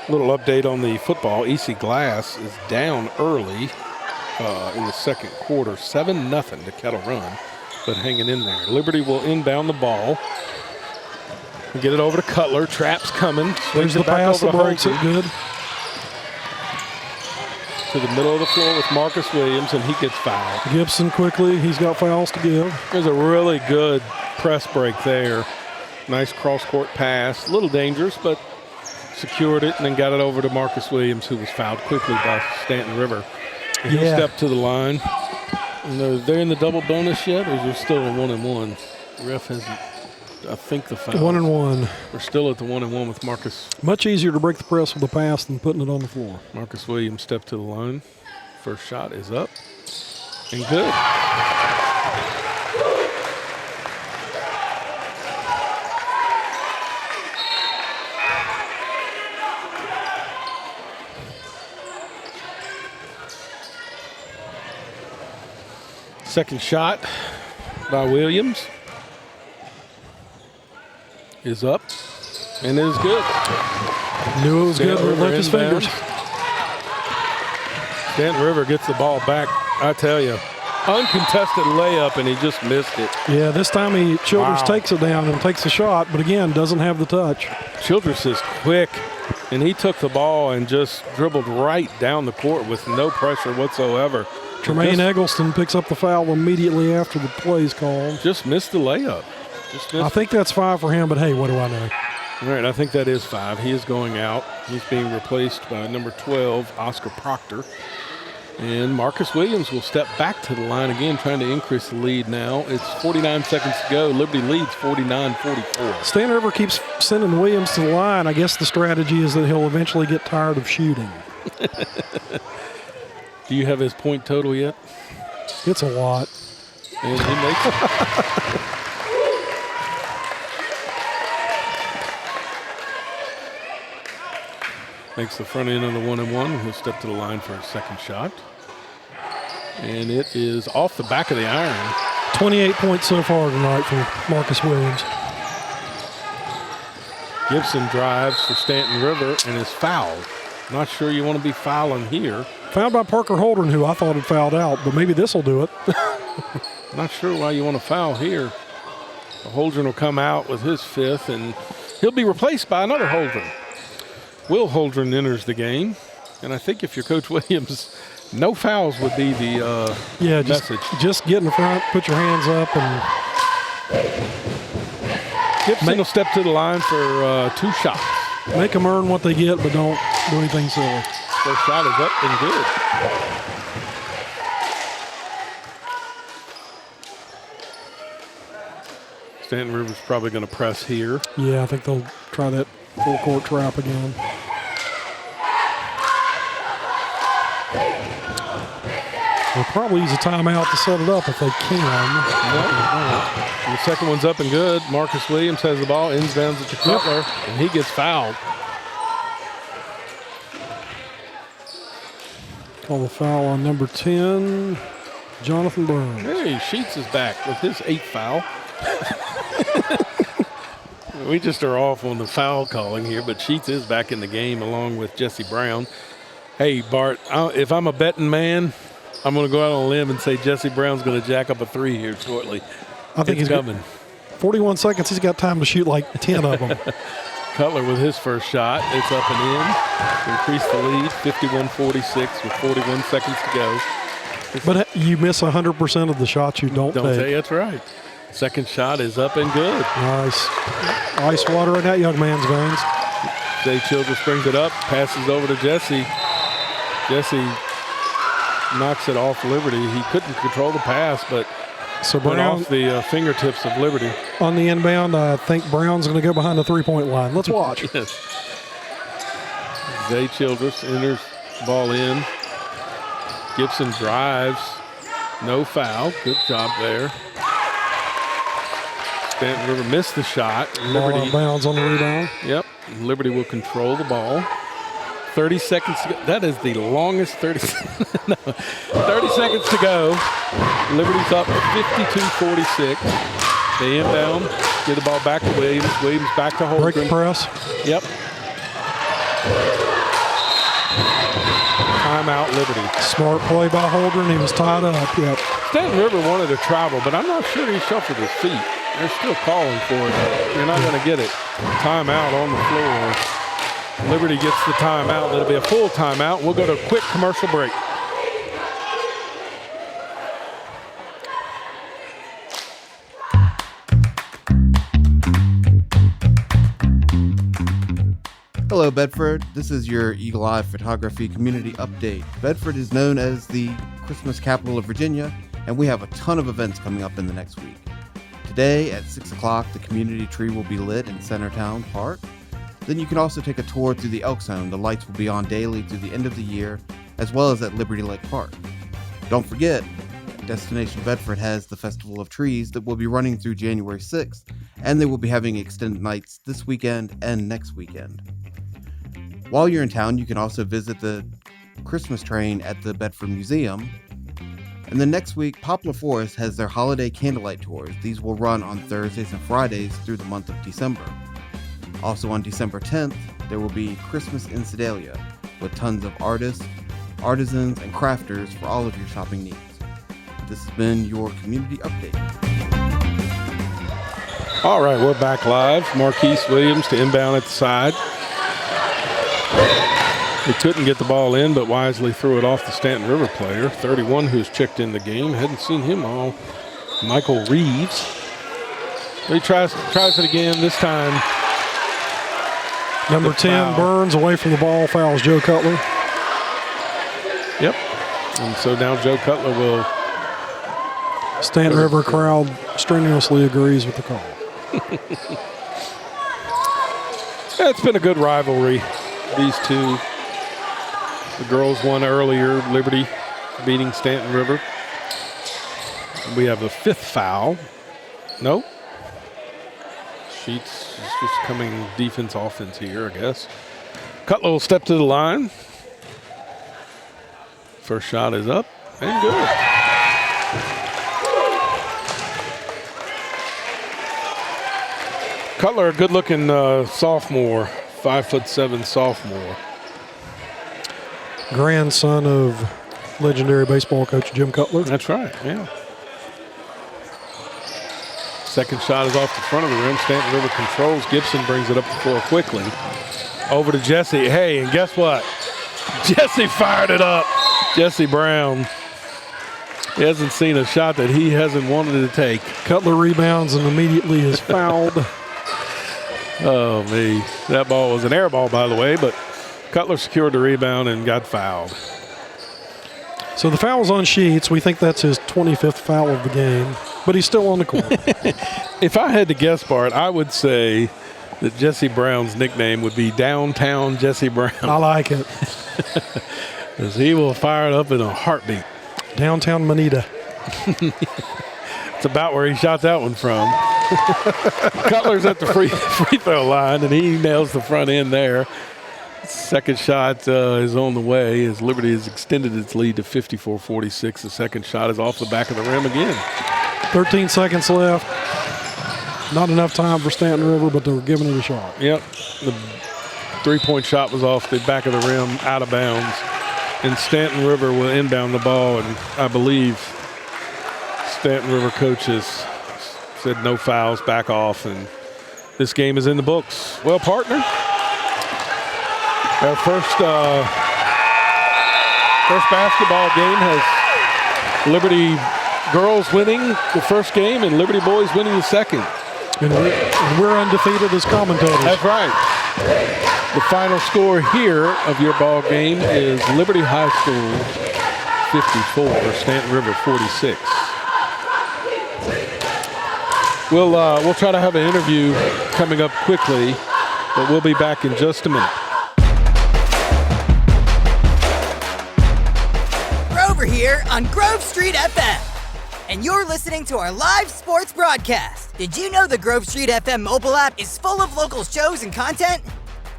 Little update on the football. EC Glass is down early in the second quarter, 7-0 to Kettle Run, but hanging in there. Liberty will inbound the ball. Get it over to Cutler. Trap's coming. There's the pass that breaks it good. To the middle of the floor with Marcus Williams, and he gets fouled. Gibson quickly. He's got fouls to give. There's a really good press break there. Nice cross-court pass. A little dangerous, but secured it and then got it over to Marcus Williams, who was fouled quickly by Stanton River. And he'll step to the line. And they're in the double bonus yet, or is there still a 1-and-1? The ref hasn't, I think, the foul. 1-and-1. We're still at the 1-and-1 with Marcus. Much easier to break the press with a pass than putting it on the floor. Marcus Williams stepped to the line. First shot is up and good. Second shot by Williams is up and is good. Knew it was good, but left his fingers. Stanton River gets the ball back. I tell you, uncontested layup, and he just missed it. Yeah, this time Childress takes it down and takes a shot, but again, doesn't have the touch. Childress is quick, and he took the ball and just dribbled right down the court with no pressure whatsoever. Tremaine Eggleston picks up the foul immediately after the play's called. Just missed the layup. I think that's 5 for him, but hey, what do I know? All right, I think that is 5. He is going out. He's being replaced by number 12, Oscar Proctor. And Marcus Williams will step back to the line again, trying to increase the lead now. It's 49 seconds to go. Liberty leads 49-44. Stanton River keeps sending Williams to the line. I guess the strategy is that he'll eventually get tired of shooting. Do you have his point total yet? It's a lot. And he makes it. Makes the front end of the 1-and-1. He'll step to the line for a second shot. And it is off the back of the iron. 28 points so far tonight for Marcus Williams. Gibson drives for Stanton River and is fouled. Not sure you want to be fouling here. Fouled by Parker Holdren, who I thought had fouled out, but maybe this will do it. Not sure why you want to foul here. Holdren will come out with his 5th, and he'll be replaced by another Holdren. Will Holdren enters the game, and I think if you're Coach Williams, no fouls would be the message. Just get in front, put your hands up, and Gibson will step to the line for 2 shots. Make them earn what they get, but don't do anything silly. First shot is up and good. Stanton River's probably going to press here. Yeah, I think they'll try that full court trap again. They'll probably use a timeout to set it up if they can. The second one's up and good. Marcus Williams has the ball, inbounds it to Cutler, and he gets fouled. Call the foul on number 10, Jonathan Burns. Hey, Sheets is back with his 8th foul. We just are off on the foul calling here, but Sheets is back in the game along with Jesse Brown. Hey, Bart, if I'm a betting man, I'm going to go out on a limb and say Jesse Brown's going to jack up a 3 here shortly. I think he's coming. 41 seconds, he's got time to shoot like 10 of them. Cutler with his first shot. It's up and in. Increase the lead, 51-46 with 41 seconds to go. But you miss 100% of the shots you don't take. Don't say that's right. Second shot is up and good. Nice. Ice water in that young man's veins. Zay Childress brings it up, passes over to Jesse. Jesse knocks it off Liberty. He couldn't control the pass, but so went Brown off the fingertips of Liberty. on the inbound. I think Brown's going to go behind the three-point line. Let's watch. Yes. Zay Childress enters, ball in. Gibson drives, no foul. Good job there. Stanton River missed the shot. Ball out of bounds on the rebound. Yep. Liberty will control the ball. 30 seconds to go. That is the longest 30 no, 30 seconds to go. Liberty's up 52-46. They inbound, get the ball back to Williams. Williams back to Holden. Break press. Yep. Timeout Liberty. Smart play by Holdren. He was tied up. Yep. Stanton River wanted to travel, but I'm not sure he shuffled his feet. They're still calling for it. You're not going to get it. Timeout on the floor. Liberty gets the timeout. It'll be a full timeout. We'll go to a quick commercial break. Hello, Bedford. This is your Eagle Eye Photography Community Update. Bedford is known as the Christmas capital of Virginia, and we have a ton of events coming up in the next week. Today at 6 o'clock, the community tree will be lit in Centertown Park. Then you can also take a tour through the Elk Zone. The lights will be on daily through the end of the year, as well as at Liberty Lake Park. Don't forget, Destination Bedford has the Festival of Trees that will be running through January 6th, and they will be having extended nights this weekend and next weekend. While you're in town, you can also visit the Christmas train at the Bedford Museum. And then next week, Poplar Forest has their holiday candlelight tours. These will run on Thursdays and Fridays through the month of December. Also on December 10th, there will be Christmas in Sedalia with tons of artists, artisans, and crafters for all of your shopping needs. This has been your community update. All right, we're back live. Marquise Williams to inbound at the side. He couldn't get the ball in, but wisely threw it off the Stanton River player. 31 who's checked in the game. Hadn't seen him all. Michael Reeves. He tries it again. This time. Number 10, Burns away from the ball, fouls Joe Cutler. Yep. And so now Joe Cutler will. Stanton River crowd strenuously agrees with the call. Yeah, it's been a good rivalry. These two. The girls won earlier, Liberty beating Stanton River. We have the 5th foul. No. Sheets is just coming defense, offense here, I guess. Cutler will step to the line. First shot is up and good. Cutler, a good-looking sophomore, 5'7" sophomore. Grandson of legendary baseball coach Jim Cutler. That's right, yeah. Second shot is off the front of the rim. Stanton River controls. Gibson brings it up the floor quickly. Over to Jesse. Hey, and guess what? Jesse fired it up. Jesse Brown. He hasn't seen a shot that he hasn't wanted to take. Cutler rebounds and immediately is fouled. Oh, me. That ball was an air ball, by the way, but Cutler secured the rebound and got fouled. So the foul's on Sheets. We think that's his 25th foul of the game, but he's still on the court. If I had to guess, Bart, I would say that Jesse Brown's nickname would be Downtown Jesse Brown. I like it. Because he will fire it up in a heartbeat. Downtown Manita. It's about where he shot that one from. Cutler's at the free throw line, and he nails the front end there. Second shot is on the way as Liberty has extended its lead to 54-46. The second shot is off the back of the rim again. 13 seconds left. Not enough time for Stanton River, but they were giving it a shot. Yep. The three-point shot was off the back of the rim, out of bounds. And Stanton River will inbound the ball, and I believe Stanton River coaches said no fouls, back off, and this game is in the books. Well, partner, our first basketball game has Liberty girls winning the first game and Liberty boys winning the second. And we're undefeated as commentators. That's right. The final score here of your ball game is Liberty High School 54, Stanton River 46. We'll try to have an interview coming up quickly, but we'll be back in just a minute. Grover here on Grove Street FM. And you're listening to our live sports broadcast. Did you know the Grove Street FM mobile app is full of local shows and content?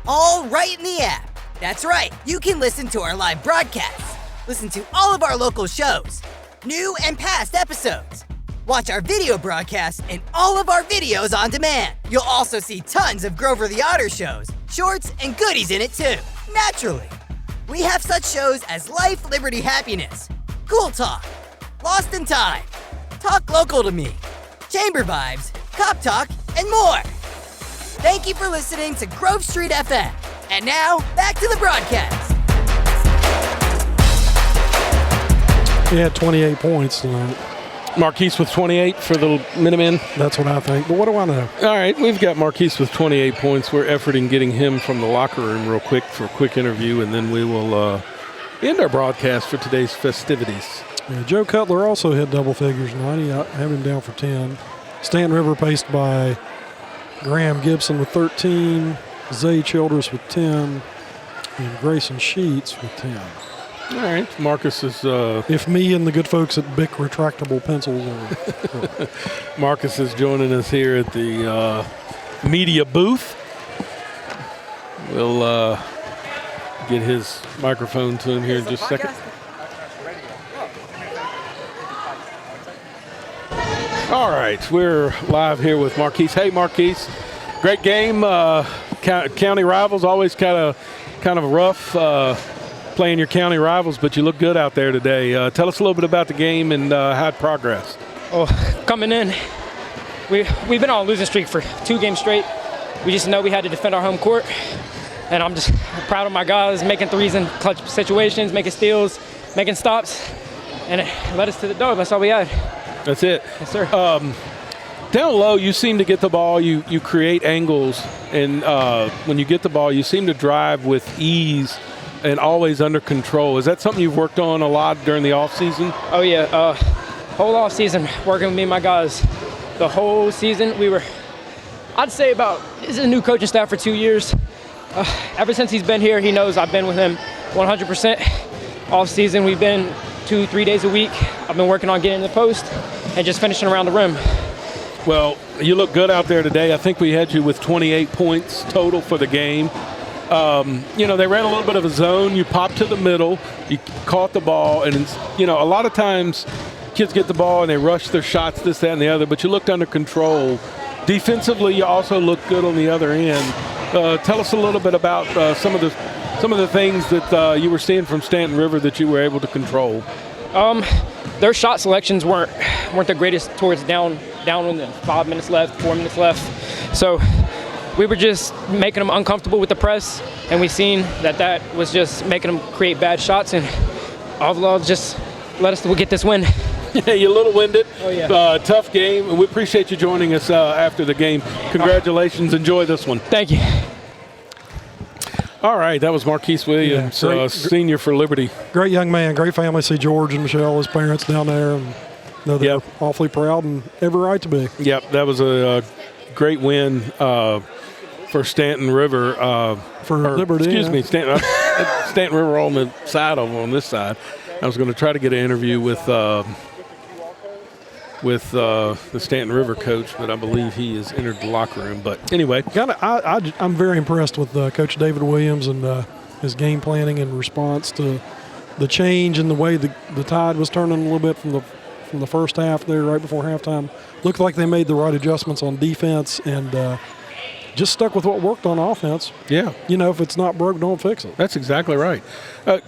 All right in the app. That's right, you can listen to our live broadcasts, listen to all of our local shows, new and past episodes, watch our video broadcasts and all of our videos on demand. You'll also see tons of Grover the Otter shows, shorts, and goodies in it too, naturally. We have such shows as Life, Liberty, Happiness, Cool Talk, Lost in Time, Talk Local to Me, Chamber Vibes, Cop Talk, and more. Thank you for listening to Grove Street FM. And now, back to the broadcast. He had 28 points tonight. Marquise with 28 for the Minutemen. That's what I think. But what do I know? All right, we've got Marquise with 28 points. We're efforting getting him from the locker room real quick for a quick interview, and then we will end our broadcast for today's festivities. Yeah, Joe Cutler also hit double figures tonight. He had him down for 10. Stanton River paced by Graham Gibson with 13, Zay Childress with 10, and Grayson Sheets with 10. All right, Marcus is... if me and the good folks at Bic Retractable Pencils are... Marcus is joining us here at the media booth. We'll get his microphone to him here in just a second. All right, we're live here with Marquise. Hey, Marquise, great game. County rivals, always kind of rough playing your county rivals, but you look good out there today. Tell us a little bit about the game and how it progressed. Oh, coming in, we've been on a losing streak for 2 games straight. We just know we had to defend our home court, and I'm just proud of my guys making threes in clutch situations, making steals, making stops, and it led us to the dub. That's all we had. That's it. Yes, sir. Down low, you seem to get the ball, you create angles, and when you get the ball, you seem to drive with ease and always under control. Is that something you've worked on a lot during the offseason? Oh, yeah. Whole offseason, working with me and my guys. The whole season, I'd say this is a new coaching staff for 2 years. Ever since he's been here, he knows I've been with him 100%. Off season, we've been 2-3 days a week. I've been working on getting in the post and just finishing around the rim. Well, you look good out there today. I think we had you with 28 points total for the game. They ran a little bit of a zone. You popped to the middle. You caught the ball. And, a lot of times kids get the ball and they rush their shots, this, that, and the other. But you looked under control. Defensively, you also looked good on the other end. Tell us a little bit about some of the things that you were seeing from Stanton River that you were able to control. Their shot selections weren't the greatest towards down when the 5 minutes left, 4 minutes left. So we were just making them uncomfortable with the press, and we seen that was just making them create bad shots, and overall just let us get this win. Yeah, you're a little winded. Oh, yeah. Tough game, and we appreciate you joining us after the game. Congratulations. Enjoy this one. Thank you. All right, that was Marquise Williams, senior for Liberty. Great young man, great family. See George and Michelle, his parents down there, and they're awfully proud and every right to be. Yep, that was a great win for Stanton River. Liberty. Excuse me, Stanton River on the side on this side. I was going to try to get an interview with the Stanton River coach, but I believe he has entered the locker room. But anyway. I'm very impressed with Coach David Williams and his game planning in response to the change in the way the tide was turning a little bit from the first half there right before halftime. Looked like they made the right adjustments on defense and just stuck with what worked on offense. Yeah. If it's not broke, don't fix it. That's exactly right.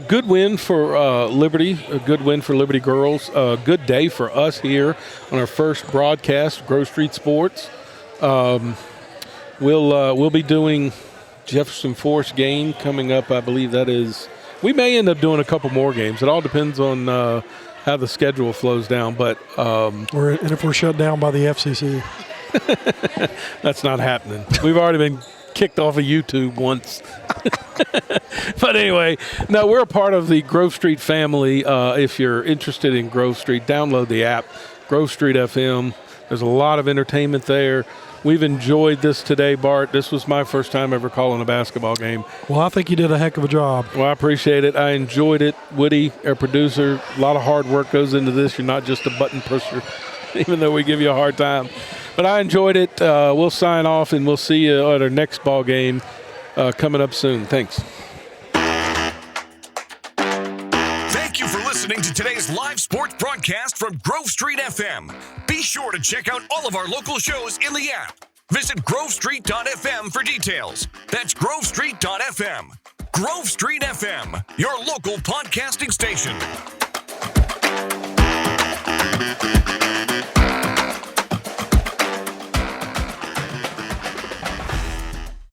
Good win for Liberty, a good win for Liberty girls. Good day for us here on our first broadcast, Grove Street Sports. We'll be doing Jefferson Forest game coming up. I believe that is. We may end up doing a couple more games. It all depends on how the schedule flows down. But and if we're shut down by the FCC. That's not happening. We've already been kicked off of YouTube once. But anyway, no, we're a part of the Grove Street family. If you're interested in Grove Street, download the app, Grove Street FM. There's a lot of entertainment there. We've enjoyed this today, Bart. This was my first time ever calling a basketball game. Well, I think you did a heck of a job. Well, I appreciate it. I enjoyed it. Woody, our producer, a lot of hard work goes into this. You're not just a button pusher, even though we give you a hard time. But I enjoyed it. We'll sign off, and we'll see you at our next ball game coming up soon. Thanks. Thank you for listening to today's live sports broadcast from Grove Street FM. Be sure to check out all of our local shows in the app. Visit grovestreet.fm for details. That's grovestreet.fm. Grove Street FM, your local podcasting station.